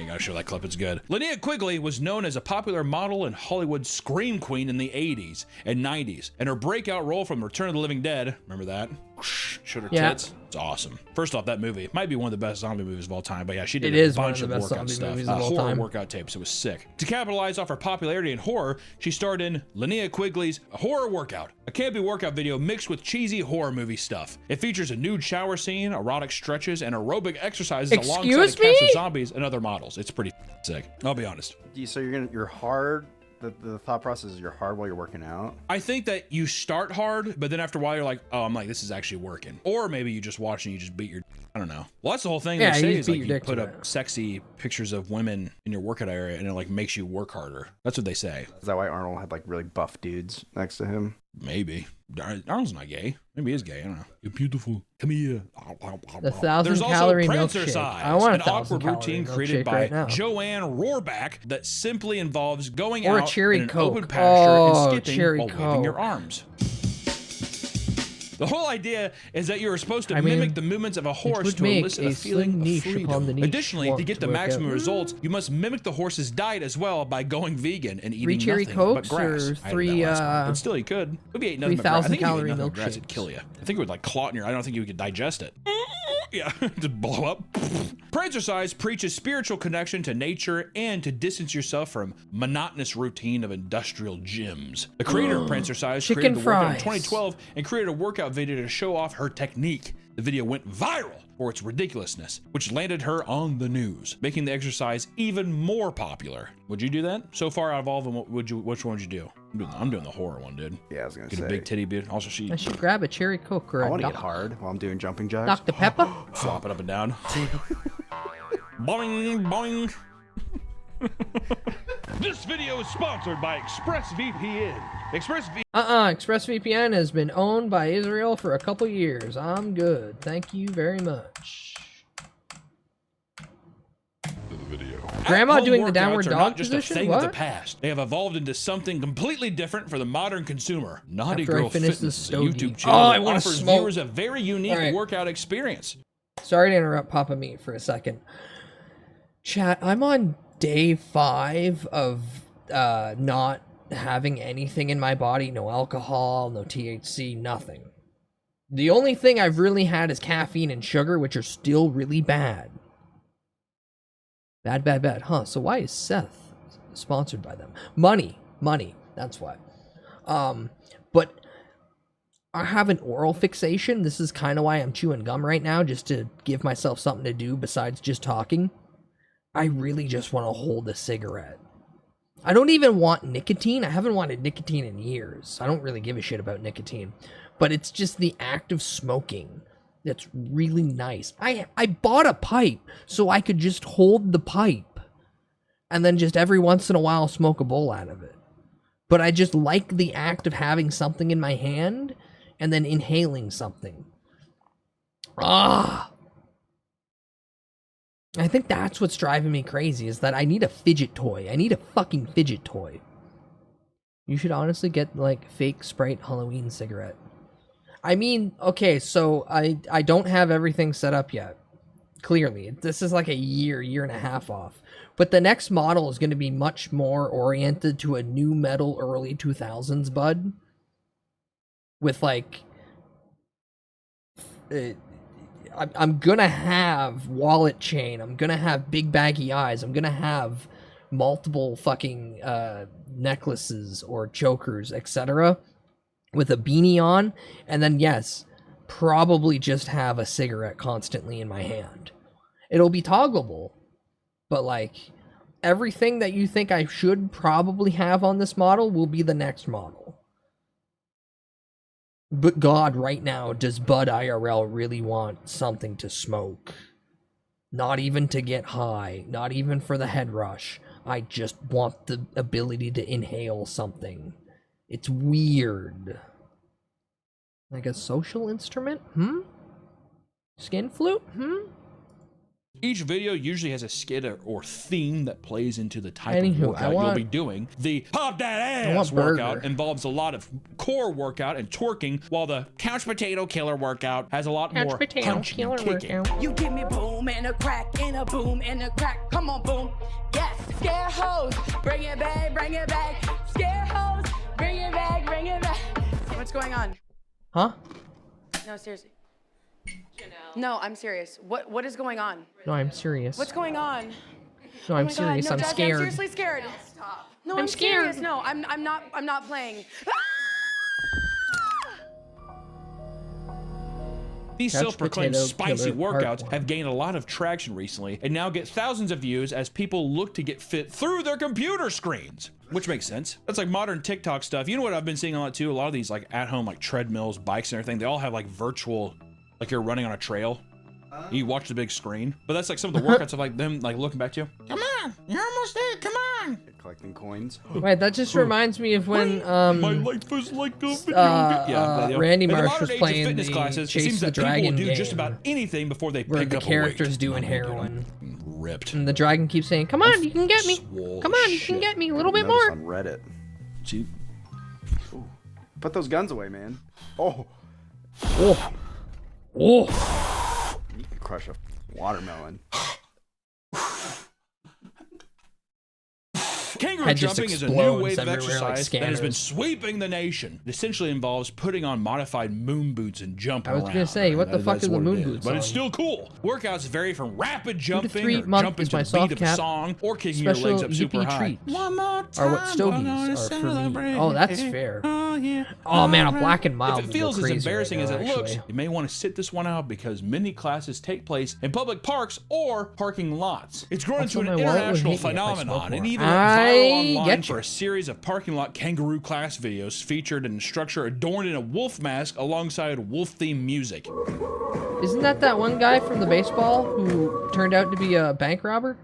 Gotta show that clip, it's good. Linnea Quigley was known as a popular model and Hollywood scream queen in the 80s and 90s, and her breakout role from Return of the Living Dead, remember that? Showed her tits. It's awesome. First off, that movie might be one of the best zombie movies of all time, but yeah, she did a bunch of workout stuff. Horror workout tapes. It was sick. To capitalize off her popularity in horror, she starred in Linnea Quigley's Horror Workout, a campy workout video mixed with cheesy horror movie stuff. It features a nude shower scene, erotic stretches, and aerobic exercises alongside a cast of zombies and other models. It's pretty sick. I'll be honest. So you're hard. The thought process is you're hard while you're working out. I think that you start hard, but then after a while you're like, oh, I'm like, this is actually working. Or maybe you just watch and you just beat your, I don't know. Well, that's the whole thing. Yeah, they say you is beat like your you dick put to up sexy pictures of women in your workout area and it like makes you work harder. That's what they say. Is that why Arnold had like really buff dudes next to him? Maybe. Arnold's not gay. Maybe he is gay. I don't know. You're beautiful. Come here. The 1,000-calorie milkshake. I want a 1,000-calorie routine created by Joanne Rohrback that simply involves going or out a cherry in an Coke. open pasture and skipping cherry while Coke. waving your arms. The whole idea is that you are supposed to mimic the movements of a horse to elicit a feeling of freedom. Additionally, to get the maximum results, you must mimic the horse's diet as well by going vegan and eating cherry nothing Cokes but grass. Or I three, had that last one, but still, you could. If you ate nothing but grass, I think if you ate nothing but grass, it'd kill you. I think it would like clot in your. I don't think you could digest it. Yeah, just blow up. Prancercise preaches spiritual connection to nature and to distance yourself from monotonous routine of industrial gyms. The creator of Prancercise created the workout in 2012 and created a workout video to show off her technique. The video went viral for its ridiculousness, which landed her on the news, making the exercise even more popular. Would you do that? So far out of all of them, which one would you do? I'm doing the horror one, dude. Yeah, I was gonna get say. a big titty bit. Also, I should grab a cherry Coke or I want to get hard while I'm doing jumping jacks. Dr. Pepper? Flop it up and down. Boing, boing. This video is sponsored by ExpressVPN. ExpressVPN has been owned by Israel for a couple years. I'm good. Thank you very much. Grandma doing the downward dog not just position? a thing What? of the past. They have evolved into something completely different for the modern consumer. Naughty After I Girl finish Fitness this is a stogie. YouTube channel Oh, I that wanna offers smoke. viewers a very unique All right. workout experience. Sorry to interrupt Papa Meat for a second. Chat, I'm on day 5 of not having anything in my body. No alcohol, no THC, nothing. The only thing I've really had is caffeine and sugar, which are still really bad. Bad. Huh, so why is Seth sponsored by them? Money, that's why. But I have an oral fixation. This is kind of why I'm chewing gum right now, just to give myself something to do besides just talking. I really just want to hold a cigarette. I don't even want nicotine. I haven't wanted nicotine in years. I don't really give a shit about nicotine. But it's just the act of smoking that's really nice. I bought a pipe so I could just hold the pipe and then just every once in a while smoke a bowl out of it. But I just like the act of having something in my hand and then inhaling something. I think that's what's driving me crazy, is that I need a fidget toy. I need a fucking fidget toy. You should honestly get, like, fake Sprite Halloween cigarette. I mean, okay, so I don't have everything set up yet. Clearly. This is like a year and a half off. But the next model is going to be much more oriented to a new metal early 2000s bud. With, like... I'm gonna have wallet chain. I'm gonna have big baggy eyes. I'm gonna have multiple fucking necklaces or chokers, etc. with a beanie on. And then, yes, probably just have a cigarette constantly in my hand. It'll be toggleable. But, like, everything that you think I should probably have on this model will be the next model. But God, right now, does Bud IRL really want something to smoke? Not even to get high, not even for the head rush. I just want the ability to inhale something. It's weird. Like a social instrument? Skin flute? Each video usually has a skit or theme that plays into the type of Anywho, workout you'll be doing. The pop that ass workout involves a lot of core workout and twerking, while the couch potato killer workout has a lot more punching and kicking. You give me boom and a crack and a boom and a crack. Come on, boom. Yes, scare hoes. Bring it back, bring it back. Scare hoes. Bring it back, bring it back. What's going on? Huh? No, seriously. No, I'm serious. What is going on? No, I'm serious. What's going on? No, I'm serious. No, I'm Jazzy, scared. I'm seriously scared. No, I'm scared. serious. No, I'm not playing. These Couch self-proclaimed potato spicy killer part workouts have gained a lot of traction recently and now get thousands of views as people look to get fit through their computer screens. Which makes sense. That's like modern TikTok stuff. You know what I've been seeing a lot too? A lot of these like at-home like treadmills, bikes and everything, they all have like virtual, like you're running on a trail. You watch the big screen. But that's like some of the workouts of like them like looking back to you. Come on, you're almost there, come on. Collecting coins. Wait, that just reminds me of when my life is like a video Randy in the Marsh modern was age of playing fitness the classes, it Chase seems the that people Dragon will do game, just about anything before they where pick the up character's a weight. doing heroin. Ripped. And the dragon keeps saying, "Come on, you can get me. Come on, you can get me a little bit more." On Reddit. Gee. Ooh. Put those guns away, man. Oh. You can crush a watermelon. Kangaroo jumping is a new wave of exercise that has been sweeping the nation. It essentially involves putting on modified moon boots and jumping around. I was gonna say, what the fuck is the moon boots? But it's still cool. Workouts vary from rapid 2 to jumping 3 or months jumping is to my the beat soft of a cap. song or kicking your Special legs up super yippee high. treat. Are what stogies are for me. Oh, that's fair. Oh man, a black and mild. If it feels as embarrassing as it looks, actually. you may want to sit this one out because many classes take place in public parks or parking lots. It's grown into an international phenomenon and even viral online for a series of parking lot kangaroo class videos featured an instructor adorned in a wolf mask alongside wolf-themed music. Isn't that one guy from the baseball who turned out to be a bank robber?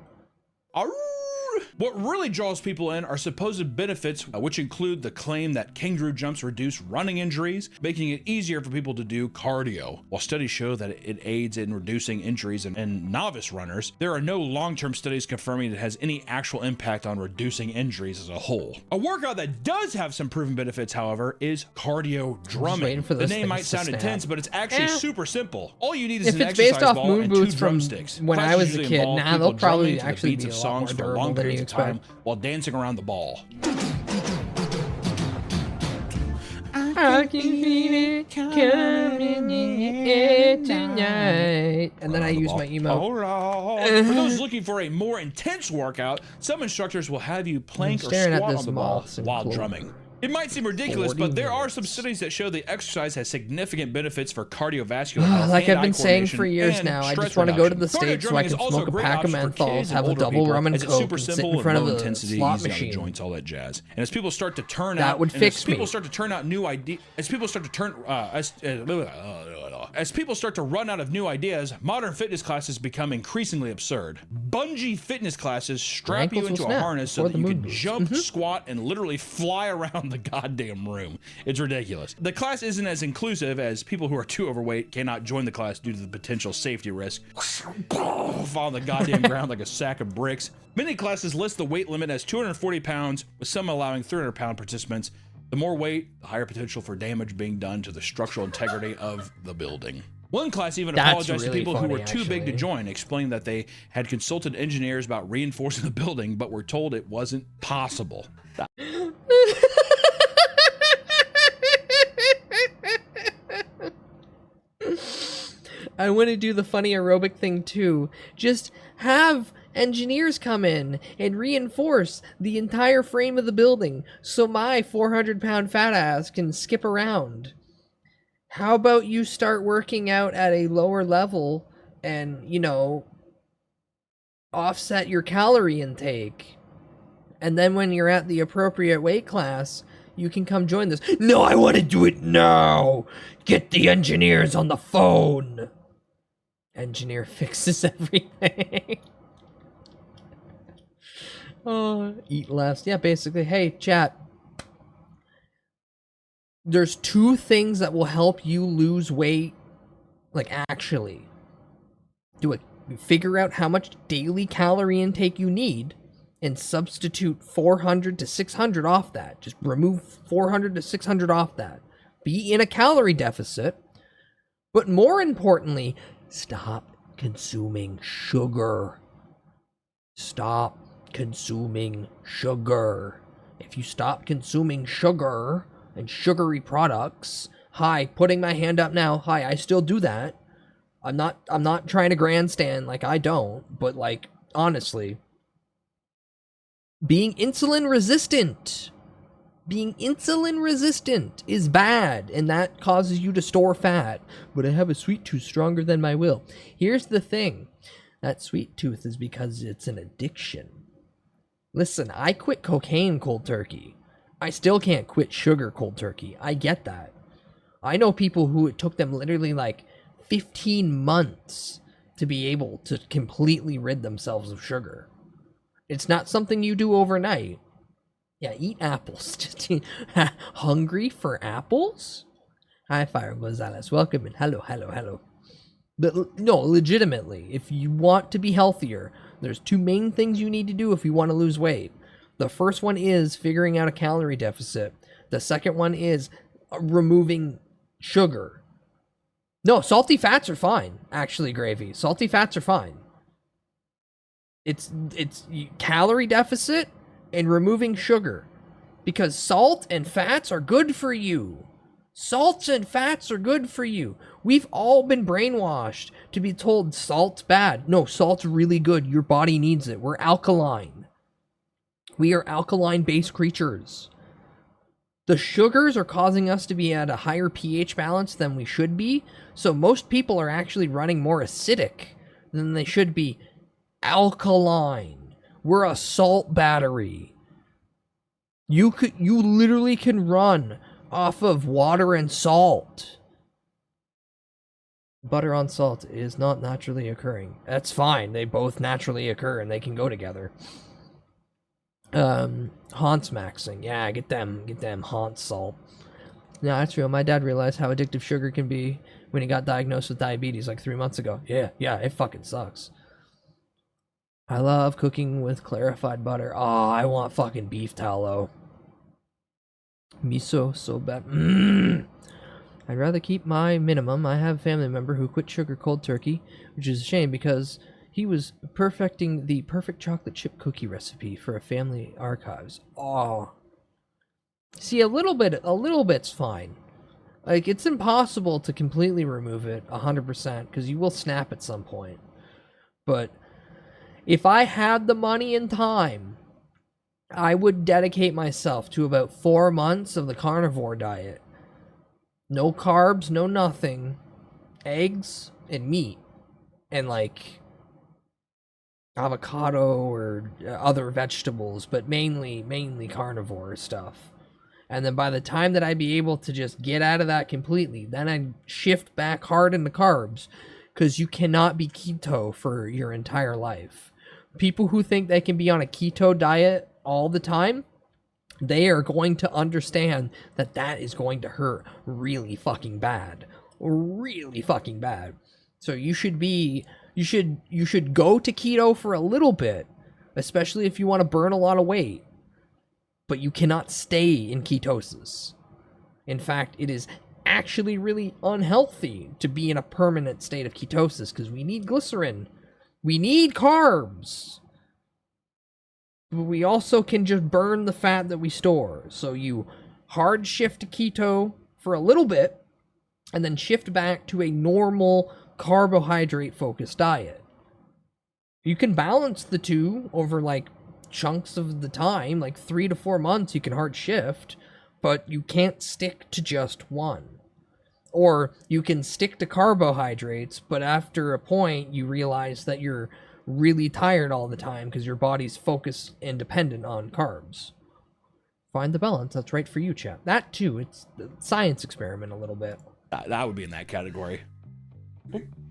What really draws people in are supposed benefits, which include the claim that kangaroo jumps reduce running injuries, making it easier for people to do cardio. While studies show that it aids in reducing injuries in novice runners, there are no long-term studies confirming it has any actual impact on reducing injuries as a whole. A workout that does have some proven benefits, however, is cardio drumming. The name might sound intense, but it's actually super simple. All you need is an exercise ball and 2 drumsticks. When I was a kid, nah, they'll probably actually beats be of a lot songs more for durable long than you periods of time expect. while dancing around the ball. I can feel it coming in the air tonight. And then I use my emote. For those looking for a more intense workout, some instructors will have you plank or staring at squat this on the ball moss in while clover. drumming. It might seem ridiculous, but there are some studies that show the exercise has significant benefits for cardiovascular health. Like and I've been eye saying for coordination years and now, I stress just want to go to the reduction. States so I Cardio can drumming is smoke a also pack of great option for menthols, kids and have a older double people, rum and as it's coke, super and sit simple in and front of low the intensity, slot easy on the machine. joints, all that jazz. And as people start to turn That out, would and fix as people me. start to turn out new ideas, as people start to turn, as people start to run out of new ideas, modern fitness classes become increasingly absurd. Bungee fitness classes strap you ankles will into a snap harness so before that you the can moon boots. jump, squat, and literally fly around the goddamn room. It's ridiculous. The class isn't as inclusive as people who are too overweight cannot join the class due to the potential safety risk. Fall on the goddamn ground like a sack of bricks. Many classes list the weight limit as 240 pounds, with some allowing 300-pound participants. The more weight, the higher potential for damage being done to the structural integrity of the building. One class even That's apologized really to people who funny, were too big to actually. join, explaining that they had consulted engineers about reinforcing the building, but were told it wasn't possible. I want to do the funny aerobic thing too. Just have engineers come in and reinforce the entire frame of the building so my 400-pound fat ass can skip around. How about you start working out at a lower level and, you know, offset your calorie intake? And then when you're at the appropriate weight class, you can come join this. No, I want to do it now. Get the engineers on the phone. Engineer fixes everything. Oh, eat less. Yeah, basically. Hey, chat. There's 2 things that will help you lose weight. Like, actually. Do it. Figure out how much daily calorie intake you need and substitute 400 to 600 off that. Just remove 400 to 600 off that. Be in a calorie deficit. But more importantly, stop consuming sugar. Stop consuming sugar. If you stop consuming sugar and sugary products, hi, putting my hand up now, hi, I still do that. I'm not trying to grandstand, like, I don't, but, like, honestly, being insulin resistant is bad, and that causes you to store fat. But I have a sweet tooth stronger than my will. Here's the thing. That sweet tooth is because it's an addiction. Listen, I quit cocaine cold turkey. I still can't quit sugar cold turkey. I get that. I know people who it took them literally like 15 months to be able to completely rid themselves of sugar. It's not something you do overnight. Yeah, eat apples. Just hungry for apples? Hi, Fire Gonzalez. Welcome and hello. But no, legitimately, if you want to be healthier, there's 2 main things you need to do if you want to lose weight. The first one is figuring out a calorie deficit. The second one is removing sugar. No, salty fats are fine, actually, Gravy. Salty fats are fine. It's calorie deficit and removing sugar. Because salt and fats are good for you. Salts and fats are good for you. We've all been brainwashed to be told salt's bad. No, salt's really good. Your body needs it. We're alkaline. We are alkaline-based creatures. The sugars are causing us to be at a higher pH balance than we should be, so most people are actually running more acidic than they should be alkaline. We're a salt battery. You literally can run off of water and salt. Butter on salt is not naturally occurring. That's fine. They both naturally occur and they can go together. Haunts maxing. Yeah, get them Haunts salt. No, that's real. My dad realized how addictive sugar can be when he got diagnosed with diabetes like 3 months ago. Yeah, it fucking sucks. I love cooking with clarified butter. Oh, I want fucking beef tallow. Miso, so bad. I'd rather keep my minimum. I have a family member who quit sugar cold turkey, which is a shame because he was perfecting the perfect chocolate chip cookie recipe for a family archives. Oh. See, a little bit's fine. Like, it's impossible to completely remove it 100% because you will snap at some point. But if I had the money and time, I would dedicate myself to about 4 months of the carnivore diet. No carbs, no nothing. Eggs and meat. And, like, avocado or other vegetables, but mainly carnivore stuff. And then by the time that I'd be able to just get out of that completely, then I'd shift back hard into carbs, because you cannot be keto for your entire life. People who think they can be on a keto diet all the time, they are going to understand that that is going to hurt really fucking bad. Really fucking bad. So you should go to keto for a little bit, especially if you want to burn a lot of weight. But you cannot stay in ketosis. In fact, it is actually really unhealthy to be in a permanent state of ketosis because we need glycerin. We need carbs. But we also can just burn the fat that we store. So you hard shift to keto for a little bit and then shift back to a normal carbohydrate-focused diet. You can balance the two over, like, chunks of the time, like 3 to 4 months you can hard shift, but you can't stick to just one. Or you can stick to carbohydrates, but after a point you realize that you're really tired all the time because your body's focused and dependent on carbs. Find the balance that's right for you, chap. That too, it's a science experiment a little bit. That would be in that category.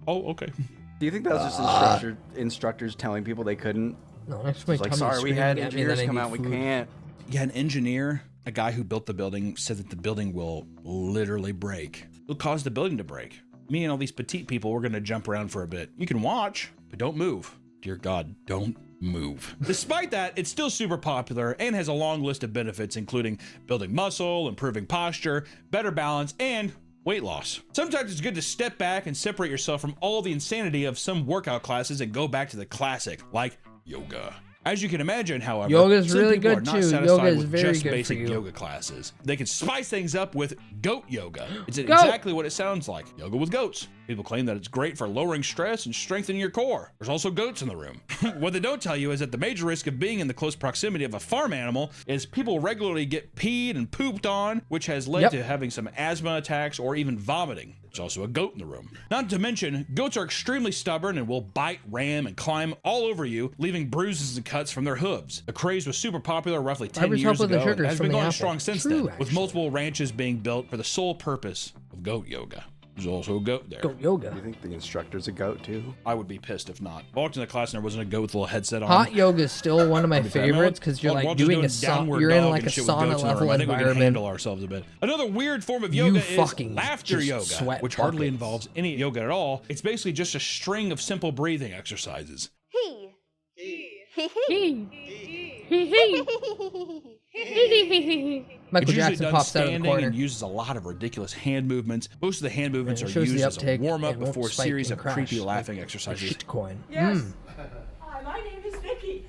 Oh, okay. Do you think that was just instructors telling people they couldn't? No, next it's like, sorry, we had engineers come out, we can't. Yeah, an engineer, a guy who built the building, said that the building will literally break. It'll cause the building to break. Me and all these petite people, we're going to jump around for a bit. You can watch, but don't move. Dear God, don't move. Despite that, it's still super popular and has a long list of benefits, including building muscle, improving posture, better balance, and weight loss. Sometimes it's good to step back and separate yourself from all the insanity of some workout classes and go back to the classic, like yoga. As you can imagine, however, yoga's some really people good are not too. satisfied Yoga is with very just good basic for you. yoga classes. They can spice things up with goat yoga. It's Goat. exactly what it sounds like. Yoga with goats. People claim that it's great for lowering stress and strengthening your core. There's also goats in the room. What they don't tell you is that the major risk of being in the close proximity of a farm animal is people regularly get peed and pooped on, which has led to having some asthma attacks or even vomiting. There's also a goat in the room. Not to mention, goats are extremely stubborn and will bite, ram, and climb all over you, leaving bruises and cuts from their hooves. The craze was super popular roughly 10 years ago and has been going strong since then, with multiple ranches being built for the sole purpose of goat yoga. There's also a goat there. Goat yoga. Do you think the instructor's a goat too? I would be pissed if not. I walked in the class and there wasn't a goat with a little headset on. Hot yoga is still one of my favorites because you're like doing a sauna. You're in like a sauna level I think we can environment. handle ourselves a bit. Another weird form of yoga is laughter just yoga, sweat which hardly buckets. involves any yoga at all. It's basically just a string of simple breathing exercises. Michael It's usually Jackson done pops out of the standing corner. and uses a lot of ridiculous hand movements. Most of the hand movements And it are shows the used as a uptake warm-up and won't before a spike series and of crash creepy like laughing a exercises. shitcoin. Yes. Hi, my name is Vicky.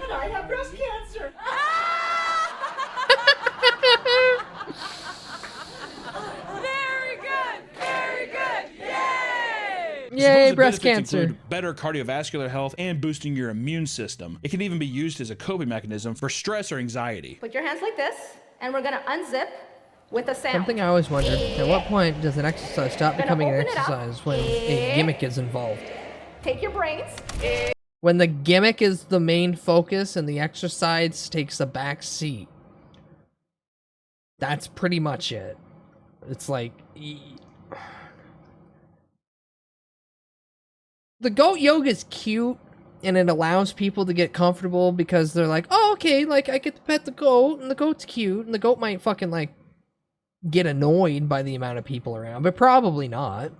And I have breast cancer. Very good. Very good. Yay! Yay, Supposed breast benefits cancer. include better cardiovascular health and boosting your immune system. It can even be used as a coping mechanism for stress or anxiety. Put your hands like this, and we're gonna unzip with a sound. Something I always wondered, at what point does an exercise stop Gonna becoming an open it up. exercise when a gimmick is involved? Take your brains. When the gimmick is the main focus and the exercise takes a back seat. That's pretty much it. It's like... the goat yoga is cute and it allows people to get comfortable because they're like, oh, okay, like I get to pet the goat and the goat's cute and the goat might fucking like get annoyed by the amount of people around, but probably not.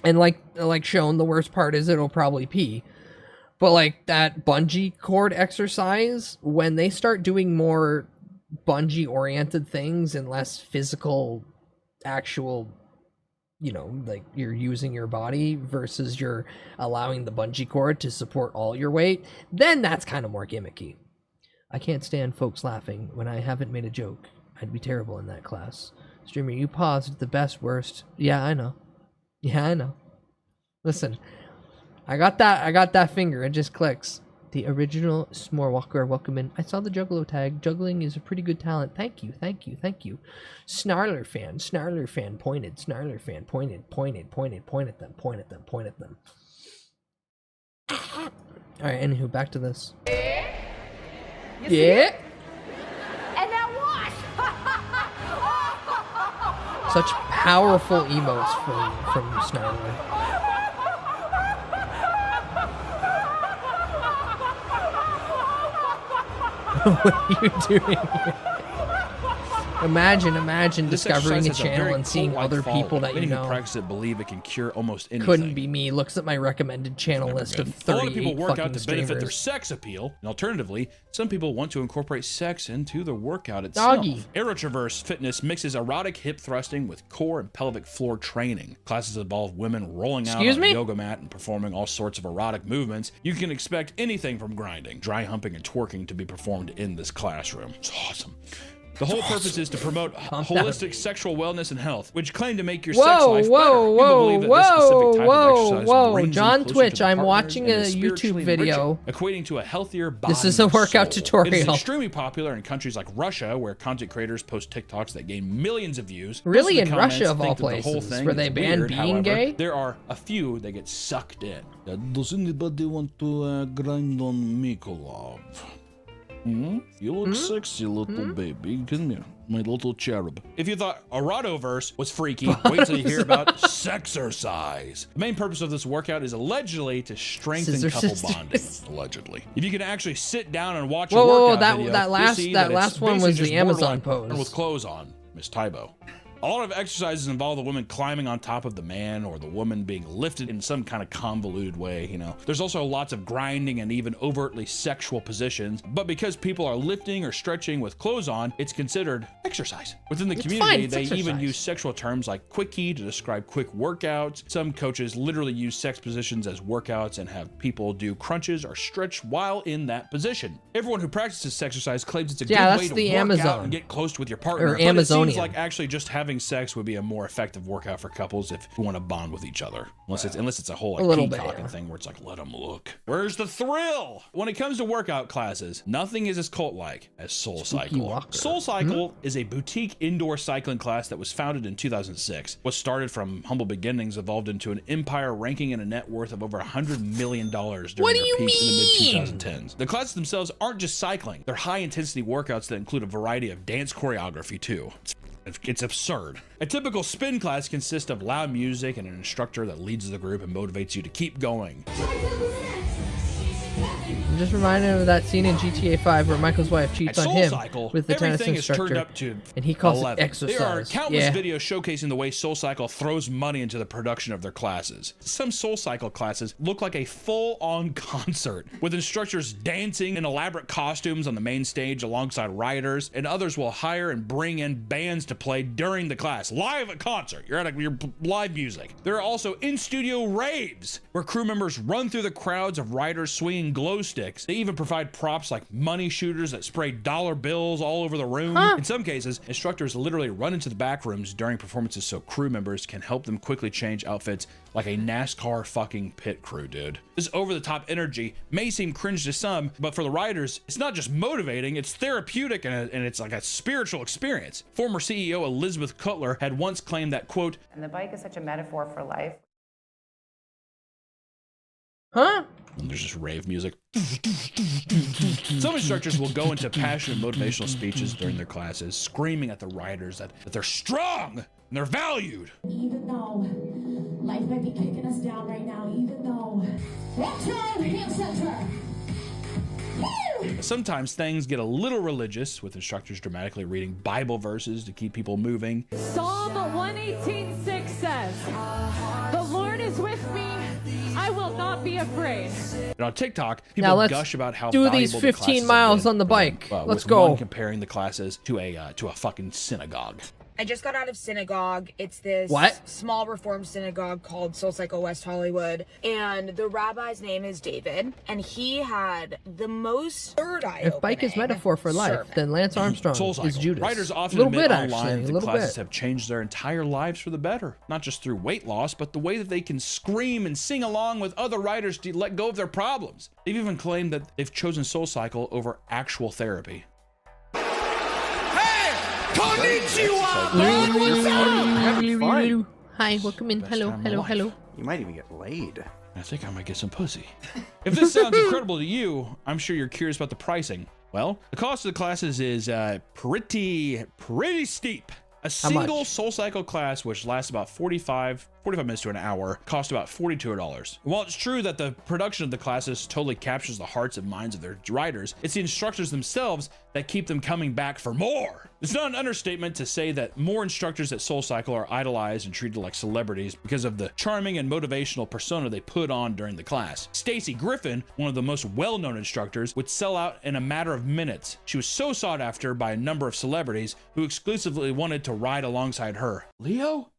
And like shown, the worst part is it'll probably pee. But like that bungee cord exercise, when they start doing more bungee oriented things and less physical, actual, you know, like you're using your body versus you're allowing the bungee cord to support all your weight, then that's kind of more gimmicky. I can't stand folks laughing when I haven't made a joke. I'd be terrible in that class. Streamer, you paused at the best worst. Yeah, I know. Yeah, I know. Listen, I got that finger. It just clicks. The original S'more Walker, welcome in. I saw the Juggalo tag. Juggling is a pretty good talent. Thank you, thank you, thank you. Snarler fan pointed. Snarler fan pointed. Point at them. All right, anywho, back to this. Yeah. And now watch. Such powerful emotes from Snarler. What are you doing? Imagine discovering a channel and seeing other people that you know. Who practice it believe it can cure almost anything. Couldn't be me. Looks at my recommended channel list of 38 A lot of people work out to streamers. benefit their sex appeal, and alternatively, some people want to incorporate sex into the workout itself. Doggy. Aerotraverse Fitness mixes erotic hip thrusting with core and pelvic floor training. Classes involve women rolling out on a yoga mat and performing all sorts of erotic movements. You can expect anything from grinding, dry humping, and twerking to be performed in this classroom. It's awesome. The whole purpose is to promote holistic sexual wellness and health, which claim to make your sex life better. Whoa. John Twitch, I'm watching a YouTube video. Equating to a healthier body. This is a workout tutorial. It is extremely popular in countries like Russia, where content creators post TikToks that gain millions of views. Really, in Russia of all places, where they ban being gay? There are a few that get sucked in. Does anybody want to grind on Mikolov? You look sexy, little baby. Come here, my little cherub. If you thought Erotoverse was freaky, wait till you hear about Sexercise. The main purpose of this workout is allegedly to strengthen couple bonding. Allegedly. If you can actually sit down and watch a workout video, that last one was the Amazon pose. With clothes on, Miss Tybo. A lot of exercises involve the woman climbing on top of the man or the woman being lifted in some kind of convoluted way, you know. There's also lots of grinding and even overtly sexual positions, but because people are lifting or stretching with clothes on, it's considered exercise. Within the community, they even use sexual terms like quickie to describe quick workouts. Some coaches literally use sex positions as workouts and have people do crunches or stretch while in that position. Everyone who practices exercise claims it's a good way to work out and get close with your partner, but it seems like actually just having sex would be a more effective workout for couples if you want to bond with each other. Unless it's a whole like peacocking thing where it's like, let them look. Where's the thrill? When it comes to workout classes, nothing is as cult-like as Soul Cycle. Soul Cycle is a boutique indoor cycling class that was founded in 2006. What started from humble beginnings evolved into an empire ranking in a net worth of over $100 million during their peak in the mid-2010s. The classes themselves aren't just cycling. They're high-intensity workouts that include a variety of dance choreography too. It's absurd. A typical spin class consists of loud music and an instructor that leads the group and motivates you to keep going. I'm just reminded of that scene in GTA 5 where Michael's wife cheats on him with the tennis instructor, and he calls it exercise. There are countless videos showcasing the way Soul Cycle throws money into the production of their classes. Some Soul Cycle classes look like a full-on concert, with instructors dancing in elaborate costumes on the main stage alongside riders, and others will hire and bring in bands to play during the class, live at concert. You're at your live music. There are also in-studio raves, where crew members run through the crowds of riders swinging glow sticks. They even provide props like money shooters that spray dollar bills all over the room. In some cases, instructors literally run into the back rooms during performances so crew members can help them quickly change outfits like a NASCAR fucking pit crew, dude. This over-the-top energy may seem cringe to some, but for the riders, it's not just motivating, it's therapeutic and it's like a spiritual experience. Former CEO Elizabeth Cutler had once claimed that, quote, "And the bike is such a metaphor for life." And there's just rave music. Some instructors will go into passionate motivational speeches during their classes, screaming at the riders that they're strong and they're valued. Even though Life might be kicking us down right now, even though. Watch out, hand center! Sometimes things get a little religious, with instructors dramatically reading Bible verses to keep people moving. Psalm 118:6 says, "The Lord is with me. I will not be afraid." And on TikTok, Now people let's gush about how do valuable these the 15 classes have miles been on the for them, bike. Let's with go. one comparing the classes to a fucking synagogue. I just got out of synagogue. It's this small reformed synagogue called Soul Cycle West Hollywood. And the rabbi's name is David. And he had the most third eye If bike is metaphor for life, then Lance Armstrong is Judas. Writers often a little admit bit, online actually, that a the little classes bit. have changed their entire lives for the better. Not just through weight loss, but the way that they can scream and sing along with other writers to let go of their problems. They've even claimed that they've chosen Soul Cycle over actual therapy. Konnichiwa, bud. What's up? Hi, welcome in. Hello, hello, hello. You might even get laid. I think I might get some pussy. If this sounds incredible to you, I'm sure you're curious about the pricing. Well, the cost of the classes is pretty steep. A single Soul Cycle class, which lasts about 45 minutes to an hour, costs about $42. While it's true that the production of the classes totally captures the hearts and minds of their riders, it's the instructors themselves that keep them coming back for more. It's not an understatement to say that more instructors at Soul Cycle are idolized and treated like celebrities because of the charming and motivational persona they put on during the class. Stacy Griffin, one of the most well-known instructors, would sell out in a matter of minutes. She was so sought after by a number of celebrities who exclusively wanted to ride alongside her. Leo?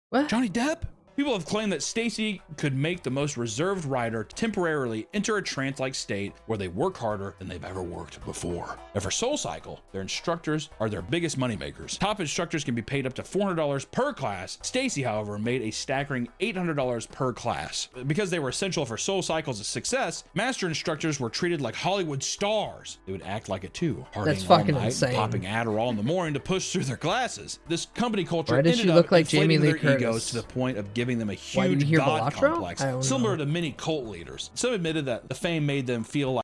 What? Johnny Depp? People have claimed that Stacy could make the most reserved rider temporarily enter a trance-like state where they work harder than they've ever worked before. And for Soul Cycle, their instructors are their biggest moneymakers. Top instructors can be paid up to $400 per class. Stacy, however, made a staggering $800 per class. Because they were essential for Soul Cycle's success, master instructors were treated like Hollywood stars. They would act like it too, That's partying fucking all night, insane. popping Adderall in the morning to push through their classes. This company culture Why does ended she up look like Jamie inflating Lee their Curtis? egos to the point of giving them a Why, do you huge hear god Balatro? complex, I don't similar know. to many cult leaders. Some admitted that the fame made them feel like.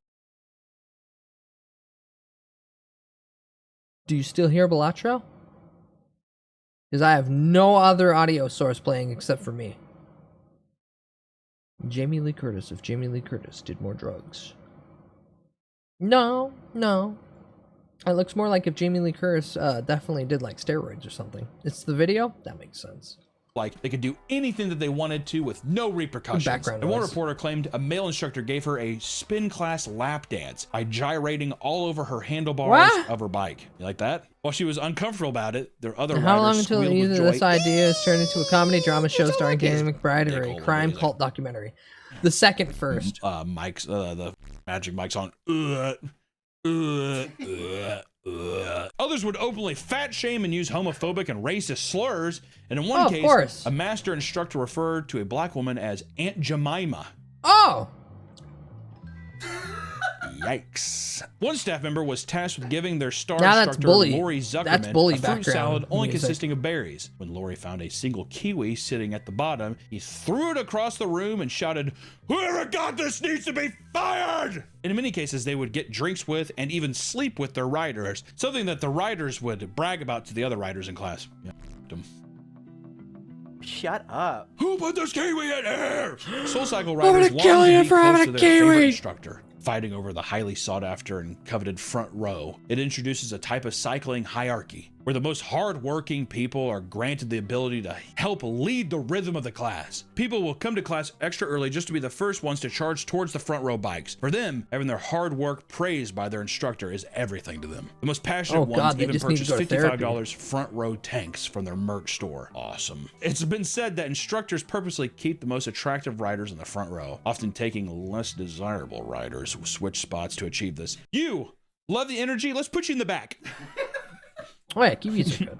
Do you still hear Balatro? Because I have no other audio source playing except for me. Jamie Lee Curtis, if Jamie Lee Curtis did more drugs. No. It looks more like if Jamie Lee Curtis definitely did like steroids or something. It's the video? That makes sense. Like they could do anything that they wanted to with no repercussions. Background And one noise. reporter claimed a male instructor gave her a spin class lap dance by gyrating all over her handlebars What? of her bike. You like that? While she was uncomfortable about it, their other How long riders until squealed with either joy. this idea is turned into a comedy drama show starring Danny McBride or a crime cult documentary? The second first. Mike's the Magic Mike song. Others would openly fat shame and use homophobic and racist slurs. And in one Oh, of case, course. a master instructor referred to a black woman as Aunt Jemima. Oh! Yikes. One staff member was tasked with giving their star Now that's instructor, bully. Lori Zuckerman, That's bully a fruit background salad only music. consisting of berries. When Lori found a single kiwi sitting at the bottom, he threw it across the room and shouted, "Whoever got this needs to be fired!" In many cases, they would get drinks with and even sleep with their riders, something that the riders would brag about to the other riders in class. Yeah, them. Shut up. Who put this kiwi in here? Soul Cycle I'm riders gonna kill longed you to be for having close a to their favorite kiwi. instructor, fighting over the highly sought after and coveted front row. It introduces a type of cycling hierarchy where the most hardworking people are granted the ability to help lead the rhythm of the class. People will come to class extra early just to be the first ones to charge towards the front row bikes. For them, having their hard work praised by their instructor is everything to them. The most passionate Oh, ones God, they even just need to purchase go to therapy. $55 front row tanks from their merch store. Awesome. It's been said that instructors purposely keep the most attractive riders in the front row, often taking less desirable riders who switch spots to achieve this. You love the energy? Let's put you in the back. Oh yeah, kiwis are good.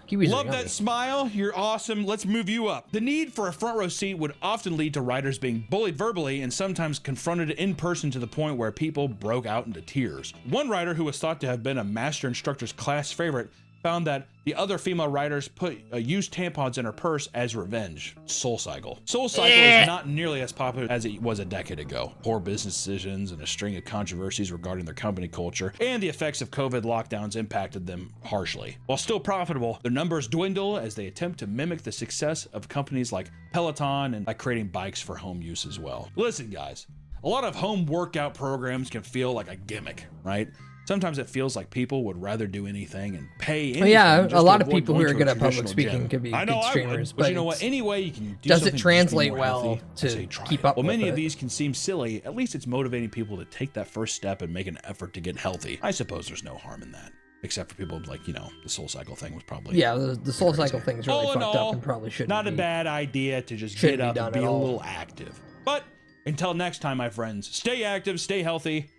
Kiwis are Love yummy. that smile. You're awesome. Let's move you up. The need for a front row seat would often lead to riders being bullied verbally and sometimes confronted in person to the point where people broke out into tears. One rider who was thought to have been a master instructor's class favorite found that the other female writers put used tampons in her purse as revenge. SoulCycle. SoulCycle is not nearly as popular as it was a decade ago. Poor business decisions and a string of controversies regarding their company culture and the effects of COVID lockdowns impacted them harshly. While still profitable, their numbers dwindle as they attempt to mimic the success of companies like Peloton and by creating bikes for home use as well. Listen, guys, a lot of home workout programs can feel like a gimmick, right? Sometimes it feels like people would rather do anything and pay anything. Yeah, just a lot to of avoid people who going are to good a at public traditional speaking gym. could be I know good I streamers, would, but you know but what? Any way you can do does it something to just be translate more well healthy, to I say try keep it. up While with many it? of these can seem silly, at least it's motivating people to take that first step and make an effort to get healthy. I suppose there's no harm in that. Except for people like, you know, the SoulCycle thing was probably... Yeah, the SoulCycle thing's really All in fucked all, up and probably shouldn't not be. a bad idea to just Shouldn't get be up done and be at a all. little active. But until next time, my friends, stay active, stay healthy,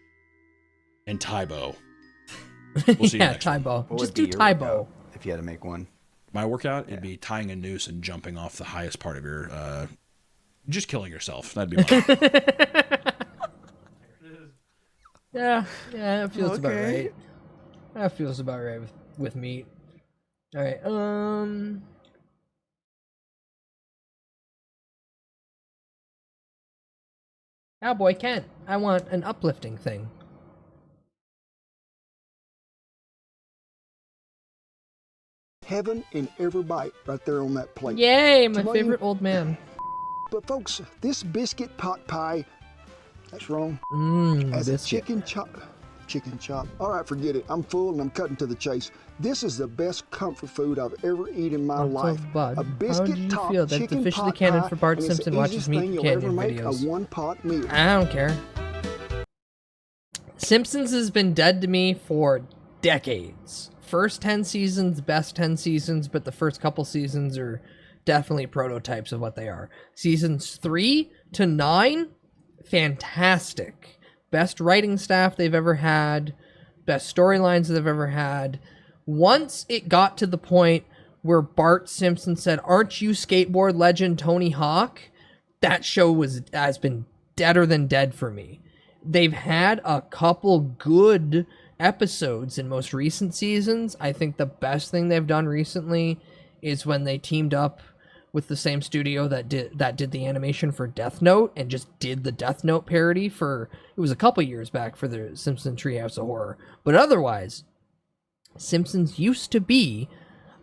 and Tybo. We'll see you Yeah, next time. Tybo. What Just would do be your Tybo. workout if you had to make one? My workout, it'd be tying a noose and jumping off the highest part of your, just killing yourself. That'd be mine. Yeah, that feels about Okay. right. That feels about right with meat. All right, Cowboy Kent, I want an uplifting thing. Heaven in every bite right there on that plate. Yay, my Somebody- favorite old man. But folks, this biscuit pot pie, that's wrong. As a Biscuit. chicken chop. All right, forget it. I'm full and I'm cutting to the chase. This is the best comfort food I've ever eaten in my Lots life. of bud. A How biscuit do you top feel that chicken it's officially pot canon pie, for Bart and it's the Simpson watches easiest Meat thing you'll ever Canyon make, videos? a one-pot meal. I don't care. Simpsons has been dead to me for decades. First 10 seasons, best 10 seasons, but the first couple seasons are definitely prototypes of what they are. Seasons 3 to 9, fantastic. Best writing staff they've ever had, best storylines they've ever had. Once it got to the point where Bart Simpson said, "Aren't you skateboard legend Tony Hawk?" That show has been deader than dead for me. They've had a couple good episodes in most recent seasons. I think the best thing they've done recently is when they teamed up with the same studio that did the animation for Death Note and just did the Death Note parody it was a couple years back for the Simpson Treehouse of Horror. But otherwise, Simpsons used to be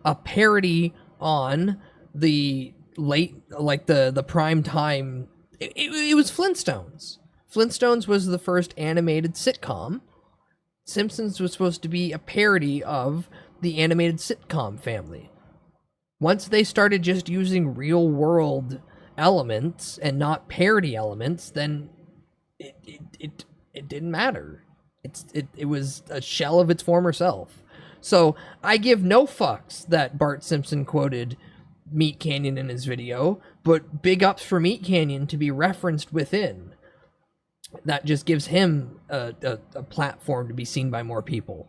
a parody on the the prime time. It was Flintstones. Flintstones was the first animated sitcom. Simpsons was supposed to be a parody of the animated sitcom family. Once they started just using real world elements and not parody elements, then it didn't matter. It was a shell of its former self. So I give no fucks that Bart Simpson quoted Meat Canyon in his video, but big ups for Meat Canyon to be referenced within. That just gives him a platform to be seen by more people.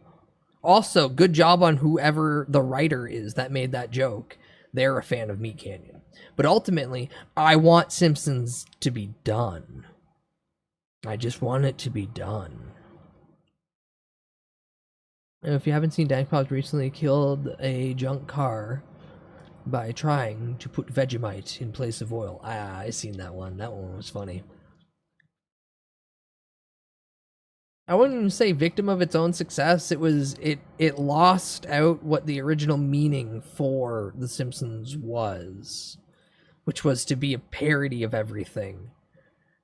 Also, good job on whoever the writer is that made that joke. They're a fan of Meat Canyon. But ultimately, I want Simpsons to be done. I just want it to be done. And if you haven't seen Dankpod recently killed a junk car by trying to put Vegemite in place of oil. I seen that one. That one was funny. I wouldn't even say victim of its own success. It lost out what the original meaning for The Simpsons was, which was to be a parody of everything.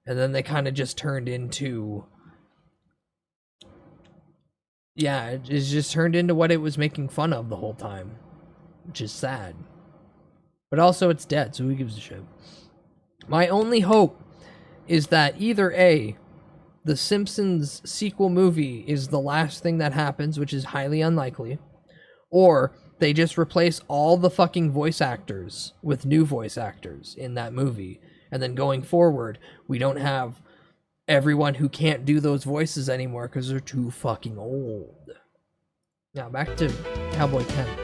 And then they kind of just turned into... Yeah, it just turned into what it was making fun of the whole time, which is sad. But also it's dead, so who gives a shit? My only hope is that either A, The Simpsons sequel movie is the last thing that happens, which is highly unlikely, or they just replace all the fucking voice actors with new voice actors in that movie, and then going forward, we don't have everyone who can't do those voices anymore because they're too fucking old. Now back to Cowboy Kent.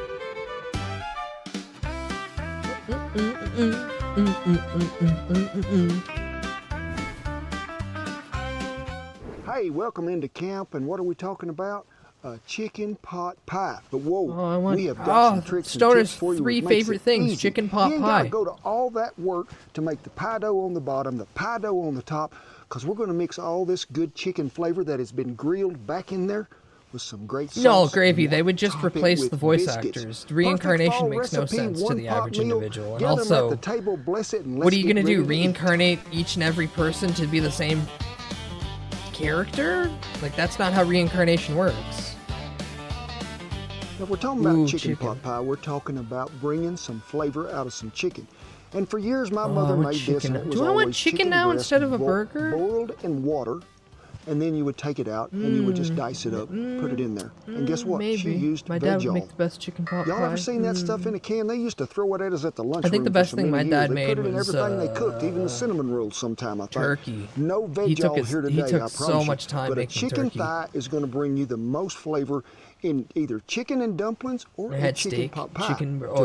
Hey, welcome into camp, and what are we talking about? a chicken pot pie. But whoa, Oh, I want, we have got some tricks and tips Stoner's for you. 3 which makes favorite it things, easy. chicken pot You ain't pie. gotta go to all that work to make the pie dough on the bottom, the pie dough on the top, because we're gonna mix all this good chicken flavor that has been grilled back in there with some great sauce. No, Gravy, and they would just top it replace with the voice biscuits. actors. Reincarnation Perfect fall makes no recipe, sense to the one-pot average meal. individual. And Gather 'em also, at the table, bless it, and what let's are you get going to do? ready to eat. Reincarnate each and every person to be the same character? Like, that's not how reincarnation works. Now, we're talking about Ooh, chicken chicken. pot pie. We're talking about bringing some flavor out of some chicken. And for years, my Oh, mother I want made this, chicken. and it was Do I want always chicken now breast instead of a burger? boiled in water, and then you would take it out, and you would just dice it up, put it in there. And guess what? Maybe. She used My dad would veg make the best chicken pot pie. Y'all ever seen that stuff in a can? They used to throw it at us at the lunchroom. I think the best for thing so my many dad years. They made put it in was, everything they cooked, even the cinnamon rolls sometime, I think. turkey. No veg He took all his- here he today, took I so promise you. much time But a making chicken turkey. thigh is going to bring you the most flavor in either chicken and dumplings or I a had chicken steak, pot pie.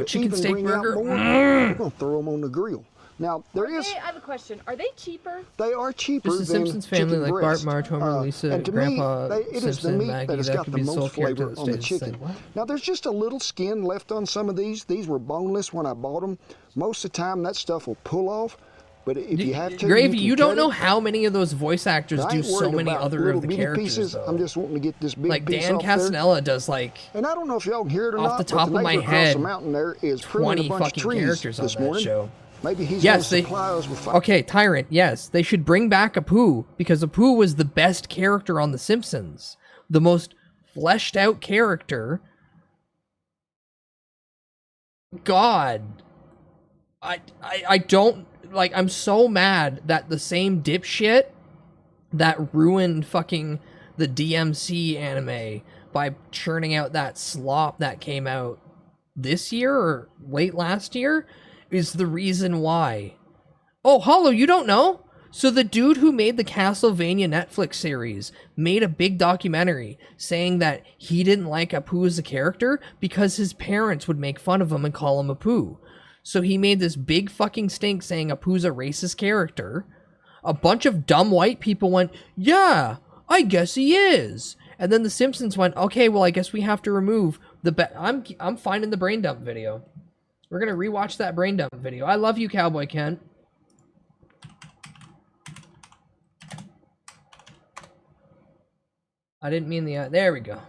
chicken To steak bring out burger. more, we're going to throw them on the grill. Now, there is. Hey, I have a question. Are they cheaper? They are cheaper Just the than Simpsons family, chicken like breast. Bart, Marge, Homer, Lisa, and to Grandpa, me, it is the Simpson, meat Maggie, that has that got could the be the sole most character flavor that on the stays the chicken. same. What? Now, there's just a little skin left on some of these. These were boneless when I bought them. Most of the time, that stuff will pull off. But if you have to, Gravy, you you can don't cut know it. how many of those voice actors I do ain't so worried many about other little of the bitty characters, pieces. though. I'm just wanting to get this big Like piece Dan off there. Castanella does, like, And I don't know if y'all can hear it or off not, the but top the of my neighbor across head, the mountain there is pruning 20 a bunch of fucking trees characters on this that morning. show. Maybe he's Yes, going they. to supply us with fire. Okay, Tyrant. Yes, they should bring back Apu because Apu was the best character on The Simpsons, the most fleshed out character. God, I don't like. I'm so mad that the same dipshit that ruined fucking the DMC anime by churning out that slop that came out this year or late last year is the reason why. Oh, Hollow, you don't know? So the dude who made the Castlevania Netflix series made a big documentary saying that he didn't like Apu as a character because his parents would make fun of him and call him Apu. So he made this big fucking stink saying Apu's a racist character. A bunch of dumb white people went, yeah, I guess he is. And then the Simpsons went, okay, well, I guess we have to remove the I'm finding the brain dump video. We're going to rewatch that brain dump video. I love you, Cowboy Kent. I didn't mean the... there we go.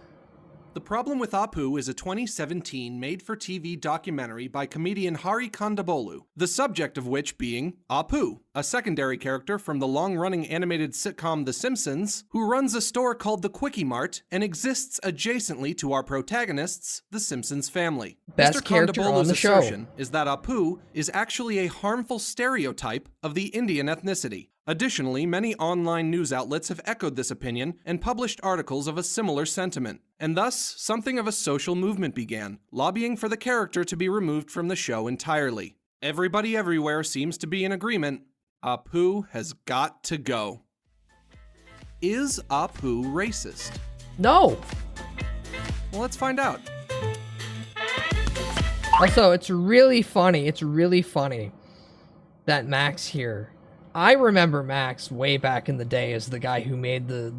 The Problem with Apu is a 2017 made-for-TV documentary by comedian Hari Kondabolu, the subject of which being Apu, a secondary character from the long-running animated sitcom The Simpsons, who runs a store called the Quickie Mart and exists adjacently to our protagonists, the Simpsons family. Best Mr. character on Kondabolu's the show. assertion is that Apu is actually a harmful stereotype of the Indian ethnicity. Additionally, many online news outlets have echoed this opinion and published articles of a similar sentiment. And thus, something of a social movement began, lobbying for the character to be removed from the show entirely. Everybody everywhere seems to be in agreement. Apu has got to go. Is Apu racist? No. Well, let's find out. Also, it's really funny that Max here. I remember Max way back in the day as the guy who made the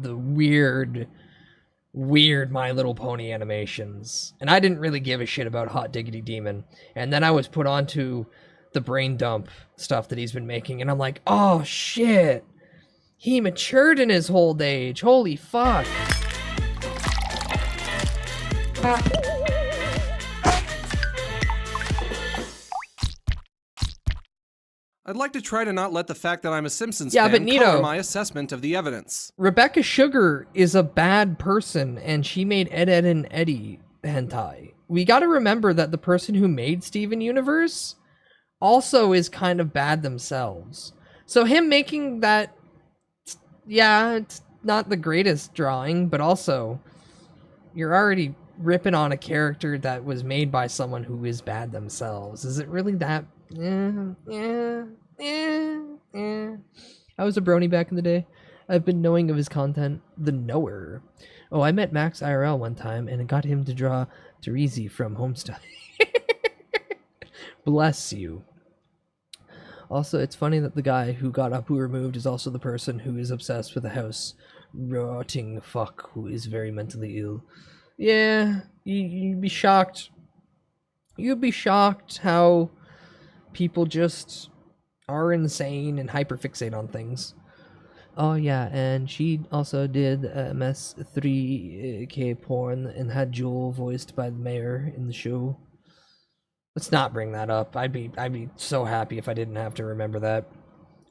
weird My Little Pony animations. And I didn't really give a shit about Hot Diggity Demon. And then I was put onto the brain dump stuff that he's been making, and I'm like, oh shit. He matured in his old age. Holy fuck. I'd like to try to not let the fact that I'm a Simpsons Yeah, fan but Nito, color my assessment of the evidence. Rebecca Sugar is a bad person, and she made Ed, Edd and Eddy hentai. We gotta remember that the person who made Steven Universe also is kind of bad themselves. So him making that, yeah, it's not the greatest drawing, but also, you're already ripping on a character that was made by someone who is bad themselves. Is it really that... I was a brony back in the day. I've been knowing of his content. The Knower. Oh, I met Max IRL one time and got him to draw Terezi from Homestead. Bless you. Also, it's funny that the guy who got Apu removed is also the person who is obsessed with the house rotting fuck who is very mentally ill. Yeah, you'd be shocked. You'd be shocked how people just are insane and hyperfixate on things. Oh yeah, and she also did MS3K porn and had Joel voiced by the mayor in the show. Let's not bring that up. I'd be so happy if I didn't have to remember that.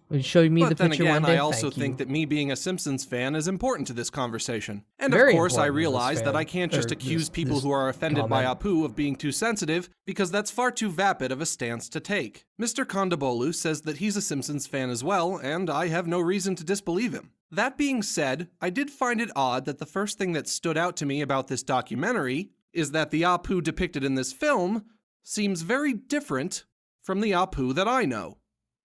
Will you show me the But then picture again, one day? I also Thank think you. that me being a Simpsons fan is important to this conversation. And Very of course, I important to this realize that fan- I can't just or accuse this- people this who are offended by comment. Apu of being too sensitive, because that's far too vapid of a stance to take. Mr. Kondabolu says that he's a Simpsons fan as well, and I have no reason to disbelieve him. That being said, I did find it odd that the first thing that stood out to me about this documentary is that the Apu depicted in this film seems very different from the Apu that I know.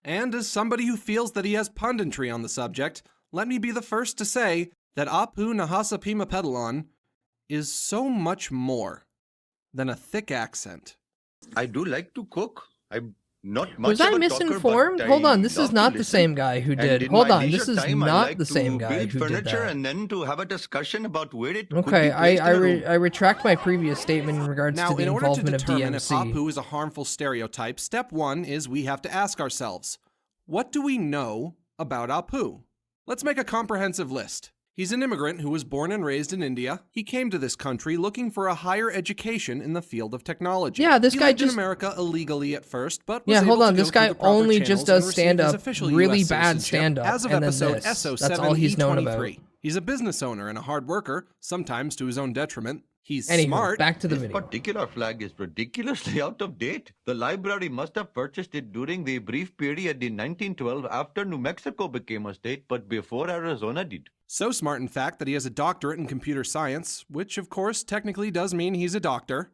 And as somebody who feels that he has punditry on the subject, let me be the first to say that Apu Nahasapima Pedalon is so much more than a thick accent. I do like to cook. I'm not much Was I of a misinformed? talker, but Hold I on, this love is to not the listen. same guy who And did. in Hold my on, this leisure is time, I not like the same to guy build who did furniture that. and then to have a discussion about where it could Okay, be placed in a room. I retract my previous statement in regards Now, to the in order to involvement of determine if DMC. Apu is a harmful stereotype, step one is we have to ask ourselves, what do we know about Apu? Let's make a comprehensive list. He's an immigrant who was born and raised in India. He came to this country looking for a higher education in the field of technology. Yeah, this he guy lived just- in America illegally at first, but was Yeah, hold able on, to this go through guy the proper only channels just does and receive his stand-up, official really US bad citizenship stand-up, as of and then episode this. SO7E23. That's all he's known about. He's a business owner and a hard worker, sometimes to his own detriment. He's Anywho, smart. back to the This video. particular flag is ridiculously out of date. The library must have purchased it during the brief period in 1912 after New Mexico became a state, but before Arizona did. So smart, in fact, that he has a doctorate in computer science, which, of course, technically does mean he's a doctor.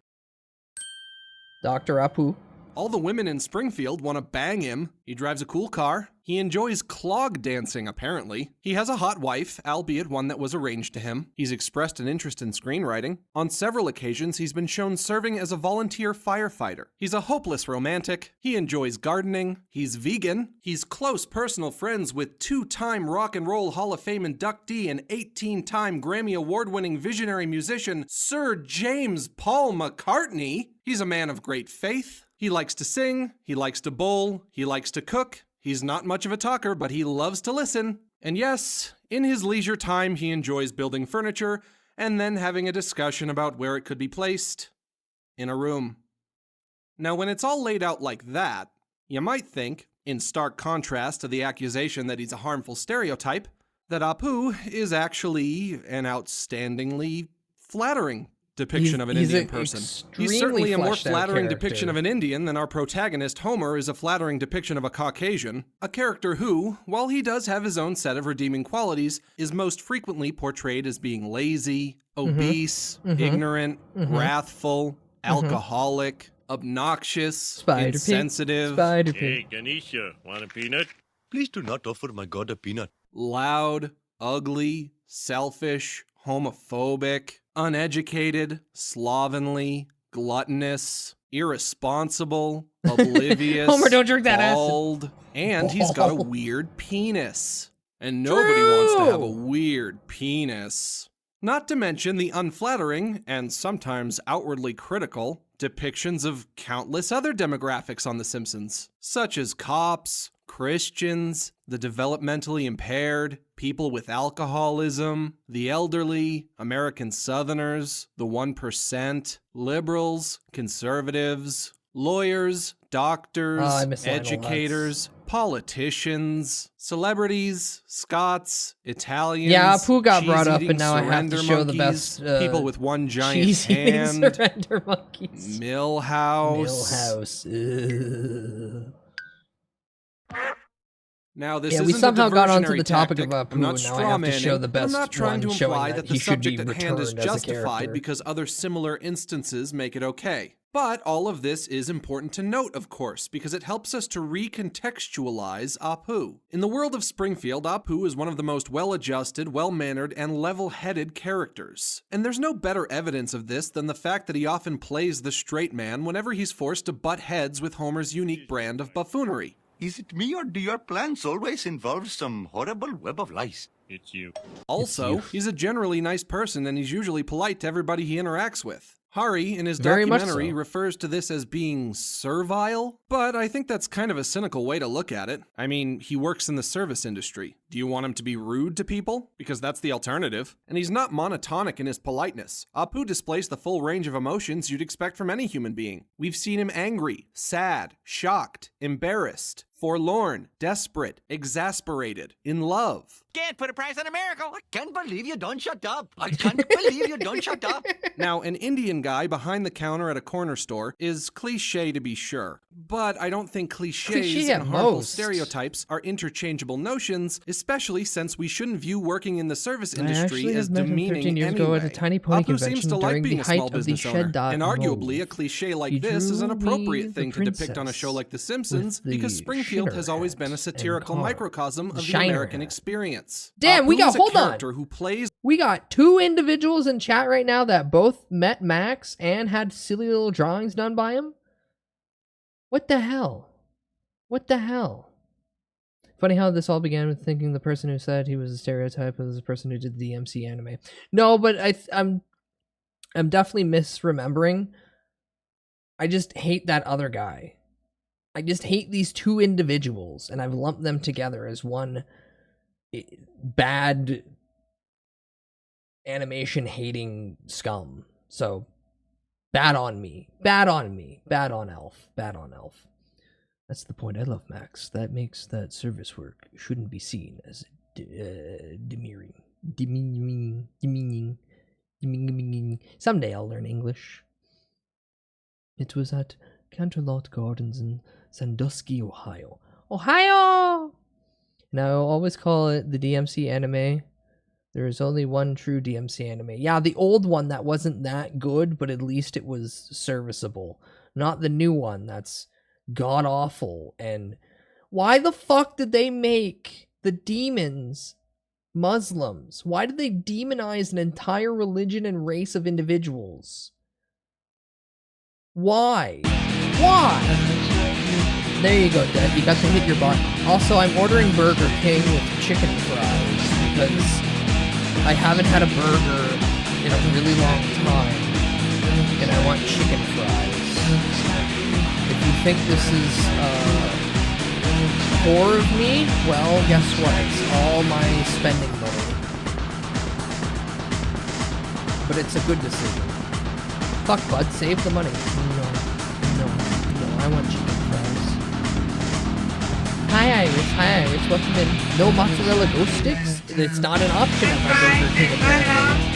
Dr. Apu. All the women in Springfield want to bang him. He drives a cool car. He enjoys clog dancing, apparently. He has a hot wife, albeit one that was arranged to him. He's expressed an interest in screenwriting. On several occasions, he's been shown serving as a volunteer firefighter. He's a hopeless romantic. He enjoys gardening. He's vegan. He's close personal friends with two-time Rock and Roll Hall of Fame inductee and 18-time Grammy Award-winning visionary musician Sir James Paul McCartney. He's a man of great faith. He likes to sing, he likes to bowl, he likes to cook. He's not much of a talker, but he loves to listen. And yes, in his leisure time, he enjoys building furniture and then having a discussion about where it could be placed in a room. Now, when it's all laid out like that, you might think, in stark contrast to the accusation that he's a harmful stereotype, that Apu is actually an outstandingly flattering depiction of an Indian person. He's certainly a more flattering depiction of an Indian than our protagonist Homer is a flattering depiction of a Caucasian, a character who, while he does have his own set of redeeming qualities, is most frequently portrayed as being lazy, obese, ignorant, wrathful, alcoholic, obnoxious, insensitive. Hey, Ganesha, want a peanut? Please do not offer my god a peanut. Loud, ugly, selfish, homophobic, uneducated, slovenly, gluttonous, irresponsible, oblivious, Homer, don't drink that acid. bald, and he's got a weird penis. And nobody wants to have a weird penis. Not to mention the unflattering, and sometimes outwardly critical, depictions of countless other demographics on The Simpsons, such as cops, Christians, the developmentally impaired, people with alcoholism, the elderly, American Southerners, the 1%, liberals, conservatives, lawyers, doctors, educators, politicians, celebrities, Scots, Italians. Yeah, Apu got brought up, cheese-eating and now I have to surrender show the monkeys, best. People with one giant cheese-eating hand. surrender monkeys. Millhouse. Millhouse. Now, this Yeah, isn't we somehow a got onto the diversionary topic of tactic. Apu, I'm not and now I have to show the strawmanning, best I'm not trying to one showing imply that that he the should be subject at hand is returned as a justified character. because other similar instances make it okay. But all of this is important to note, of course, because it helps us to recontextualize Apu. In the world of Springfield, Apu is one of the most well-adjusted, well-mannered, and level-headed characters. And there's no better evidence of this than the fact that he often plays the straight man whenever he's forced to butt heads with Homer's unique brand of buffoonery. Is it me, or do your plans always involve some horrible web of lies? It's you. Also, he's a generally nice person and he's usually polite to everybody he interacts with. Hari, in his Very much documentary, so. refers to this as being servile, but I think that's kind of a cynical way to look at it. I mean, he works in the service industry. Do you want him to be rude to people? Because that's the alternative. And he's not monotonic in his politeness. Apu displays the full range of emotions you'd expect from any human being. We've seen him angry, sad, shocked, embarrassed, forlorn, desperate, exasperated, in love. Can't put a price on a miracle. I can't believe you don't shut up. I can't believe you don't shut up. Now, an Indian guy behind the counter at a corner store is cliche to be sure, but I don't think cliches Cliche at and harmful most. stereotypes are interchangeable notions, especially since we shouldn't view working in the service I industry actually as have met him 13 demeaning years anyway. ago at a Tiny Pony Apu seems convention to like during being the a small height of the business owner, Shed Dog and arguably a cliche like He this is an drew me appropriate the thing to depict on a show princess like The Simpsons with the because Springfield has always been a satirical car, microcosm of the shiner American hat. experience. Damn, we Apu got- is a hold on. character who plays We got 2 individuals in chat right now that both met Max and had silly little drawings done by him. What the hell? What the hell? Funny how this all began with thinking the person who said he was a stereotype was the person who did the DMC anime. No, but I'm definitely misremembering. I just hate that other guy. I just hate these 2 individuals, and I've lumped them together as one bad animation hating scum. So bad on me. Bad on me. Bad on Elf. Bad on Elf. That's the point. I love Max. That makes that service work shouldn't be seen as demeaning. Someday I'll learn English. It was at Canterlot Gardens in Sandusky, Ohio. Ohio! And I'll always call it the DMC anime. There is only one true DMC anime. Yeah, the old one that wasn't that good, but at least it was serviceable. Not the new one that's god-awful. And why the fuck did they make the demons Muslims? Why did they demonize an entire religion and race of individuals? Why? Why? There you go, Dad. You got to hit your button. Also, I'm ordering Burger King with chicken fries because I haven't had a burger in a really long time, and I want chicken fries. If you think this is poor of me, well, guess what? It's all my spending money. But it's a good decision. Fuck, bud, save the money. No, I want chicken fries. Hi Iris, welcome in. No mozzarella ghost sticks? It's not an option at my Burger King apparently.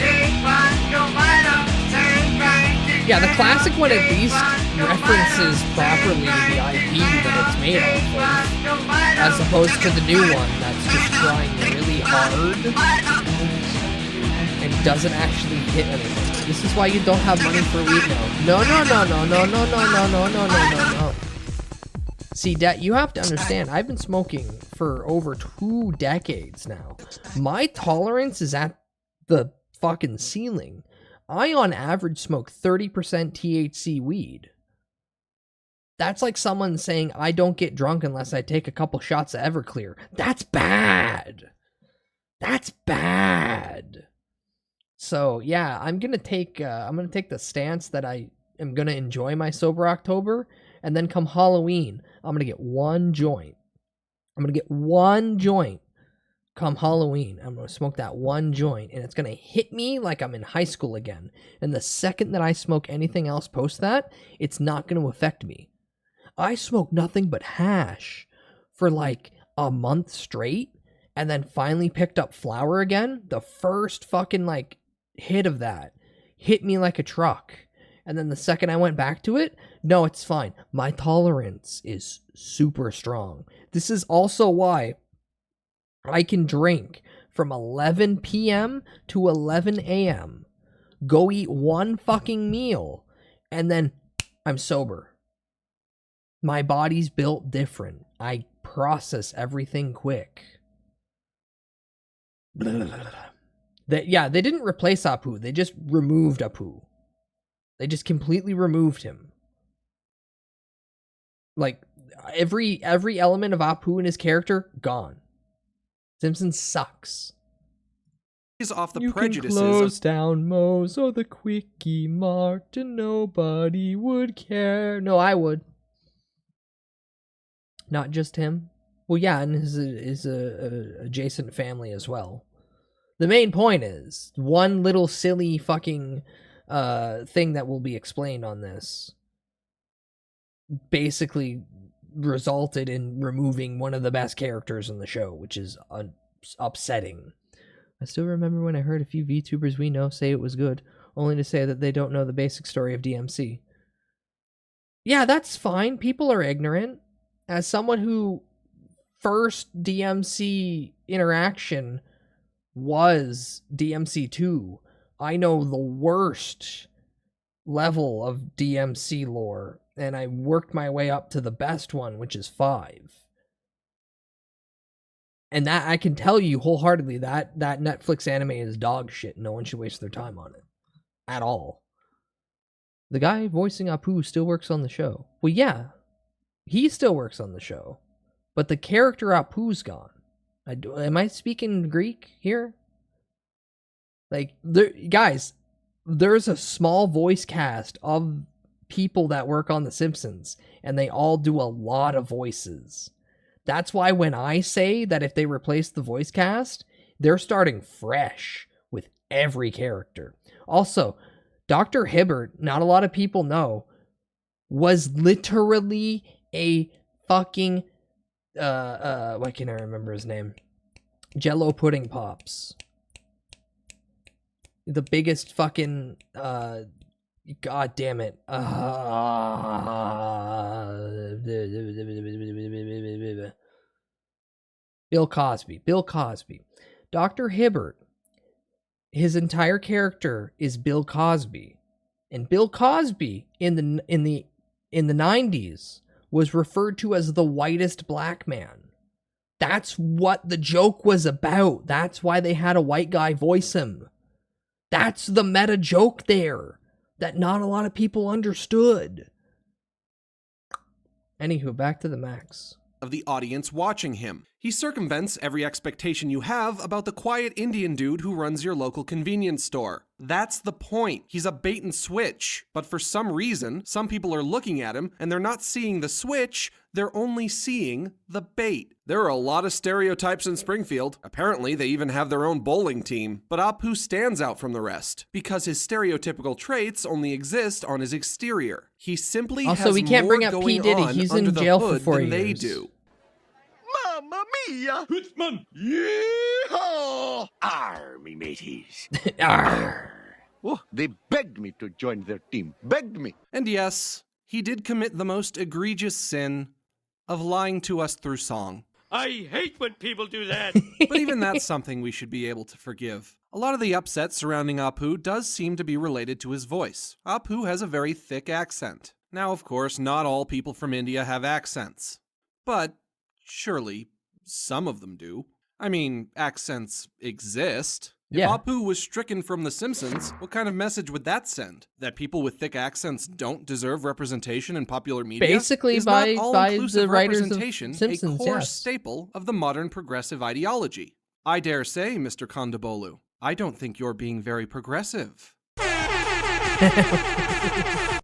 Yeah, the classic one at least references properly the IP that it's made off of, as opposed to the new one that's just trying really hard and doesn't actually hit anything. This is why you don't have money for weed now. No. See, Dad, you have to understand, I've been smoking for over 2 decades now. My tolerance is at the fucking ceiling. I, on average, smoke 30% THC weed. That's like someone saying, I don't get drunk unless I take a couple shots of Everclear. That's bad. That's bad. So, yeah, I'm gonna take the stance that I am gonna enjoy my sober October, and then come Halloween, I'm gonna get 1 joint. I'm gonna get 1 joint. Come Halloween, I'm gonna smoke that 1 joint, and it's gonna hit me like I'm in high school again. And the second that I smoke anything else post that, it's not gonna affect me. I smoked nothing but hash for like a month straight, and then finally picked up flower again. The first fucking like hit of that hit me like a truck. And then the second I went back to it, no, it's fine. My tolerance is super strong. This is also why I can drink from 11 p.m. to 11 a.m. Go eat 1 fucking meal, and then I'm sober. My body's built different. I process everything quick. They didn't replace Apu. They just removed Apu. They just completely removed him. Like, every element of Apu in his character, gone. Simpson sucks. off the You prejudices can of close down Moe's or the Quickie Mart and nobody would care. No, I would. Not just him. Well, yeah, and his adjacent family as well. The main point is, one little silly fucking thing that will be explained on this basically resulted in removing one of the best characters in the show, which is upsetting. I still remember when I heard a few VTubers we know say it was good, only to say that they don't know the basic story of DMC. Yeah, that's fine. People are ignorant. As someone who first DMC interaction was DMC2, I know the worst level of DMC lore, and I worked my way up to the best one, which is 5. And that I can tell you wholeheartedly that Netflix anime is dog shit. No one should waste their time on it at all. The guy voicing Apu still works on the show. Well, yeah, he still works on the show, but the character Apu's gone. Am I speaking Greek here? Like, guys, there's a small voice cast of people that work on The Simpsons, and they all do a lot of voices. That's why when I say that if they replace the voice cast, they're starting fresh with every character. Also, Dr. Hibbert, not a lot of people know, was literally a fucking why can't I remember his name? Jello Pudding Pops. The biggest fucking god damn it. Bill Cosby. Dr. Hibbert, his entire character is Bill Cosby. And Bill Cosby in the 90s was referred to as the whitest black man. That's what the joke was about. That's why they had a white guy voice him. That's the meta joke there that not a lot of people understood. Anywho, back to the Max. Of the audience watching him. He circumvents every expectation you have about the quiet Indian dude who runs your local convenience store. That's the point. He's a bait and switch. But for some reason, some people are looking at him and they're not seeing the switch, they're only seeing the bait. There are a lot of stereotypes in Springfield. Apparently, they even have their own bowling team. But Apu stands out from the rest because his stereotypical traits only exist on his exterior. He simply Also, has we can't more bring up going P. Diddy. on He's under in the jail for hood 4 than they years. do. Mamma mia! Hutzman! Yeehaw! Arr, me mateys. Arr. Oh, they begged me to join their team. Begged me. And yes, he did commit the most egregious sin of lying to us through song. I hate when people do that. But even that's something we should be able to forgive. A lot of the upset surrounding Apu does seem to be related to his voice. Apu has a very thick accent. Now, of course, not all people from India have accents. But surely some of them do. I mean, accents exist. Yeah. If Apu was stricken from The Simpsons, what kind of message would that send? That people with thick accents don't deserve representation in popular media? Basically, Is by not all-inclusive the writers of representation Simpsons, a core yes. staple staple of the modern progressive ideology? I dare say, Mr. Kondabolu, I don't think you're being very progressive.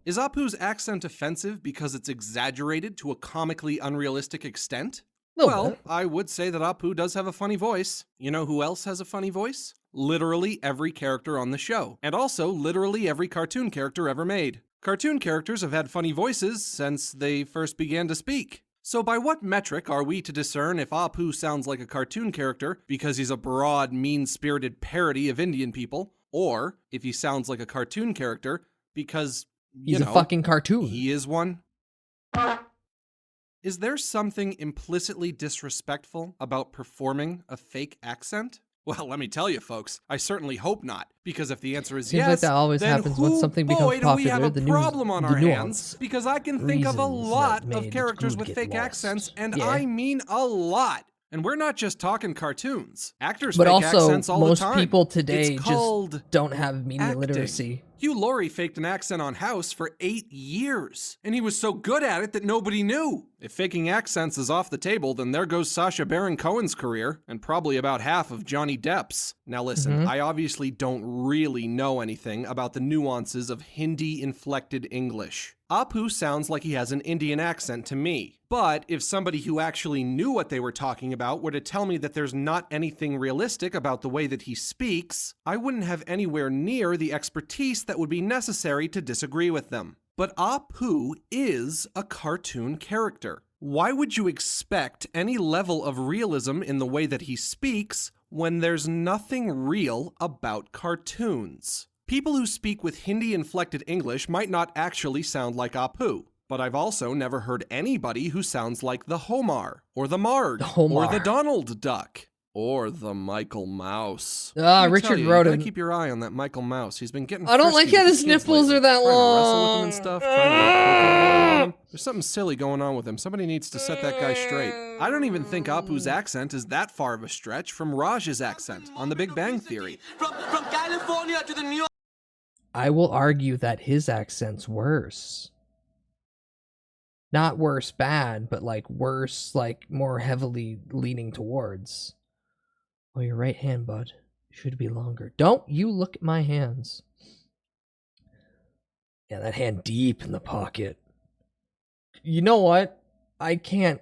Is Apu's accent offensive because it's exaggerated to a comically unrealistic extent? Well, I would say that Apu does have a funny voice. You know who else has a funny voice? Literally every character on the show, and also literally every cartoon character ever made. Cartoon characters have had funny voices since they first began to speak. So by what metric are we to discern if Apu sounds like a cartoon character because he's a broad, mean-spirited parody of Indian people, or if he sounds like a cartoon character because, He's a fucking cartoon. He is one? Is there something implicitly disrespectful about performing a fake accent? Well, let me tell you, folks, I certainly hope not. Because if the answer is Seems yes, like that always then happens when something becomes boy, do we have popular, a the problem on the our nuance hands. Because I can think of a reasons lot that of made characters Goo with get fake lost. accents, and Yeah. I mean a lot. And we're not just talking cartoons. Actors But fake also, accents all most the time. people today It's called just don't have media acting. literacy. Hugh Laurie faked an accent on House for 8 years, and he was so good at it that nobody knew. If faking accents is off the table, then there goes Sacha Baron Cohen's career, and probably about half of Johnny Depp's. Now listen, I obviously don't really know anything about the nuances of Hindi-inflected English. Apu sounds like he has an Indian accent to me. But if somebody who actually knew what they were talking about were to tell me that there's not anything realistic about the way that he speaks, I wouldn't have anywhere near the expertise that would be necessary to disagree with them. But Apu is a cartoon character. Why would you expect any level of realism in the way that he speaks when there's nothing real about cartoons? People who speak with Hindi-inflected English might not actually sound like Apu, but I've also never heard anybody who sounds like the Homar, or the Marg, or the Donald Duck, or the Michael Mouse. Richard you wrote gotta him. keep your eye on that Michael Mouse. He's been getting I don't like frisky how with his the kids nipples lately, are that trying to wrestle with long. him and stuff, trying to like, poke around him. There's something silly going on with him. Somebody needs to set that guy straight. I don't even think Apu's accent is that far of a stretch from Raj's accent on The Big Bang Theory. From California to the New York. I will argue that his accent's worse. Not worse bad, but like worse, like more heavily leaning towards. Oh, your right hand, bud. Should be longer. Don't you look at my hands. Yeah, that hand deep in the pocket. You know what? I can't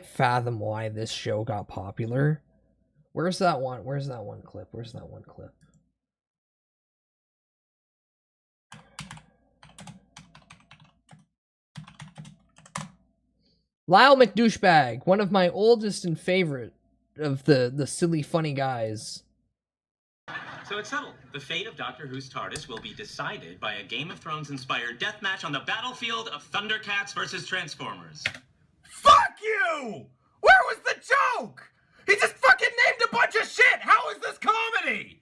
fathom why this show got popular. Where's that one? Where's that one clip? Where's that one clip? Lyle McDouchebag, one of my oldest and favorite of the silly funny guys. So it's settled. The fate of Doctor Who's TARDIS will be decided by a Game of Thrones-inspired death match on the battlefield of Thundercats versus Transformers. Fuck you! Where was the joke? He just fucking named a bunch of shit! How is this comedy?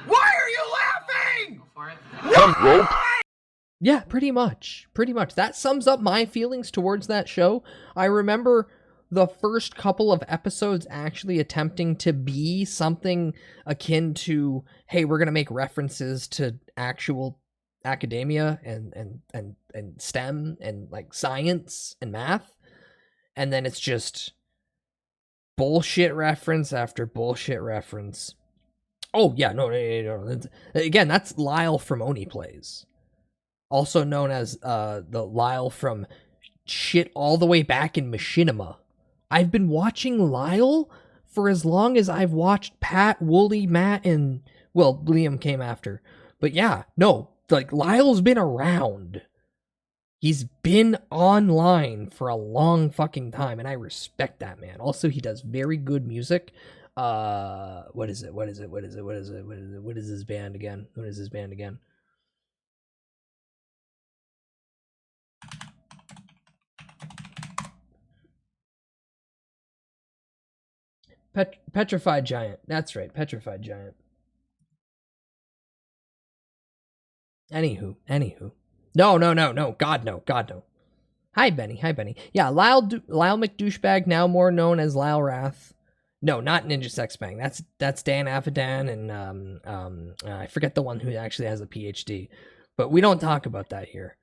Why are you laughing? Go for it. Yeah, pretty much. Pretty much. That sums up my feelings towards that show. I remember the first couple of episodes actually attempting to be something akin to, hey, we're going to make references to actual academia and STEM and like science and math. And then it's just bullshit reference after bullshit reference. Oh, yeah, no. Again, that's Lyle from Oni Plays. Also known as the Lyle from shit all the way back in Machinima. I've been watching Lyle for as long as I've watched Pat, Wooly, Matt, and, well, Liam came after. But yeah, no, like, Lyle's been around. He's been online for a long fucking time, and I respect that, man. Also, he does very good music. What is his band again? Petrified Giant. That's right, Petrified Giant. Anywho. No. God, no. Hi, Benny. Yeah, Lyle McDouchebag, now more known as Lyle Wrath. No, not Ninja Sex Bang. That's Dan Avidan and I forget the one who actually has a PhD. But we don't talk about that here.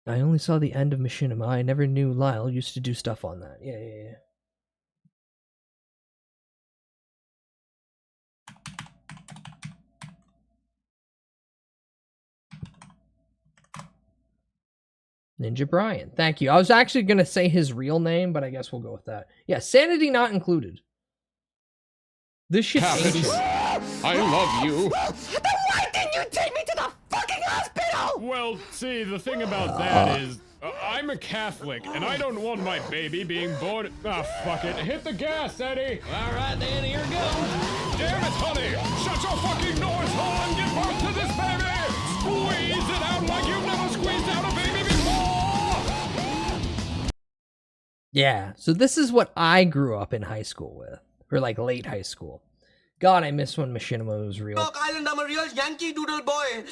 I only saw the end of Machinima. I never knew Lyle used to do stuff on that. Yeah. Ninja Brian. Thank you. I was actually going to say his real name, but I guess we'll go with that. Yeah, sanity not included. This shit's ancient. I love you. Why didn't you take me to the fucking hospital? Well, see, the thing about that is, I'm a Catholic, and I don't want my baby being born... Ah, fuck it. Hit the gas, Eddie. All right, then, here goes. Damn it, honey. Shut your fucking noise hole and give birth to this baby. Squeeze it out like you've never squeezed out a baby before. Yeah, so this is what I grew up in high school with. Or like late high school. God, I miss when Machinima was real. Rock Island, I'm a real Yankee Doodle boy.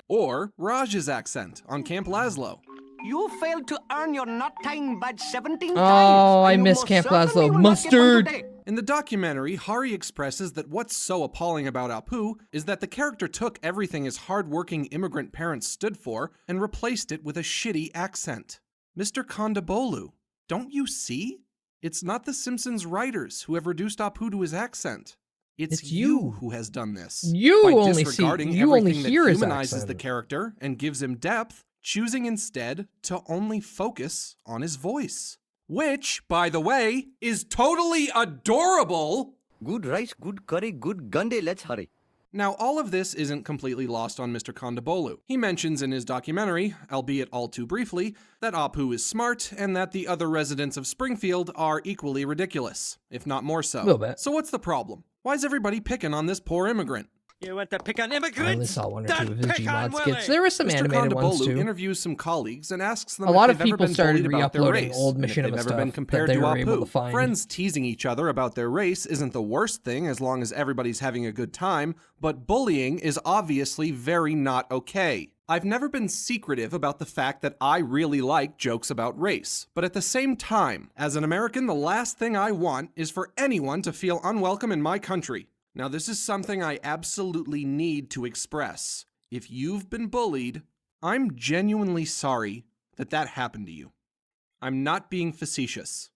Or Raj's accent on Camp Laszlo. You failed to earn your not tying badge 17 times. Oh, I miss Camp Laszlo. Mustard! In the documentary, Hari expresses that what's so appalling about Apu is that the character took everything his hard-working immigrant parents stood for and replaced it with a shitty accent. Mr. Kondabolu, don't you see? It's not the Simpsons writers who have reduced Apu to his accent. It's you who has done this. You by only disregarding see, you only everything hear that his humanizes accent. the character and gives him depth, choosing instead to only focus on his voice. Which, by the way, is totally adorable! Good rice, good curry, good gunde, let's hurry. Now, all of this isn't completely lost on Mr. Kondabolu. He mentions in his documentary, albeit all too briefly, that Apu is smart and that the other residents of Springfield are equally ridiculous, if not more so. Little bit. So what's the problem? Why is everybody picking on this poor immigrant? You want to pick on immigrants? I only saw one or two of his Pick on Gmod skits. Willie. There were some Mr. animated ones Kondabolu too. interviews some colleagues and asks them A lot if of they've ever people been started bullied about their re-uploading race, old and if they've machinima ever stuff been that compared they to were able Apu. to find. Friends teasing each other about their race isn't the worst thing as long as everybody's having a good time, but bullying is obviously very not okay. I've never been secretive about the fact that I really like jokes about race, but at the same time, as an American, the last thing I want is for anyone to feel unwelcome in my country. Now, this is something I absolutely need to express. If you've been bullied, I'm genuinely sorry that that happened to you. I'm not being facetious.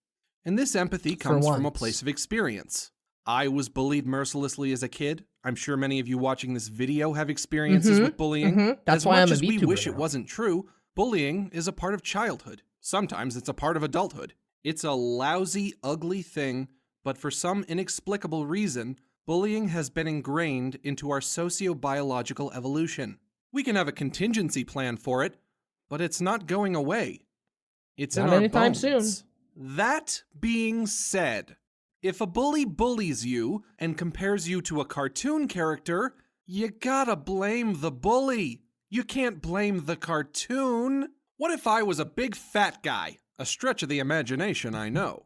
And this empathy comes from a place of experience. I was bullied mercilessly as a kid. I'm sure many of you watching this video have experiences with bullying. That's as why much I'm a as we VTuber wish now. it wasn't true, bullying is a part of childhood. Sometimes it's a part of adulthood. It's a lousy, ugly thing, but for some inexplicable reason, bullying has been ingrained into our socio-biological evolution. We can have a contingency plan for it, but it's not going away. It's Not in our anytime bones. soon. That being said, if a bully bullies you and compares you to a cartoon character, you gotta blame the bully. You can't blame the cartoon. What if I was a big fat guy? A stretch of the imagination, I know.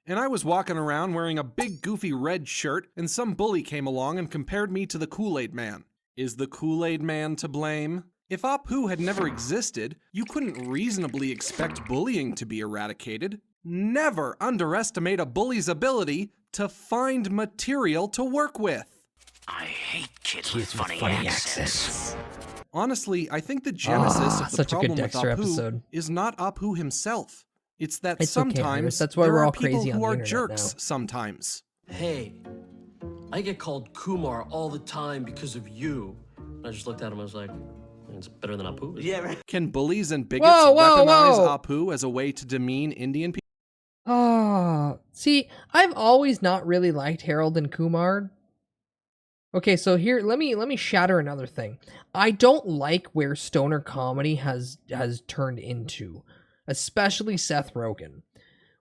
And I was walking around wearing a big goofy red shirt, and some bully came along and compared me to the Kool-Aid Man. Is the Kool-Aid Man to blame? If Apu had never existed, you couldn't reasonably expect bullying to be eradicated. Never underestimate a bully's ability to find material to work with. I hate kids with funny accents. Honestly, I think the genesis of the such a good problem with Dexter Apu episode. is not Apu himself. It's that It's okay, sometimes Iris. That's why there we're are all people crazy on who the are internet jerks now. sometimes. Hey, I get called Kumar all the time because of you. And I just looked at him and was like, it's better than Apu. Yeah, right. Can bullies and bigots Whoa, weaponize whoa. Apu as a way to demean Indian people? Oh, see, I've always not really liked Harold and Kumar. Okay, so here, let me shatter another thing. I don't like where stoner comedy has turned into, especially Seth Rogen.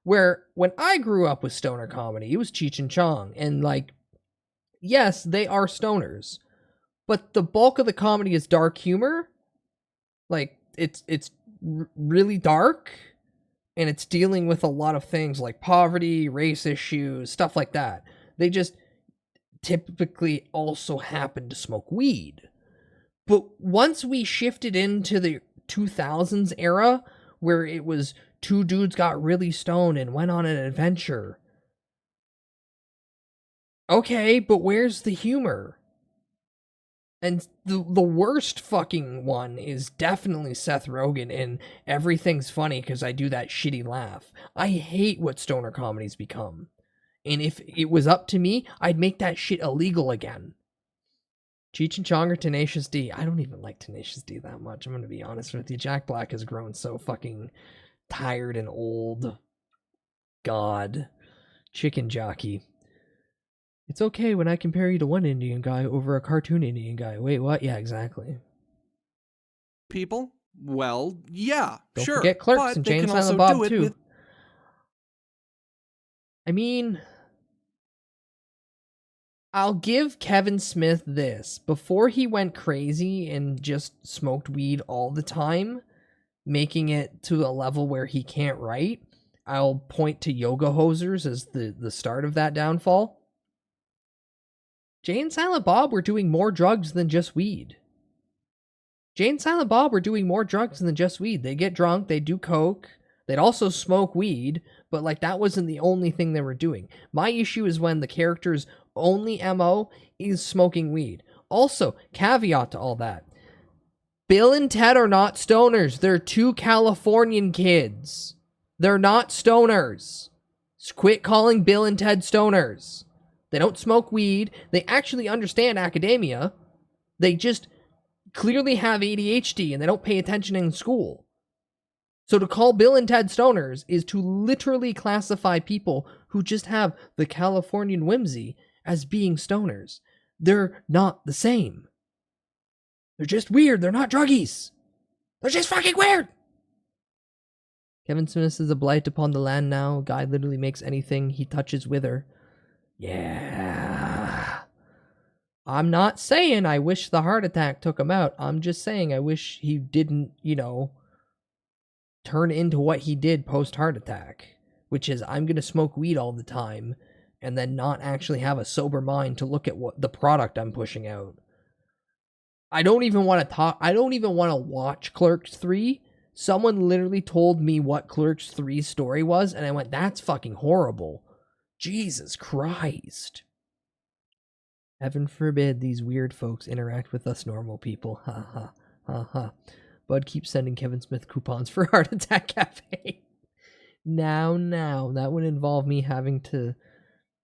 Where when I grew up with stoner comedy, it was Cheech and Chong, and like, yes, they are stoners, but the bulk of the comedy is dark humor. Like, it's really dark. And it's dealing with a lot of things like poverty, race issues, stuff like that. They just typically also happen to smoke weed. But once we shifted into the 2000s era, where it was two dudes got really stoned and went on an adventure. Okay, but where's the humor? And the worst fucking one is definitely Seth Rogen and everything's funny because I do that shitty laugh. I hate what stoner comedy's become. And if it was up to me, I'd make that shit illegal again. Cheech and Chong or Tenacious D? I don't even like Tenacious D that much, I'm gonna be honest with you. Jack Black has grown so fucking tired and old. God. Chicken Jockey. It's okay when I compare you to one Indian guy over a cartoon Indian guy. Wait, what? Yeah, exactly. People? Well, yeah, Don't sure. forget Clerks but and they Jane can Silent also Bob do it too. with I mean, I'll give Kevin Smith this. Before he went crazy and just smoked weed all the time, making it to a level where he can't write, I'll point to Yoga Hosers as the start of that downfall. Jay and Silent Bob were doing more drugs than just weed. Jay and Silent Bob were doing more drugs than just weed. They get drunk, they do coke, They'd also smoke weed, but like that wasn't the only thing they were doing. My issue is when the character's only MO is smoking weed. Also, caveat to all that. Bill and Ted are not stoners. They're two Californian kids. They're not stoners. Just quit calling Bill and Ted stoners. They don't smoke weed. They actually understand academia. They just clearly have ADHD and they don't pay attention in school. So to call Bill and Ted stoners is to literally classify people who just have the Californian whimsy as being stoners. They're not the same. They're just weird. They're not druggies. They're just fucking weird. Kevin Smith is a blight upon the land now. Guy literally makes anything he touches wither. Yeah. I'm not saying I wish the heart attack took him out. I'm just saying I wish he didn't, turn into what he did post-heart attack. Which is, I'm going to smoke weed all the time and then not actually have a sober mind to look at what the product I'm pushing out. I don't even want to watch Clerks 3. Someone literally told me what Clerks 3's story was, and I went, that's fucking horrible. Jesus Christ. Heaven forbid these weird folks interact with us normal people. Ha ha. Ha ha. Bud keeps sending Kevin Smith coupons for Heart Attack Cafe. Now, that would involve me having to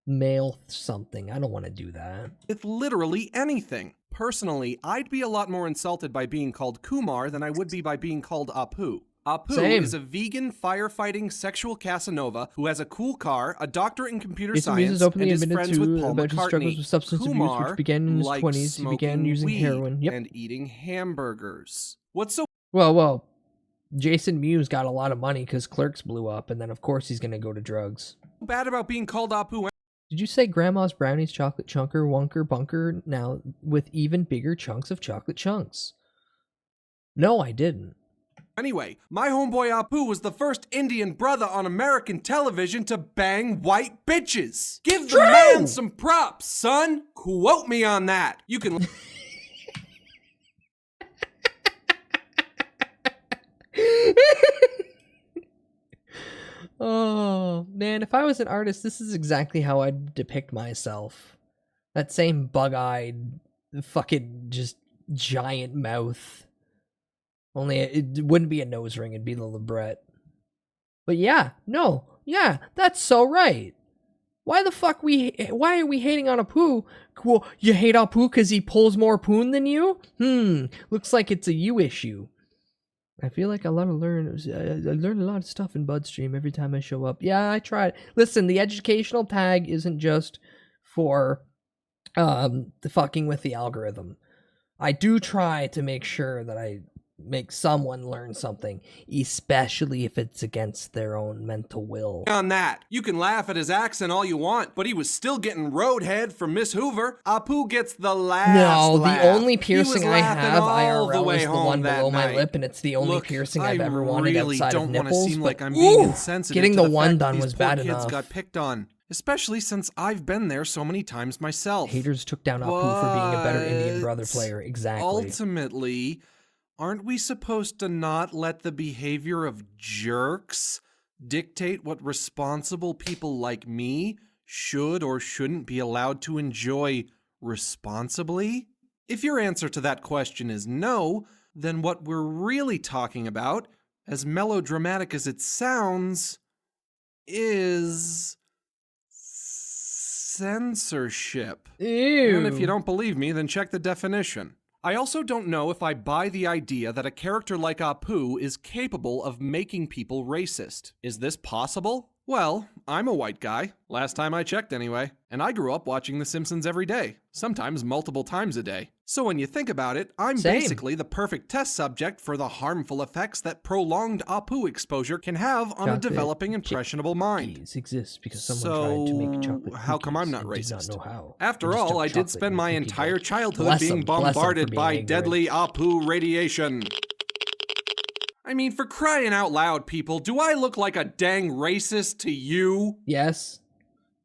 mail something. I don't want to do that. With literally anything. Personally, I'd be a lot more insulted by being called Kumar than I would be by being called Apu. Apu Same. is a vegan, firefighting, sexual Casanova who has a cool car, a doctorate in computer Jason science, Mewes openly and is admitted friends with Paul about his struggles McCartney. with substance abuse, Kumar which began in his likes 20s. He began smoking using weed heroin. Yep. and eating hamburgers. What's so Well, Jason Mewes got a lot of money because Clerks blew up, and then of course he's going to go to drugs. bad about being called Apu? Did you say Grandma's Brownies chocolate chunker, wonker, bunker, now with even bigger chunks of chocolate chunks? No, I didn't. Anyway, my homeboy Apu was the first Indian brother on American television to bang white bitches. Give the man some props, son. Quote me on that. You can... Oh, man, if I was an artist, this is exactly how I'd depict myself. That same bug-eyed, fucking just giant mouth. Only it wouldn't be a nose ring, it'd be the Lebret. But yeah, that's so right. Why are we hating on Apu? Cool, you hate Apu because he pulls more poon than you? Looks like it's a you issue. I feel like I learn a lot of stuff in Budstream every time I show up. Yeah, I tried. Listen, the educational tag isn't just for the fucking with the algorithm. I do try to make sure that I make someone learn something, especially if it's against their own mental will. On that, you can laugh at his accent all you want, but he was still getting roadhead from Miss Hoover. Apu gets the last laugh. The only piercing I have all the IRL way is the home one that below my night. lip, and it's the only piercing I've ever wanted really outside of don't want to nipples. seem But like I'm being ooh, insensitive getting to the one fact that done these was poor bad kids enough. got picked on, especially since I've been there so many times myself. Haters took down Apu for being a better Indian brother player. Exactly. Ultimately, aren't we supposed to not let the behavior of jerks dictate what responsible people like me should or shouldn't be allowed to enjoy responsibly? If your answer to that question is no, then what we're really talking about, as melodramatic as it sounds, is censorship. Ew. And if you don't believe me, then check the definition. I also don't know if I buy the idea that a character like Apu is capable of making people racist. Is this possible? Well, I'm a white guy, last time I checked anyway, and I grew up watching The Simpsons every day, sometimes multiple times a day. So when you think about it, I'm basically the perfect test subject for the harmful effects that prolonged Apu exposure can have on a developing impressionable mind. Exists because someone tried to make chocolate how come I'm not and racist? did not know how. After They just all, took I did chocolate spend and my cookie entire dough. childhood Bless being them for bombarded being by ignorant. deadly Apu radiation. I mean, for crying out loud, people, do I look like a dang racist to you? Yes.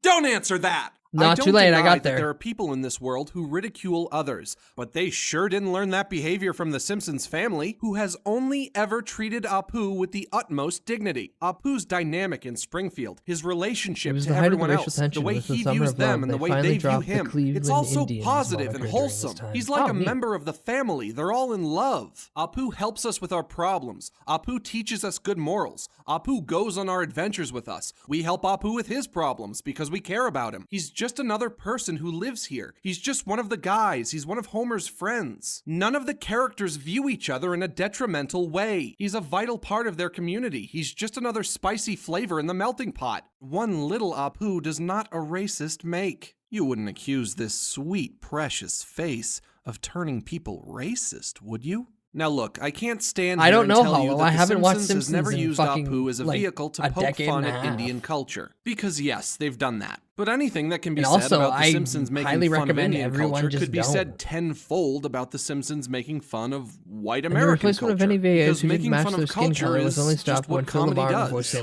Don't answer that! Not don't too late, I deny got that there. there are people in this world who ridicule others, but they sure didn't learn that behavior from the Simpsons family, who has only ever treated Apu with the utmost dignity. Apu's dynamic in Springfield, his relationship to everyone else, the way he views them and the way they view him, it's all so positive and wholesome. He's like a member of the family. They're all in love. Apu helps us with our problems. Apu teaches us good morals. Apu goes on our adventures with us. We help Apu with his problems because we care about him. He's just another person who lives here. He's just one of the guys. He's one of Homer's friends. None of the characters view each other in a detrimental way. He's a vital part of their community. He's just another spicy flavor in the melting pot. One little Apu does not a racist make. You wouldn't accuse this sweet, precious face of turning people racist, would you? Now look, I can't stand here and tell you that The Simpsons has never used Apu as a vehicle to poke fun at Indian culture. Because yes, they've done that. But anything that can be said about The Simpsons making fun of Indian culture could be said tenfold about The Simpsons making fun of white American culture. Because making fun of culture is just what comedy does.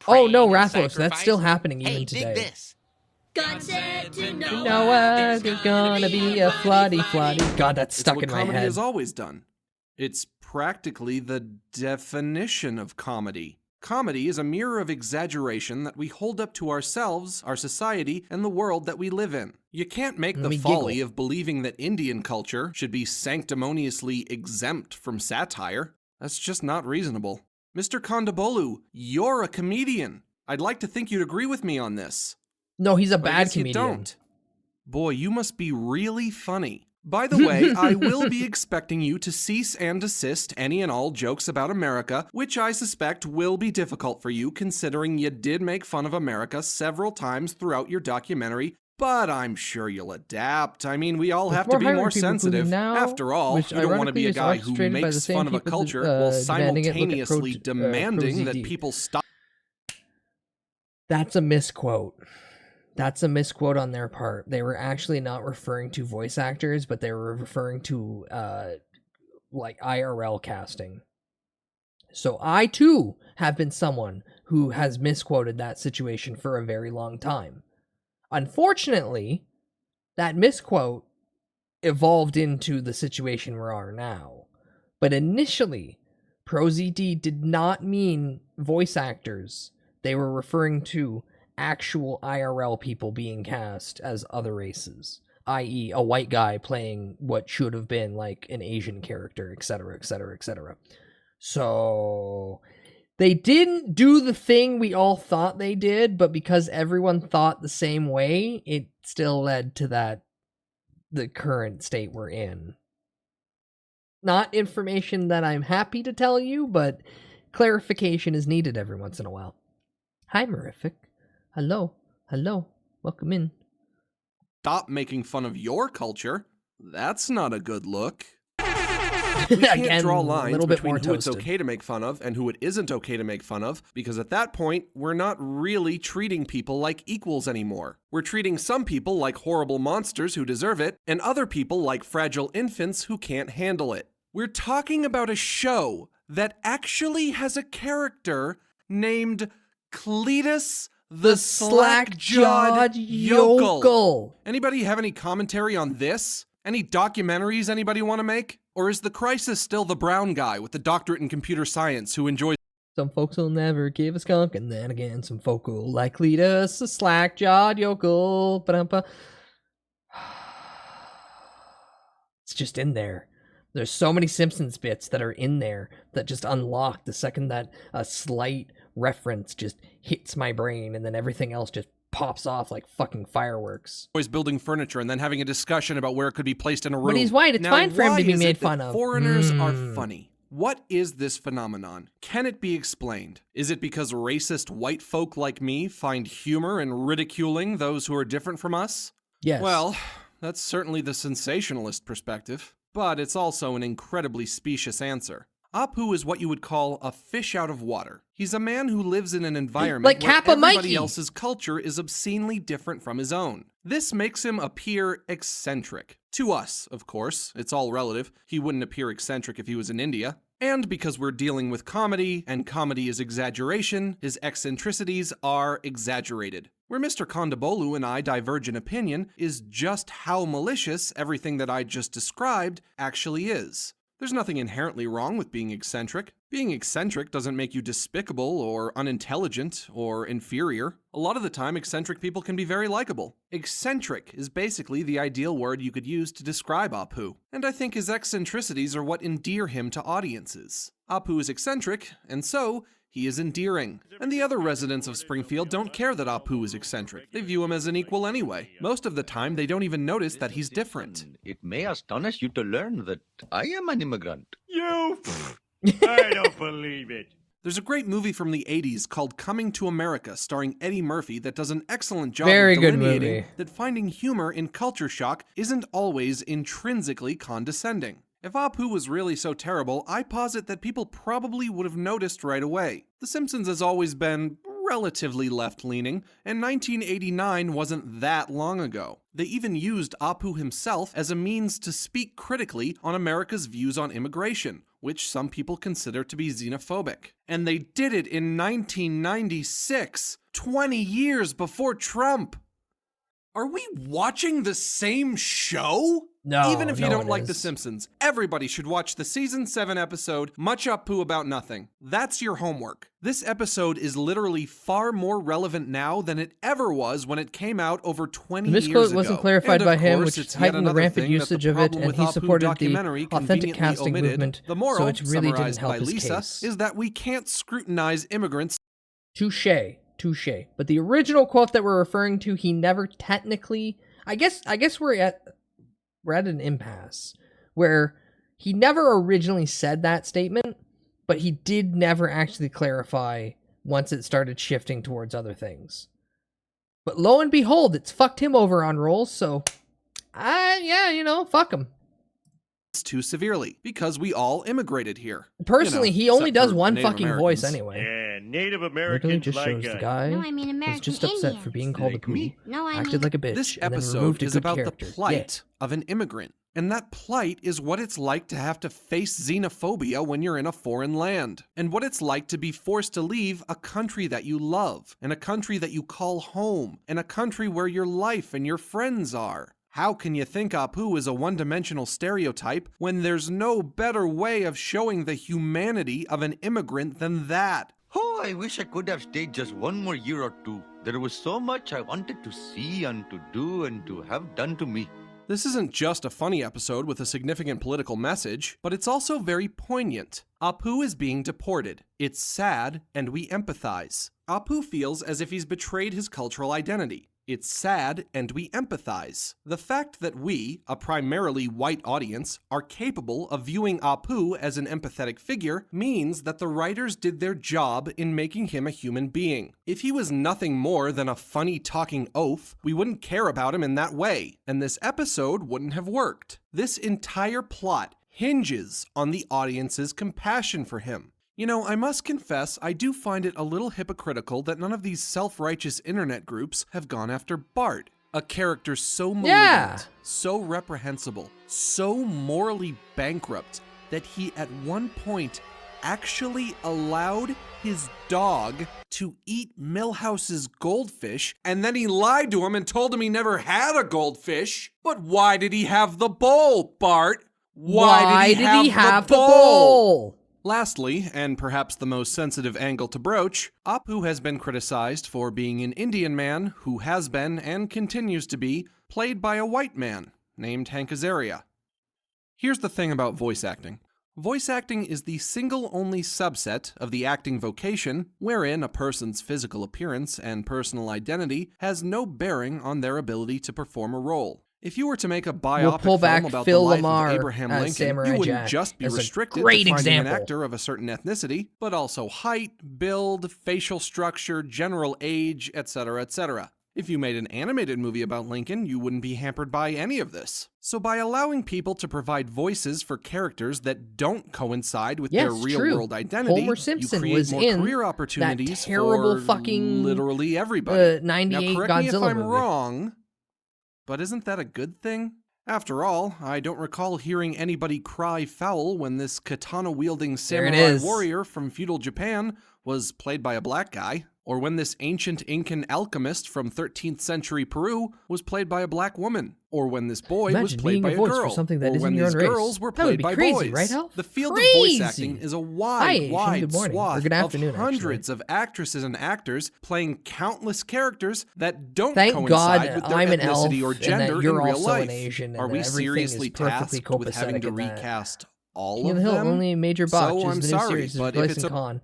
Oh no, Rathlos, that's still happening even today. God said to Noah, there's gonna be a floody. God, that's stuck in my head. It's what comedy has head. always done. It's practically the definition of comedy. Comedy is a mirror of exaggeration that we hold up to ourselves, our society, and the world that we live in. You can't make the folly of believing that Indian culture should be sanctimoniously exempt from satire. That's just not reasonable. Mr. Kondabolu, you're a comedian. I'd like to think you'd agree with me on this. No, he's a But I bad guess you comedian. don't. Boy, you must be really funny. By the way, I will be expecting you to cease and desist any and all jokes about America, which I suspect will be difficult for you considering you did make fun of America several times throughout your documentary, but I'm sure you'll adapt. I mean, we all have to be more sensitive. After all, you don't want to be a guy who makes fun of a culture while simultaneously demanding that people stop. That's a misquote. That's a misquote on their part. They were actually not referring to voice actors, but they were referring to like IRL casting. So I too have been someone who has misquoted that situation for a very long time. Unfortunately, that misquote evolved into the situation we are now. But initially, ProZD did not mean voice actors. They were referring to actual IRL people being cast as other races, i.e. a white guy playing what should have been like an Asian character, etc., etc., etc. So they didn't do the thing we all thought they did, but because everyone thought the same way, it still led to the current state we're in. Not information that I'm happy to tell you, but clarification is needed every once in a while. Hi, Mirific. Hello. Welcome in. Stop making fun of your culture. That's not a good look. We can't draw lines between who it's okay to make fun of and who it isn't okay to make fun of, because at that point, we're not really treating people like equals anymore. We're treating some people like horrible monsters who deserve it, and other people like fragile infants who can't handle it. We're talking about a show that actually has a character named Cletus the Slack-Jawed Yokel. Anybody have any commentary on this? Any documentaries anybody want to make? Or is the crisis still the brown guy with the doctorate in computer science who enjoys... Some folks will never give a skunk, and then again, some folk will like Cletus the Slack-Jawed Yokel. Ba-dum-ba. It's just in there. There's so many Simpsons bits that are in there that just unlock the second that a slight reference just hits my brain, and then everything else just pops off like fucking fireworks. Always building furniture and then having a discussion about where it could be placed in a room. But he's white. It's fine for him to be made fun of. Foreigners are funny. What is this phenomenon? Can it be explained? Is it because racist white folk like me find humor in ridiculing those who are different from us? Yes. Well, that's certainly the sensationalist perspective, but it's also an incredibly specious answer. Apu is what you would call a fish out of water. He's a man who lives in an environment where everybody else's culture is obscenely different from his own. This makes him appear eccentric. To us, of course. It's all relative. He wouldn't appear eccentric if he was in India. And because we're dealing with comedy, and comedy is exaggeration, his eccentricities are exaggerated. Where Mr. Kondabolu and I diverge in opinion is just how malicious everything that I just described actually is. There's nothing inherently wrong with being eccentric. Being eccentric doesn't make you despicable or unintelligent or inferior. A lot of the time, eccentric people can be very likable. Eccentric is basically the ideal word you could use to describe Apu, and I think his eccentricities are what endear him to audiences. Apu is eccentric, and so he is endearing. And the other residents of Springfield don't care that Apu is eccentric. They view him as an equal anyway. Most of the time, they don't even notice that he's different. It may astonish you to learn that I am an immigrant. You? I don't believe it. There's a great movie from the 80s called Coming to America starring Eddie Murphy that does an excellent job Very of good delineating movie. that finding humor in culture shock isn't always intrinsically condescending. If Apu was really so terrible, I posit that people probably would have noticed right away. The Simpsons has always been relatively left-leaning, and 1989 wasn't that long ago. They even used Apu himself as a means to speak critically on America's views on immigration, which some people consider to be xenophobic. And they did it in 1996, 20 years before Trump. Are we watching the same show? No, Even if you no don't one like is. The Simpsons, everybody should watch the season 7 episode, Much Apu About Nothing. That's your homework. This episode is literally far more relevant now than it ever was when it came out over 20 The years misquote ago. wasn't clarified And by of him, course, which it's yet heightened the another rampant thing that the usage of it, problem and with he Apu supported the documentary authentic conveniently casting omitted. movement, The moral, so it really didn't summarized help by his Lisa, case. is that we can't scrutinize immigrants. Touche. But the original quote that we're referring to, he never technically... I guess we're at an impasse where he never originally said that statement, but he did never actually clarify once it started shifting towards other things. But lo and behold, it's fucked him over on rolls, so fuck him. Too severely, because we all immigrated here. Personally, he only except does for one Native fucking Americans. voice anyway. Yeah, Native Literally Americans just like shows the us. guy No, I mean was American just upset Indians. for being called a pooey, No, I acted mean... like a bitch, This and then episode removed a is good about character. the plight of an immigrant. And that plight is what it's like to have to face xenophobia when you're in a foreign land. And what it's like to be forced to leave a country that you love, and a country that you call home, and a country where your life and your friends are. How can you think Apu is a one-dimensional stereotype when there's no better way of showing the humanity of an immigrant than that? Oh, I wish I could have stayed just one more year or two. There was so much I wanted to see and to do and to have done to me. This isn't just a funny episode with a significant political message, but it's also very poignant. Apu is being deported. It's sad, and we empathize. Apu feels as if he's betrayed his cultural identity. It's sad, and we empathize. The fact that we, a primarily white audience, are capable of viewing Apu as an empathetic figure means that the writers did their job in making him a human being. If he was nothing more than a funny talking oaf, we wouldn't care about him in that way, and this episode wouldn't have worked. This entire plot hinges on the audience's compassion for him. You know, I must confess, I do find it a little hypocritical that none of these self-righteous internet groups have gone after Bart, a character so malignant, so reprehensible, so morally bankrupt, that he at one point actually allowed his dog to eat Milhouse's goldfish, and then he lied to him and told him he never had a goldfish. But why did he have the bowl, Bart? Why did he have the bowl? Lastly, and perhaps the most sensitive angle to broach, Apu has been criticized for being an Indian man who has been and continues to be played by a white man named Hank Azaria. Here's the thing about voice acting. Voice acting is the single only subset of the acting vocation wherein a person's physical appearance and personal identity has no bearing on their ability to perform a role. If you were to make a biopic pull back film about Phil the life Lamar of Abraham as Lincoln, Samurai you wouldn't Jack just be as a restricted great to finding an example. actor of a certain ethnicity, but also height, build, facial structure, general age, etc., etc. If you made an animated movie about Lincoln, you wouldn't be hampered by any of this. So by allowing people to provide voices for characters that don't coincide with their real-world identity, Homer Simpson you create was more in career opportunities that terrible for fucking literally everybody. 98 now, correct me if Godzilla I'm movie. wrong, but isn't that a good thing? After all, I don't recall hearing anybody cry foul when this katana-wielding There it samurai is. warrior from feudal Japan was played by a black guy, or when this ancient Incan alchemist from 13th century Peru was played by a black woman, or when this boy was Imagine played being by a a voice girl, for something that or isn't when your these own race. girls were That would played be by crazy, boys. right, Elf? The field Crazy. of voice acting is a Hi, wide, Asian, wide good morning. Or swath good afternoon, of actually. hundreds of actresses and actors playing countless characters that don't Thank coincide God with their I'm an elf ethnicity or and that gender you're in real also life. an Asian and Are we that everything seriously is perfectly tasked with having to copacetic at that. recast all King of of the Hill, them? only major botch So is I'm the new sorry, series but if it's replacing a Khan.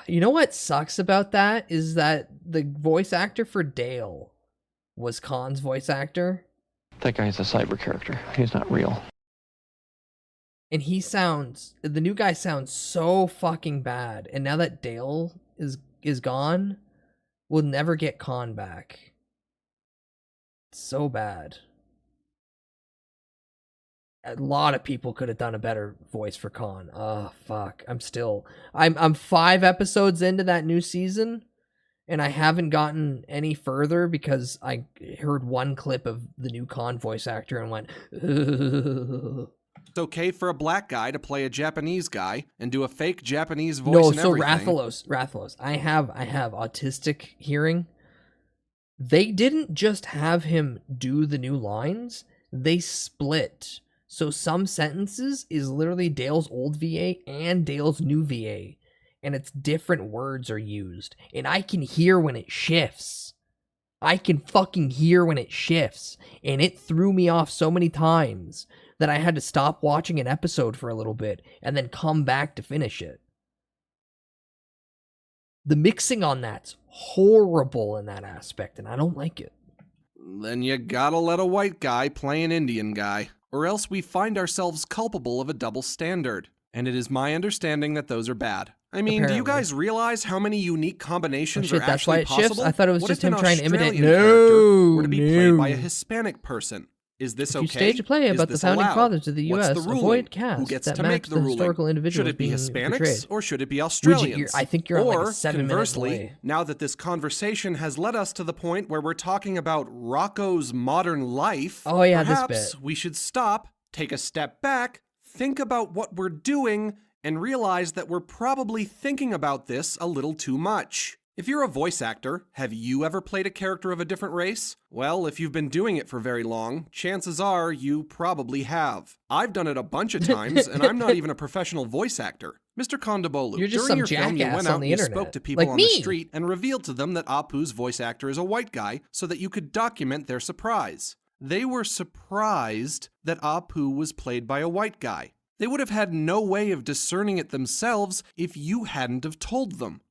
You know what sucks about that is that the voice actor for Dale was Khan's voice actor. That guy's a cyber character. He's not real. And the new guy sounds so fucking bad. And now that Dale is gone, we'll never get Khan back. It's so bad. A lot of people could have done a better voice for Khan. Oh fuck. I'm 5 episodes into that new season, and I haven't gotten any further because I heard one clip of the new Khan voice actor and went, ugh. It's okay for a black guy to play a Japanese guy and do a fake Japanese voice and everything. Rathalos. I have autistic hearing. They didn't just have him do the new lines, they split. So some sentences is literally Dale's old VA and Dale's new VA, and it's different words are used. And I can hear when it shifts. I can fucking hear when it shifts, and it threw me off so many times that I had to stop watching an episode for a little bit and then come back to finish it. The mixing on that's horrible in that aspect, and I don't like it. Then you gotta let a white guy play an Indian guy, or else we find ourselves culpable of a double standard. And it is my understanding that those are bad. I mean, do you guys realize how many unique combinations are that's why actually it shifts? possible? I thought it was What just if him an trying to imitate. Australian character were to be played by a No. Hispanic person? Is this If you okay? stage a play Is about the this founding allowed? fathers of the What's U.S., the ruling? avoid casts Who gets that to match make the the ruling? historical individuals Should it be being Hispanics portrayed. or should it be Would you- Australians? I think you're on like or, a 7-minute conversely, delay. now that this conversation has led us to the point where we're talking about Rocco's modern life, Oh, yeah, this perhaps bit. we should stop, take a step back, think about what we're doing, and realize that we're probably thinking about this a little too much. If you're a voice actor, have you ever played a character of a different race? Well, if you've been doing it for very long, chances are you probably have. I've done it a bunch of times, and I'm not even a professional voice actor. Mr. Kondabolu, You're just during your some film, you jackass went on out the and you internet. spoke to people Like on me. the street and revealed to them that Apu's voice actor is a white guy so that you could document their surprise. They were surprised that Apu was played by a white guy. They would have had no way of discerning it themselves if you hadn't have told them.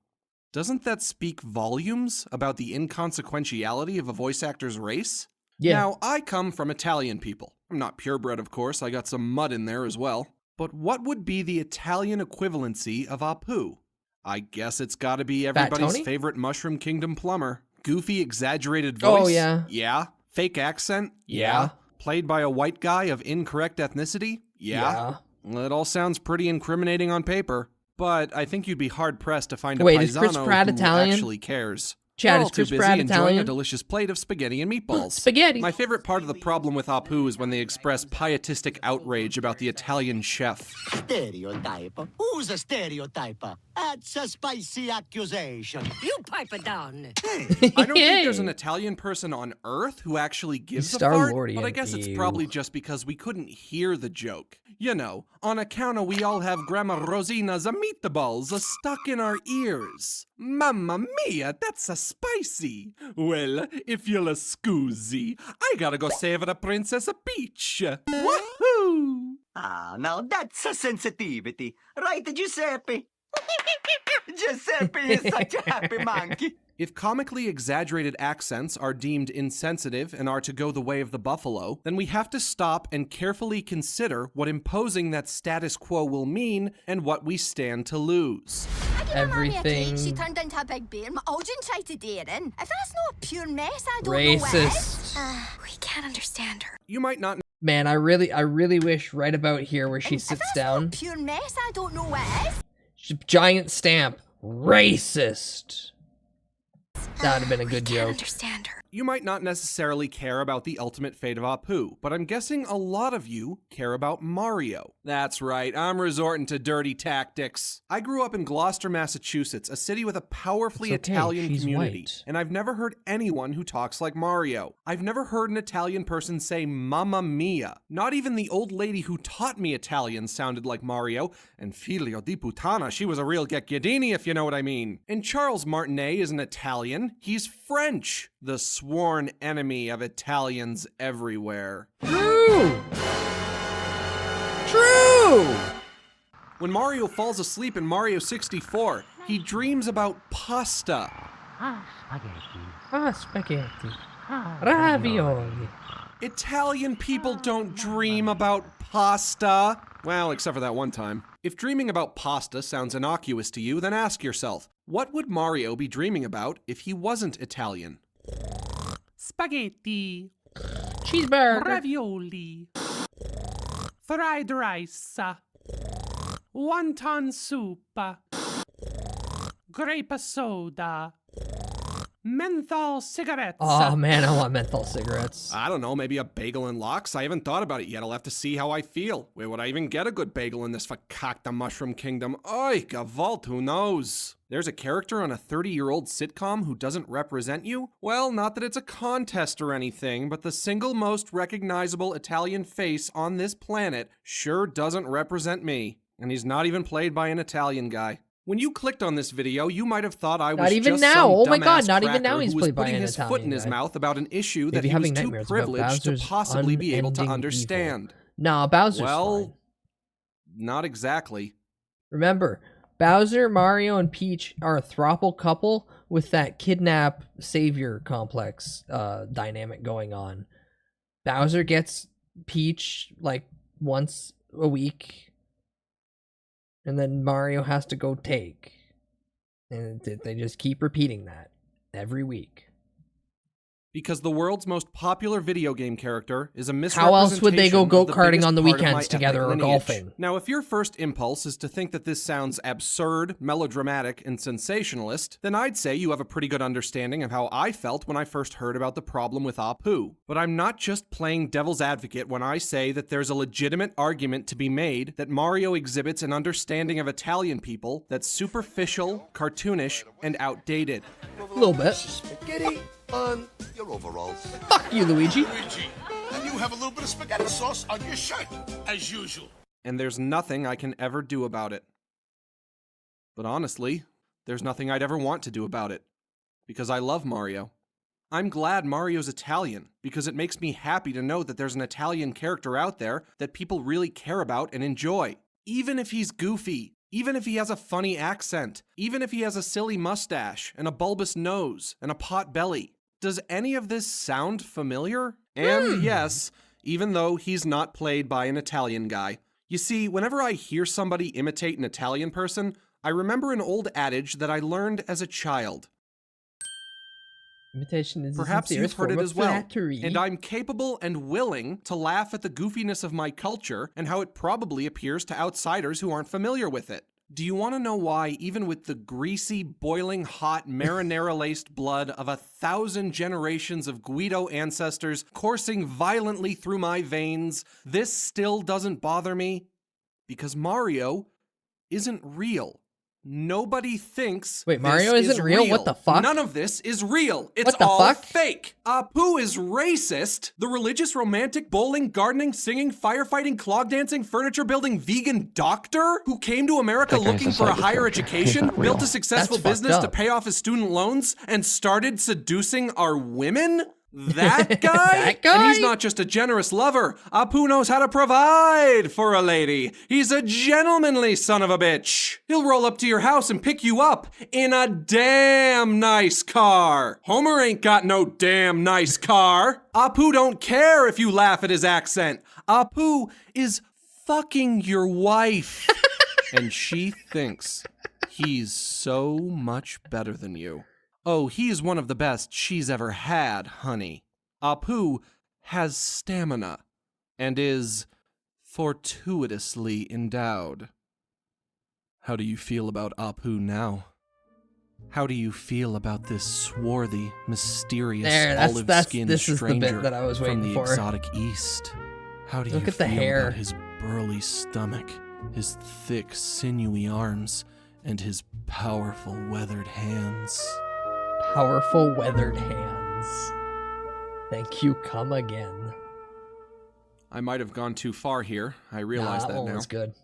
Doesn't that speak volumes about the inconsequentiality of a voice actor's race? Yeah. Now, I come from Italian people. I'm not purebred, of course, I got some mud in there as well. But what would be the Italian equivalency of Apu? I guess it's gotta be everybody's Tony? favorite Mushroom Kingdom plumber. Goofy, exaggerated voice? Oh, yeah. Yeah. Fake accent? Yeah. Played by a white guy of incorrect ethnicity? Yeah. Well, it all sounds pretty incriminating on paper, but I think you'd be hard-pressed to find Wait, a is Chris paisano Pratt who Italian? actually cares. Chad, We're all is too Chris busy Pratt enjoying a Italian? delicious plate of spaghetti and meatballs. Spaghetti. My favorite part of the problem with Apu is when they express pietistic outrage about the Italian chef. Stereotype? Who's a stereotype? That's a spicy accusation. You pipe it down. I don't think there's an Italian person on Earth who actually gives a fart, but I guess it's probably just because we couldn't hear the joke. You know, on account of we all have Grandma Rosina's meatballs stuck in our ears. Mamma mia, that's a spicy. Well, if you'll excuse, I gotta go save the Princess Peach. Woohoo! Ah, now that's a sensitivity. Right, Giuseppe? Giuseppe is such a happy monkey. If comically exaggerated accents are deemed insensitive and are to go the way of the buffalo, then we have to stop and carefully consider what imposing that status quo will mean and what we stand to lose. Everything. She turned into a big bear. My Aldrin tried to dare in. If that's not a pure mess, I don't know what Racist. is. We can't understand her. You might not. Man, I really wish right about here where she If sits that's down. not a pure mess, I don't know what is. Giant stamp. Racist. That would have been a good joke. Understand her. You might not necessarily care about the ultimate fate of Apu, but I'm guessing a lot of you care about Mario. That's right, I'm resorting to dirty tactics. I grew up in Gloucester, Massachusetts, a city with a powerfully It's okay, Italian she's community, white. and I've never heard anyone who talks like Mario. I've never heard an Italian person say Mamma Mia. Not even the old lady who taught me Italian sounded like Mario, and figlio di puttana, she was a real Ghecchiadini if you know what I mean. And Charles Martinet isn't Italian, he's French, the sworn enemy of Italians everywhere. True! True! When Mario falls asleep in Mario 64, he dreams about pasta. Spaghetti. Ravioli. Italian people don't dream about pasta. Well, except for that one time. If dreaming about pasta sounds innocuous to you, then ask yourself, what would Mario be dreaming about if he wasn't Italian? Spaghetti. Cheeseburger. Ravioli. Fried rice. Wonton soup. Grape soda. Menthol cigarettes. Oh man, I want menthol cigarettes. I don't know, maybe a bagel and lox? I haven't thought about it yet. I'll have to see how I feel. Where would I even get a good bagel in this fakakta mushroom kingdom? Oy, gavalt, who knows? There's a character on a 30-year-old sitcom who doesn't represent you? Well, not that it's a contest or anything, but the single most recognizable Italian face on this planet sure doesn't represent me. And he's not even played by an Italian guy. When you clicked on this video, you might have thought I was Not even just now. some Oh my God, dumbass not even cracker now he's who was played by putting an his Italian foot in his guy. mouth about an issue that Maybe he was having too nightmares about privileged to Bowser's possibly be able to unending understand. evil. Nah, Bowser's Well, fine. not exactly. Remember, Bowser, Mario, and Peach are a throuple couple with that kidnap savior complex dynamic going on. Bowser gets Peach like once a week, and then Mario has to go take. And they just keep repeating that every week. Because the world's most popular video game character is a misrepresentation How else would they go of the go-karting biggest on the part of my weekends together ethnic or lineage. golfing? Now, if your first impulse is to think that this sounds absurd, melodramatic, and sensationalist, then I'd say you have a pretty good understanding of how I felt when I first heard about the problem with Apu. But I'm not just playing devil's advocate when I say that there's a legitimate argument to be made that Mario exhibits an understanding of Italian people that's superficial, cartoonish, and outdated. A little bit. Spaghetti on your overalls. Fuck you, Luigi. And you have a little bit of spaghetti sauce on your shirt, as usual. And there's nothing I can ever do about it. But honestly, there's nothing I'd ever want to do about it. Because I love Mario. I'm glad Mario's Italian, because it makes me happy to know that there's an Italian character out there that people really care about and enjoy. Even if he's goofy, even if he has a funny accent, even if he has a silly mustache, and a bulbous nose, and a pot belly. Does any of this sound familiar? And yes, even though he's not played by an Italian guy. You see, whenever I hear somebody imitate an Italian person, I remember an old adage that I learned as a child. Imitation is Perhaps a you've heard it as well, flattery. and I'm capable and willing to laugh at the goofiness of my culture and how it probably appears to outsiders who aren't familiar with it. Do you want to know why, even with the greasy, boiling hot, marinara-laced blood of 1,000 generations of Guido ancestors coursing violently through my veins, this still doesn't bother me? Because Mario isn't real. Nobody thinks Wait, Mario this isn't is real? What the fuck? None of this is real. It's What the all fuck? fake. Apu is racist. The religious, romantic, bowling, gardening, singing, firefighting, clog dancing, furniture building, vegan doctor who came to America That guy's looking a for a cyber higher character. He's education, not real. built a successful That's business fucked to up. pay off his student loans, and started seducing our women? That guy? That guy? And he's not just a generous lover. Apu knows how to provide for a lady. He's a gentlemanly son of a bitch. He'll roll up to your house and pick you up in a damn nice car. Homer ain't got no damn nice car. Apu don't care if you laugh at his accent. Apu is fucking your wife. And she thinks he's so much better than you. Oh, he's one of the best she's ever had, honey. Apu has stamina and is fortuitously endowed. How do you feel about Apu now? How do you feel about this swarthy, mysterious, There, olive-skinned this is the bit stranger that I was from waiting the for. exotic East? How do Look you at the feel hair. about his burly stomach, his thick, sinewy arms, and his powerful, weathered hands? Powerful weathered hands. Thank you, come again. I might have gone too far here. I realize that that one now. was good.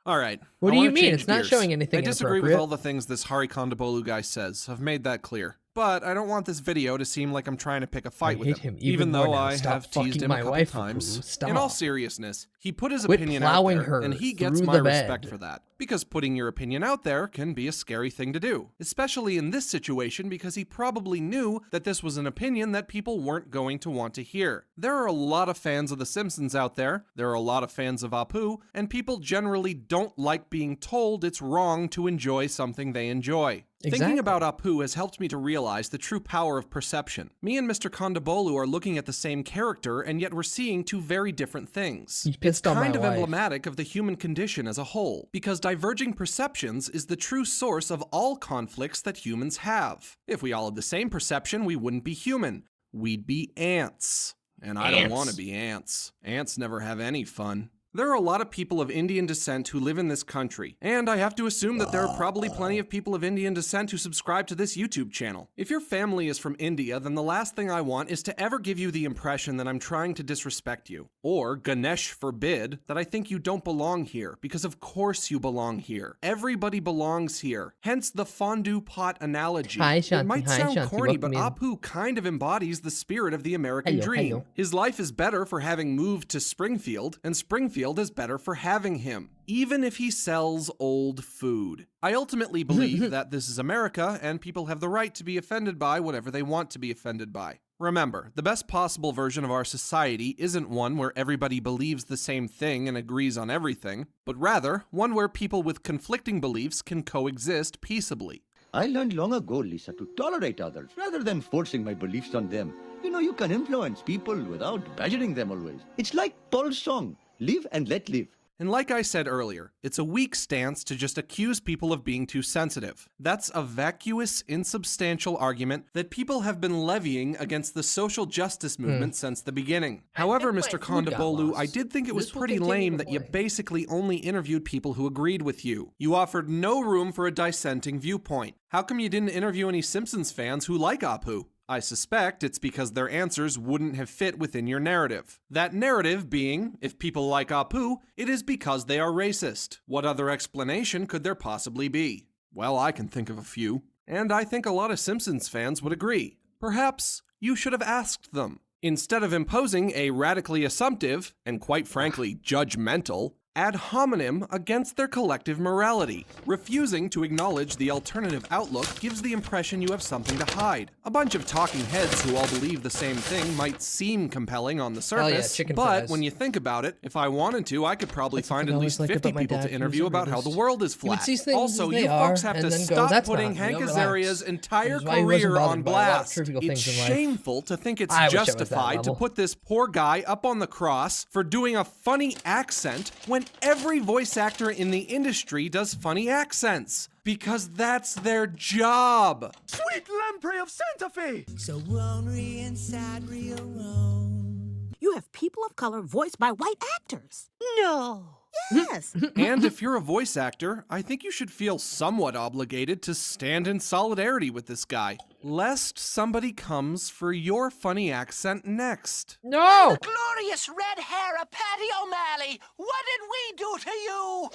All right. What I do you wanna mean? change It's not gears. showing anything I disagree with inappropriate. all the things this Hari Kondabolu guy says. I've made that clear. But I don't want this video to seem like I'm trying to pick a fight with hate him, him even though more now. I Stop have teased fucking him my a couple wife, times. Apu. Stop. In all seriousness, he put his Quit opinion out plowing there, her and he gets through my the bed. respect for that. Because putting your opinion out there can be a scary thing to do, especially in this situation because he probably knew that this was an opinion that people weren't going to want to hear. There are a lot of fans of The Simpsons out there, there are a lot of fans of Apu, and people generally don't like being told it's wrong to enjoy something they enjoy. Thinking about Apu has helped me to realize the true power of perception. Me and Mr. Kondabolu are looking at the same character, and yet we're seeing two very different things. It's pissed on my kind of wife. emblematic of the human condition as a whole, because diverging perceptions is the true source of all conflicts that humans have. If we all had the same perception, we wouldn't be human. We'd be ants. And I don't want to be ants. Ants never have any fun. There are a lot of people of Indian descent who live in this country, and I have to assume that there are probably plenty of people of Indian descent who subscribe to this YouTube channel. If your family is from India, then the last thing I want is to ever give you the impression that I'm trying to disrespect you. Or, Ganesh forbid, that I think you don't belong here, because of course you belong here. Everybody belongs here. Hence the fondue pot analogy. Hi, Shanti. It might Hi, sound Shanti. corny, but Welcome in. Apu kind of embodies the spirit of the American Hello, dream. hello. His life is better for having moved to Springfield, and Springfield is better for having him, even if he sells old food. I ultimately believe that this is America, and people have the right to be offended by whatever they want to be offended by. Remember, the best possible version of our society isn't one where everybody believes the same thing and agrees on everything, but rather one where people with conflicting beliefs can coexist peaceably. I learned long ago, Lisa, to tolerate others rather than forcing my beliefs on them. You know, you can influence people without badgering them always. It's like Paul's song, live and let live. And like I said earlier, it's a weak stance to just accuse people of being too sensitive. That's a vacuous, insubstantial argument that people have been levying against the social justice movement since the beginning. However, Mr. Kondabolu, I did think it was pretty lame that you basically only interviewed people who agreed with you. You offered no room for a dissenting viewpoint. How come you didn't interview any Simpsons fans who like Apu? I suspect it's because their answers wouldn't have fit within your narrative. That narrative being, if people like Apu, it is because they are racist. What other explanation could there possibly be? Well, I can think of a few. And I think a lot of Simpsons fans would agree. Perhaps you should have asked them. Instead of imposing a radically assumptive, and quite frankly, judgmental, ad hominem against their collective morality. Refusing to acknowledge the alternative outlook gives the impression you have something to hide. A bunch of talking heads who all believe the same thing might seem compelling on the surface, chicken but fries. when you think about it, if I wanted to, I could probably find at least 50 people to interview about how the world is He would flat. see things Also, as they you folks are, have and to then go, stop "That's putting not, Hank you know, Azaria's relax." entire Which is why he wasn't career bothered on by a lot of blast. trivial It's things in life. shameful to think it's I wish I was that justified to level. put this poor guy up on the cross for doing a funny accent when every voice actor in the industry does funny accents. Because that's their job. Sweet lamprey of Santa Fe! So ornery and sad, real wrong. You have people of color voiced by white actors. No. Yes. And if you're a voice actor, I think you should feel somewhat obligated to stand in solidarity with this guy, lest somebody comes for your funny accent next. No! Glorious red hair of Patty O'Malley! What did we do to you?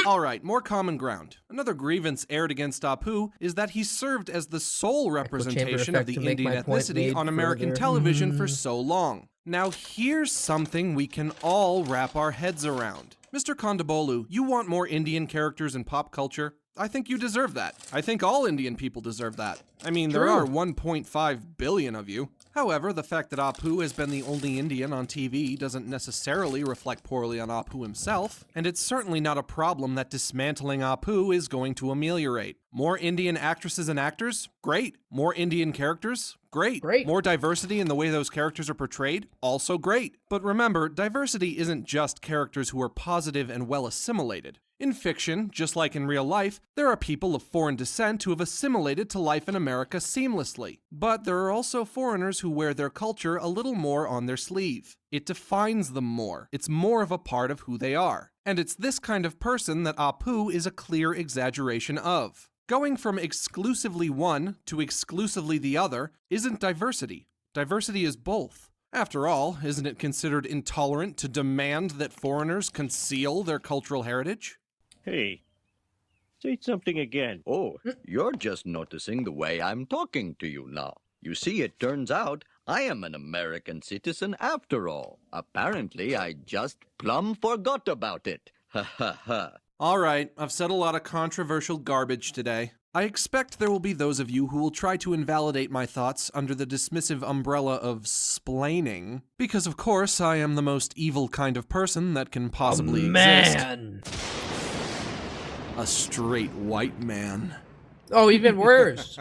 Alright, more common ground. Another grievance aired against Apu is that he served as the sole representation of effect the to make Indian my point ethnicity made on American further. television for so long. Now here's something we can all wrap our heads around. Mr. Kondabolu, you want more Indian characters in pop culture? I think you deserve that. I think all Indian people deserve that. I mean, there are 1.5 billion of you. However, the fact that Apu has been the only Indian on TV doesn't necessarily reflect poorly on Apu himself, and it's certainly not a problem that dismantling Apu is going to ameliorate. More Indian actresses and actors? Great. More Indian characters? Great. More diversity in the way those characters are portrayed? Also great. But remember, diversity isn't just characters who are positive and well assimilated. In fiction, just like in real life, there are people of foreign descent who have assimilated to life in America seamlessly. But there are also foreigners who wear their culture a little more on their sleeve. It defines them more. It's more of a part of who they are. And it's this kind of person that Apu is a clear exaggeration of. Going from exclusively one to exclusively the other isn't diversity. Diversity is both. After all, isn't it considered intolerant to demand that foreigners conceal their cultural heritage? Hey, say something again. Oh, you're just noticing the way I'm talking to you now. You see, it turns out I am an American citizen after all. Apparently, I just plumb forgot about it. Ha ha ha. All right, I've said a lot of controversial garbage today. I expect there will be those of you who will try to invalidate my thoughts under the dismissive umbrella of splaining, because of course I am the most evil kind of person that can possibly exist. A straight white man. Oh, even worse.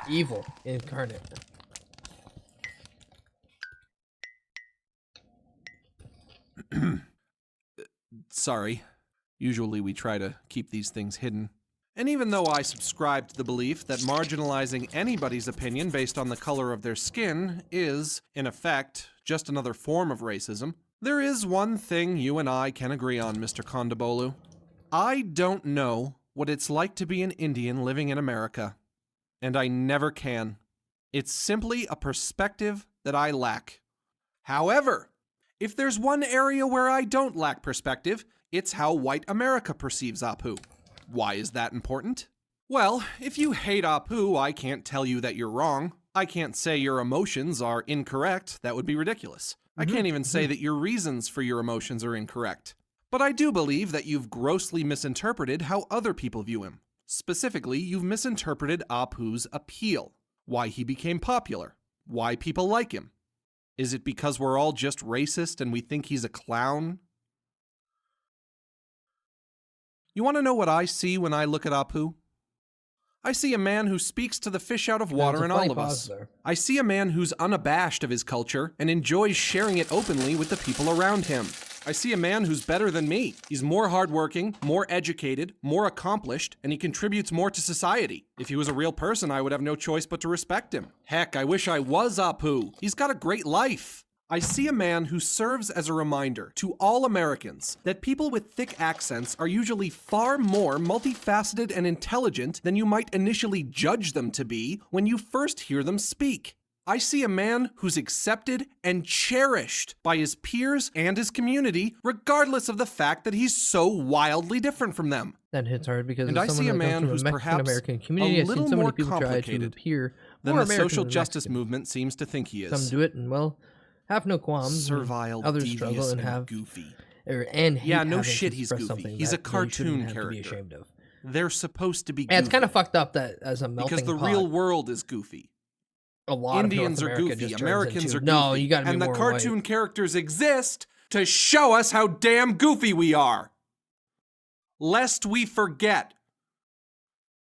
Evil incarnate. Sorry. Usually we try to keep these things hidden. And even though I subscribe to the belief that marginalizing anybody's opinion based on the color of their skin is, in effect, just another form of racism, there is one thing you and I can agree on, Mr. Kondabolu. I don't know what it's like to be an Indian living in America. And I never can. It's simply a perspective that I lack. However, if there's one area where I don't lack perspective, it's how white America perceives Apu. Why is that important? Well, if you hate Apu, I can't tell you that you're wrong. I can't say your emotions are incorrect. That would be ridiculous. I can't even say that your reasons for your emotions are incorrect. But I do believe that you've grossly misinterpreted how other people view him. Specifically, you've misinterpreted Apu's appeal. Why he became popular. Why people like him. Is it because we're all just racist and we think he's a clown? You want to know what I see when I look at Apu? I see a man who speaks to the fish out of water in all of us. I see a man who's unabashed of his culture and enjoys sharing it openly with the people around him. I see a man who's better than me. He's more hardworking, more educated, more accomplished, and he contributes more to society. If he was a real person, I would have no choice but to respect him. Heck, I wish I was Apu. He's got a great life. I see a man who serves as a reminder to all Americans that people with thick accents are usually far more multifaceted and intelligent than you might initially judge them to be when you first hear them speak. I see a man who's accepted and cherished by his peers and his community, regardless of the fact that he's so wildly different from them. That hits hard because and I see a man who's perhaps American community, a little more complicated than the American social than justice Mexican. movement seems to think he is. Some do it and, well, have no qualms. Servile, others devious, struggle and have goofy. And hate yeah, no having shit, to he's express goofy. something He's a that they shouldn't cartoon have to be character. ashamed of. They're supposed to be goofy. Yeah, it's kind of fucked up that as a melting because the pot, real world is goofy. a lot Indians of are North America goofy. just turns Americans into, are goofy. No, you gotta be and more the cartoon white. characters exist to show us how damn goofy we are. Lest we forget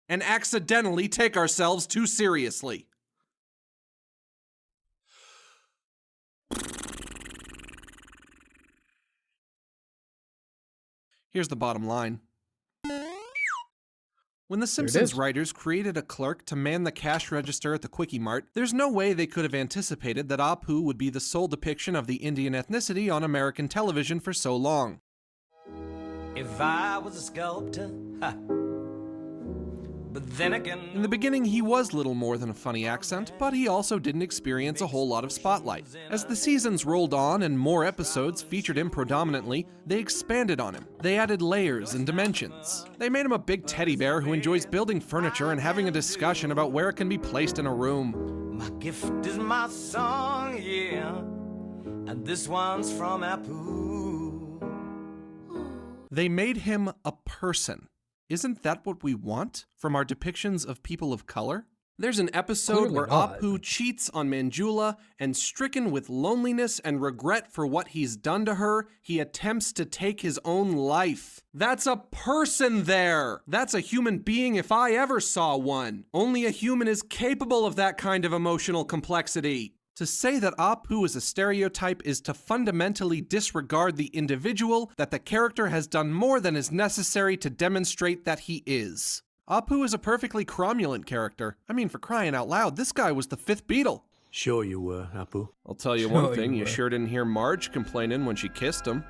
and accidentally take ourselves too seriously. Here's the bottom line. When the Simpsons writers created a clerk to man the cash register at the Quickie Mart, there's no way they could have anticipated that Apu would be the sole depiction of the Indian ethnicity on American television for so long. If I was a sculptor, ha. But then again... In the beginning, he was little more than a funny accent, but he also didn't experience a whole lot of spotlight. As the seasons rolled on and more episodes featured him predominantly, they expanded on him. They added layers and dimensions. They made him a big teddy bear who enjoys building furniture and having a discussion about where it can be placed in a room. My gift is my song, yeah. And this one's from Apu. They made him a person. Isn't that what we want from our depictions of people of color? There's an episode Clearly where not. Apu cheats on Manjula, and stricken with loneliness and regret for what he's done to her, he attempts to take his own life. That's a person there! That's a human being if I ever saw one. Only a human is capable of that kind of emotional complexity. To say that Apu is a stereotype is to fundamentally disregard the individual that the character has done more than is necessary to demonstrate that he is. Apu is a perfectly cromulent character. I mean, for crying out loud, this guy was the 5th Beatle. Sure you were, Apu. I'll tell you one thing, you sure didn't hear Marge complaining when she kissed him.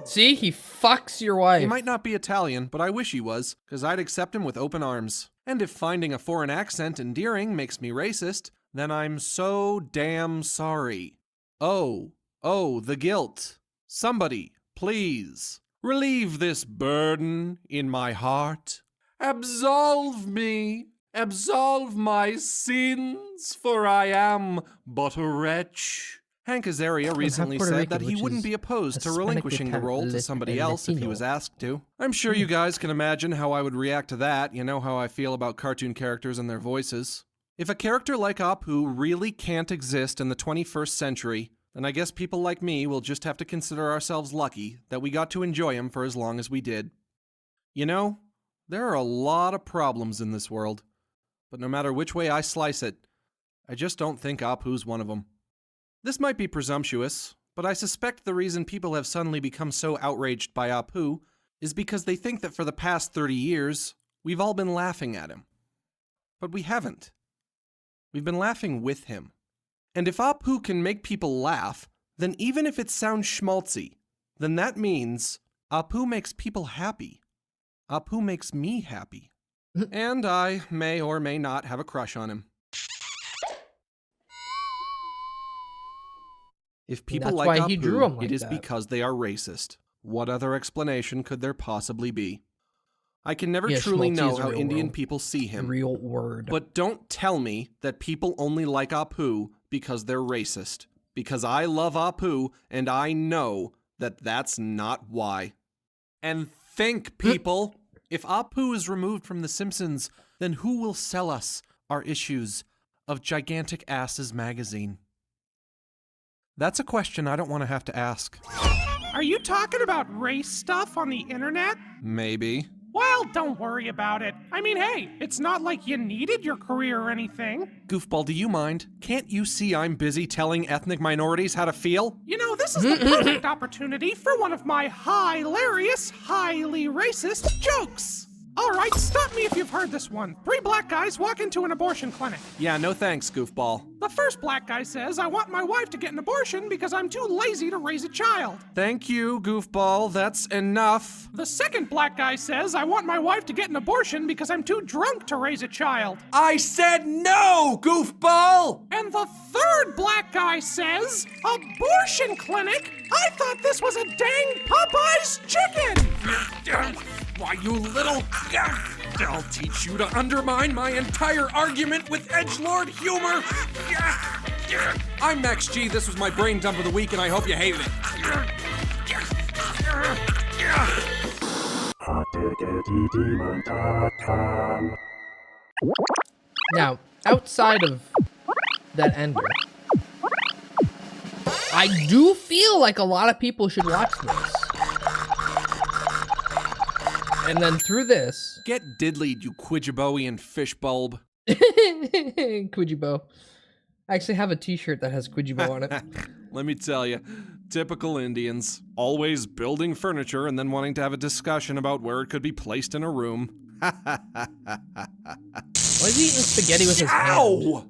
See, he fucks your wife. He might not be Italian, but I wish he was, because I'd accept him with open arms. And if finding a foreign accent endearing makes me racist, then I'm so damn sorry. Oh, the guilt. Somebody, please, relieve this burden in my heart. Absolve me. Absolve my sins, for I am but a wretch. Hank Azaria recently said that he wouldn't be opposed to relinquishing the role to somebody else if he was asked to. I'm sure you guys can imagine how I would react to that. You know how I feel about cartoon characters and their voices. If a character like Apu really can't exist in the 21st century, then I guess people like me will just have to consider ourselves lucky that we got to enjoy him for as long as we did. You know, there are a lot of problems in this world, but no matter which way I slice it, I just don't think Apu's one of them. This might be presumptuous, but I suspect the reason people have suddenly become so outraged by Apu is because they think that for the past 30 years, we've all been laughing at him. But we haven't. We've been laughing with him. And if Apu can make people laugh, then even if it sounds schmaltzy, then that means Apu makes people happy. Apu makes me happy. And I may or may not have a crush on him. If people like Apu, it is because they are racist. What other explanation could there possibly be? I can never truly know how Indian people see him. Real word. But don't tell me that people only like Apu because they're racist. Because I love Apu, and I know that that's not why. And think, people, if Apu is removed from The Simpsons, then who will sell us our issues of Gigantic Asses magazine? That's a question I don't want to have to ask. Are you talking about race stuff on the internet? Maybe. Well, don't worry about it. I mean, hey, it's not like you needed your career or anything. Goofball, do you mind? Can't you see I'm busy telling ethnic minorities how to feel? You know, this is the perfect opportunity for one of my hilarious, highly racist jokes. All right, stop me if you've heard this one. 3 black guys walk into an abortion clinic. Yeah, no thanks, Goofball. The first black guy says, I want my wife to get an abortion because I'm too lazy to raise a child. Thank you, Goofball. That's enough. The second black guy says, I want my wife to get an abortion because I'm too drunk to raise a child. I said no, Goofball! And the third black guy says, abortion clinic? I thought this was a dang Popeye's chicken! Why, you little... I'll teach you to undermine my entire argument with edgelord humor! I'm Max G, this was my brain dump of the week, and I hope you hated it. Now, outside of that ender, I do feel like a lot of people should watch this. And then through this... Get diddlied, you Quidjiboian fish bulb. Quidjibo. I actually have a t-shirt that has Quidjibo on it. Let me tell you, typical Indians. Always building furniture and then wanting to have a discussion about where it could be placed in a room. Why is he eating spaghetti with his hand?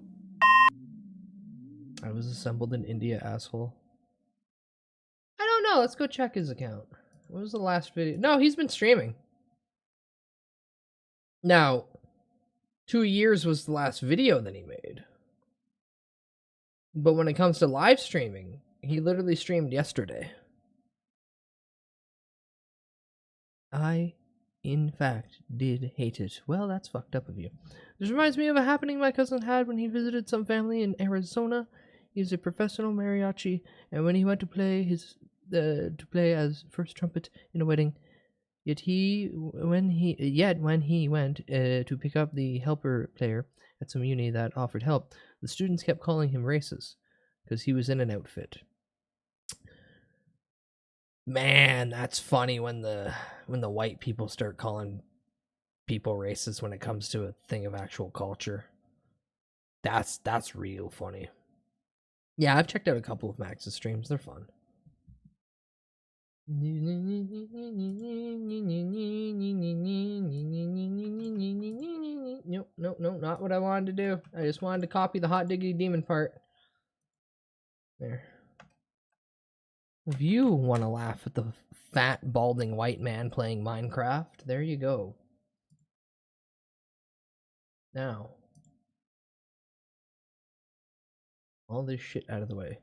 I was assembled in India, asshole. I don't know. Let's go check his account. What was the last video? No, he's been streaming. Now, 2 years was the last video that he made. But when it comes to live streaming, he literally streamed yesterday. I, in fact, did hate it. Well, that's fucked up of you. This reminds me of a happening my cousin had when he visited some family in Arizona. He's a professional mariachi, and when he went to play as first trumpet in a wedding, Yet when he went to pick up the helper player at some uni that offered help, the students kept calling him racist because he was in an outfit. Man, that's funny when the white people start calling people racist when it comes to a thing of actual culture. That's real funny. Yeah, I've checked out a couple of Max's streams. They're fun. Nope, not what I wanted to do. I just wanted to copy the hot diggity demon part. There. If you want to laugh at the fat, balding white man playing Minecraft, there you go. Now, all this shit out of the way.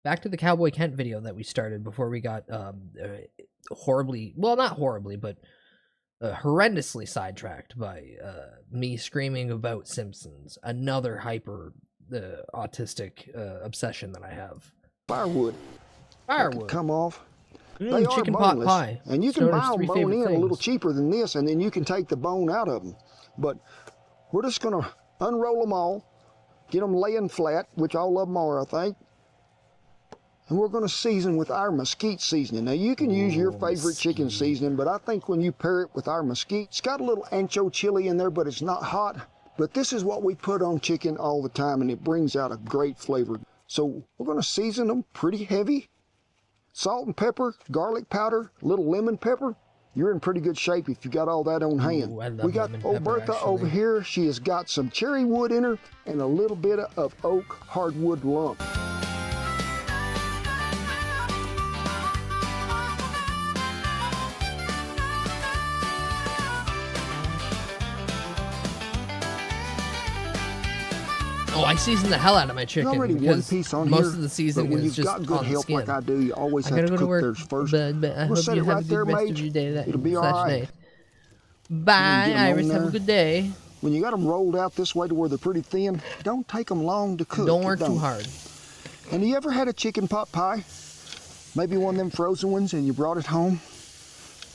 Back to the Cowboy Kent video that we started before we got horribly, well, not horribly, but horrendously sidetracked by me screaming about Simpsons. Another hyper autistic obsession that I have. Firewood. Come off. They are chicken pot boneless, pie. and you It's can known buy as them 3 bone favorite in a little things. cheaper than this, and then you can take the bone out of them. But we're just going to unroll them all, get them laying flat, which all of them are, I think. And we're going to season with our mesquite seasoning. Now, you can use your favorite chicken seasoning, but I think when you pair it with our mesquite, it's got a little ancho chili in there, but it's not hot. But this is what we put on chicken all the time, and it brings out a great flavor. So we're going to season them pretty heavy. Salt and pepper, garlic powder, a little lemon pepper. You're in pretty good shape if you got all that on hand. Ooh, I love We got lemon old pepper, Bertha actually. over here. She has got some cherry wood in her and a little bit of oak hardwood lump. Oh, I season the hell out of my chicken. There's already one because piece on most here, of the but seasoning when is you've just got good on the help skin. like I do, you always I have gotta to go to cook work, theirs first. but I We'll hope set you it have right a there, good rest mate. of your day. It'll be all slash right. night. Bye, Get 'em on Iris. Have a there. good day. When you got them rolled out this way to where they're pretty thin, don't take them long to cook. Don't It work too hard. And you ever had a chicken pot pie? Maybe one of them frozen ones, and you brought it home,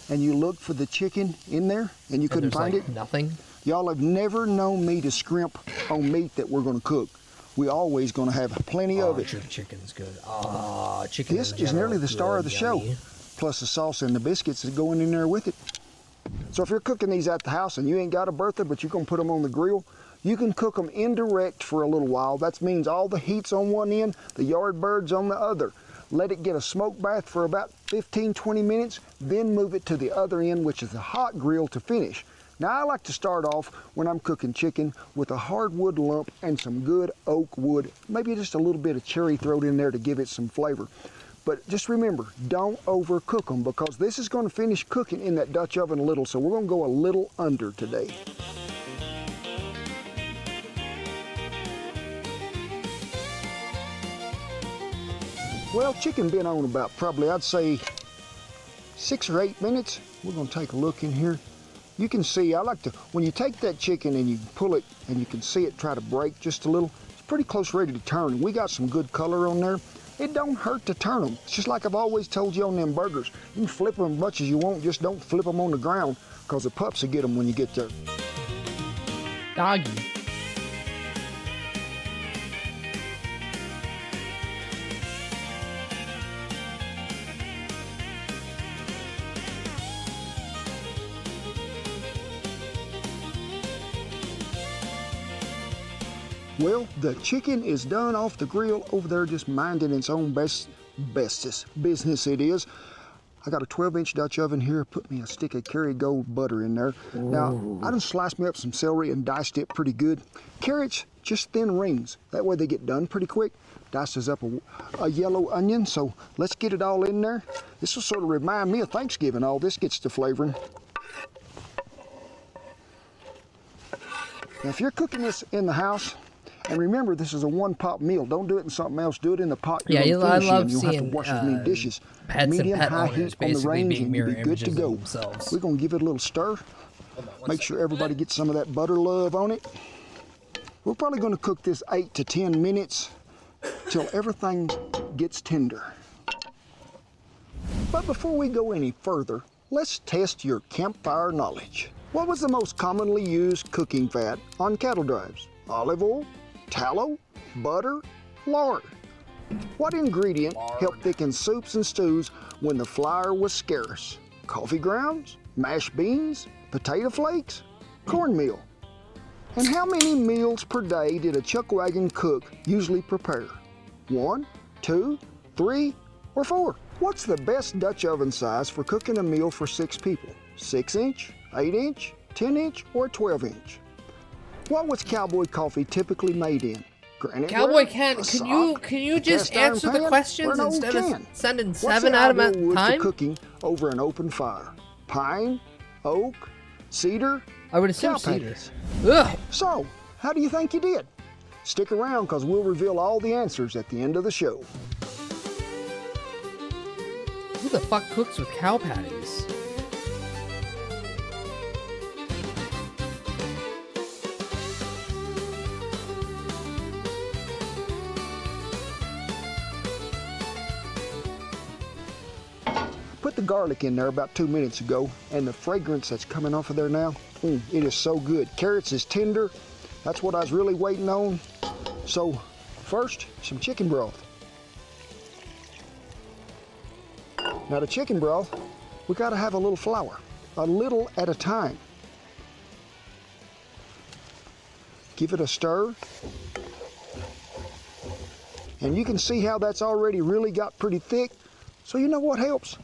and you looked for the chicken in there, and you couldn't there's, find like, it? Nothing. Y'all have never known me to scrimp on meat that we're going to cook. We always going to have plenty of it. Chicken's good. Oh, chicken. This in is nearly general, the star of the good, show, yummy. plus the sauce and the biscuits that go in there with it. So if you're cooking these at the house and you ain't got a Bertha, but you're going to put them on the grill, you can cook them indirect for a little while. That means all the heat's on one end, the yard bird's on the other. Let it get a smoke bath for about 15-20 minutes, then move it to the other end, which is the hot grill, to finish. Now, I like to start off when I'm cooking chicken with a hardwood lump and some good oak wood, maybe just a little bit of cherry thrown in there to give it some flavor. But just remember, don't overcook them, because this is going to finish cooking in that Dutch oven a little, so we're going to go a little under today. Well, chicken been on about probably, I'd say, 6 or 8 minutes. We're going to take a look in here. You can see, I like to, when you take that chicken and you pull it and you can see it try to break just a little, it's pretty close ready to turn. We got some good color on there. It don't hurt to turn them. It's just like I've always told you on them burgers. You can flip them as much as you want, just don't flip them on the ground, because the pups will get them when you get there. Doggy. Well, the chicken is done off the grill over there, just minding its own bestest business it is. I got a 12-inch Dutch oven here. Put me a stick of Kerrygold butter in there. Ooh. Now, I done sliced me up some celery and diced it pretty good. Carrots, just thin rings. That way they get done pretty quick. Dices up a yellow onion, so let's get it all in there. This will sort of remind me of Thanksgiving. All this gets to flavoring. Now, if you're cooking this in the house, and remember, this is a one-pot meal. Don't do it in something else. Do it in the pot you're Yeah, gonna I finish love in. You don't have to seeing wash as many dishes. pets Medium, and pet high owners heat on the basically range, being and mirror you'll be good to images go. of themselves. We're going to give it a little stir. Make sure everybody gets some of that butter love on it. We're probably going to cook this 8 to 10 minutes till everything gets tender. But before we go any further, let's test your campfire knowledge. What was the most commonly used cooking fat on cattle drives? Olive oil, tallow, butter, lard. What ingredient helped thicken soups and stews when the flour was scarce? Coffee grounds, mashed beans, potato flakes, cornmeal. And how many meals per day did a chuckwagon cook usually prepare? 1, 2, 3, or 4? What's the best Dutch oven size for cooking a meal for 6 people? 6-inch, 8-inch, 10-inch, or 12-inch? What was cowboy coffee typically made in? Granite Cowboy ware, can a can you a just cast iron answer the pan, questions or an old instead of can? sending What's 7 the out of ideal wood for time? cooking over an open fire? Pine, oak, cedar, I would assume cow cedar. patties. Ugh. So, how do you think you did? Stick around because we'll reveal all the answers at the end of the show. Who the fuck cooks with cow patties? Put the garlic in there about 2 minutes ago, and the fragrance that's coming off of there now, it is so good. Carrots is tender. That's what I was really waiting on. So, first, some chicken broth. Now the chicken broth, we gotta have a little flour, a little at a time. Give it a stir. And you can see how that's already really got pretty thick. So you know what helps?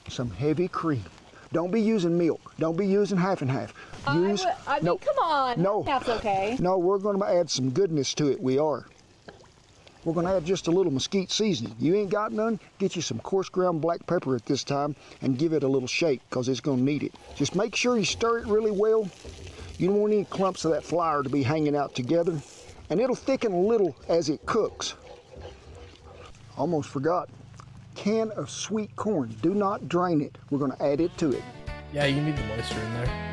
Some heavy cream. Don't be using milk. Don't be using half and half. Use, come on. No. That's okay. No, we're going to add some goodness to it. We are. We're going to add just a little mesquite seasoning. You ain't got none? Get you some coarse ground black pepper at this time and give it a little shake because it's going to need it. Just make sure you stir it really well. You don't want any clumps of that flour to be hanging out together. And it'll thicken a little as it cooks. Almost forgot. Can of sweet corn. Do not drain it. We're going to add it to it. Yeah, you need the moisture in there.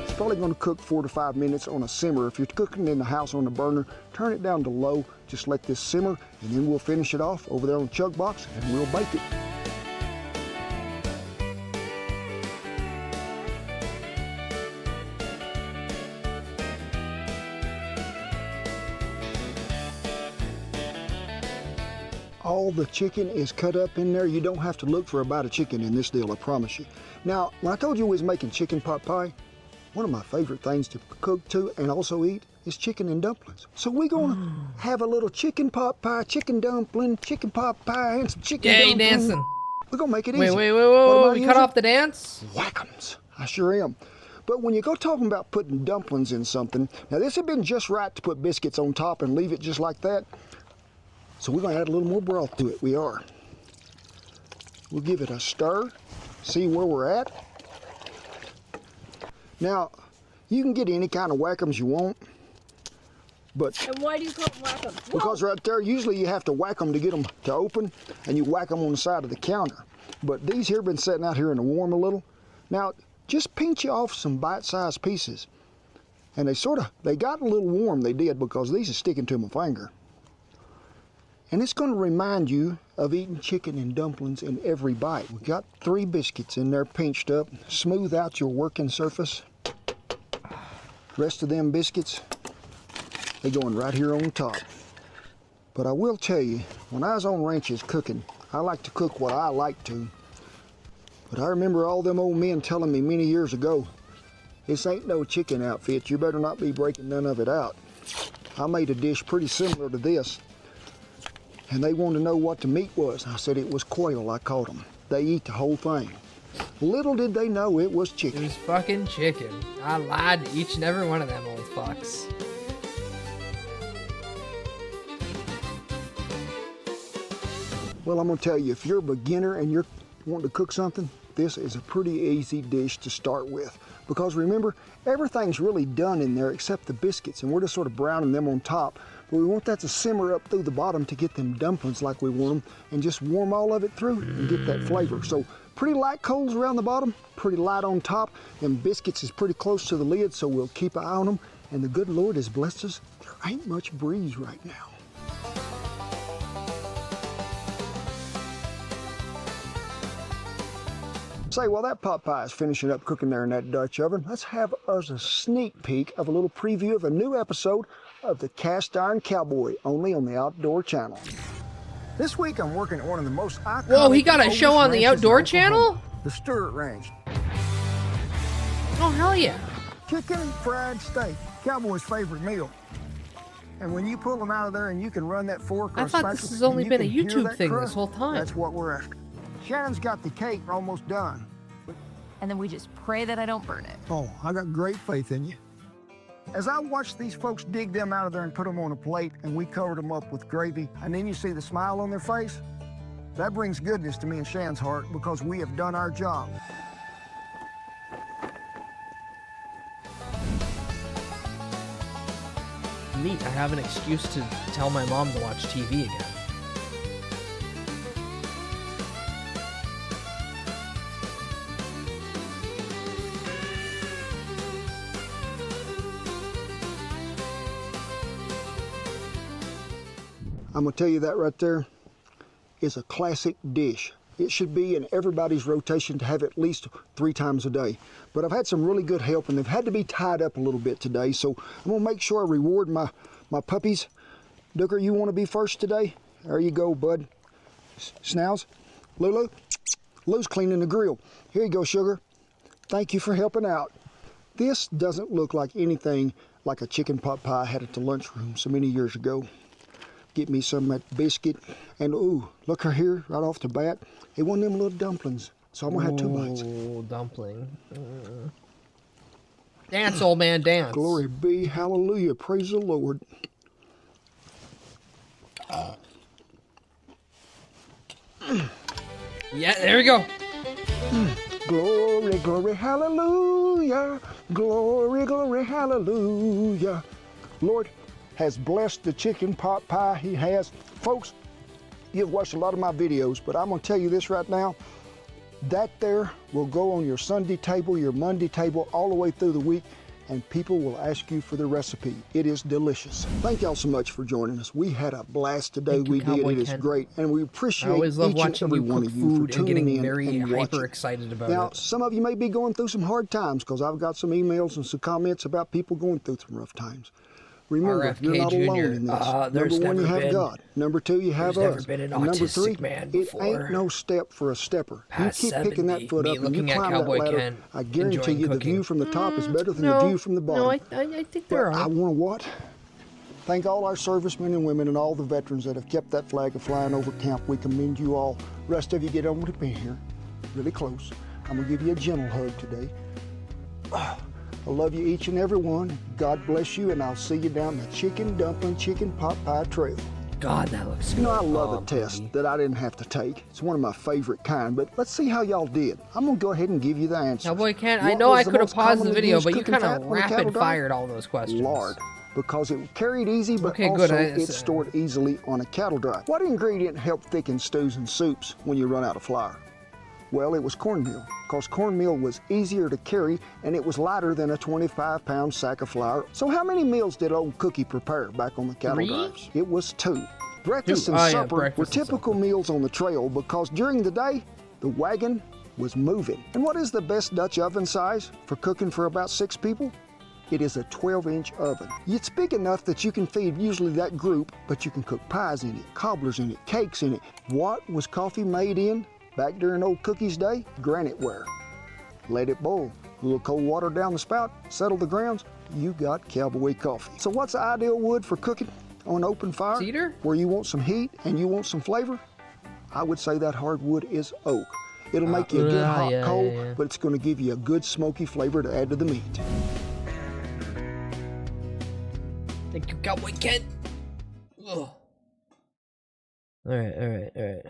It's probably going to cook 4 to 5 minutes on a simmer. If you're cooking in the house on the burner, turn it down to low. Just let this simmer, and then we'll finish it off over there on the chug box, and we'll bake it. All the chicken is cut up in there. You don't have to look for a bite of chicken in this deal, I promise you. Now, when I told you we was making chicken pot pie, one of my favorite things to cook to and also eat is chicken and dumplings. So we're gonna have a little chicken pot pie, chicken dumpling, chicken pot pie, and some chicken Yay, dumpling. dancing. We're gonna make it Wait, easy. wait, we cut off the dance? Whack'ems. I sure am. But when you go talking about putting dumplings in something, now this had been just right to put biscuits on top and leave it just like that. So we're gonna add a little more broth to it. We are. We'll give it a stir, see where we're at. Now, you can get any kind of whack'ems you want, but And why do you call them whack-ems? because right there, usually you have to whack them to get them to open, and you whack them on the side of the counter. But these here been sitting out here in the warm a little. Now, just pinch off some bite-sized pieces. And they got a little warm, they did, because these are sticking to my finger. And it's going to remind you of eating chicken and dumplings in every bite. We got 3 biscuits in there pinched up. Smooth out your working surface. Rest of them biscuits, they going right here on top. But I will tell you, when I was on ranches cooking, I like to cook what I like to. But I remember all them old men telling me many years ago, this ain't no chicken outfit. You better not be breaking none of it out. I made a dish pretty similar to this. And they wanted to know what the meat was. I said it was quail, I called them. They eat the whole thing. Little did they know it was chicken. It was fucking chicken. I lied to each and every one of them old fucks. Well, I'm gonna tell you, if you're a beginner and you're wanting to cook something, this is a pretty easy dish to start with. Because remember, everything's really done in there except the biscuits, and we're just sort of browning them on top. But we want that to simmer up through the bottom to get them dumplings like we want them, and just warm all of it through and get that flavor. So pretty light coals around the bottom, pretty light on top. Them biscuits is pretty close to the lid, so we'll keep an eye on them. And the good Lord has blessed us. There ain't much breeze right now. Say, while that pot pie is finishing up cooking there in that Dutch oven, let's have us a sneak peek of a little preview of a new episode of the Cast Iron Cowboy, only on the Outdoor Channel. This week I'm working at one of the most iconic... Whoa, he got a show on the Outdoor Channel? The Stewart Ranch. Oh, hell yeah. Chicken fried steak, Cowboy's favorite meal. And when you pull them out of there and you can run that fork or I thought this has only been a YouTube thing this whole time. That's what we're after. Shannon's got the cake almost done. And then we just pray that I don't burn it. Oh, I got great faith in you. As I watch these folks dig them out of there and put them on a plate, and we covered them up with gravy, and then you see the smile on their face, that brings goodness to me and Shannon's heart because we have done our job. Neat, I have an excuse to tell my mom to watch TV again. I'm gonna tell you that right there is a classic dish. It should be in everybody's rotation to have at least 3 times a day. But I've had some really good help and they've had to be tied up a little bit today, so I'm gonna make sure I reward my puppies. Dooker, you wanna be first today? There you go, bud. Snows, Lulu, Lou's cleaning the grill. Here you go, Sugar. Thank you for helping out. This doesn't look like anything like a chicken pot pie I had at the lunchroom so many years ago. Get me some of that biscuit, and ooh, look her here, right off the bat. It one of them little dumplings, so I'm gonna have 2 bites. Oh, dumpling. Dance, old man, dance. Glory be, hallelujah, praise the Lord. Yeah, there we go. Glory, glory, hallelujah. Glory, glory, hallelujah. Lord has blessed the chicken pot pie. He has. Folks, you've watched a lot of my videos, but I'm gonna tell you this right now. That there will go on your Sunday table, your Monday table, all the way through the week, and people will ask you for the recipe. It is delicious. Thank y'all so much for joining us. We had a blast today. Thank you, We did. Cowboy It is Ken. great, and we appreciate I always love each and watching every you one cook of you for food and tuning getting in very and watching. hyper excited about Now, it. some of you may be going through some hard times because I've got some emails and some comments about people going through some rough times. Remember, RFK you're not Jr. alone in this. There's Number 1, you never have been- God. Number 2, you have there's never us. been an And number 3, autistic man it before. ain't no step for a stepper. Past you keep picking 70, that foot me up and you looking at climb that Cowboy ladder, Ken, I guarantee enjoying you the cooking. view from the top is better than no, the view from the bottom. No, I think they're But I alright. want to what? Thank all our servicemen and women and all the veterans that have kept that flag flying over camp. We commend you all. Rest of you get on with it here, really close. I'm gonna give you a gentle hug today. I love you each and every one. God bless you, and I'll see you down the chicken dumpling, chicken pot pie trail. God, that looks good. You know, I love a test that I didn't have to take. It's one of my favorite kind, but let's see how y'all did. I'm gonna go ahead and give you the answer. Cowboy Ken, I know I could have paused the video, but you kind of rapid fired all those questions. Lard, because it carried easy, but Okay, also good. it's stored easily on a cattle dry. What ingredient helped thicken stews and soups when you run out of flour? Well, it was cornmeal, because cornmeal was easier to carry and it was lighter than a 25-pound sack of flour. So how many meals did old Cookie prepare back on the cattle 3? drives? It was 2. Breakfast and Oh, yeah, supper were breakfast and typical meals on the trail because during the day, the wagon was moving. And what is the best Dutch oven size for cooking for about 6 people? It is a 12-inch oven. It's big enough that you can feed usually that group, but you can cook pies in it, cobblers in it, cakes in it. What was coffee made in back during old Cookie's day? Granite ware. Let it boil. A little cold water down the spout, settle the grounds, you got cowboy coffee. So what's the ideal wood for cooking on open fire? Cedar? Where you want some heat and you want some flavor? I would say that hardwood is oak. It'll make you a good hot coal, but it's gonna give you a good smoky flavor to add to the meat. Thank you, Cowboy Ken. Ugh. Alright.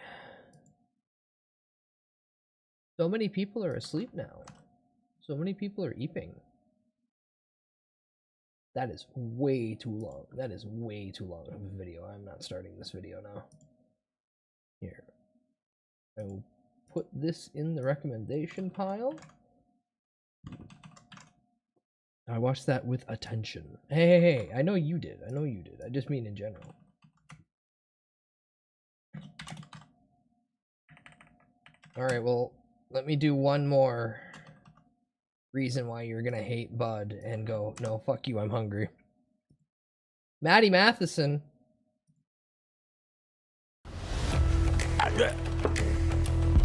So many people are asleep now. So many people are eeping. That is way too long. That is way too long of a video. I'm not starting this video now. Here. I will put this in the recommendation pile. I watched that with attention. Hey, I know you did. I just mean in general. Alright, well, Let me do one more reason why you're gonna hate Bud and go, no, fuck you, I'm hungry. Maddie Matheson.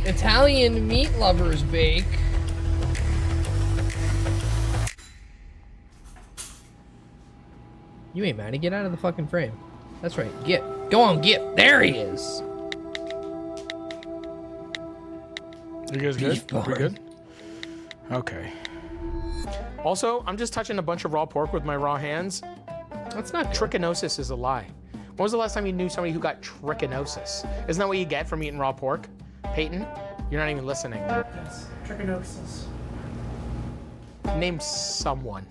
Italian meat lovers bake. You ain't Maddie, get out of the fucking frame. That's right, Gip. Go on, Gip. There he is. You guys good? We good? Okay. Also, I'm just touching a bunch of raw pork with my raw hands. That's not good. Trichinosis is a lie. When was the last time you knew somebody who got trichinosis? Isn't that what you get from eating raw pork? Peyton, you're not even listening. Yes, trichinosis. Name someone.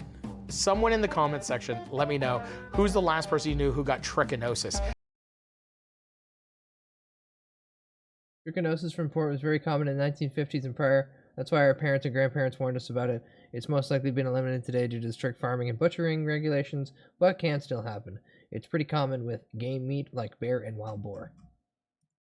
Someone in the comments section, let me know who's the last person you knew who got trichinosis. Trichinosis from pork was very common in the 1950s and prior. That's why our parents and grandparents warned us about it. It's most likely been eliminated today due to strict farming and butchering regulations, but can still happen. It's pretty common with game meat like bear and wild boar.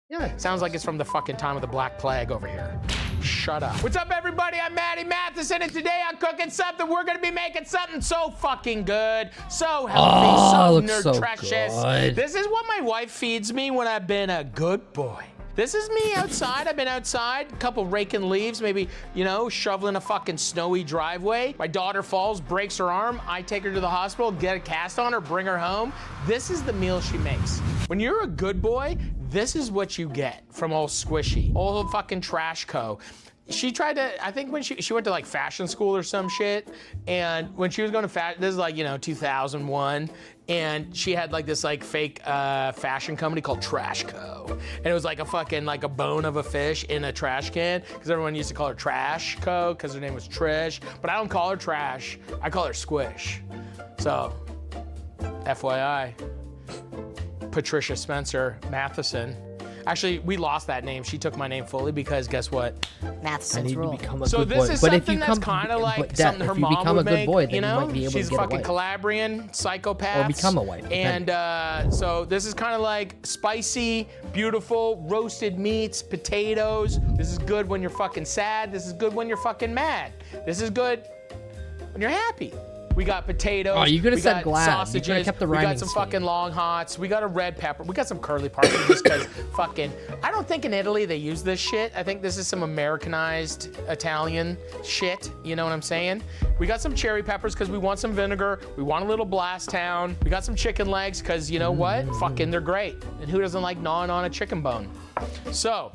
Yeah. Sounds like it's from the fucking time of the Black Plague over here. Shut up. What's up, everybody? I'm Maddie Matheson, and today I'm cooking something. We're gonna be making something so fucking good, so healthy, so nutritious. This is what my wife feeds me when I've been a good boy. This is me outside. I've been outside, a couple raking leaves, maybe, you know, shoveling a fucking snowy driveway. My daughter falls, breaks her arm. I take her to the hospital, get a cast on her, bring her home. This is the meal she makes. When you're a good boy, this is what you get from old Squishy, old fucking Trash Co. She tried to, I think when she went to like fashion school or some shit, and when she was going to this is like, you know, 2001, and she had like this like fake fashion company called Trash Co. And it was like a fucking, like a bone of a fish in a trash can, because everyone used to call her Trash Co. because her name was Trish, but I don't call her Trash, I call her Squish. So, FYI, Patricia Spencer Matheson. Actually, we lost that name. She took my name fully because guess what? Matheson's rule. So this is something that's kind of like something her mom would make, you know? She's a fucking Calabrian psychopath. Or become a wife. And so this is kind of like spicy, beautiful, roasted meats, potatoes. This is good when you're fucking sad. This is good when you're fucking mad. This is good when you're happy. We got potatoes. Oh, you could have said glad. Sausages. You could have kept the we rhyming got some scheme. fucking long hots. We got a red pepper. We got some curly parsley just because fucking. I don't think in Italy they use this shit. I think this is some Americanized Italian shit. You know what I'm saying? We got some cherry peppers because we want some vinegar. We want a little blast town. We got some chicken legs because you know what? Fucking they're great. And who doesn't like gnawing on a chicken bone? So.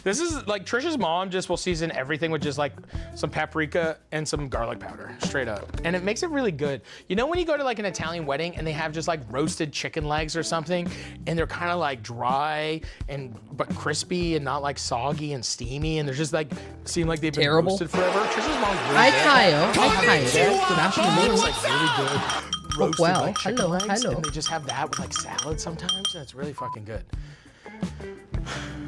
This is like Trisha's mom just will season everything with just like some paprika and some garlic powder, straight up. And it makes it really good. You know when you go to like an Italian wedding and they have just like roasted chicken legs or something and they're kind of like dry and but crispy and not like soggy and steamy and they're just like seem like they've been roasted forever. Trisha's mom's really Hi, good. Kyle. Hi, Kyle. It's like really good. Roasted well, like chicken hello, legs, hello. and they just have that with like salad sometimes. That's really fucking good.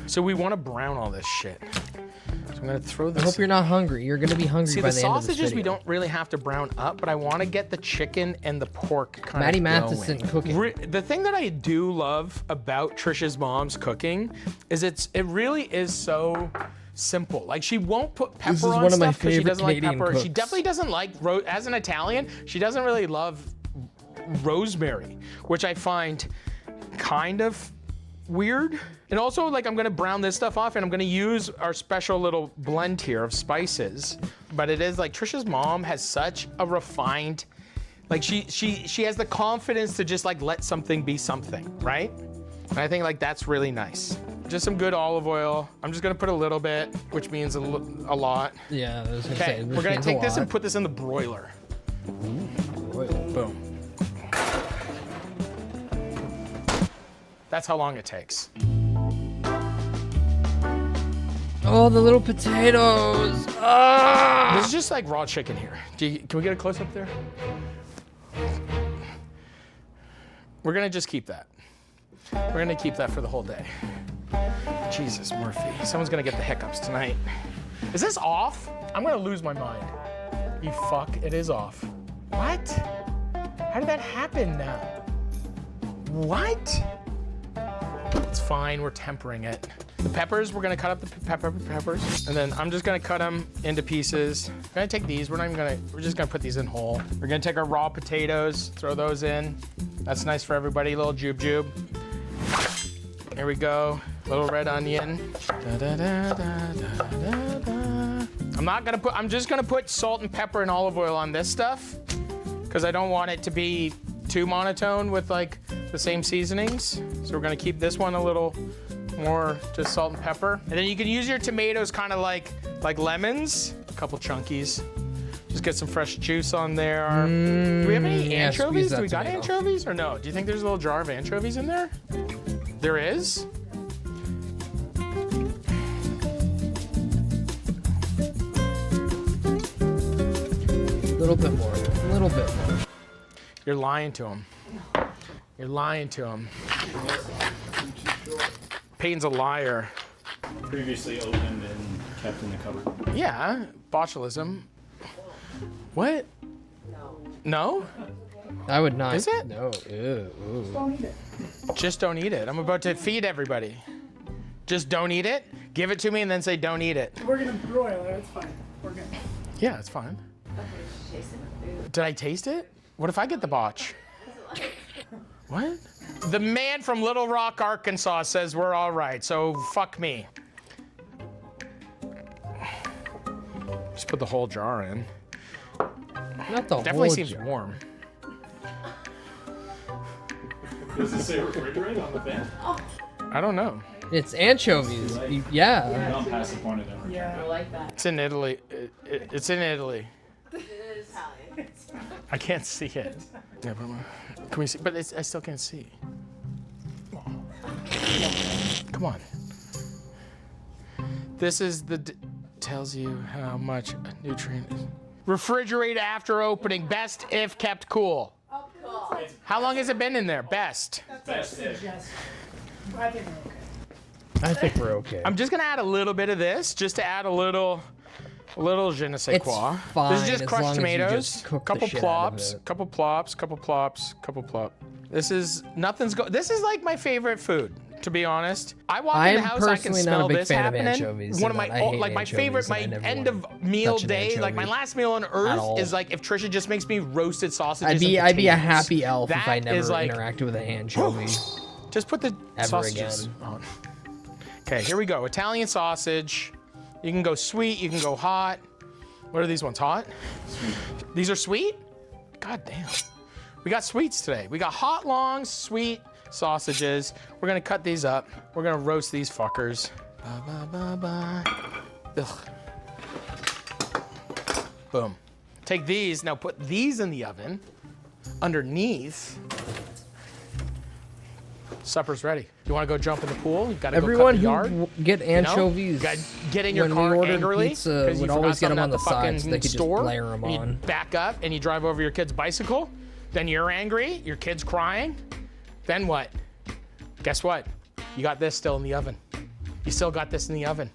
So we want to brown all this shit. So I'm gonna throw this. I hope you're not hungry. You're gonna be hungry by the end of this sausages video. we don't really have to brown up, but I want to get the chicken and the pork kind Maddie of Matheson cooking. The thing that I do love about Trisha's mom's cooking is it really is so simple. Like she won't put pepper This is on one of my stuff because she favorite doesn't like Canadian pepper. She cooks. definitely doesn't like as an Italian, she doesn't really love rosemary, which I find kind of weird. And also, like, I'm gonna brown this stuff off and I'm gonna use our special little blend here of spices. But it is like Trisha's mom has such a refined, like she has the confidence to just like let something be something, right? And I think like that's really nice. Just some good olive oil. I'm just gonna put a little bit, which means a lot. Yeah, I was gonna Okay, say, we're gonna take this and put this in the broiler. Boom. That's how long it takes. Oh, the little potatoes. Ah! This is just like raw chicken here. Can we get a close up there? We're gonna just keep that. We're gonna keep that for the whole day. Jesus, Murphy. Someone's gonna get the hiccups tonight. Is this off? I'm gonna lose my mind. You fuck, it is off. What? How did that happen now? What? It's fine, we're tempering it. The peppers, we're gonna cut up the peppers, and then I'm just gonna cut them into pieces. I'm gonna take these, we're just gonna put these in whole. We're gonna take our raw potatoes, throw those in. That's nice for everybody, a little jube. Here we go, little red onion. I'm just gonna put salt and pepper and olive oil on this stuff, because I don't want it to be too monotone with like the same seasonings. So we're gonna keep this one a little more just salt and pepper. And then you can use your tomatoes kind of like lemons, a couple chunkies. Just get some fresh juice on there. Do we have any anchovies? Do we got anchovies or no? Do you think there's a little jar of anchovies in there? There is? A little bit more. You're lying to him. You're lying to him. Peyton's a liar. Previously opened and kept in the cupboard. Yeah, botulism. What? No? I would not. Is it? No. Ew. Don't eat it. Just don't eat it. I'm about to feed everybody. Just don't eat it? Give it to me and then say don't eat it. We're gonna broil it, it's fine. We're good. Yeah, it's fine. Did I taste it? What if I get the botch? What? The man from Little Rock, Arkansas says we're all right, so fuck me. Just put the whole jar in. Not the Definitely whole seems jar. warm. Does it say refrigerate on the thing? I don't know. It's anchovies. Yeah. Don't pass the point of them. Yeah, I like that. It's in Italy. It's in Italy. It is Italian. I can't see it. Yeah, but can we see? But I still can't see. Come on. This is tells you how much a nutrient is. Refrigerate after opening. Best if kept cool. How long has it been in there? Best. Best if. I think we're okay. I think we're okay. I'm just gonna add a little bit of this, just to add a little je ne sais quoi. It's fine, This is just as crushed long as you tomatoes, just cook the couple shit out of plops, it. couple plop. This is This is like my favorite food, to be honest. I walk in the I'm house, I can personally smell not a big this fan of happening. anchovies, One of so my that I hate like my favorite, anchovies, my and I never end of wanna meal touch an day, like my anchovy last meal on earth all. is like if Trisha just makes me roasted sausages. I'd be a happy elf if I That never is like- interacted with an anchovy. Just put the Ever sausages again. on. Okay, here we go. Italian sausage. You can go sweet, you can go hot. What are these ones, hot? Sweet. These are sweet? God damn. We got sweets today. We got hot, long, sweet sausages. We're gonna cut these up. We're gonna roast these fuckers. Ugh. Boom. Take these, now put these in the oven. Underneath. Supper's ready. You want to go jump in the pool? You gotta Everyone go cut the who yard. get You know? anchovies You gotta get in your when car we ordered angrily pizza 'cause you would forgot always get them something on at the side fucking so they could just store, layer them and you on. back up and you drive over your kid's bicycle. Then you're angry. Your kid's crying. Then what? Guess what? You got this still in the oven. You still got this in the oven.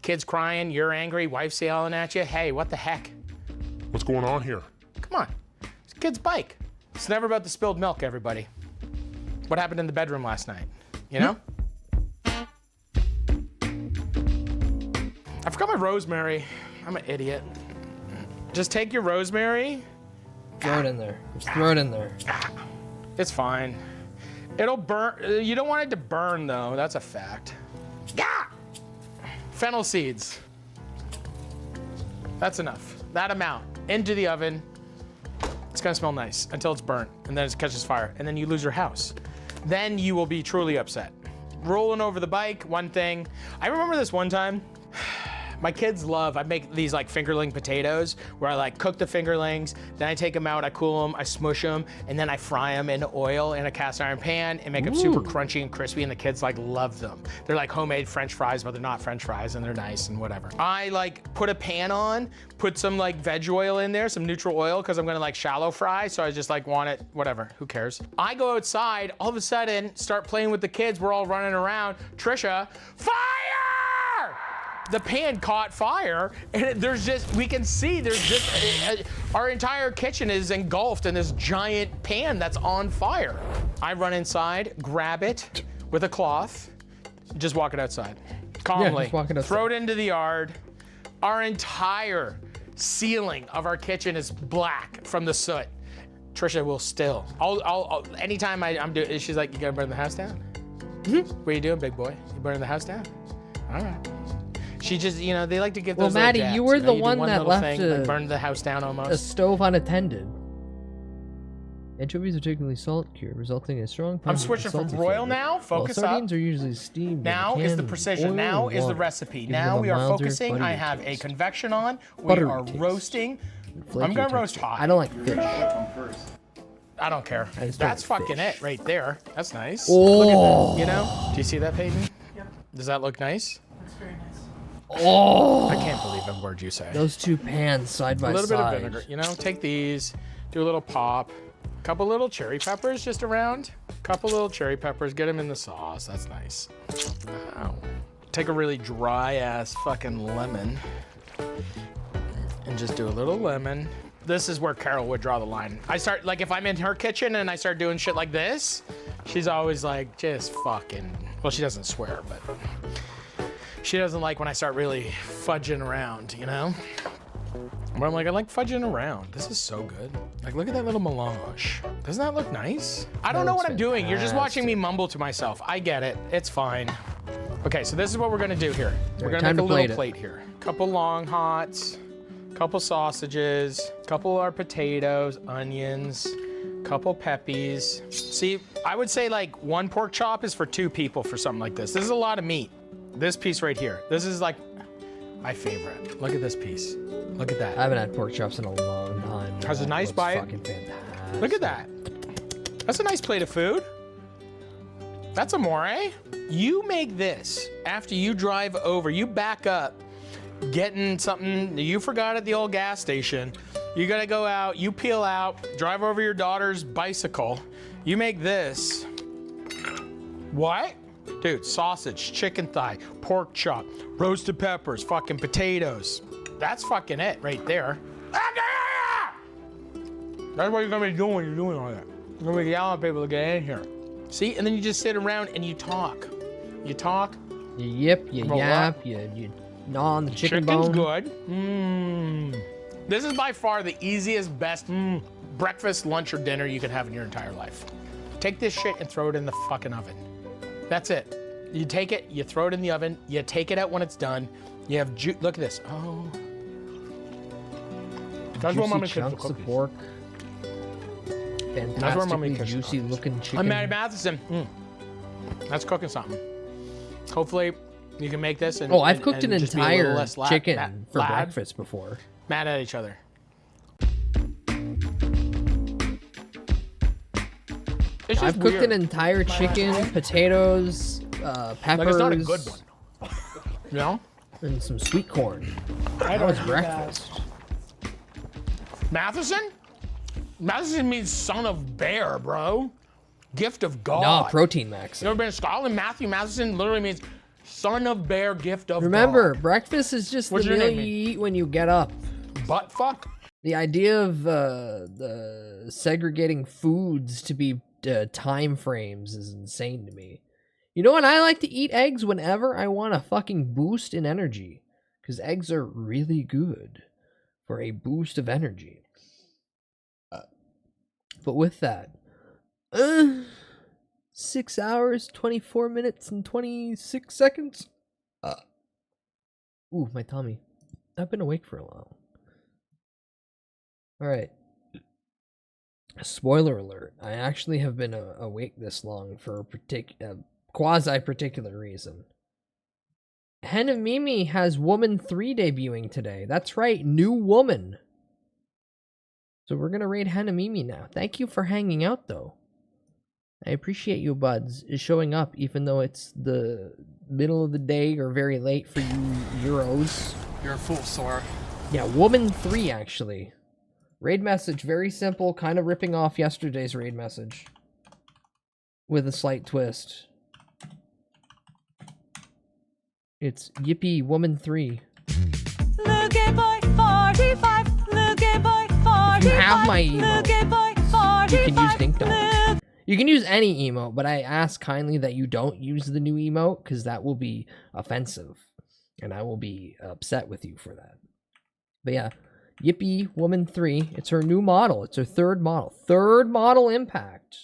Kid's crying. You're angry. Wife's yelling at you. Hey, what the heck? What's going on here? Come on. It's a kid's bike. It's never about the spilled milk, everybody. What happened in the bedroom last night? You know? I forgot my rosemary. I'm an idiot. Just take your rosemary. Throw it in there. Just throw it in there. It's fine. It'll burn. You don't want it to burn, though. That's a fact. Fennel seeds. That's enough. That amount. Into the oven. It's gonna smell nice until it's burnt, and then it catches fire, and then you lose your house. Then you will be truly upset. Rolling over the bike, one thing. I remember this one time. My kids love, I make these like fingerling potatoes where I like cook the fingerlings, then I take them out, I cool them, I smush them, and then I fry them in oil in a cast iron pan and make them super crunchy and crispy, and the kids like love them. They're like homemade French fries, but they're not French fries and they're nice and whatever. I like put a pan on, put some like veg oil in there, some neutral oil, because I'm gonna like shallow fry, so I just like want it, whatever, who cares? I go outside, all of a sudden, start playing with the kids, we're all running around. Trisha, fire! The pan caught fire, and we can see there's just, our entire kitchen is engulfed in this giant pan that's on fire. I run inside, grab it. with a cloth. Just walk it outside. Calmly. just walk it outside. Throw it into the yard. Our entire ceiling of our kitchen is black from the soot. Trisha will still. Anytime I'm doing, she's like, you gonna burn the house down? What are you doing, big boy? You burning the house down? All right. She just, you know, they like to give those Maddie, little jabs, you were the do one that little left thing, like burned the house down a almost. stove unattended. Anchovies are typically salt cured, resulting in a strong. I'm switching from broil now. Focus while up. sardines are usually steamed. Now is the precision. Now is the recipe. Now we are focusing. I have a convection on. We are roasting. I'm gonna roast hot. I don't like fish. I don't care. That's fucking it right there. That's nice. Oh. Look at that. You know? Do you see that, Peyton? Yep. Does that look nice? That's very nice. Oh. I can't believe a word you say. Those two pans side by side. A little bit of vinegar. You know, take these, do a little pop. Couple little cherry peppers just around. Couple little cherry peppers, get them in the sauce. That's nice. Wow. Take a really dry ass fucking lemon and just do a little lemon. This is where Carol would draw the line. I start, like if I'm in her kitchen and I start doing shit like this, she's always like, just fucking, well, she doesn't swear, but she doesn't like when I start really fudging around, you know? But I'm like, I like fudging around. This is so good. Like, look at that little melange. Doesn't that look nice? I don't know what I'm doing. You're just watching me mumble to myself. I get it. It's fine. Okay, so this is what we're gonna do here. We're gonna make a little plate here. Couple long hots, couple sausages, couple of our potatoes, onions, couple peppies. See, I would say like one pork chop is for 2 people for something like this. This is a lot of meat. This piece right here. This is like my favorite. Look at this piece. Look at that. I haven't had pork chops in a long time. Has a nice bite. Fucking fantastic. Look at that. That's a nice plate of food. That's amore. You make this after you drive over, you back up, getting something you forgot at the old gas station. You gotta go out, you peel out, drive over your daughter's bicycle. You make this. What? Dude, sausage, chicken thigh, pork chop, roasted peppers, fucking potatoes. That's fucking it right there. That's what you're gonna be doing when you're doing all that. You're gonna be yelling at people to get in here. See, and then you just sit around and you talk. You talk. You yip, you yap, you gnaw on the chicken Chicken's bone. good. This is by far the easiest, best breakfast, lunch, or dinner you can have in your entire life. Take this shit and throw it in the fucking oven. That's it. You take it, you throw it in the oven, you take it out when it's done. You have look at this. Oh. That's what Mommy cooked for cookies. Pork. That's where Mommy cooks juicy looking chicken. I'm Maddie Matheson. That's cooking something. Hopefully you can make this and I've cooked an just be a little entire less chicken for lad. breakfast before. Mad at each other. I've cooked an entire chicken, potatoes, peppers. Like it's not a good one. You know? And some sweet corn. That was breakfast. Matheson? Matheson means son of bear, bro. Gift of God. No, protein max. You ever been to Scotland? Matthew Matheson literally means son of bear, gift of Remember, God. breakfast is just What's the your meal name you mean? eat when you get up. Butt fuck? The idea of the segregating foods to be time frames is insane to me. You know what? I like to eat eggs whenever I want a fucking boost in energy. Because eggs are really good for a boost of energy. But with that, 6 hours, 24 minutes, and 26 seconds. Ooh, my tummy. I've been awake for a while. Alright. Spoiler alert. I actually have been awake this long for a quasi-particular reason. Hen of Mimi has Woman 3 debuting today. That's right, new woman. So we're gonna raid Hen of Mimi now. Thank you for hanging out, though. I appreciate you, buds, showing up, even though it's the middle of the day or very late for you Euros. You're a fool, Sora. Yeah, Woman 3, actually. Raid message, very simple, kind of ripping off yesterday's raid message. With a slight twist. It's Yippee Woman 3. Look at boy 45. Look at boy 45. If you have my email, Look at boy 45. you can use Dink Dong. You You can use any emote, but I ask kindly that you don't use the new emote because that will be offensive. And I will be upset with you for that. But yeah, Yippee Woman 3. It's her new model. It's her third model. Third model impact.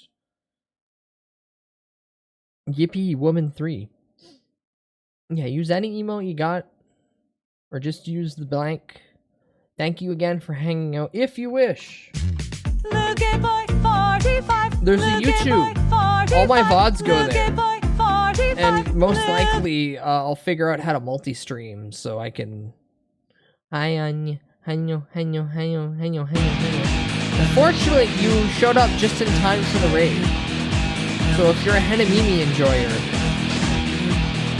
Yippee Woman 3. Yeah, use any emote you got. Or just use the blank. Thank you again for hanging out, if you wish. There's a YouTube. All my VODs go there. And most likely, I'll figure out how to multi-stream so I can... Unfortunately, you showed up just in time for the raid. So if you're a Henamimi enjoyer,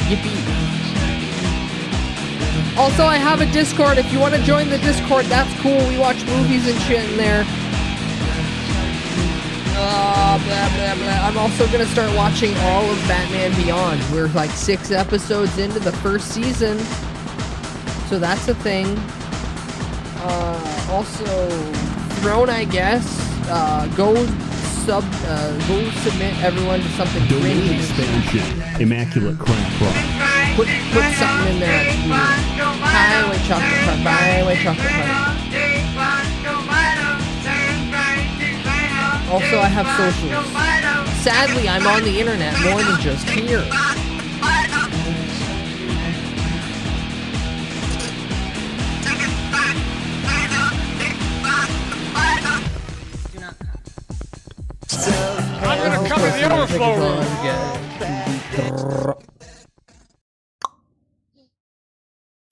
yippee. Also, I have a Discord. If you want to join the Discord, that's cool. We watch movies and shit in there. Blah, blah, blah. I'm also going to start watching all of Batman Beyond. We're like 6 episodes into the first season. So that's a thing. Also, Throne, I guess. Go submit everyone to something crazy. Expansion. Immaculate crack rock. Put something in there that's weird. Highway chocolate front. Highway chocolate front. Also, I have socials. Sadly, I'm on the internet more than just here. I'm gonna cover the overflow room.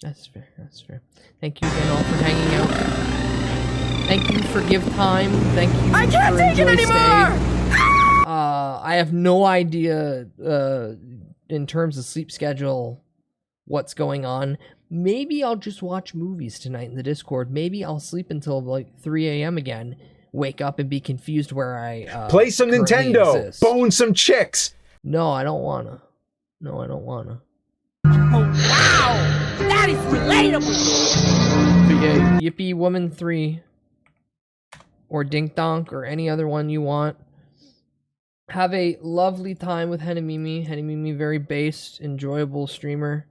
That's fair, that's fair. Thank you again all for hanging out. Thank you for give time. Thank you I can't for take it enjoy anymore! stay. I have no idea in terms of sleep schedule what's going on. Maybe I'll just watch movies tonight in the Discord. Maybe I'll sleep until like 3 a.m. again. Wake up and be confused where I play some Nintendo, exist. bone some chicks. No, I don't wanna. No, I don't wanna. Oh, wow! That is relatable! But yeah, Yippee Woman 3 or Dink Donk or any other one you want. Have a lovely time with Henamimi. Henamimi, very based, enjoyable streamer.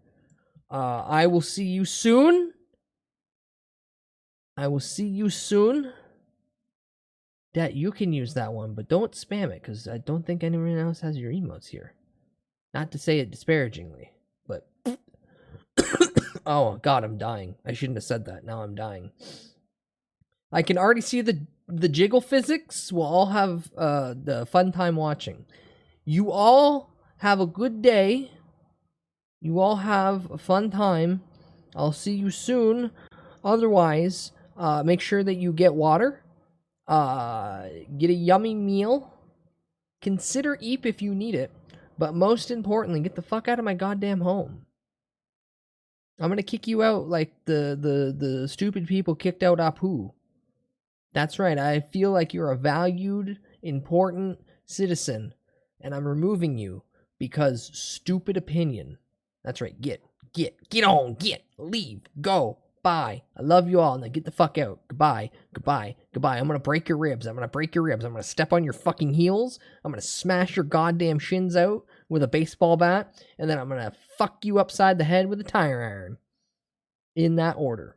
I will see you soon. I will see you soon. That you can use that one, but don't spam it because I don't think anyone else has your emotes here. Not to say it disparagingly, but oh god, I'm dying. I shouldn't have said that. Now I'm dying. I can already see the jiggle physics. We'll all have the fun time watching. You all have a good day. You all have a fun time. I'll see you soon. Otherwise, make sure that you get water. Get a yummy meal. Consider Eep if you need it. But most importantly, get the fuck out of my goddamn home. I'm gonna kick you out like the stupid people kicked out Apu. That's right, I feel like you're a valued, important citizen, and I'm removing you because stupid opinion. That's right, get on, leave, go, bye. I love you all, now get the fuck out. Goodbye. I'm gonna break your ribs. I'm gonna step on your fucking heels. I'm gonna smash your goddamn shins out with a baseball bat, and then I'm gonna fuck you upside the head with a tire iron. In that order.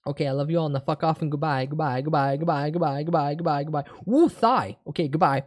Okay, I love you all, now fuck off and goodbye. Woo, thigh. Okay, goodbye.